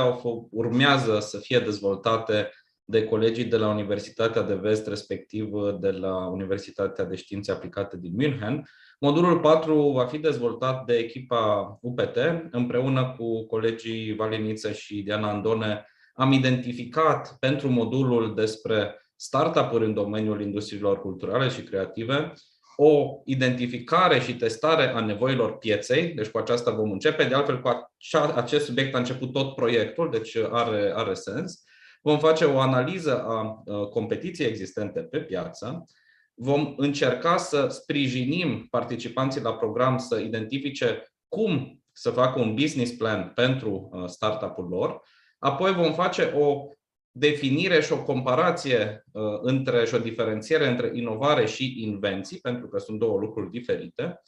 urmează să fie dezvoltate de colegii de la Universitatea de Vest, respectiv de la Universitatea de Științe Aplicate din München, modulul 4 va fi dezvoltat de echipa UPT. Împreună cu colegii Valiniță și Diana Andone am identificat pentru modulul despre startup-uri în domeniul industriilor culturale și creative o identificare și testare a nevoilor pieței, deci cu aceasta vom începe. De altfel, cu acest subiect a început tot proiectul, deci are sens. Vom face o analiză a competiției existente pe piață. Vom încerca să sprijinim participanții la program să identifice cum să facă un business plan pentru startup-ul lor. Apoi vom face o definire și o comparație și o diferențiere între inovare și invenții, pentru că sunt 2 lucruri diferite.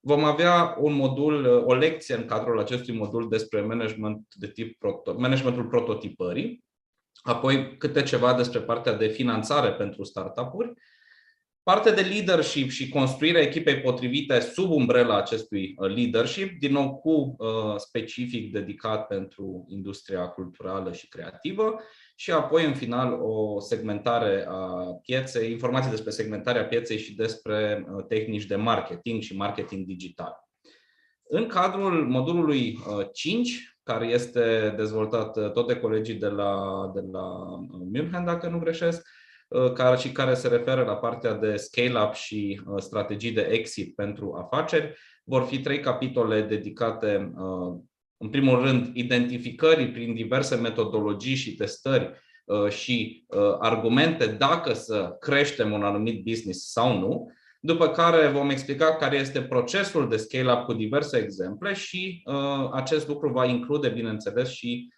Vom avea un modul, o lecție în cadrul acestui modul despre managementul prototipării, apoi câte ceva despre partea de finanțare pentru startup-uri, partea de leadership și construirea echipei potrivite sub umbrela acestui leadership, din nou cu specific dedicat pentru industria culturală și creativă, și apoi în final o segmentare a pieței, informații despre segmentarea pieței și despre tehnici de marketing și marketing digital. În cadrul modulului 5, care este dezvoltat tot de colegii de la München, dacă nu greșesc, care se referă la partea de scale-up și strategii de exit pentru afaceri. Vor fi 3 capitole dedicate, în primul rând, identificării prin diverse metodologii și testări și argumente dacă să creștem un anumit business sau nu, după care vom explica care este procesul de scale-up cu diverse exemple și acest lucru va include, bineînțeles, și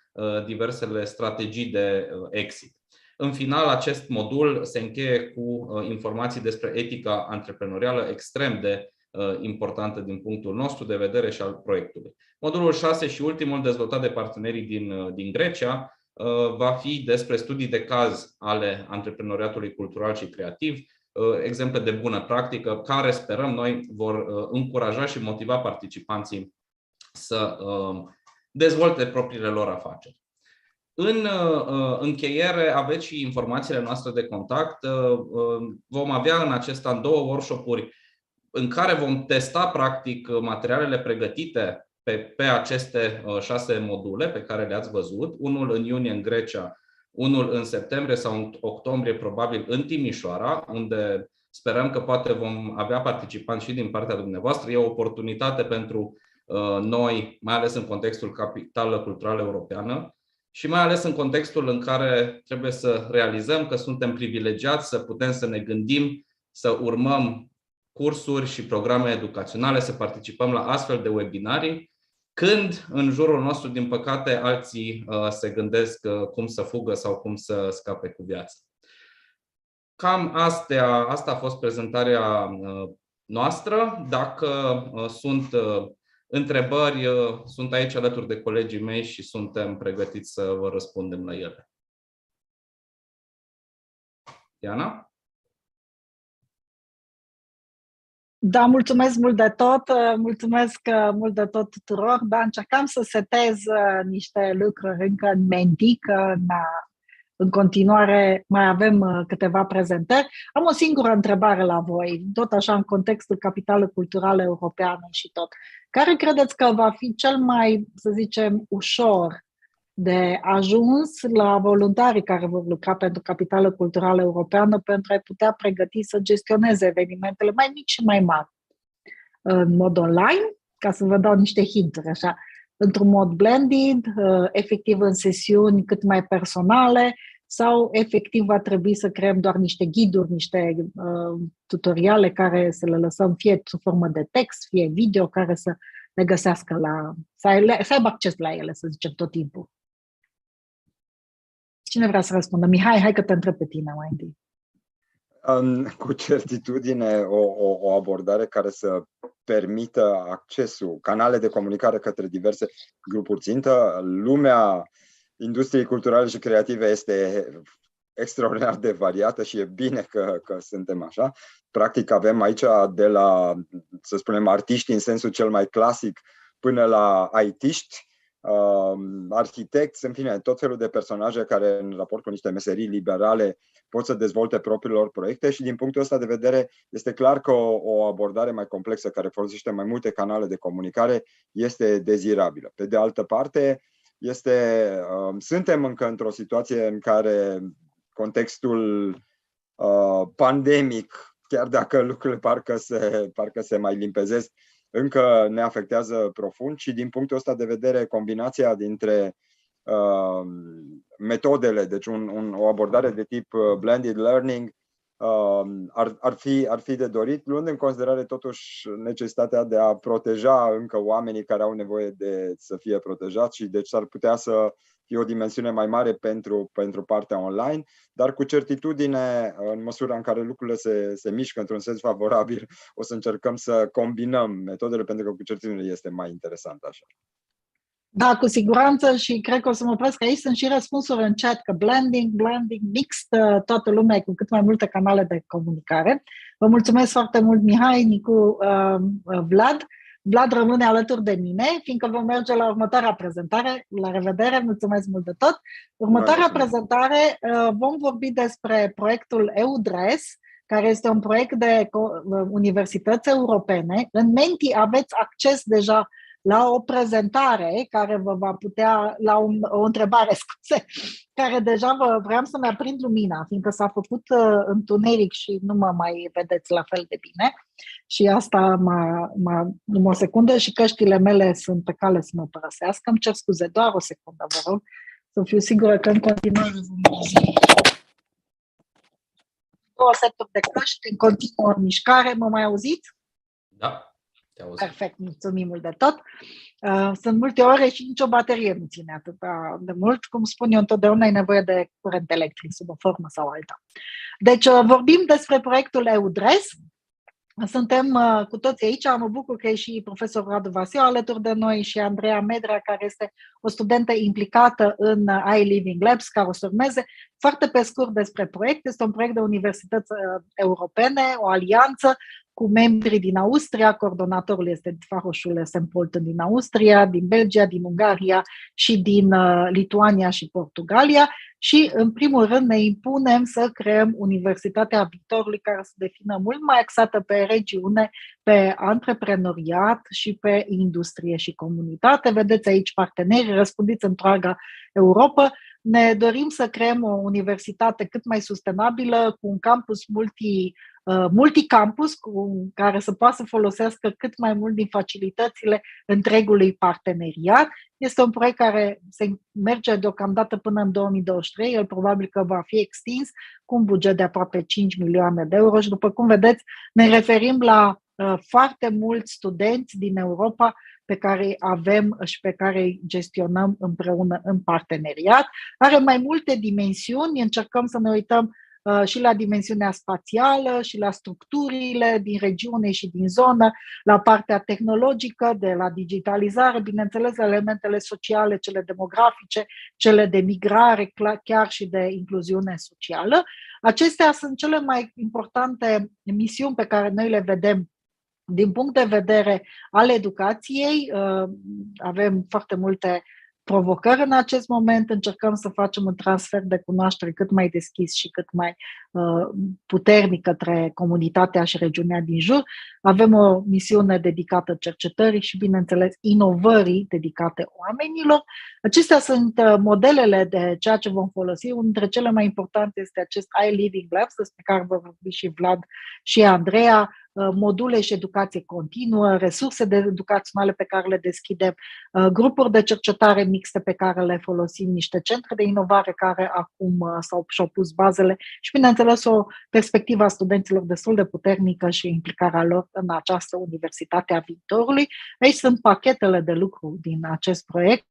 diversele strategii de exit. În final, acest modul se încheie cu informații despre etica antreprenorială extrem de importantă din punctul nostru de vedere și al proiectului. Modulul 6 și ultimul, dezvoltat de partenerii din Grecia, va fi despre studii de caz ale antreprenoriatului cultural și creativ, exemple de bună practică care, sperăm noi, vor încuraja și motiva participanții să dezvolte propriile lor afaceri. În încheiere aveți și informațiile noastre de contact. Vom avea în acest an 2 workshop-uri în care vom testa practic materialele pregătite pe aceste 6 module pe care le-ați văzut. Unul în iunie în Grecia, unul în septembrie sau în octombrie probabil în Timișoara, unde sperăm că poate vom avea participanți și din partea dumneavoastră. E o oportunitate pentru noi, mai ales în contextul capitală culturală europeană și mai ales în contextul în care trebuie să realizăm că suntem privilegiați să putem să ne gândim, să urmăm cursuri și programe educaționale, să participăm la astfel de webinarii, când în jurul nostru, din păcate, alții se gândesc cum să fugă sau cum să scape cu viața. Cam asta a fost prezentarea noastră. Dacă sunt întrebări, sunt aici alături de colegii mei și suntem pregătiți să vă răspundem la ele. Diana? Da, mulțumesc mult de tot, mulțumesc mult de tot tuturor. Da, încercam să setez niște lucruri încă în menti, că în continuare mai avem câteva prezentări. Am o singură întrebare la voi, tot așa în contextul capitală culturală europeană și tot. Care credeți că va fi cel mai, să zicem, ușor de ajuns la voluntarii care vor lucra pentru capitală culturală europeană pentru a-i putea pregăti să gestioneze evenimentele mai mici și mai mari în mod online, ca să vă dau niște hinturi așa, într-un mod blended, efectiv în sesiuni cât mai personale sau efectiv va trebui să creăm doar niște ghiduri, niște tutoriale care să le lăsăm fie sub formă de text, fie video, care să le găsească să aibă acces la ele, să zicem, tot timpul. Cine vrea să răspundă? Mihai, hai că te întreb pe tine mai întâi. Cu certitudine o abordare care să permită accesul, canale de comunicare către diverse grupuri țintă. Lumea industriei culturale și creative este extraordinar de variată și e bine că suntem așa. Practic avem aici de la, să spunem, artiști în sensul cel mai clasic până la IT-ști, arhitecți, în fine, tot felul de personaje care în raport cu niște meserii liberale pot să dezvolte propriilor proiecte și din punctul ăsta de vedere este clar că o abordare mai complexă care folosește mai multe canale de comunicare este dezirabilă. Pe de altă parte, suntem încă într-o situație în care contextul pandemic, chiar dacă lucrurile parcă se mai limpezesc, încă ne afectează profund și din punctul ăsta de vedere combinația dintre metodele, deci o abordare de tip blended learning ar fi de dorit, luând în considerare totuși necesitatea de a proteja încă oamenii care au nevoie să fie protejați și deci ar putea să fie o dimensiune mai mare pentru partea online, dar cu certitudine, în măsura în care lucrurile se mișcă într-un sens favorabil, o să încercăm să combinăm metodele, pentru că cu certitudine este mai interesant așa. Da, cu siguranță și cred că o să mă opresc aici. Sunt și răspunsuri în chat că blending, mixed, toată lumea cu cât mai multe canale de comunicare. Vă mulțumesc foarte mult, Mihai, Nicu, Vlad. Vlad rămâne alături de mine, fiindcă vom merge la următoarea prezentare. La revedere, mulțumesc mult de tot. Următoarea prezentare vom vorbi despre proiectul 𝗍𝗧, care este un proiect de universități europene. În Menti aveți acces deja la o prezentare care vă va putea, la o întrebare, scuze, care deja vreau să-mi aprind lumina, fiindcă s-a făcut întuneric și nu mă mai vedeți la fel de bine. Și asta numai o secundă și căștile mele sunt pe cale să mă părăsească. Îmi cer scuze, doar o secundă, vă rog, să fiu sigură că în continuare vom auzi 2 seturi de căști în continuă mișcare. Mă mai auziți? Da, te auzim. Perfect, mulțumim mult de tot. Sunt multe ore și nicio baterie nu ține atât de mult. Cum spun eu, întotdeauna ai nevoie de curent electric sub o formă sau alta. Deci vorbim despre proiectul 𝗨𝗧. Suntem cu toții aici, mă bucur că e și profesorul 𝗨𝗧 alături de noi și Andreea Medrea, care este o studentă implicată în 𝗨𝗧 care o să urmeze. Foarte pe scurt despre proiect, este un proiect de universități europene, o alianță cu membrii din Austria, coordonatorul este Fachhochschule St. Pölten din Austria, din Belgia, din Ungaria și din Lituania și Portugalia și în primul rând ne impunem să creăm Universitatea Viitorului care să defină mult mai axată pe regiune, pe antreprenoriat și pe industrie și comunitate. Vedeți aici partenerii răspândiți în întreaga Europa. Ne dorim să creăm o universitate cât mai sustenabilă, cu un campus multicampus, care să poată să folosească cât mai mult din facilitățile întregului parteneriat. Este un proiect care se merge deocamdată până în 2023, el probabil că va fi extins cu un buget de aproape 5 milioane de euro și după cum vedeți ne referim la foarte mulți studenți din Europa pe care îi avem și pe care îi gestionăm împreună în parteneriat. Are mai multe dimensiuni, încercăm să ne uităm și la dimensiunea spațială și la structurile din regiune și din zonă, la partea tehnologică, de la digitalizare, bineînțeles elementele sociale, cele demografice, cele de migrare, chiar și de incluziune socială. Acestea sunt cele mai importante misiuni pe care noi le vedem din punct de vedere al educației. Avem foarte multe provocări în acest moment, încercăm să facem un transfer de cunoaștere cât mai deschis și cât mai puternic către comunitatea și regiunea din jur. Avem o misiune dedicată cercetării și, bineînțeles, inovării dedicate oamenilor. Acestea sunt modelele de ceea ce vom folosi. Unul dintre cele mai importante este acest 𝗨𝗧, despre care vă vorbi și Vlad și Andreea, module și educație continuă, resurse educaționale pe care le deschidem, grupuri de cercetare mixte pe care le folosim, niște centre de inovare care acum și-au pus bazele și, bineînțeles, o perspectivă a studenților destul de puternică și implicarea lor în această Universitate a Viitorului. Aici sunt pachetele de lucru din acest proiect.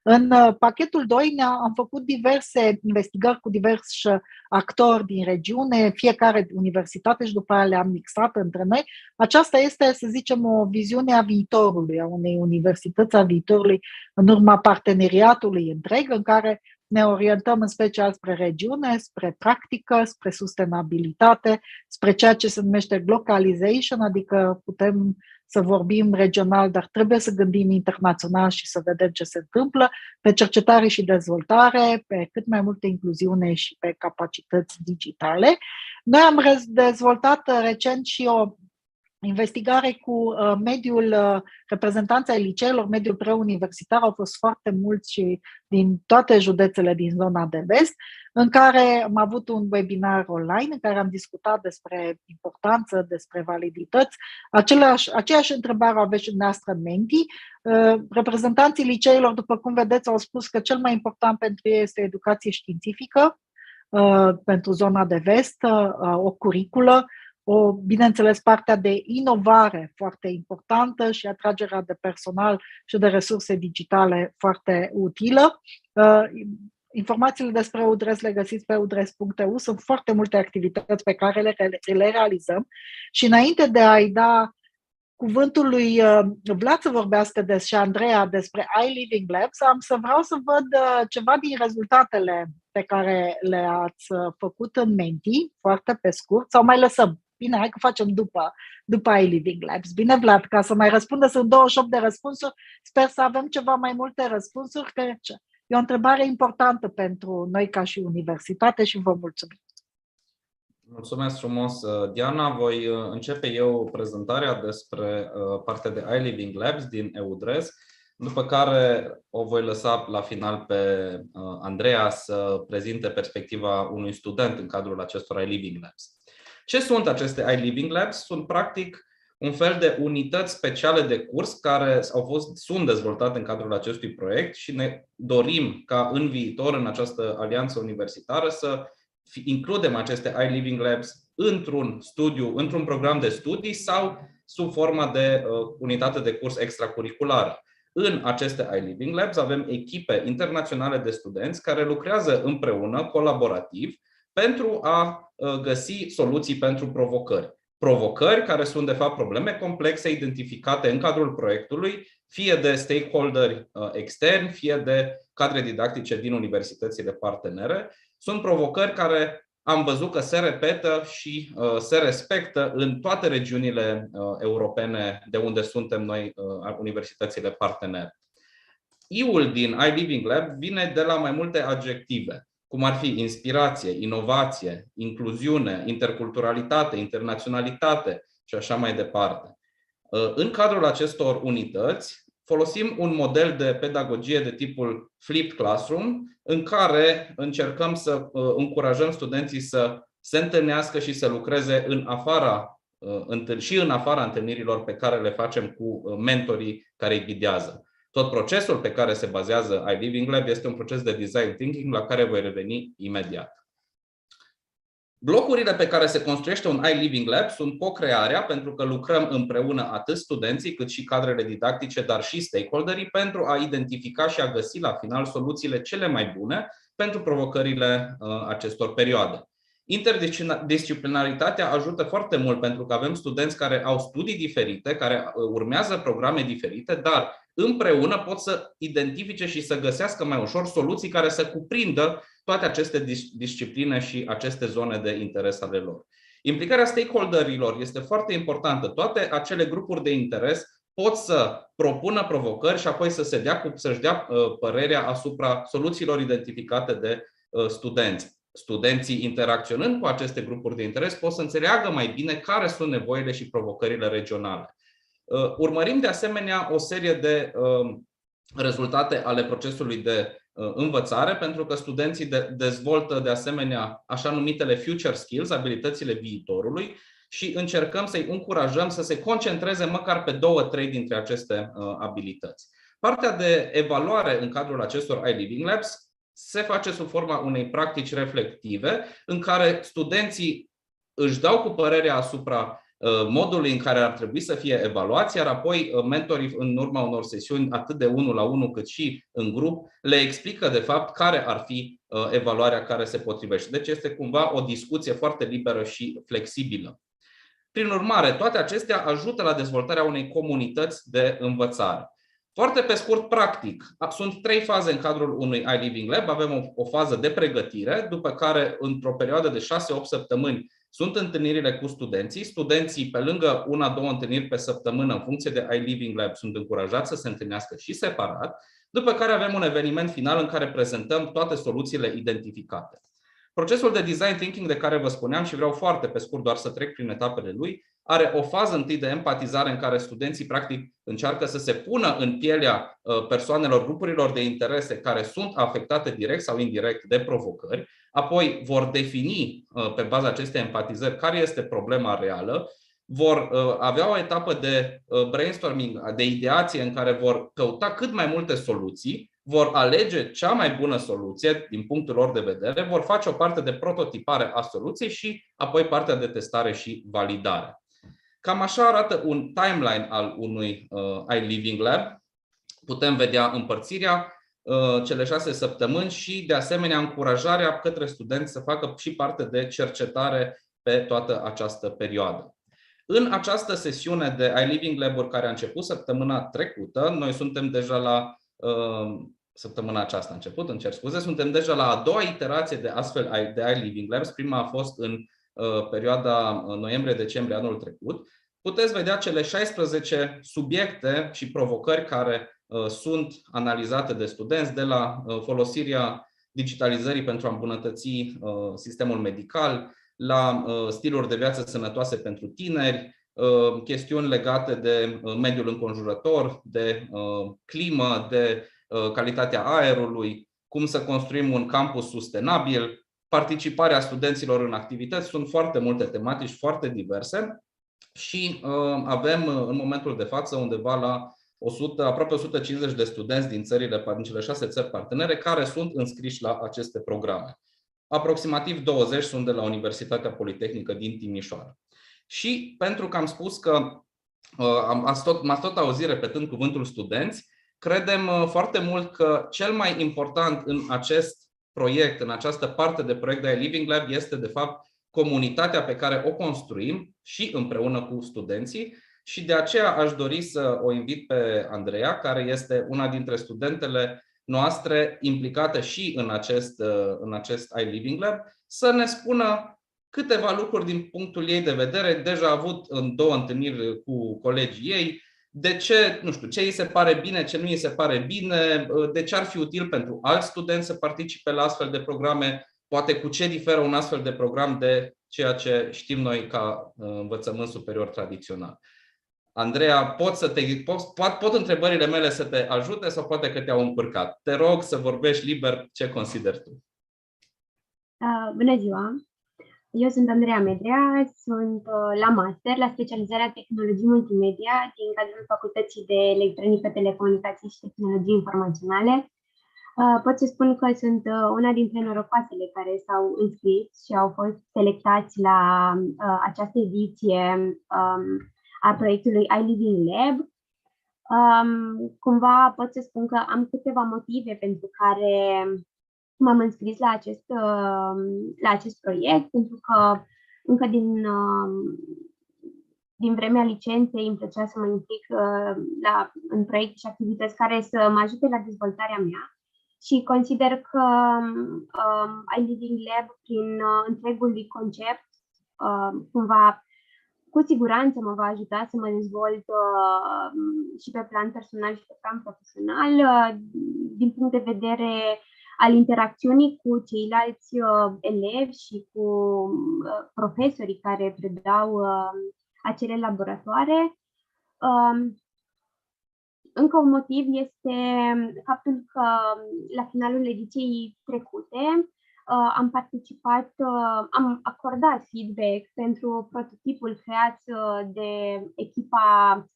În pachetul 2 am făcut diverse investigări cu diversi actori din regiune, fiecare universitate și după aia le-am mixat între noi. Aceasta este, să zicem, o viziune a viitorului, a unei universități a viitorului în urma parteneriatului întreg, în care ne orientăm în special spre regiune, spre practică, spre sustenabilitate, spre ceea ce se numește localization, adică putem să vorbim regional, dar trebuie să gândim internațional și să vedem ce se întâmplă, pe cercetare și dezvoltare, pe cât mai multă incluziune și pe capacități digitale. Noi am dezvoltat recent și o investigare cu mediul reprezentanța ai liceelor, mediul preuniversitar, au fost foarte mulți și din toate județele din zona de vest, în care am avut un webinar online în care am discutat despre importanță, despre validități. Aceeași întrebare aveți și dumneavoastră în menti. Reprezentanții liceelor, după cum vedeți, au spus că cel mai important pentru ei este educație științifică, pentru zona de vest, o curiculă, bineînțeles, partea de inovare foarte importantă și atragerea de personal și de resurse digitale foarte utilă. Informațiile despre 𝗨𝗧 le găsiți pe 𝗨𝗧.eu. Sunt foarte multe activități pe care le realizăm și înainte de a-i da cuvântul lui Vlad să vorbească și Andreea despre 𝗨𝗧, vreau să văd ceva din rezultatele pe care le-ați făcut în menti, foarte pe scurt, sau mai lăsăm? Bine, hai că facem după 𝗨𝗧. Bine, Vlad, ca să mai răspundă, sunt 28 de răspunsuri, sper să avem ceva mai multe răspunsuri, că e o întrebare importantă pentru noi ca și universitate și vă mulțumim. Mulțumesc frumos, Diana. Voi începe eu prezentarea despre partea de iLiving Labs din 𝗨𝗧, după care o voi lăsa la final pe Andreea să prezinte perspectiva unui student în cadrul acestor iLiving Labs. Ce sunt aceste iLiving Labs? Sunt practic un fel de unități speciale de curs care sunt dezvoltate în cadrul acestui proiect și ne dorim ca în viitor, în această alianță universitară, să includem aceste iLiving Labs într-un program de studii sau sub forma de unitate de curs extracurriculară. În aceste iLiving Labs avem echipe internaționale de studenți care lucrează împreună, colaborativ, pentru a găsi soluții pentru provocări. Provocări care sunt, de fapt, probleme complexe identificate în cadrul proiectului, fie de stakeholderi externi, fie de cadre didactice din universitățile partenere. Sunt provocări care am văzut că se repetă și se respectă în toate regiunile europene de unde suntem noi, universitățile partenere. I-ul din iLiving Lab vine de la mai multe adjective, cum ar fi inspirație, inovație, incluziune, interculturalitate, internaționalitate și așa mai departe. În cadrul acestor unități folosim un model de pedagogie de tipul flipped classroom, în care încercăm să încurajăm studenții să se întâlnească și să lucreze în afara întâlnirilor pe care le facem cu mentorii care îi ghidează. Tot procesul pe care se bazează iLiving Lab este un proces de design thinking la care voi reveni imediat. Blocurile pe care se construiește un iLiving Lab sunt co-crearea, pentru că lucrăm împreună atât studenții cât și cadrele didactice, dar și stakeholderii, pentru a identifica și a găsi la final soluțiile cele mai bune pentru provocările acestor perioade. Interdisciplinaritatea ajută foarte mult pentru că avem studenți care au studii diferite, care urmează programe diferite, dar împreună pot să identifice și să găsească mai ușor soluții care să cuprindă toate aceste discipline și aceste zone de interes ale lor. Implicarea stakeholderilor este foarte importantă. Toate acele grupuri de interes pot să propună provocări și apoi să-și dea părerea asupra soluțiilor identificate de studenți. Studenții, interacționând cu aceste grupuri de interes, pot să înțeleagă mai bine care sunt nevoile și provocările regionale. Urmărim de asemenea o serie de rezultate ale procesului de învățare, pentru că studenții dezvoltă de asemenea așa numitele future skills, abilitățile viitorului, și încercăm să-i încurajăm să se concentreze măcar pe 2-3 dintre aceste abilități. Partea de evaluare în cadrul acestor iLiving Labs se face sub forma unei practici reflective, în care studenții își dau cu părerea asupra modului în care ar trebui să fie evaluați, iar apoi mentorii, în urma unor sesiuni atât de 1-la-1 cât și în grup, le explică de fapt care ar fi evaluarea care se potrivește. Deci este cumva o discuție foarte liberă și flexibilă. Prin urmare, toate acestea ajută la dezvoltarea unei comunități de învățare. Foarte pe scurt, practic, sunt 3 faze în cadrul unui iLiving Lab. Avem o fază de pregătire, după care, într-o perioadă de 6-8 săptămâni, sunt întâlnirile cu studenții. Studenții, pe lângă 1-2 întâlniri pe săptămână, în funcție de iLiving Lab, sunt încurajați să se întâlnească și separat, după care avem un eveniment final în care prezentăm toate soluțiile identificate. Procesul de design thinking de care vă spuneam, și vreau foarte pe scurt doar să trec prin etapele lui, are o fază întâi de empatizare în care studenții practic încearcă să se pună în pielea persoanelor, grupurilor de interese care sunt afectate direct sau indirect de provocări, apoi vor defini pe baza acestei empatizări care este problema reală, vor avea o etapă de brainstorming, de ideație în care vor căuta cât mai multe soluții, vor alege cea mai bună soluție din punctul lor de vedere, vor face o parte de prototipare a soluției și apoi partea de testare și validare. Cam așa arată un timeline al unui iLiving Lab. Putem vedea împărțirea, cele 6 săptămâni și, de asemenea, încurajarea către studenți să facă și parte de cercetare pe toată această perioadă. În această sesiune de iLiving Lab-uri care a început săptămâna trecută, noi suntem deja la săptămâna aceasta a început, îmi cer scuze, suntem deja la a doua iterație de astfel de iLiving Labs. Prima a fost în perioada noiembrie-decembrie anul trecut. Puteți vedea cele 16 subiecte și provocări care sunt analizate de studenți, de la folosirea digitalizării pentru a îmbunătăți sistemul medical, la stiluri de viață sănătoase pentru tineri, chestiuni legate de mediul înconjurător, de climă, de calitatea aerului, cum să construim un campus sustenabil, participarea studenților în activități. Sunt foarte multe tematici foarte diverse și avem în momentul de față undeva la aproape 150 de studenți din cele 6 țări partenere care sunt înscriși la aceste programe. Aproximativ 20 sunt de la Universitatea Politehnică din Timișoara. Și pentru că am spus că m-ați tot auzit repetând cuvântul studenți, credem foarte mult că cel mai important în acest proiect, în această parte de proiect de iLiving Lab, este de fapt comunitatea pe care o construim și împreună cu studenții. Și de aceea aș dori să o invit pe Andreea, care este una dintre studentele noastre implicate și în acest iLiving Lab, să ne spună câteva lucruri din punctul ei de vedere. Deja a avut în 2 întâlniri cu colegii ei, de ce, nu știu, ce îi se pare bine, ce nu îi se pare bine, de ce ar fi util pentru alți studenți să participe la astfel de programe, poate cu ce diferă un astfel de program de ceea ce știm noi ca învățământ superior tradițional. Andreea, pot întrebările mele să te ajute sau poate că te-au încurcat? Te rog să vorbești liber ce consideri tu. Bună ziua! Eu sunt Andreea Medrea, sunt la master la specializarea tehnologii multimedia din cadrul Facultății de Electronică, Telecomunicații și Tehnologii Informaționale. Pot să spun că sunt una dintre norocoasele care s-au înscris și au fost selectați la această ediție a proiectului iLiving Lab. Cumva pot să spun că am câteva motive pentru care m-am înscris la acest proiect, pentru că încă din vremea licenței îmi plăcea să mă implic în proiecte și activități care să mă ajute la dezvoltarea mea. Și consider că iLiving Lab, prin întregul lui concept, cumva, cu siguranță mă va ajuta să mă dezvolt și pe plan personal și pe plan profesional, din punct de vedere al interacțiunii cu ceilalți elevi și cu profesorii care predau acele laboratoare. Încă un motiv este faptul că la finalul ediției trecute am acordat feedback pentru prototipul creat de echipa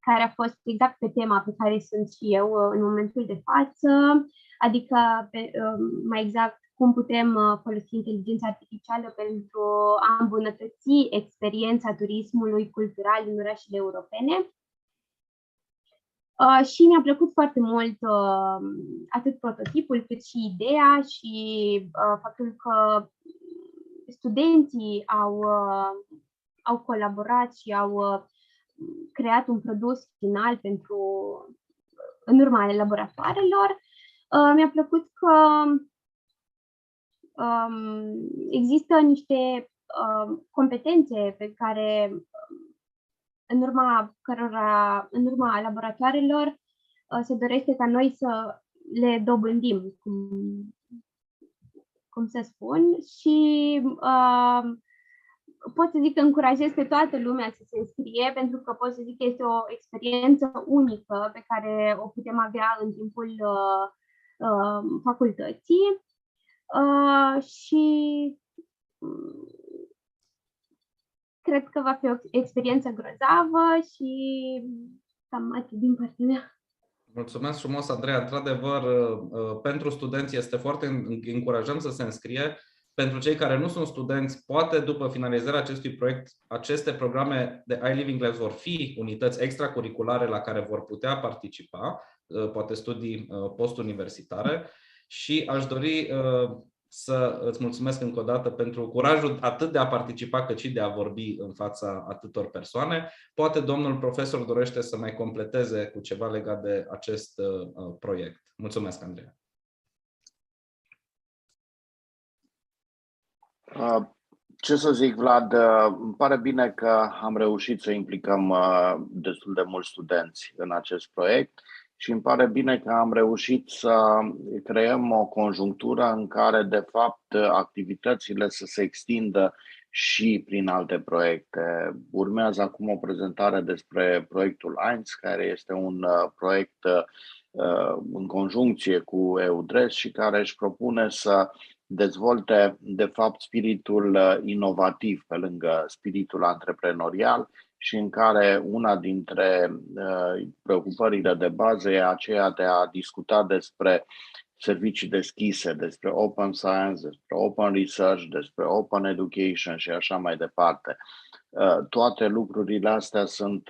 care a fost exact pe tema pe care sunt și eu în momentul de față, adică mai exact cum putem folosi inteligența artificială pentru a îmbunătăți experiența turismului cultural în orașele europene. Și mi-a plăcut foarte mult atât prototipul cât și ideea și faptul că studenții au colaborat și au creat un produs final în urma laboratoarelor. Mi-a plăcut că există niște competențe pe care în urma laboratoarelor se dorește ca noi să le dobândim, cum să spun, și pot să zic că încurajez pe toată lumea să se înscrie, pentru că pot să zic că este o experiență unică pe care o putem avea în timpul facultății și cred că va fi o experiență grozavă și cam atât din partea mea. Mulțumesc frumos, Andreea. Într-adevăr, pentru studenți este foarte încurajant să se înscrie. Pentru cei care nu sunt studenți, poate după finalizarea acestui proiect, aceste programe de iLiving Lab vor fi unități extracurriculare la care vor putea participa, poate studii postuniversitare. Și aș dori să îți mulțumesc încă o dată pentru curajul atât de a participa cât și de a vorbi în fața atâtor persoane. Poate domnul profesor dorește să mai completeze cu ceva legat de acest proiect. Mulțumesc, Andreea. Ce să zic, Vlad, îmi pare bine că am reușit să implicăm destul de mulți studenți în acest proiect și îmi pare bine că am reușit să creăm o conjunctură în care, de fapt, activitățile să se extindă și prin alte proiecte. Urmează acum o prezentare despre proiectul 𝗨𝗧, care este un proiect în conjuncție cu 𝗨𝗧 și care își propune să dezvolte, de fapt, spiritul inovativ pe lângă spiritul antreprenorial și în care una dintre preocupările de bază e aceea de a discuta despre servicii deschise, despre open science, despre open research, despre open education și așa mai departe. Toate lucrurile astea sunt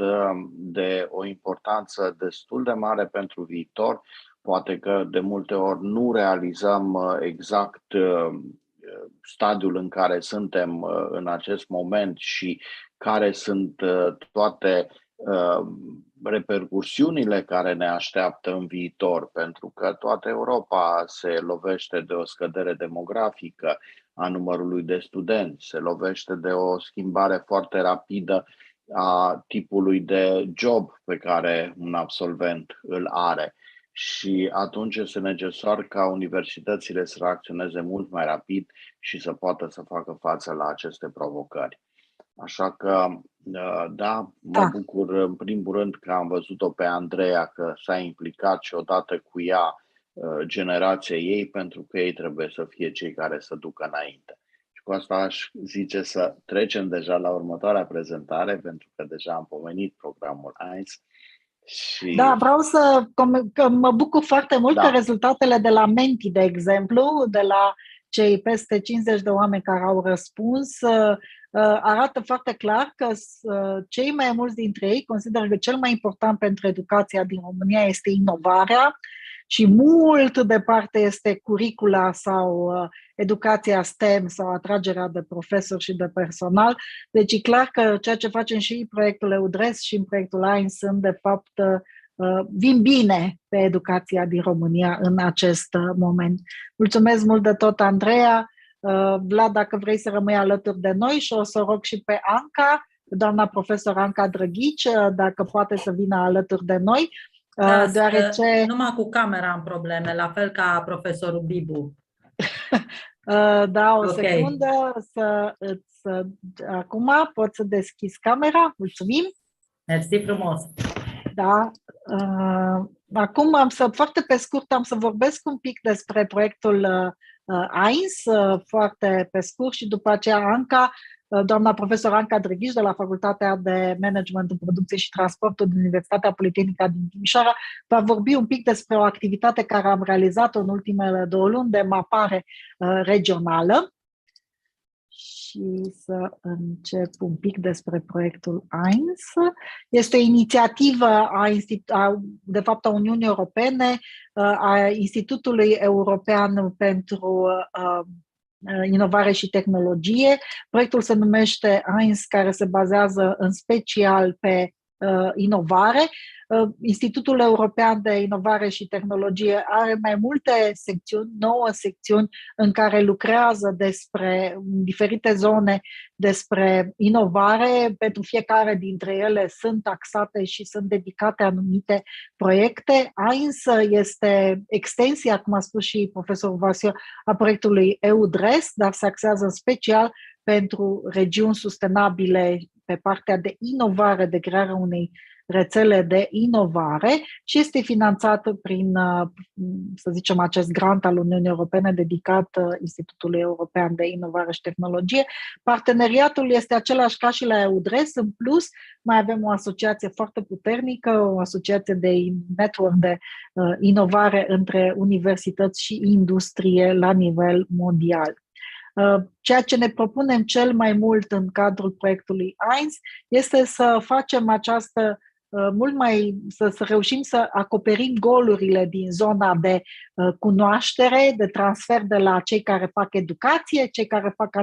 de o importanță destul de mare pentru viitor. Poate că de multe ori nu realizăm exact stadiul în care suntem în acest moment și care sunt toate repercursiunile care ne așteaptă în viitor, pentru că toată Europa se lovește de o scădere demografică a numărului de studenți, se lovește de o schimbare foarte rapidă a tipului de job pe care un absolvent îl are. Și atunci este necesar ca universitățile să reacționeze mult mai rapid și să poată să facă față la aceste provocări. Așa că, da, mă bucur în primul rând că am văzut-o pe Andreea că s-a implicat și odată cu ea generația ei, pentru că ei trebuie să fie cei care să ducă înainte. Și cu asta aș zice să trecem deja la următoarea prezentare, pentru că deja am pomenit programul 𝗨𝗧. Și... Da, vreau că mă bucur foarte mult că rezultatele de la Menti, de exemplu, de la cei peste 50 de oameni care au răspuns, arată foarte clar că cei mai mulți dintre ei consideră că cel mai important pentru educația din România este inovarea și mult departe este curicula sau educația STEM sau atragerea de profesori și de personal. Deci e clar că ceea ce facem și în proiectul 𝗨𝗧 și în proiectul 𝗨𝗧 sunt de fapt vin bine pe educația din România în acest moment. Mulțumesc mult de tot, Andreea. Vlad, dacă vrei să rămâi alături de noi și o să rog și pe Anca, doamna profesor Anca 𝗨𝗧, dacă poate să vină alături de noi. Deoarece... Numai cu camera am probleme, la fel ca profesorul Bibu. Da, o secundă. Acum pot să deschizi camera. Mulțumim. Mersi frumos. Da. Acum foarte pe scurt am să vorbesc un pic despre proiectul 𝗨𝗧, foarte pe scurt, și după aceea Anca, doamna profesor Anca 𝗨𝗧 de la Facultatea de Management în Producție și Transportul din Universitatea Politehnică din Timișoara va vorbi un pic despre o activitate care am realizat-o în ultimele 2 luni de mapare regională. Și să încep un pic despre proiectul 𝗨𝗧. Este o inițiativă de fapt a Uniunii Europene, a Institutului European pentru Inovare și Tehnologie. Proiectul se numește 𝗨𝗧, care se bazează în special pe inovare. Institutul European de Inovare și Tehnologie are mai multe secțiuni, 9 secțiuni în care lucrează în diferite zone despre inovare. Pentru fiecare dintre ele sunt taxate și sunt dedicate anumite proiecte. 𝗨𝗧 este extensia, cum a spus și profesorul Vasiu, a proiectului 𝗨𝗧, dar se axează în special pentru regiuni sustenabile pe partea de inovare, de crearea unei rețele de inovare și este finanțat prin, să zicem, acest grant al Uniunii Europene dedicat Institutului European de Inovare și Tehnologie. Parteneriatul este același ca și la 𝗨𝗧, în plus mai avem o asociație foarte puternică, o asociație de network de inovare între universități și industrie la nivel mondial. Ceea ce ne propunem cel mai mult în cadrul proiectului 𝗨𝗧 este să facem această să reușim să acoperim golurile din zona de cunoaștere, de transfer de la cei care fac educație, cei care fac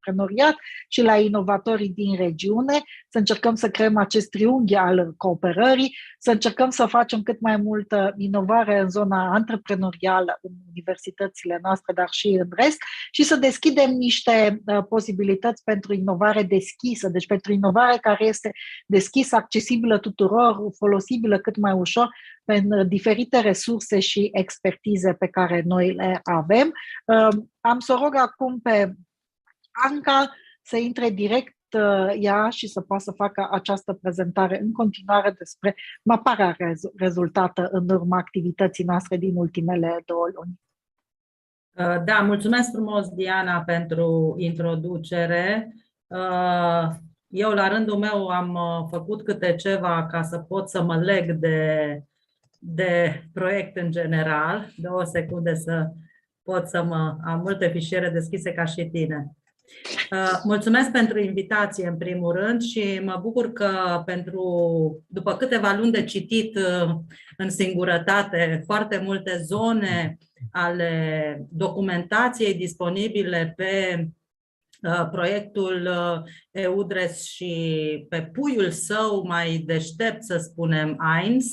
antreprenoriat și la inovatorii din regiune, să încercăm să creăm acest triunghi al cooperării, să încercăm să facem cât mai multă inovare în zona antreprenorială în universitățile noastre, dar și în rest, și să deschidem niște posibilități pentru inovare deschisă, deci pentru inovare care este deschisă, accesibilă tuturor, folosibilă cât mai ușor pentru diferite resurse și expertize pe care noi le avem. Am să rog acum pe Anca să intre direct ea și să poată să facă această prezentare în continuare despre maparea rezultată în urma activității noastre din ultimele 2 luni. Da, mulțumesc frumos, Diana, pentru introducere. Eu, la rândul meu, am făcut câte ceva ca să pot să mă leg de proiect în general. 2 secunde să pot să am multe fișiere deschise ca și tine. Mulțumesc pentru invitație, în primul rând, și mă bucur că după câteva luni de citit în singurătate foarte multe zone ale documentației disponibile pe proiectul 𝗍𝗲 și pe puiul său mai deștept, să spunem, 𝗍𝗲,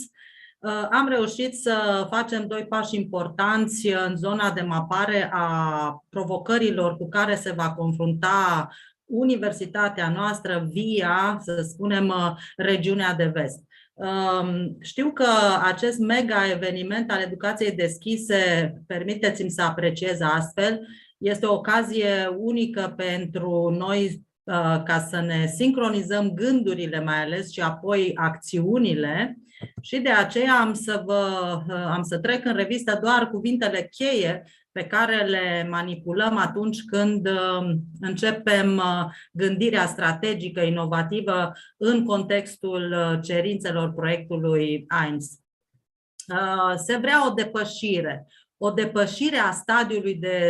am reușit să facem 2 pași importanți în zona de mapare a provocărilor cu care se va confrunta universitatea noastră via, să spunem, regiunea de vest. Știu că acest mega eveniment al educației deschise, permiteți-mi să apreciez astfel, este o ocazie unică pentru noi ca să ne sincronizăm gândurile mai ales și apoi acțiunile. Și de aceea am să trec în revistă doar cuvintele cheie pe care le manipulăm atunci când începem gândirea strategică, inovativă în contextul cerințelor proiectului 𝗍𝗲. Se vrea o depășire a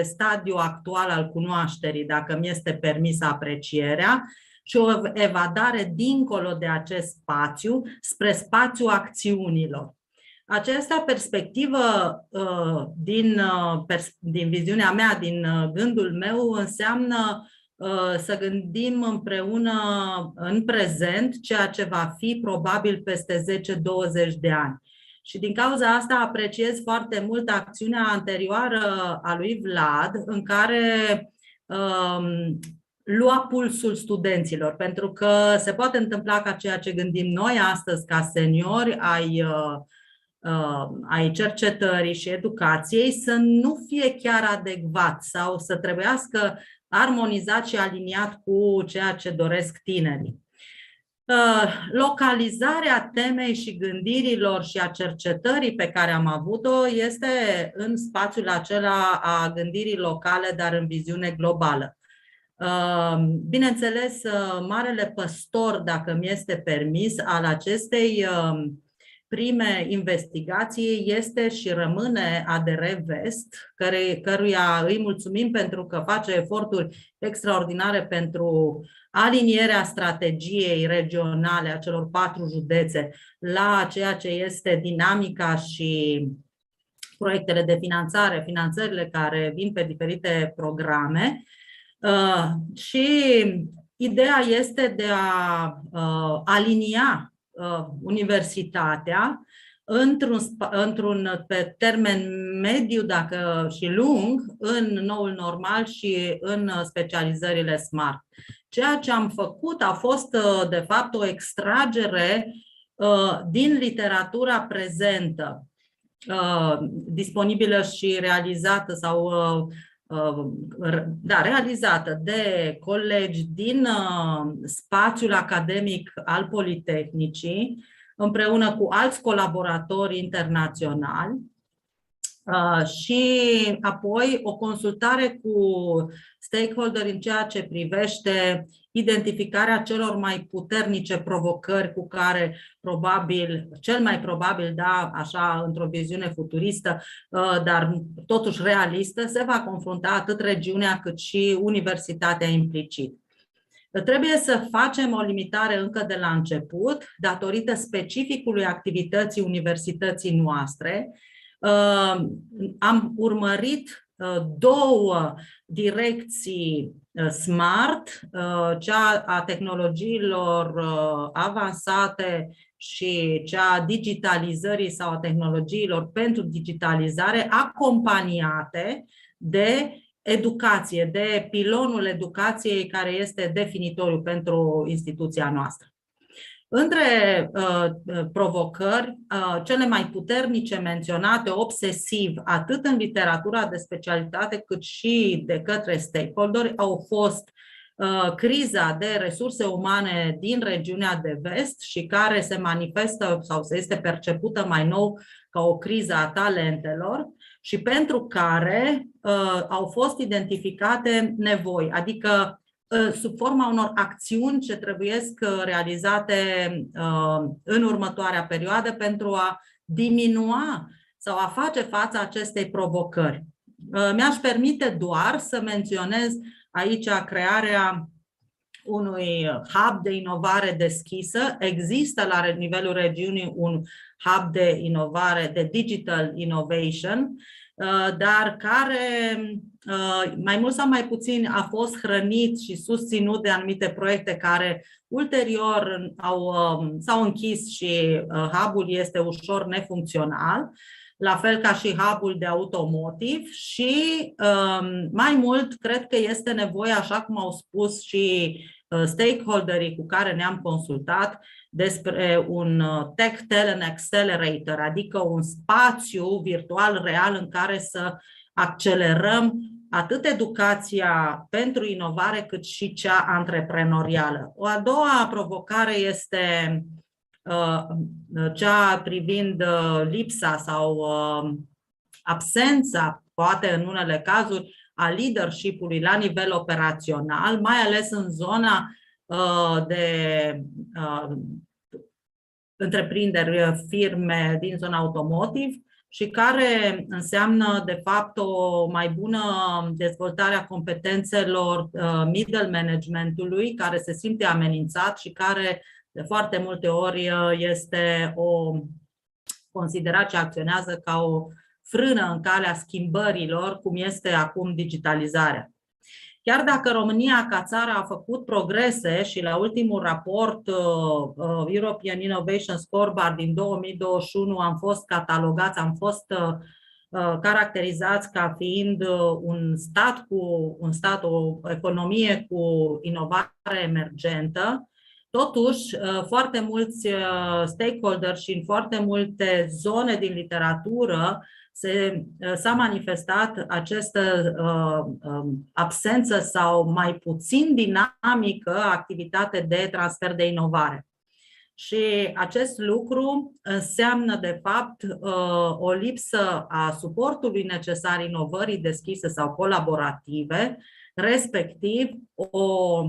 stadiu actual al cunoașterii, dacă mi este permisă aprecierea, și o evadare dincolo de acest spațiu spre spațiul acțiunilor. Această perspectivă, din viziunea mea, din gândul meu, înseamnă să gândim împreună în prezent ceea ce va fi probabil peste 10-20 de ani. Și din cauza asta apreciez foarte mult acțiunea anterioară a lui Vlad, în care lua pulsul studenților, pentru că se poate întâmpla ca ceea ce gândim noi astăzi ca seniori ai cercetării și educației să nu fie chiar adecvat sau să trebuiască armonizat și aliniat cu ceea ce doresc tinerii. Localizarea temei și gândirilor și a cercetării pe care am avut-o este în spațiul acela a gândirii locale, dar în viziune globală. Bineînțeles, marele păstor, dacă mi este permis, al acestei prime investigații este și rămâne ADR Vest, căruia îi mulțumim pentru că face eforturi extraordinare pentru alinierea strategiei regionale a celor 4 județe la ceea ce este dinamica și proiectele de finanțare, finanțările care vin pe diferite programe. Și ideea este de a alinia universitatea pe termen mediu și lung în noul normal și în specializările SMART. Ceea ce am făcut a fost, de fapt, o extragere din literatura prezentă, disponibilă și realizată sau realizată de colegi din spațiul academic al Politehnicii, împreună cu alți colaboratori internaționali, și apoi o consultare cu stakeholder în ceea ce privește identificarea celor mai puternice provocări cu care cel mai probabil, da, așa într-o viziune futuristă, dar totuși realistă, se va confrunta atât regiunea cât și universitatea implicit. Trebuie să facem o limitare încă de la început, datorită specificului activității universității noastre. Am urmărit două direcții smart, cea a tehnologiilor avansate și cea a digitalizării sau a tehnologiilor pentru digitalizare, acompaniate de educație, de pilonul educației care este definitoriu pentru instituția noastră. Între provocări, cele mai puternice menționate obsesiv, atât în literatura de specialitate cât și de către stakeholderi, au fost criza de resurse umane din regiunea de vest și care se manifestă sau se este percepută mai nou ca o criză a talentelor și pentru care au fost identificate nevoi, adică sub forma unor acțiuni ce trebuiesc realizate în următoarea perioadă pentru a diminua sau a face față acestei provocări. Mi-aș permite doar să menționez aici crearea unui hub de inovare deschisă. Există la nivelul regiunii un hub de inovare, de digital innovation, dar care mai mult sau mai puțin a fost hrănit și susținut de anumite proiecte care ulterior s-au închis și hub-ul este ușor nefuncțional, la fel ca și hub-ul de automotive și mai mult cred că este nevoie, așa cum au spus și stakeholderii cu care ne-am consultat, despre un Tech Talent Accelerator, adică un spațiu virtual real în care să accelerăm atât educația pentru inovare cât și cea antreprenorială. O a doua provocare este cea privind lipsa sau absența, poate în unele cazuri, a leadership-ului la nivel operațional, mai ales în zona de întreprinderi, firme din zona automotive și care înseamnă de fapt o mai bună dezvoltare a competențelor middle managementului, care se simte amenințat și care de foarte multe ori este considerat și acționează ca o frână în calea schimbărilor, cum este acum digitalizarea. Chiar dacă România ca țară a făcut progrese și la ultimul raport European Innovation Scoreboard din 2021 am fost catalogați, am fost caracterizați ca fiind o economie cu inovare emergentă, totuși foarte mulți stakeholders și în foarte multe zone din literatură s-a manifestat această absență sau mai puțin dinamică activitate de transfer de inovare. Și acest lucru înseamnă, de fapt, o lipsă a suportului necesar inovării deschise sau colaborative, respectiv o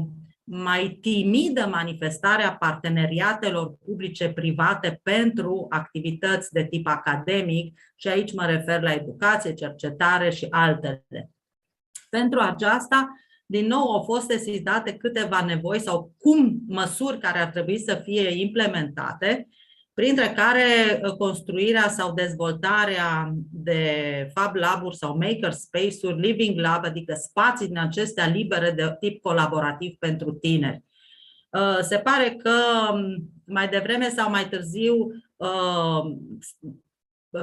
mai timidă manifestare a parteneriatelor publice-private pentru activități de tip academic și aici mă refer la educație, cercetare și altele. Pentru aceasta, din nou, au fost sesizate câteva nevoi sau măsuri care ar trebui să fie implementate, printre care construirea sau dezvoltarea de Fab Lab-uri sau Maker Space-uri, Living Lab, adică spații din acestea libere de tip colaborativ pentru tineri. Se pare că mai devreme sau mai târziu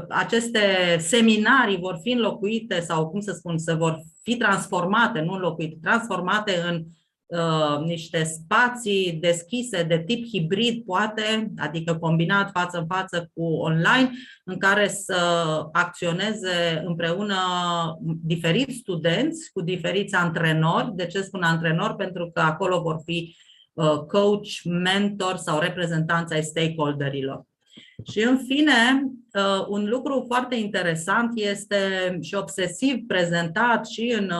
aceste seminarii vor fi înlocuite sau, cum să spun, se vor fi transformate, nu înlocuite, transformate în niște spații deschise de tip hibrid, poate, adică combinat față în față cu online, în care să acționeze împreună diferiți studenți cu diferiți antrenori. De ce spun antrenori? Pentru că acolo vor fi coach, mentor sau reprezentanți ai stakeholderilor. Și în fine, un lucru foarte interesant este și obsesiv prezentat și în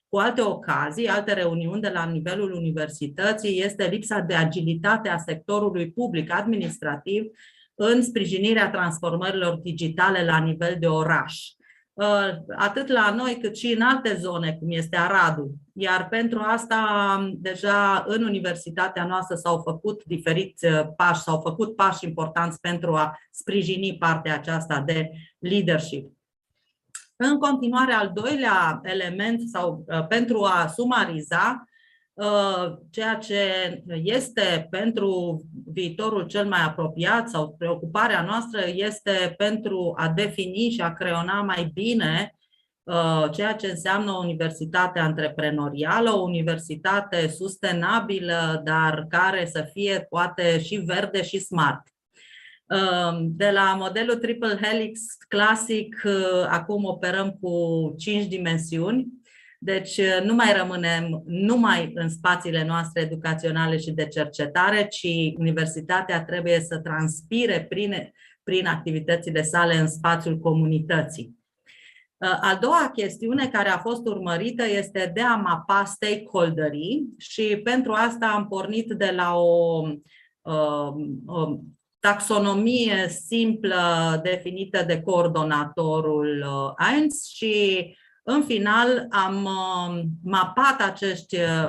cu alte ocazii, alte reuniuni de la nivelul universității, este lipsa de agilitate a sectorului public administrativ în sprijinirea transformărilor digitale la nivel de oraș. Atât la noi cât și în alte zone, cum este Aradul. Iar pentru asta, deja în universitatea noastră s-au făcut diferiți pași, s-au făcut pași importanți pentru a sprijini partea aceasta de leadership. În continuare, al doilea element sau pentru a sumariza, ceea ce este pentru viitorul cel mai apropiat sau preocuparea noastră este pentru a defini și a creona mai bine ceea ce înseamnă o universitate antreprenorială, o universitate sustenabilă, dar care să fie poate și verde și smart. De la modelul triple helix clasic, acum operăm cu 5 dimensiuni, deci nu mai rămânem numai în spațiile noastre educaționale și de cercetare, ci universitatea trebuie să transpire prin activitățile sale în spațiul comunității. A doua chestiune care a fost urmărită este de a mapa stakeholderii și pentru asta am pornit de la o taxonomie simplă definită de coordonatorul Heinz și în final am mapat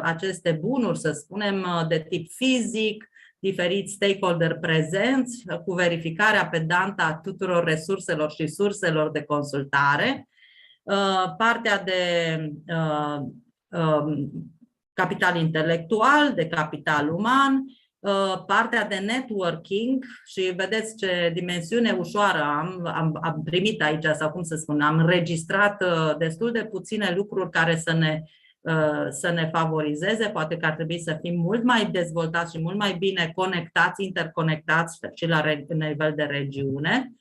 aceste bunuri, să spunem, de tip fizic, diferiți stakeholder prezenți, cu verificarea pedantă a tuturor resurselor și surselor de consultare, partea de capital intelectual, de capital uman, partea de networking și vedeți ce dimensiune ușoară am primit aici, sau cum să spun, am înregistrat destul de puține lucruri care să ne favorizeze. Poate că ar trebui să fim mult mai dezvoltați și mult mai bine conectați, interconectați și la nivel de regiune.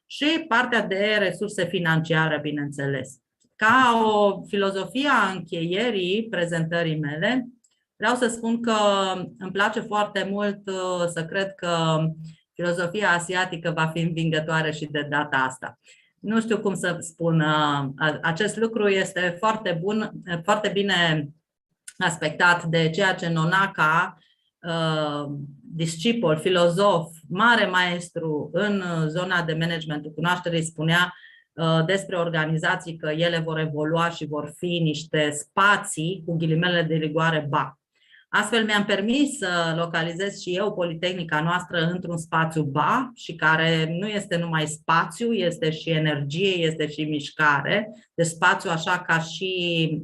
Și partea de resurse financiare, bineînțeles. Ca o filozofie a încheierii prezentării mele, vreau să spun că îmi place foarte mult să cred că filozofia asiatică va fi învingătoare și de data asta. Nu știu cum să spun, acest lucru este foarte bun, foarte bine aspectat de ceea ce Nonaka, discipol, filozof, mare maestru în zona de managementul cunoașterii, spunea despre organizații că ele vor evolua și vor fi niște spații, cu ghilimele de rigoare, ba. Astfel mi-am permis să localizez și eu Politehnica noastră într-un spațiu ba și care nu este numai spațiu, este și energie, este și mișcare, deci spațiu așa ca și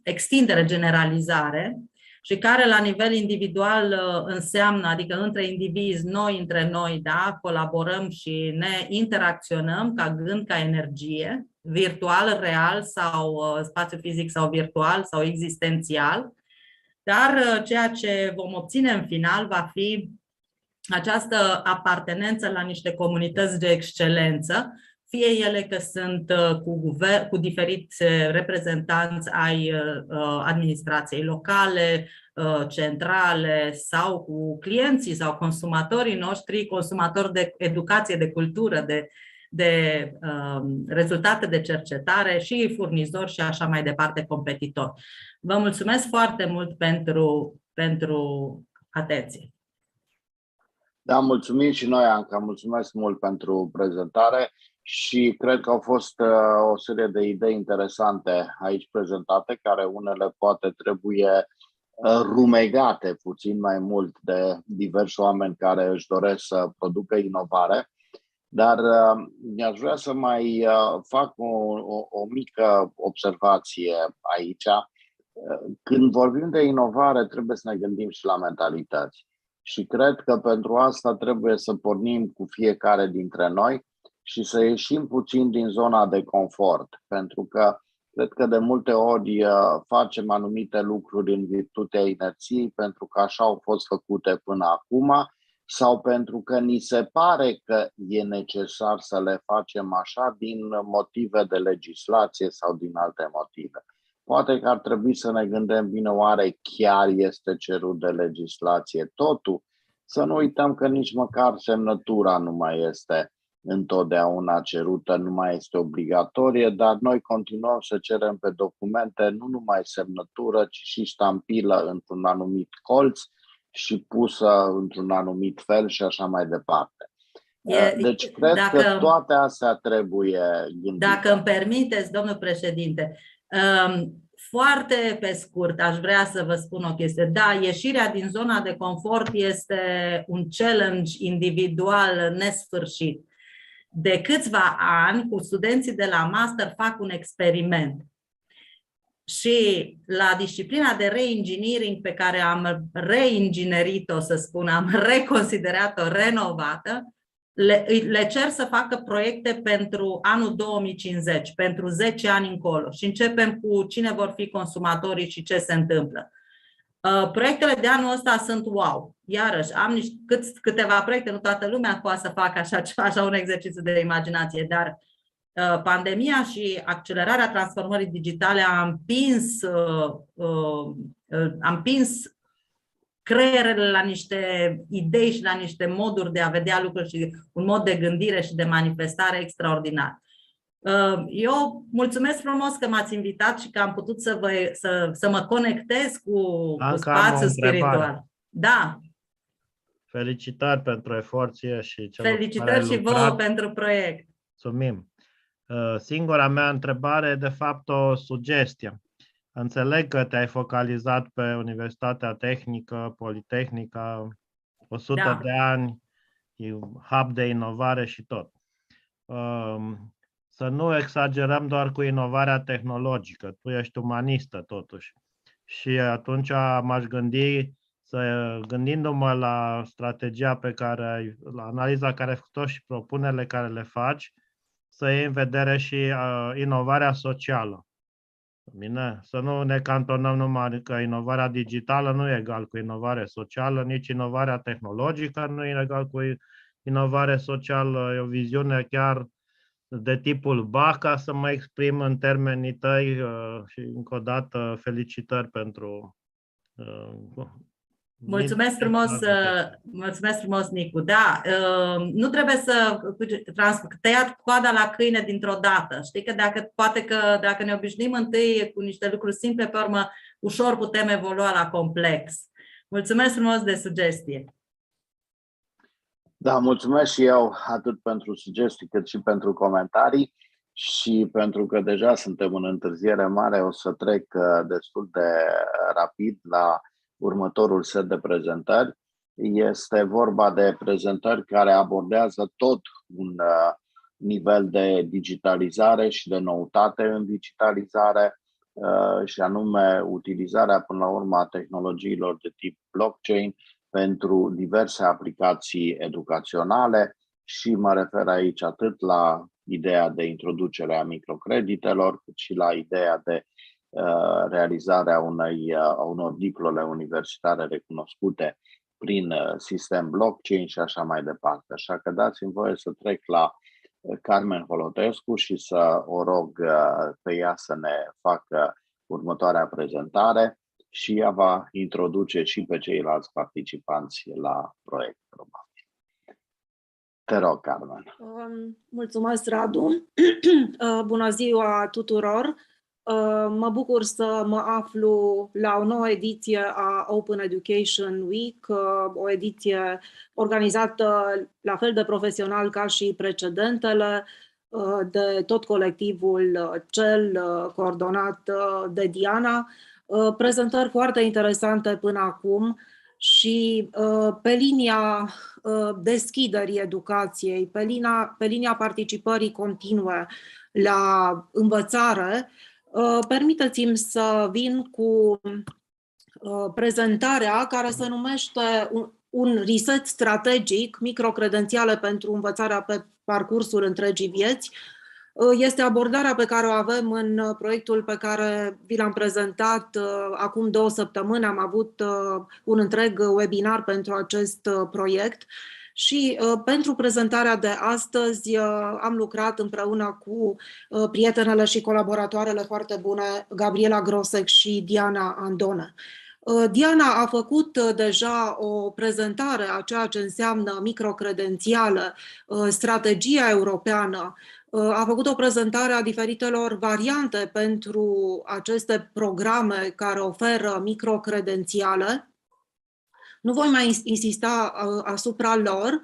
extindere, generalizare și care la nivel individual înseamnă, adică între indivizi, noi între noi, da, colaborăm și ne interacționăm ca gând, ca energie, virtual, real sau spațiu fizic sau virtual sau existențial, dar ceea ce vom obține în final va fi această apartenență la niște comunități de excelență, fie ele că sunt cu diferiți reprezentanți ai administrației locale, centrale sau cu clienții sau consumatorii noștri, consumatori de educație, de cultură, de rezultate de cercetare și furnizori și așa mai departe, competitori. Vă mulțumesc foarte mult pentru atenție. Da, mulțumim și noi, Anca, mulțumesc mult pentru prezentare și cred că au fost o serie de idei interesante aici prezentate, care unele poate trebuie rumegate puțin mai mult de diversi oameni care își doresc să producă inovare. Dar aș vrea să mai fac o mică observație aici. Când vorbim de inovare, trebuie să ne gândim și la mentalități. Și cred că pentru asta trebuie să pornim cu fiecare dintre noi și să ieșim puțin din zona de confort. Pentru că cred că de multe ori facem anumite lucruri în virtutea inerției, pentru că așa au fost făcute până acum, sau pentru că ni se pare că e necesar să le facem așa din motive de legislație sau din alte motive. Poate că ar trebui să ne gândim bine, oare chiar este cerut de legislație totul? Să nu uităm că nici măcar semnătura nu mai este întotdeauna cerută, nu mai este obligatorie, dar noi continuăm să cerem pe documente nu numai semnătură, ci și ștampilă într-un anumit colț și pusă într-un anumit fel și așa mai departe. Deci cred că toate astea trebuie gândite. Dacă îmi permiteți, domnul președinte, foarte pe scurt aș vrea să vă spun o chestie. Da, ieșirea din zona de confort este un challenge individual nesfârșit. de câțiva ani cu studenții de la master fac un experiment. Și la disciplina de re-engineering pe care am re-inginerit-o, să spun, am reconsiderat-o, renovată, le cer să facă proiecte pentru anul 2050, pentru 10 ani încolo. Și începem cu cine vor fi consumatorii și ce se întâmplă. Proiectele de anul ăsta sunt wow. Iarăși, am câteva proiecte, nu toată lumea poate să facă așa un exercițiu de imaginație, dar pandemia și accelerarea transformării digitale a împins creierele la niște idei și la niște moduri de a vedea lucruri și un mod de gândire și de manifestare extraordinar. Eu mulțumesc frumos că m-ați invitat și că am putut să mă conectez cu spațiul spiritual. Da. Felicitări pentru eforție și felicitări și vouă pentru proiect. Mulțumim. Singura mea întrebare e de fapt o sugestie. Înțeleg că te-ai focalizat pe Universitatea Tehnică, Politehnică, 100 de ani, hub de inovare și tot. Să nu exagerăm doar cu inovarea tehnologică. Tu ești umanistă totuși. Și atunci m-aș gândi, gândindu-mă la strategia pe care, la analiza care ai făcut-o și propunerile care le faci, să iei în vedere și inovarea socială. Bine? Să nu ne cantonăm numai că inovarea digitală nu e egal cu inovare socială, nici inovarea tehnologică nu e egal cu inovare socială. E o viziune chiar de tipul 𝗏, să mă exprim în termenii tăi și încă o dată felicitări pentru... Mulțumesc frumos, Nicu. Da, nu trebuie să tăiat coada la câine dintr-o dată. Știi că dacă ne obișnuim întâi cu niște lucruri simple, pe urmă ușor putem evolua la complex. Mulțumesc frumos de sugestie. Da, mulțumesc și eu atât pentru sugestii cât și pentru comentarii și pentru că deja suntem în întârziere mare, o să trec destul de rapid la următorul set de prezentări. Este vorba de prezentări care abordează tot un nivel de digitalizare și de noutate în digitalizare și anume utilizarea până la urmă a tehnologiilor de tip blockchain pentru diverse aplicații educaționale și mă refer aici atât la ideea de introducere a microcreditelor, cât și la ideea de realizarea unor diplome universitare recunoscute prin sistem blockchain și așa mai departe. Așa că dați-mi voie să trec la Carmen Holotescu și să o rog pe ea să ne facă următoarea prezentare și ea va introduce și pe ceilalți participanți la proiect, probabil. Te rog, Carmen. Mulțumesc, Radu. Bună ziua tuturor. Mă bucur să mă aflu la o nouă ediție a Open Education Week, o ediție organizată la fel de profesional ca și precedentele, de tot colectivul CEL, coordonat de Diana. Prezentări foarte interesante până acum și pe linia deschiderii educației, pe linia participării continue la învățare, permiteți-mi să vin cu prezentarea care se numește un reset strategic, microcredențiale pentru învățarea pe parcursul întregii vieți. Este abordarea pe care o avem în proiectul pe care vi l-am prezentat acum 2 săptămâni. Am avut un întreg webinar pentru acest proiect. Și pentru prezentarea de astăzi am lucrat împreună cu prietenele și colaboratoarele foarte bune, Gabriela Grosec și Diana Andone. Diana a făcut deja o prezentare a ceea ce înseamnă microcredențială, strategia europeană, a făcut o prezentare a diferitelor variante pentru aceste programe care oferă microcredențiale. Nu voi mai insista asupra lor.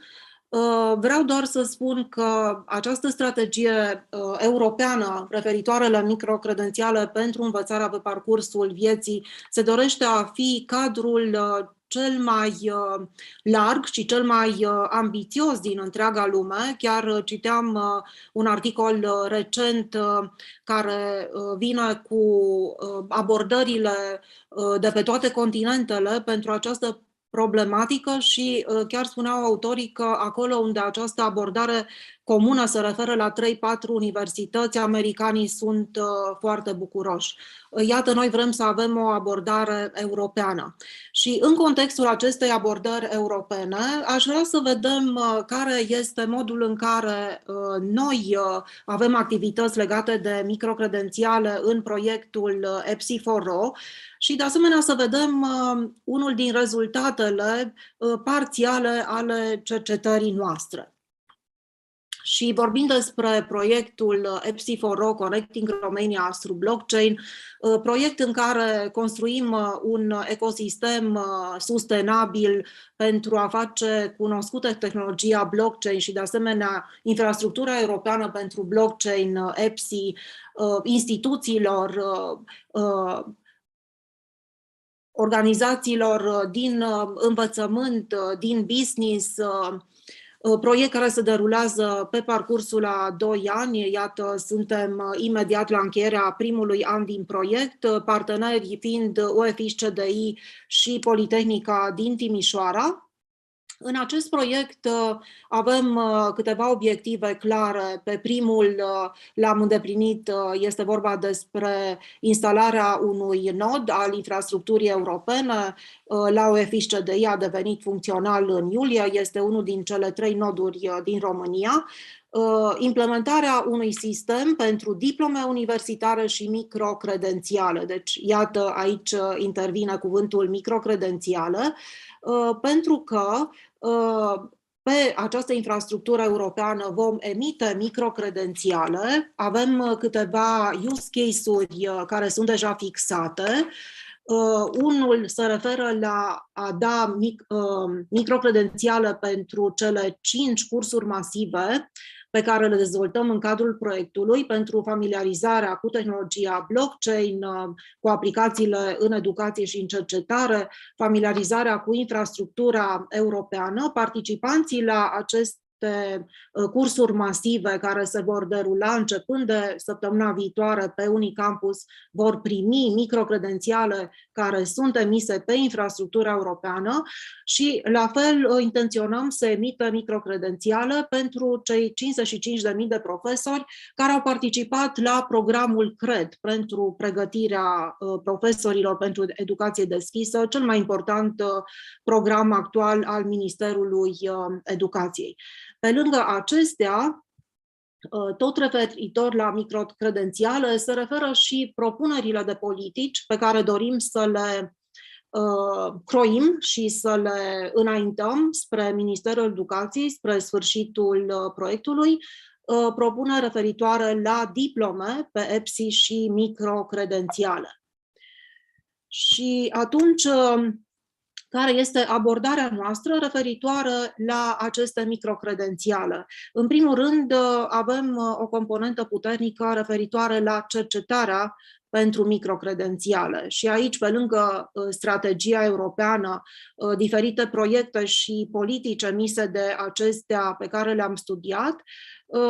Vreau doar să spun că această strategie europeană referitoare la microcredențiale pentru învățarea pe parcursul vieții se dorește a fi cadrul cel mai larg și cel mai ambițios din întreaga lume. Chiar citeam un articol recent care vine cu abordările de pe toate continentele pentru această problematică și chiar spuneau autorii că acolo unde această abordare comună se referă la 3-4 universități, americanii sunt foarte bucuroși. Iată, noi vrem să avem o abordare europeană. Și în contextul acestei abordări europene, aș vrea să vedem care este modul în care noi avem activități legate de microcredențiale în proiectul 𝗨𝗧 și de asemenea să vedem unul din rezultatele parțiale ale cercetării noastre. Și vorbind despre proiectul 𝗨𝗧 Connecting Romania through Blockchain, proiect în care construim un ecosistem sustenabil pentru a face cunoscută tehnologia blockchain și de asemenea infrastructura europeană pentru blockchain 𝗨𝗧, instituțiilor, organizațiilor din învățământ, din business, proiect care se derulează pe parcursul a 2 ani. Iată, suntem imediat la încheierea primului an din proiect, parteneri fiind UEFIS CDI și Politehnica din Timișoara. În acest proiect avem câteva obiective clare. Pe primul l-am îndeplinit, este vorba despre instalarea unui nod al infrastructurii europene. La UEFIS CDI a devenit funcțional în iulie, este unul din cele 3 noduri din România. Implementarea unui sistem pentru diplome universitare și microcredențiale. Deci, iată, aici intervine cuvântul microcredențiale, pentru că pe această infrastructură europeană vom emite microcredențiale. Avem câteva use case-uri care sunt deja fixate. Unul se referă la a da microcredențiale pentru cele 5 cursuri masive pe care le dezvoltăm în cadrul proiectului pentru familiarizarea cu tehnologia blockchain, cu aplicațiile în educație și în cercetare, familiarizarea cu infrastructura europeană. Participanții la aceste cursuri masive care se vor derula începând de săptămâna viitoare pe Unicampus vor primi microcredențiale care sunt emise pe infrastructura europeană și la fel intenționăm să emită microcredențiale pentru cei 55.000 de profesori care au participat la programul CRED pentru pregătirea profesorilor pentru educație deschisă, cel mai important program actual al Ministerului Educației. Pe lângă acestea, tot referitor la microcredențiale, se referă și propunerile de politici pe care dorim să le croim și să le înaintăm spre Ministerul Educației, spre sfârșitul proiectului, propuneri referitoare la diplome pe 𝗨𝗧 și microcredențiale. Și atunci, care este abordarea noastră referitoare la aceste microcredențiale? În primul rând, avem o componentă puternică referitoare la cercetarea pentru microcredențiale. Și aici, pe lângă strategia europeană, diferite proiecte și politici emise de acestea pe care le-am studiat,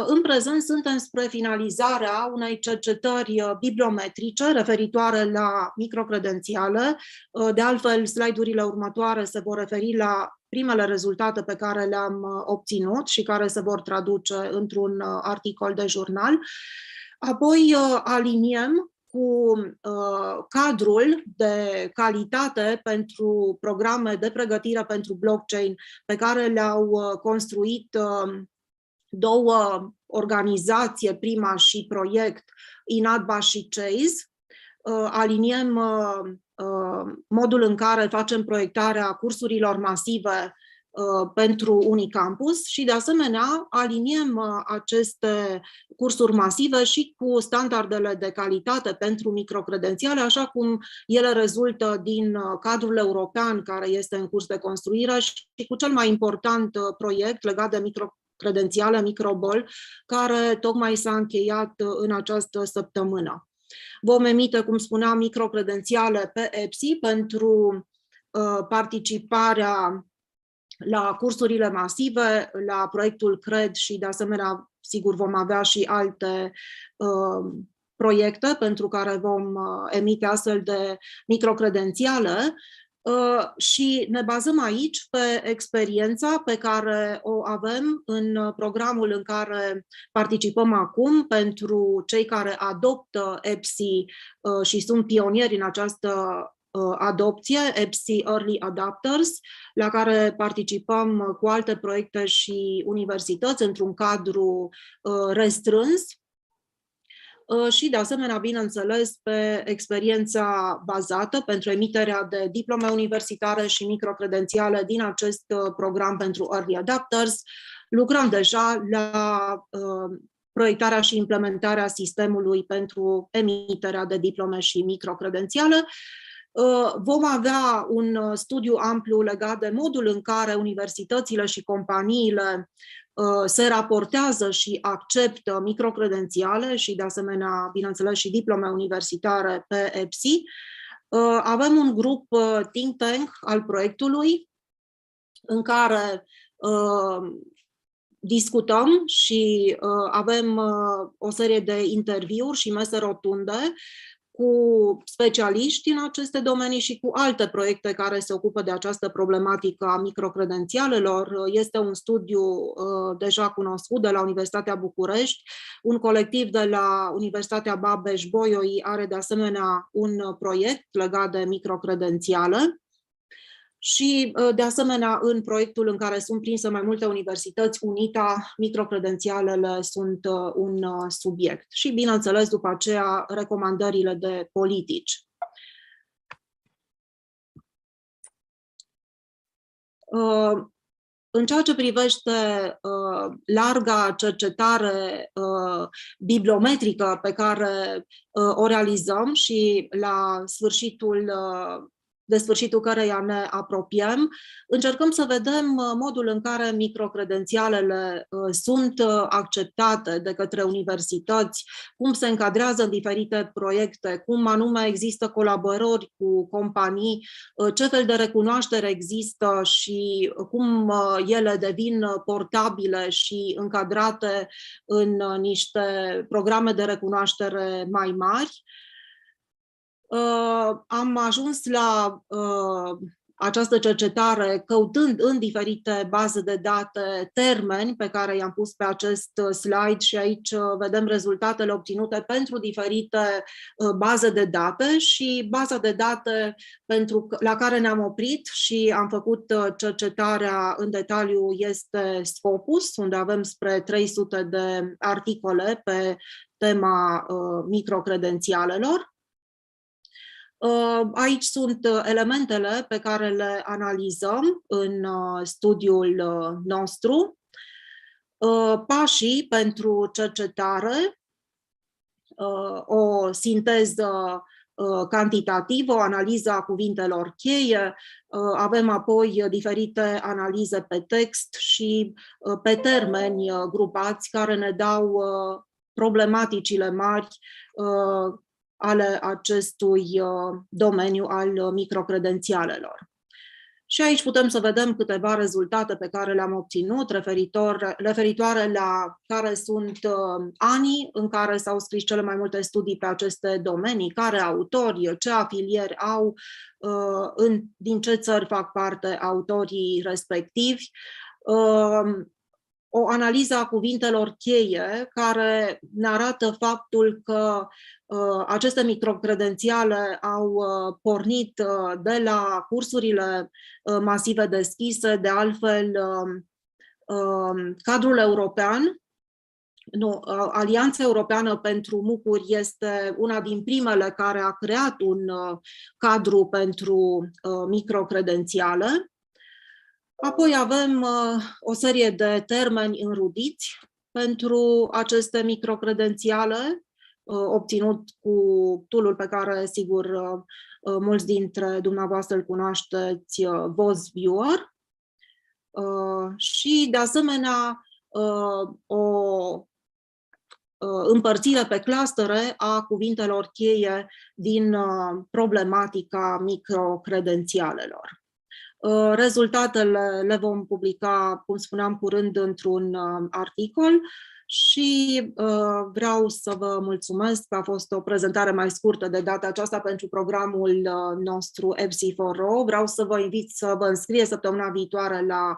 în prezent suntem spre finalizarea unei cercetări bibliometrice referitoare la microcredențiale. De altfel, slide-urile următoare se vor referi la primele rezultate pe care le-am obținut și care se vor traduce într-un articol de jurnal. Apoi aliniem cu cadrul de calitate pentru programe de pregătire pentru blockchain pe care le-au construit 2 organizații, prima și proiect, 𝗨𝗨𝗧 și 𝗨𝗨𝗧. Aliniem modul în care facem proiectarea cursurilor masive pentru Unicampus și, de asemenea, aliniem aceste cursuri masive și cu standardele de calitate pentru microcredențiale, așa cum ele rezultă din cadrul european care este în curs de construire și cu cel mai important proiect legat de microcredențiale, microbol, care tocmai s-a încheiat în această săptămână. Vom emite, cum spuneam, microcredențiale pe 𝗨𝗧 pentru participarea la cursurile masive, la proiectul CRED și, de asemenea, sigur, vom avea și alte proiecte pentru care vom emite astfel de microcredențiale și ne bazăm aici pe experiența pe care o avem în programul în care participăm acum pentru cei care adoptă 𝗨𝗧 și sunt pionieri în această adopție, 𝗨𝗧 Early Adopters, la care participăm cu alte proiecte și universități într-un cadru restrâns și, de asemenea, bineînțeles, pe experiența bazată pentru emiterea de diplome universitare și microcredențiale din acest program pentru Early Adopters. Lucrăm deja la proiectarea și implementarea sistemului pentru emiterea de diplome și microcredențiale. Vom avea un studiu amplu legat de modul în care universitățile și companiile se raportează și acceptă microcredențiale și, de asemenea, bineînțeles, și diplome universitare pe 𝗨𝗧. Avem un grup think tank al proiectului în care discutăm și avem o serie de interviuri și mese rotunde cu specialiști în aceste domenii și cu alte proiecte care se ocupă de această problematică a microcredențialelor. Este un studiu deja cunoscut de la Universitatea București, un colectiv de la Universitatea 𝗨𝗧 are de asemenea un proiect legat de microcredențiale. Și, de asemenea, în proiectul în care sunt prinse mai multe universități, UNITA, microcredențialele sunt un subiect. Și, bineînțeles, după aceea, recomandările de politici. În ceea ce privește larga cercetare bibliometrică pe care o realizăm și la de sfârșitul căreia ne apropiem, încercăm să vedem modul în care microcredențialele sunt acceptate de către universități, cum se încadrează în diferite proiecte, cum anume există colaborări cu companii, ce fel de recunoaștere există și cum ele devin portabile și încadrate în niște programe de recunoaștere mai mari. Am ajuns la această cercetare căutând în diferite baze de date termeni pe care i-am pus pe acest slide și aici vedem rezultatele obținute pentru diferite baze de date și baza de date la care ne-am oprit și am făcut cercetarea în detaliu este Scopus, unde avem spre 300 de articole pe tema microcredențialelor. Aici sunt elementele pe care le analizăm în studiul nostru. Pașii pentru cercetare, o sinteză cantitativă, o analiză a cuvintelor cheie, avem apoi diferite analize pe text și pe termeni grupați care ne dau problematicile mari ale acestui domeniu al microcredențialelor. Și aici putem să vedem câteva rezultate pe care le-am obținut referitoare la care sunt anii în care s-au scris cele mai multe studii pe aceste domenii, care autori, ce afilieri au, din ce țări fac parte autorii respectivi, o analiză a cuvintelor cheie care ne arată faptul că aceste microcredențiale au pornit de la cursurile masive deschise, de altfel cadrul european, Alianța Europeană pentru MOOC-uri este una din primele care a creat un cadru pentru microcredențiale. Apoi avem o serie de termeni înrudiți pentru aceste microcredențiale, obținut cu tool-ul pe care, sigur, mulți dintre dumneavoastră îl cunoașteți, 𝗨𝗧 și, de asemenea, o împărțire pe clustere a cuvintelor cheie din problematica microcredențialelor. Rezultatele le vom publica, cum spuneam, curând într-un articol și vreau să vă mulțumesc că a fost o prezentare mai scurtă de data aceasta pentru programul nostru 𝗨𝗧 Vreau să vă invit să vă înscrieți săptămâna viitoare la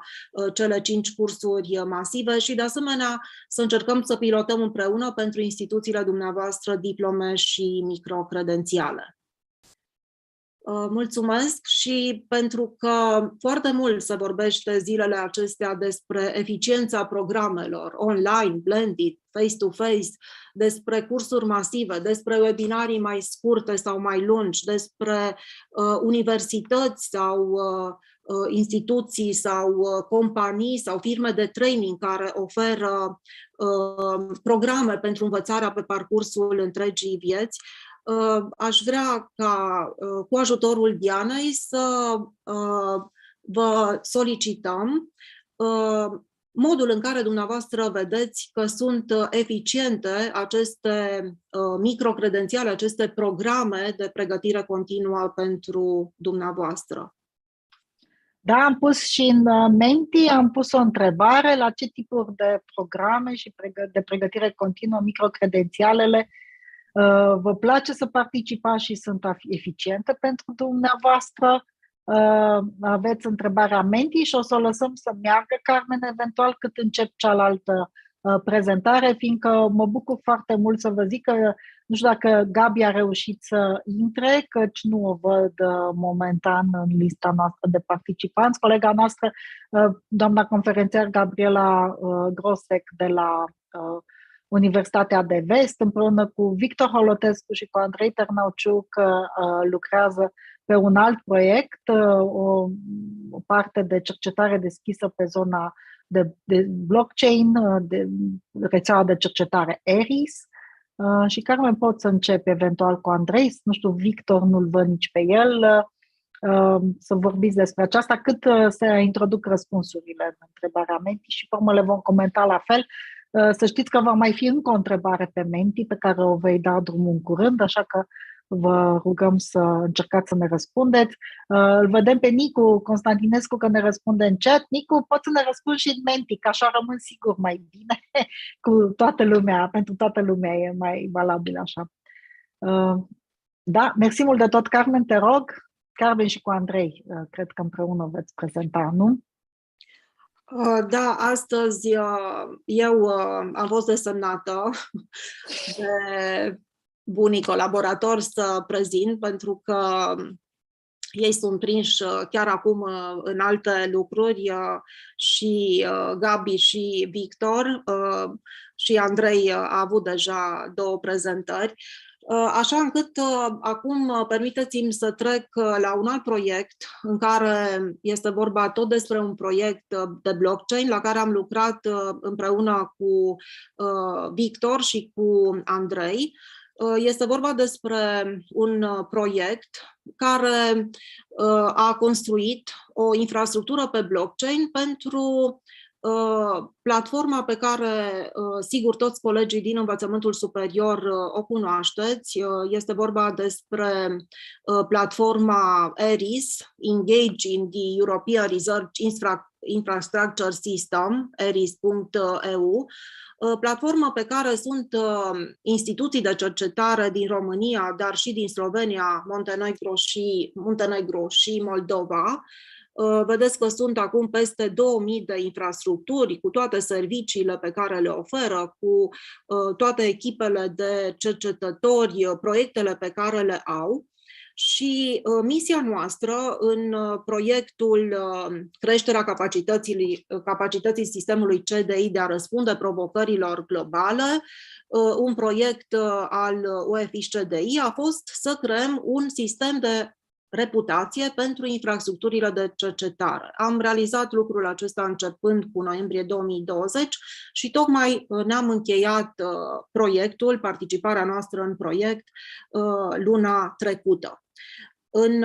cele 5 cursuri masive și, de asemenea, să încercăm să pilotăm împreună pentru instituțiile dumneavoastră diplome și microcredențiale. Mulțumesc și pentru că foarte mult se vorbește zilele acestea despre eficiența programelor online, blended, face-to-face, despre cursuri masive, despre webinarii mai scurte sau mai lungi, despre universități sau instituții sau companii sau firme de training care oferă programe pentru învățarea pe parcursul întregii vieți. Aș vrea ca, cu ajutorul Dianei, să vă solicităm modul în care dumneavoastră vedeți că sunt eficiente aceste microcredențiale, aceste programe de pregătire continuă pentru dumneavoastră. Da, am pus și în Menti, am pus o întrebare la ce tipuri de programe și de pregătire continuă microcredențialele vă place să participați și sunt eficiente pentru dumneavoastră. Aveți întrebarea Menti și o să o lăsăm să meargă, Carmen, eventual cât încep cealaltă prezentare, fiindcă mă bucur foarte mult să vă zic că nu știu dacă Gabi a reușit să intre, căci nu o văd momentan în lista noastră de participanți. Colega noastră, doamna conferențiar Gabriela Grosec de la Universitatea de Vest, împreună cu Victor Holotescu și cu Andrei Ternauciuc, lucrează pe un alt proiect, o parte de cercetare deschisă pe zona de blockchain, de rețeaua de cercetare ERIS. Și Carmen, pot să încep eventual cu Andrei, nu știu, Victor nu-l văd nici pe el, să vorbiți despre aceasta, cât se introduc răspunsurile în întrebarea Menti și pe urmă le vom comenta la fel. Să știți că va mai fi încă o întrebare pe Menti pe care o vei da drumul în curând, așa că vă rugăm să încercați să ne răspundeți. Îl vedem pe Nicu Constantinescu că ne răspunde în chat. Nicu, poți să ne răspunzi și în Menti, că așa rămân sigur mai bine cu toată lumea, pentru toată lumea e mai valabil așa. Da, mersi mult de tot, Carmen, te rog. Carmen și cu Andrei, cred că împreună veți prezenta, nu? Da, astăzi eu am fost desemnată de bunii colaboratori să prezint, pentru că ei sunt prinși chiar acum în alte lucruri și Gabi și Victor și Andrei a avut deja 2 prezentări. Așa încât acum permiteți-mi să trec la un alt proiect în care este vorba tot despre un proiect de blockchain la care am lucrat împreună cu Victor și cu Andrei. Este vorba despre un proiect care a construit o infrastructură pe blockchain pentru platforma pe care, sigur, toți colegii din învățământul superior o cunoașteți. Este vorba despre platforma ERIS, Engage in the European Research Infrastructure System, eris.eu, platformă pe care sunt instituții de cercetare din România, dar și din Slovenia, Muntenegru și Moldova. Vedeți că sunt acum peste 2000 de infrastructuri cu toate serviciile pe care le oferă, cu toate echipele de cercetători, proiectele pe care le au. Și misia noastră în proiectul creșterea capacității sistemului CDI de a răspunde provocărilor globale, un proiect al 𝗨𝗧 a fost să creăm un sistem de reputație pentru infrastructurile de cercetare. Am realizat lucrul acesta începând cu noiembrie 2020 și tocmai ne-am încheiat proiectul, participarea noastră în proiect, luna trecută. În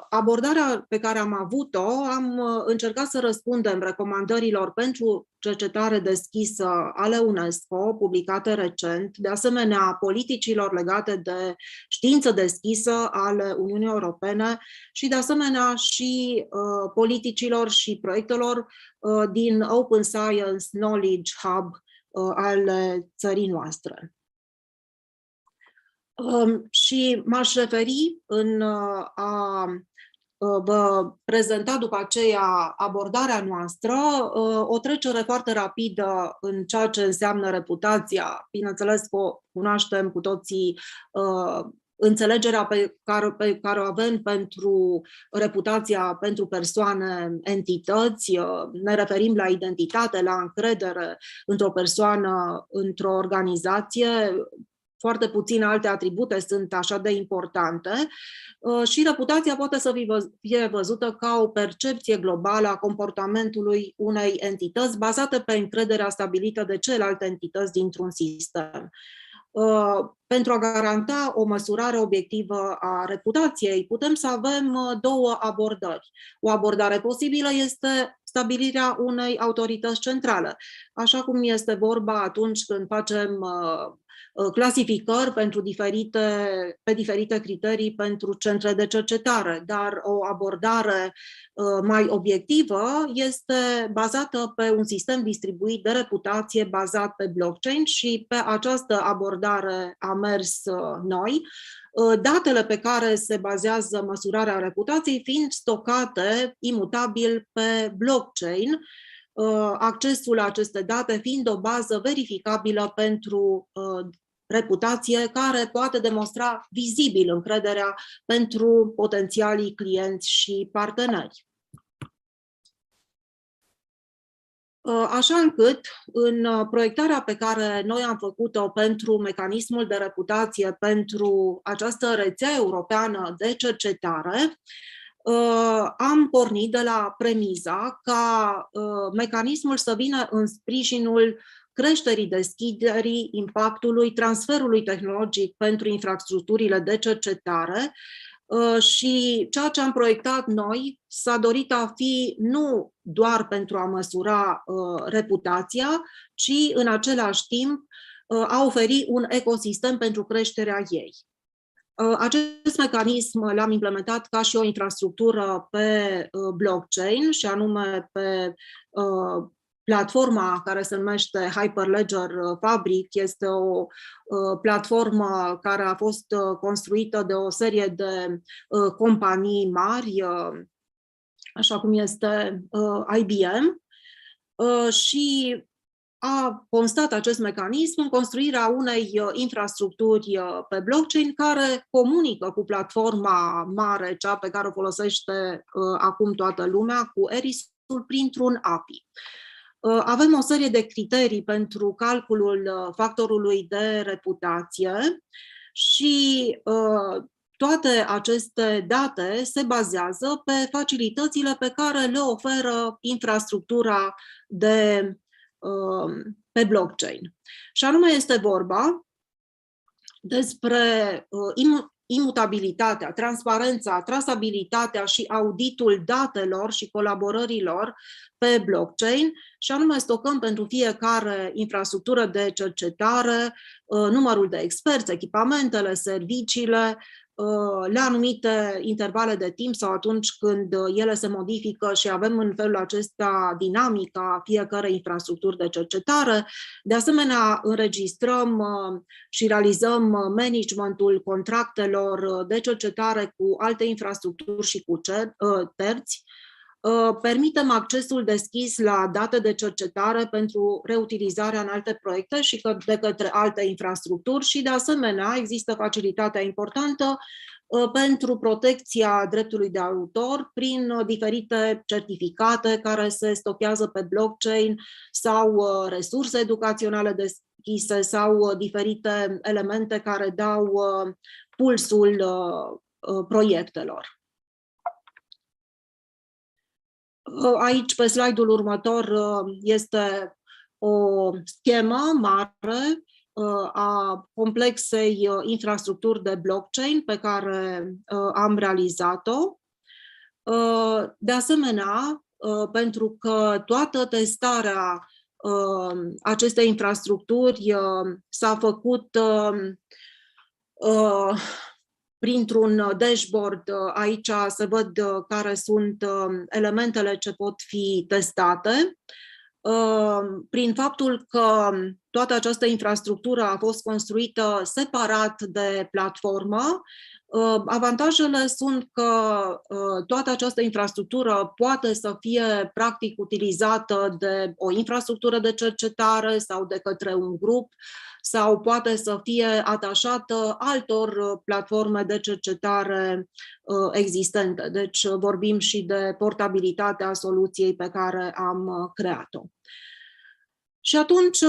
abordarea pe care am avut-o, am încercat să răspundem recomandărilor pentru cercetare deschisă ale UNESCO, publicate recent, de asemenea politicilor legate de știință deschisă ale Uniunii Europene și de asemenea și politicilor și proiectelor din Open Science Knowledge Hub ale țării noastre. Și m-aș referi în a vă prezenta după aceea abordarea noastră, o trecere foarte rapidă în ceea ce înseamnă reputația. Bineînțeles că o cunoaștem cu toții, înțelegerea pe care o avem pentru reputația pentru persoane, entități. Ne referim la identitate, la încredere într-o persoană, într-o organizație. Foarte puține alte atribute sunt așa de importante și reputația poate să fie văzută ca o percepție globală a comportamentului unei entități bazată pe încrederea stabilită de celelalte entități dintr-un sistem. Pentru a garanta o măsurare obiectivă a reputației, putem să avem două abordări. O abordare posibilă este stabilirea unei autorități centrale, așa cum este vorba atunci când facem clasificări pe diferite criterii pentru centre de cercetare, dar o abordare mai obiectivă este bazată pe un sistem distribuit de reputație bazat pe blockchain și pe această abordare am mers noi, datele pe care se bazează măsurarea reputației fiind stocate imutabil pe blockchain, accesul la aceste date fiind o bază verificabilă pentru reputație care poate demonstra vizibil încrederea pentru potențialii clienți și parteneri. Așa încât, în proiectarea pe care noi am făcut-o pentru mecanismul de reputație, pentru această rețea europeană de cercetare, am pornit de la premiza ca mecanismul să vină în sprijinul creșterii deschiderii, impactului, transferului tehnologic pentru infrastructurile de cercetare și ceea ce am proiectat noi s-a dorit a fi nu doar pentru a măsura reputația, ci în același timp a oferi un ecosistem pentru creșterea ei. Acest mecanism l-am implementat ca și o infrastructură pe blockchain și anume pe platforma care se numește Hyperledger Fabric. Este o platformă care a fost construită de o serie de companii mari, așa cum este IBM, și a constat acest mecanism în construirea unei infrastructuri pe blockchain care comunică cu platforma mare, cea pe care o folosește acum toată lumea, cu Erisul, printr-un API. Avem o serie de criterii pentru calculul factorului de reputație și toate aceste date se bazează pe facilitățile pe care le oferă infrastructura pe blockchain. Și anume este vorba despre imutabilitatea, transparența, trasabilitatea și auditul datelor și colaborărilor pe blockchain, și anume stocăm pentru fiecare infrastructură de cercetare numărul de experți, echipamentele, serviciile, la anumite intervale de timp sau atunci când ele se modifică și avem în felul acesta dinamica fiecărei infrastructuri de cercetare. De asemenea, înregistrăm și realizăm managementul contractelor de cercetare cu alte infrastructuri și cu terți. Permitem accesul deschis la date de cercetare pentru reutilizarea în alte proiecte și de către alte infrastructuri și, de asemenea, există facilitatea importantă pentru protecția dreptului de autor prin diferite certificate care se stochează pe blockchain sau resurse educaționale deschise sau diferite elemente care dau pulsul proiectelor. Aici, pe slide-ul următor, este o schemă mare a complexei infrastructuri de blockchain pe care am realizat-o. De asemenea, pentru că toată testarea acestei infrastructuri s-a făcut printr-un dashboard. Aici se văd care sunt elementele ce pot fi testate. Prin faptul că toată această infrastructură a fost construită separat de platformă, avantajele sunt că toată această infrastructură poate să fie practic utilizată de o infrastructură de cercetare sau de către un grup, sau poate să fie atașată altor platforme de cercetare existente. Deci vorbim și de portabilitatea soluției pe care am creat-o. Și atunci,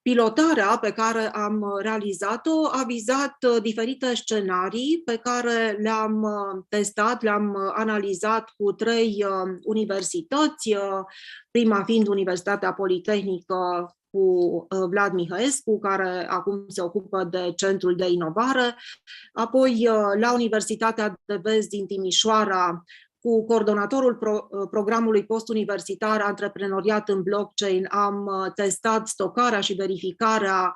pilotarea pe care am realizat-o a vizat diferite scenarii pe care le-am testat, le-am analizat cu 3 universități, prima fiind Universitatea Politehnică cu 𝗨𝗧 𝗢𝗍, care acum se ocupă de centrul de inovare, apoi la Universitatea de Vest din Timișoara, cu coordonatorul programului postuniversitar Antreprenoriat în blockchain, am testat stocarea și verificarea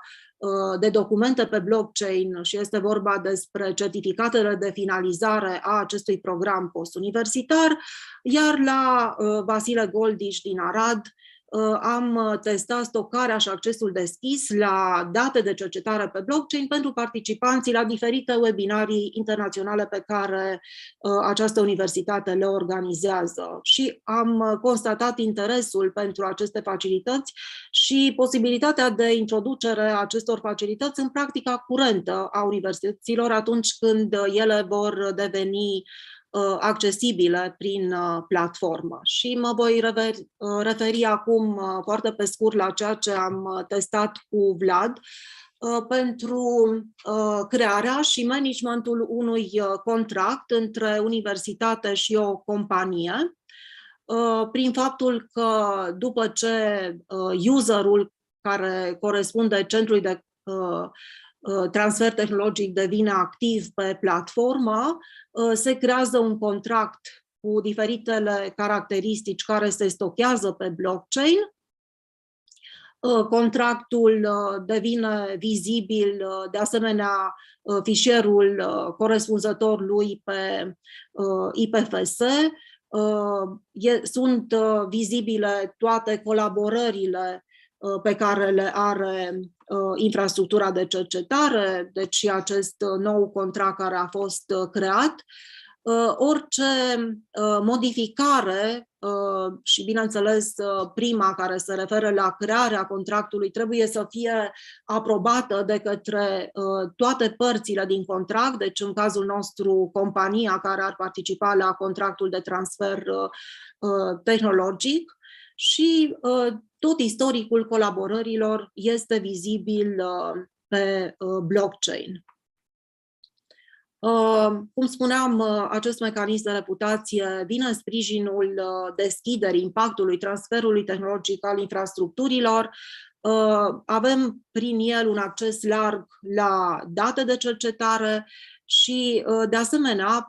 de documente pe blockchain și este vorba despre certificatele de finalizare a acestui program postuniversitar, iar la Vasile Goldiș din Arad am testat stocarea și accesul deschis la date de cercetare pe blockchain pentru participanții la diferite webinarii internaționale pe care această universitate le organizează. Și am constatat interesul pentru aceste facilități și posibilitatea de introducere a acestor facilități în practica curentă a universităților atunci când ele vor deveni accesibile prin platformă. Și mă voi referi acum foarte pe scurt la ceea ce am testat cu Vlad pentru crearea și managementul unui contract între universitate și o companie, prin faptul că după ce userul care corespunde centrului de transfer tehnologic devine activ pe platformă, se creează un contract cu diferitele caracteristici care se stochează pe blockchain. Contractul devine vizibil, de asemenea, fișierul corespunzător lui pe IPFS. Sunt vizibile toate colaborările pe care le are infrastructura de cercetare, deci și acest nou contract care a fost creat. Orice modificare și, bineînțeles, prima care se referă la crearea contractului trebuie să fie aprobată de către toate părțile din contract, deci în cazul nostru compania care ar participa la contractul de transfer tehnologic, și tot istoricul colaborărilor este vizibil pe blockchain. Cum spuneam, acest mecanism de reputație vine în sprijinul deschiderii, impactului, transferului tehnologic al infrastructurilor. Avem prin el un acces larg la date de cercetare și, de asemenea,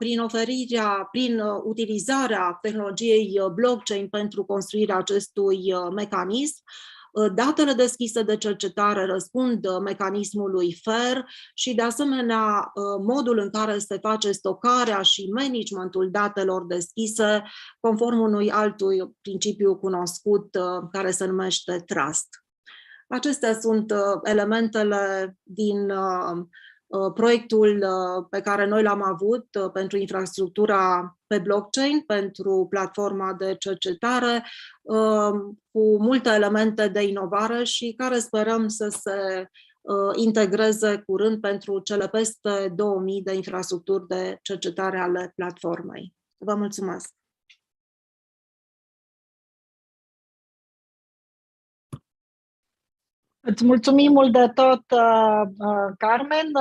prin utilizarea tehnologiei blockchain pentru construirea acestui mecanism, datele deschise de cercetare răspund mecanismului FAIR și, de asemenea, modul în care se face stocarea și managementul datelor deschise, conform unui altui principiu cunoscut care se numește trust. Acestea sunt elementele din proiectul pe care noi l-am avut pentru infrastructura pe blockchain, pentru platforma de cercetare, cu multe elemente de inovare și care sperăm să se integreze curând pentru cele peste 2000 de infrastructuri de cercetare ale platformei. Vă mulțumesc! Îți mulțumim mult de tot, Carmen.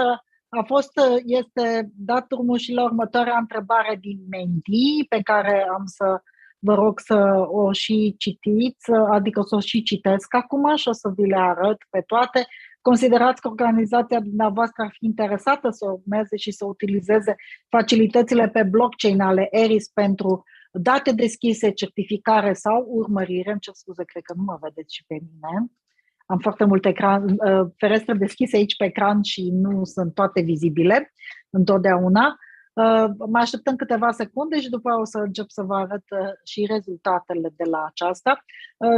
Este dat drumul și la următoarea întrebare din Mendy, pe care am să vă rog să o și citiți, adică să o și citesc acum și o să vi le arăt pe toate. Considerați că organizația dumneavoastră ar fi interesată să urmeze și să utilizeze facilitățile pe blockchain ale ERIS pentru date deschise, certificare sau urmărire? Îmi cer scuze, cred că nu mă vedeți și pe mine. Am foarte multe ferestre deschise aici pe ecran și nu sunt toate vizibile întotdeauna. Mă așteptăm câteva secunde și după aceea o să încep să vă arăt și rezultatele de la aceasta.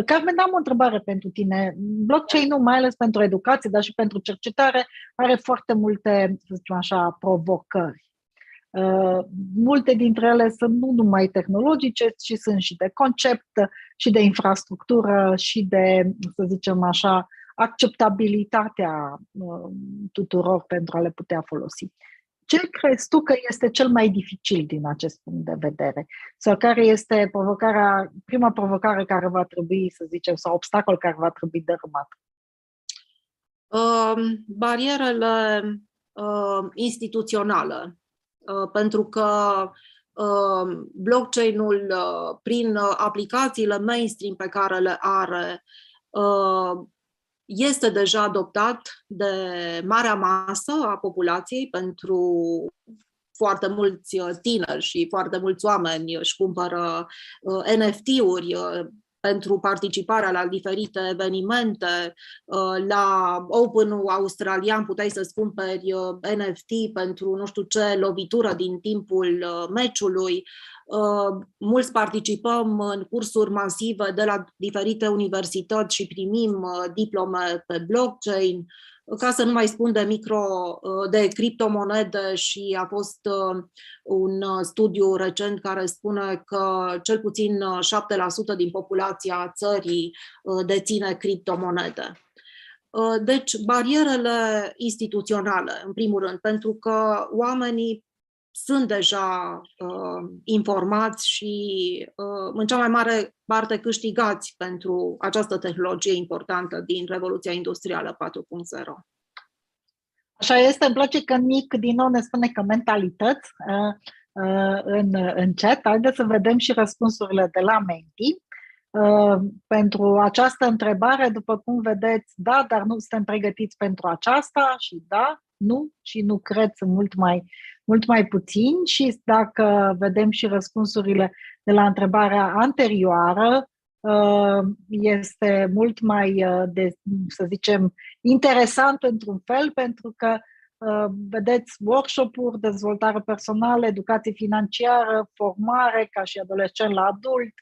Carmen, am o întrebare pentru tine. Blockchain-ul, mai ales pentru educație, dar și pentru cercetare, are foarte multe, să zicem așa, provocări. Multe dintre ele sunt nu numai tehnologice, ci sunt și de concept, și de infrastructură, și de, să zicem așa, acceptabilitatea tuturor pentru a le putea folosi. Ce crezi tu că este cel mai dificil din acest punct de vedere? Sau care este prima provocare care va trebui, să zicem, sau obstacol care va trebui dărâmat? Barierele instituționale. Pentru că blockchain-ul, prin aplicațiile mainstream pe care le are, este deja adoptat de marea masă a populației. Pentru foarte mulți tineri și foarte mulți oameni își cumpără NFT-uri pentru participarea la diferite evenimente. La Open-ul australian puteai să-ți cumperi NFT pentru nu știu ce lovitură din timpul meciului. Mulți participăm în cursuri masive de la diferite universități și primim diplome pe blockchain. Ca să nu mai spun de criptomonede, și a fost un studiu recent care spune că cel puțin 7% din populația țării deține criptomonede. Deci, barierele instituționale, în primul rând, pentru că oamenii sunt deja informați și în cea mai mare parte câștigați pentru această tehnologie importantă din Revoluția Industrială 4.0. Așa este, îmi place că Nic din nou ne spune că mentalități în chat. Haideți să vedem și răspunsurile de la Menti. Pentru această întrebare, după cum vedeți, da, dar nu suntem pregătiți pentru aceasta, și da, nu, și nu cred, sunt mult mai puțini. Și dacă vedem și răspunsurile de la întrebarea anterioară, este mult mai, să zicem, interesant într-un fel, pentru că vedeți workshop-uri, dezvoltare personală, educație financiară, formare ca și adolescent la adult,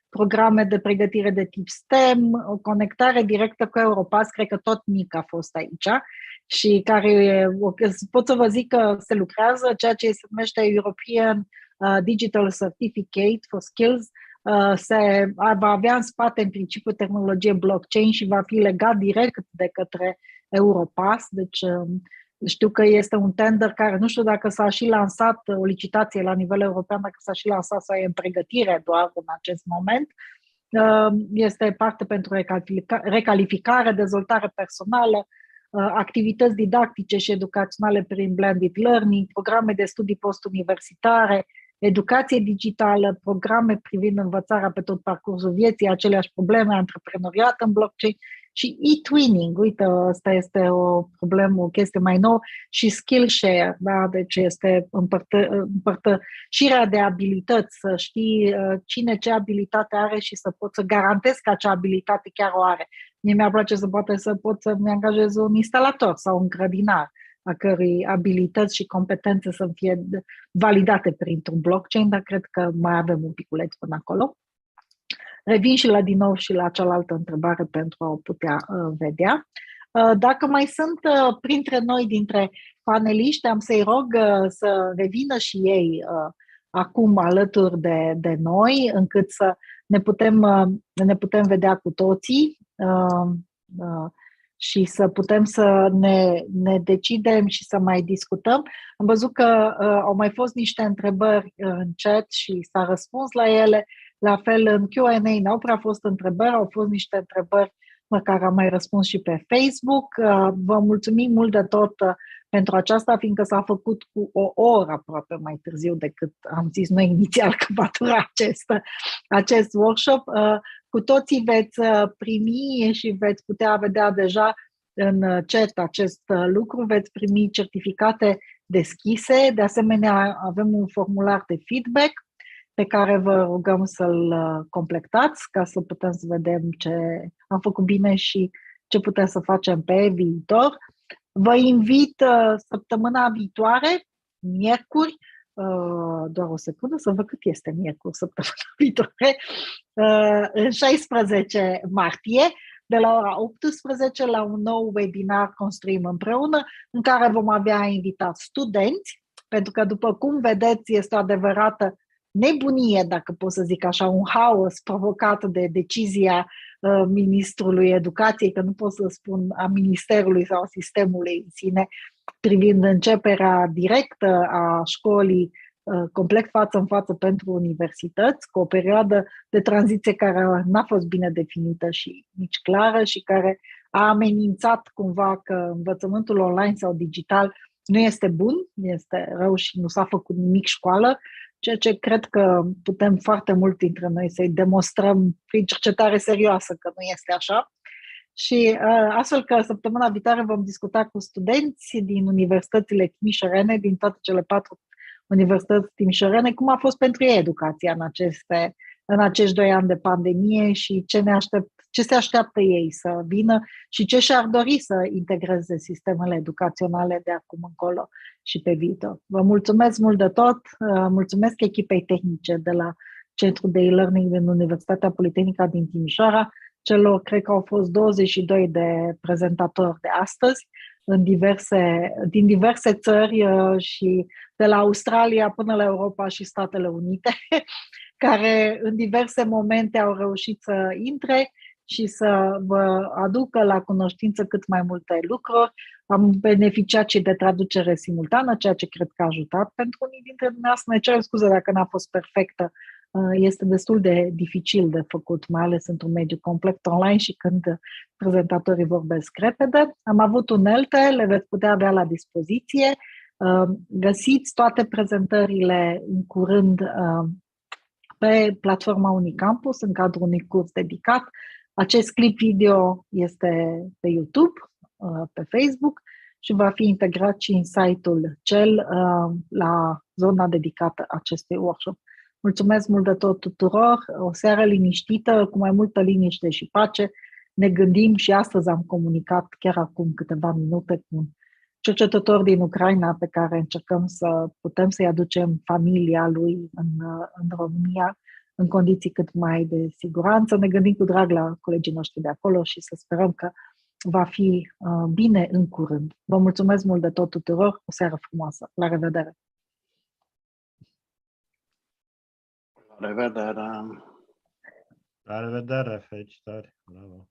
programe de pregătire de tip STEM, o conectare directă cu Europass, cred că tot Nic a fost aici, și care pot să vă zic că se lucrează, ceea ce se numește European Digital Certificate for Skills, va avea în spate în principiu tehnologie blockchain și va fi legat direct de către Europass. Deci știu că este un tender care, nu știu dacă s-a și lansat, o licitație la nivel european, dacă s-a și lansat sau e în pregătire doar în acest moment. Este parte pentru recalificare, dezvoltare personală, activități didactice și educaționale prin blended learning, programe de studii postuniversitare, educație digitală, programe privind învățarea pe tot parcursul vieții, aceleași probleme, antreprenoriat în blockchain și e-twinning. Uite, asta este o problemă, o chestie mai nouă, și skill share, da? Deci este împărtășirea de abilități, să știi cine ce abilitate are și să poți să garantezi că acea abilitate chiar o are. Mie mi-ar place să pot să-mi angajez un instalator sau un grădinar, a cărui abilități și competențe să fie validate printr-un blockchain, dar cred că mai avem un piculeț până acolo. Revin din nou și la cealaltă întrebare pentru a o putea vedea. Dacă mai sunt printre noi dintre paneliști, am să-i rog să revină și ei acum alături de noi, încât să ne putem vedea cu toții și să putem să ne decidem și să mai discutăm. Am văzut că au mai fost niște întrebări în chat și s-a răspuns la ele. La fel, în Q&A n-au prea fost întrebări, au fost niște întrebări măcar am mai răspuns și pe Facebook. Vă mulțumim mult de tot pentru aceasta, fiindcă s-a făcut cu o oră aproape mai târziu decât am zis noi inițial că va dura acest workshop. Cu toții veți primi și veți putea vedea deja în chat acest lucru, veți primi certificate deschise. De asemenea, avem un formular de feedback pe care vă rugăm să-l completați ca să putem să vedem ce am făcut bine și ce putem să facem pe viitor. Vă invit săptămâna viitoare, miercuri, doar o secundă să văd cât este miercuri săptămâna viitoare, în 16 martie, de la ora 18 la un nou webinar Construim împreună, în care vom avea invitați studenți, pentru că, după cum vedeți, este o adevărată nebunie, dacă pot să zic așa, un haos provocat de decizia Ministrului Educației, că nu pot să spun a Ministerului sau a sistemului în sine, privind începerea directă a școlii complet față în față pentru universități, cu o perioadă de tranziție care n-a fost bine definită și nici clară și care a amenințat cumva că învățământul online sau digital nu este bun, este rău și nu s-a făcut nimic școală, ceea ce cred că putem foarte mult dintre noi să-i demonstrăm prin cercetare serioasă că nu este așa. Și astfel că săptămâna viitoare vom discuta cu studenți din universitățile timișorene, din toate cele 4 universități timișorene, cum a fost pentru ei educația în acești 2 ani de pandemie și ce se așteaptă ei să vină și ce și-ar dori să integreze sistemele educaționale de acum încolo și pe viitor. Vă mulțumesc mult de tot, mulțumesc echipei tehnice de la Centrul de e-learning din Universitatea Politehnică din Timișoara, celor, cred că au fost 22 de prezentatori de astăzi, din diverse țări și de la Australia până la Europa și Statele Unite, care în diverse momente au reușit să intre și să vă aducă la cunoștință cât mai multe lucruri. Am beneficiat și de traducere simultană, ceea ce cred că a ajutat pentru unii dintre dumneavoastră. Ne cer scuze dacă n-a fost perfectă. Este destul de dificil de făcut, mai ales într-un mediu complet online și când prezentatorii vorbesc repede. Am avut unelte, le veți putea avea la dispoziție. Găsiți toate prezentările în curând pe platforma Unui Campus, în cadrul unui curs dedicat. Acest clip video este pe YouTube, pe Facebook și va fi integrat și în site-ul CEL la zona dedicată acestui workshop. Mulțumesc mult de tot tuturor, o seară liniștită, cu mai multă liniște și pace. Ne gândim și astăzi am comunicat chiar acum câteva minute cu un cercetător din Ucraina pe care încercăm să putem să-i aducem familia lui în România în condiții cât mai de siguranță. Ne gândim cu drag la colegii noștri de acolo și să sperăm că va fi bine în curând. Vă mulțumesc mult de tot tuturor, o seară frumoasă. La revedere! La revedere! La revedere, felicitări! Bravo!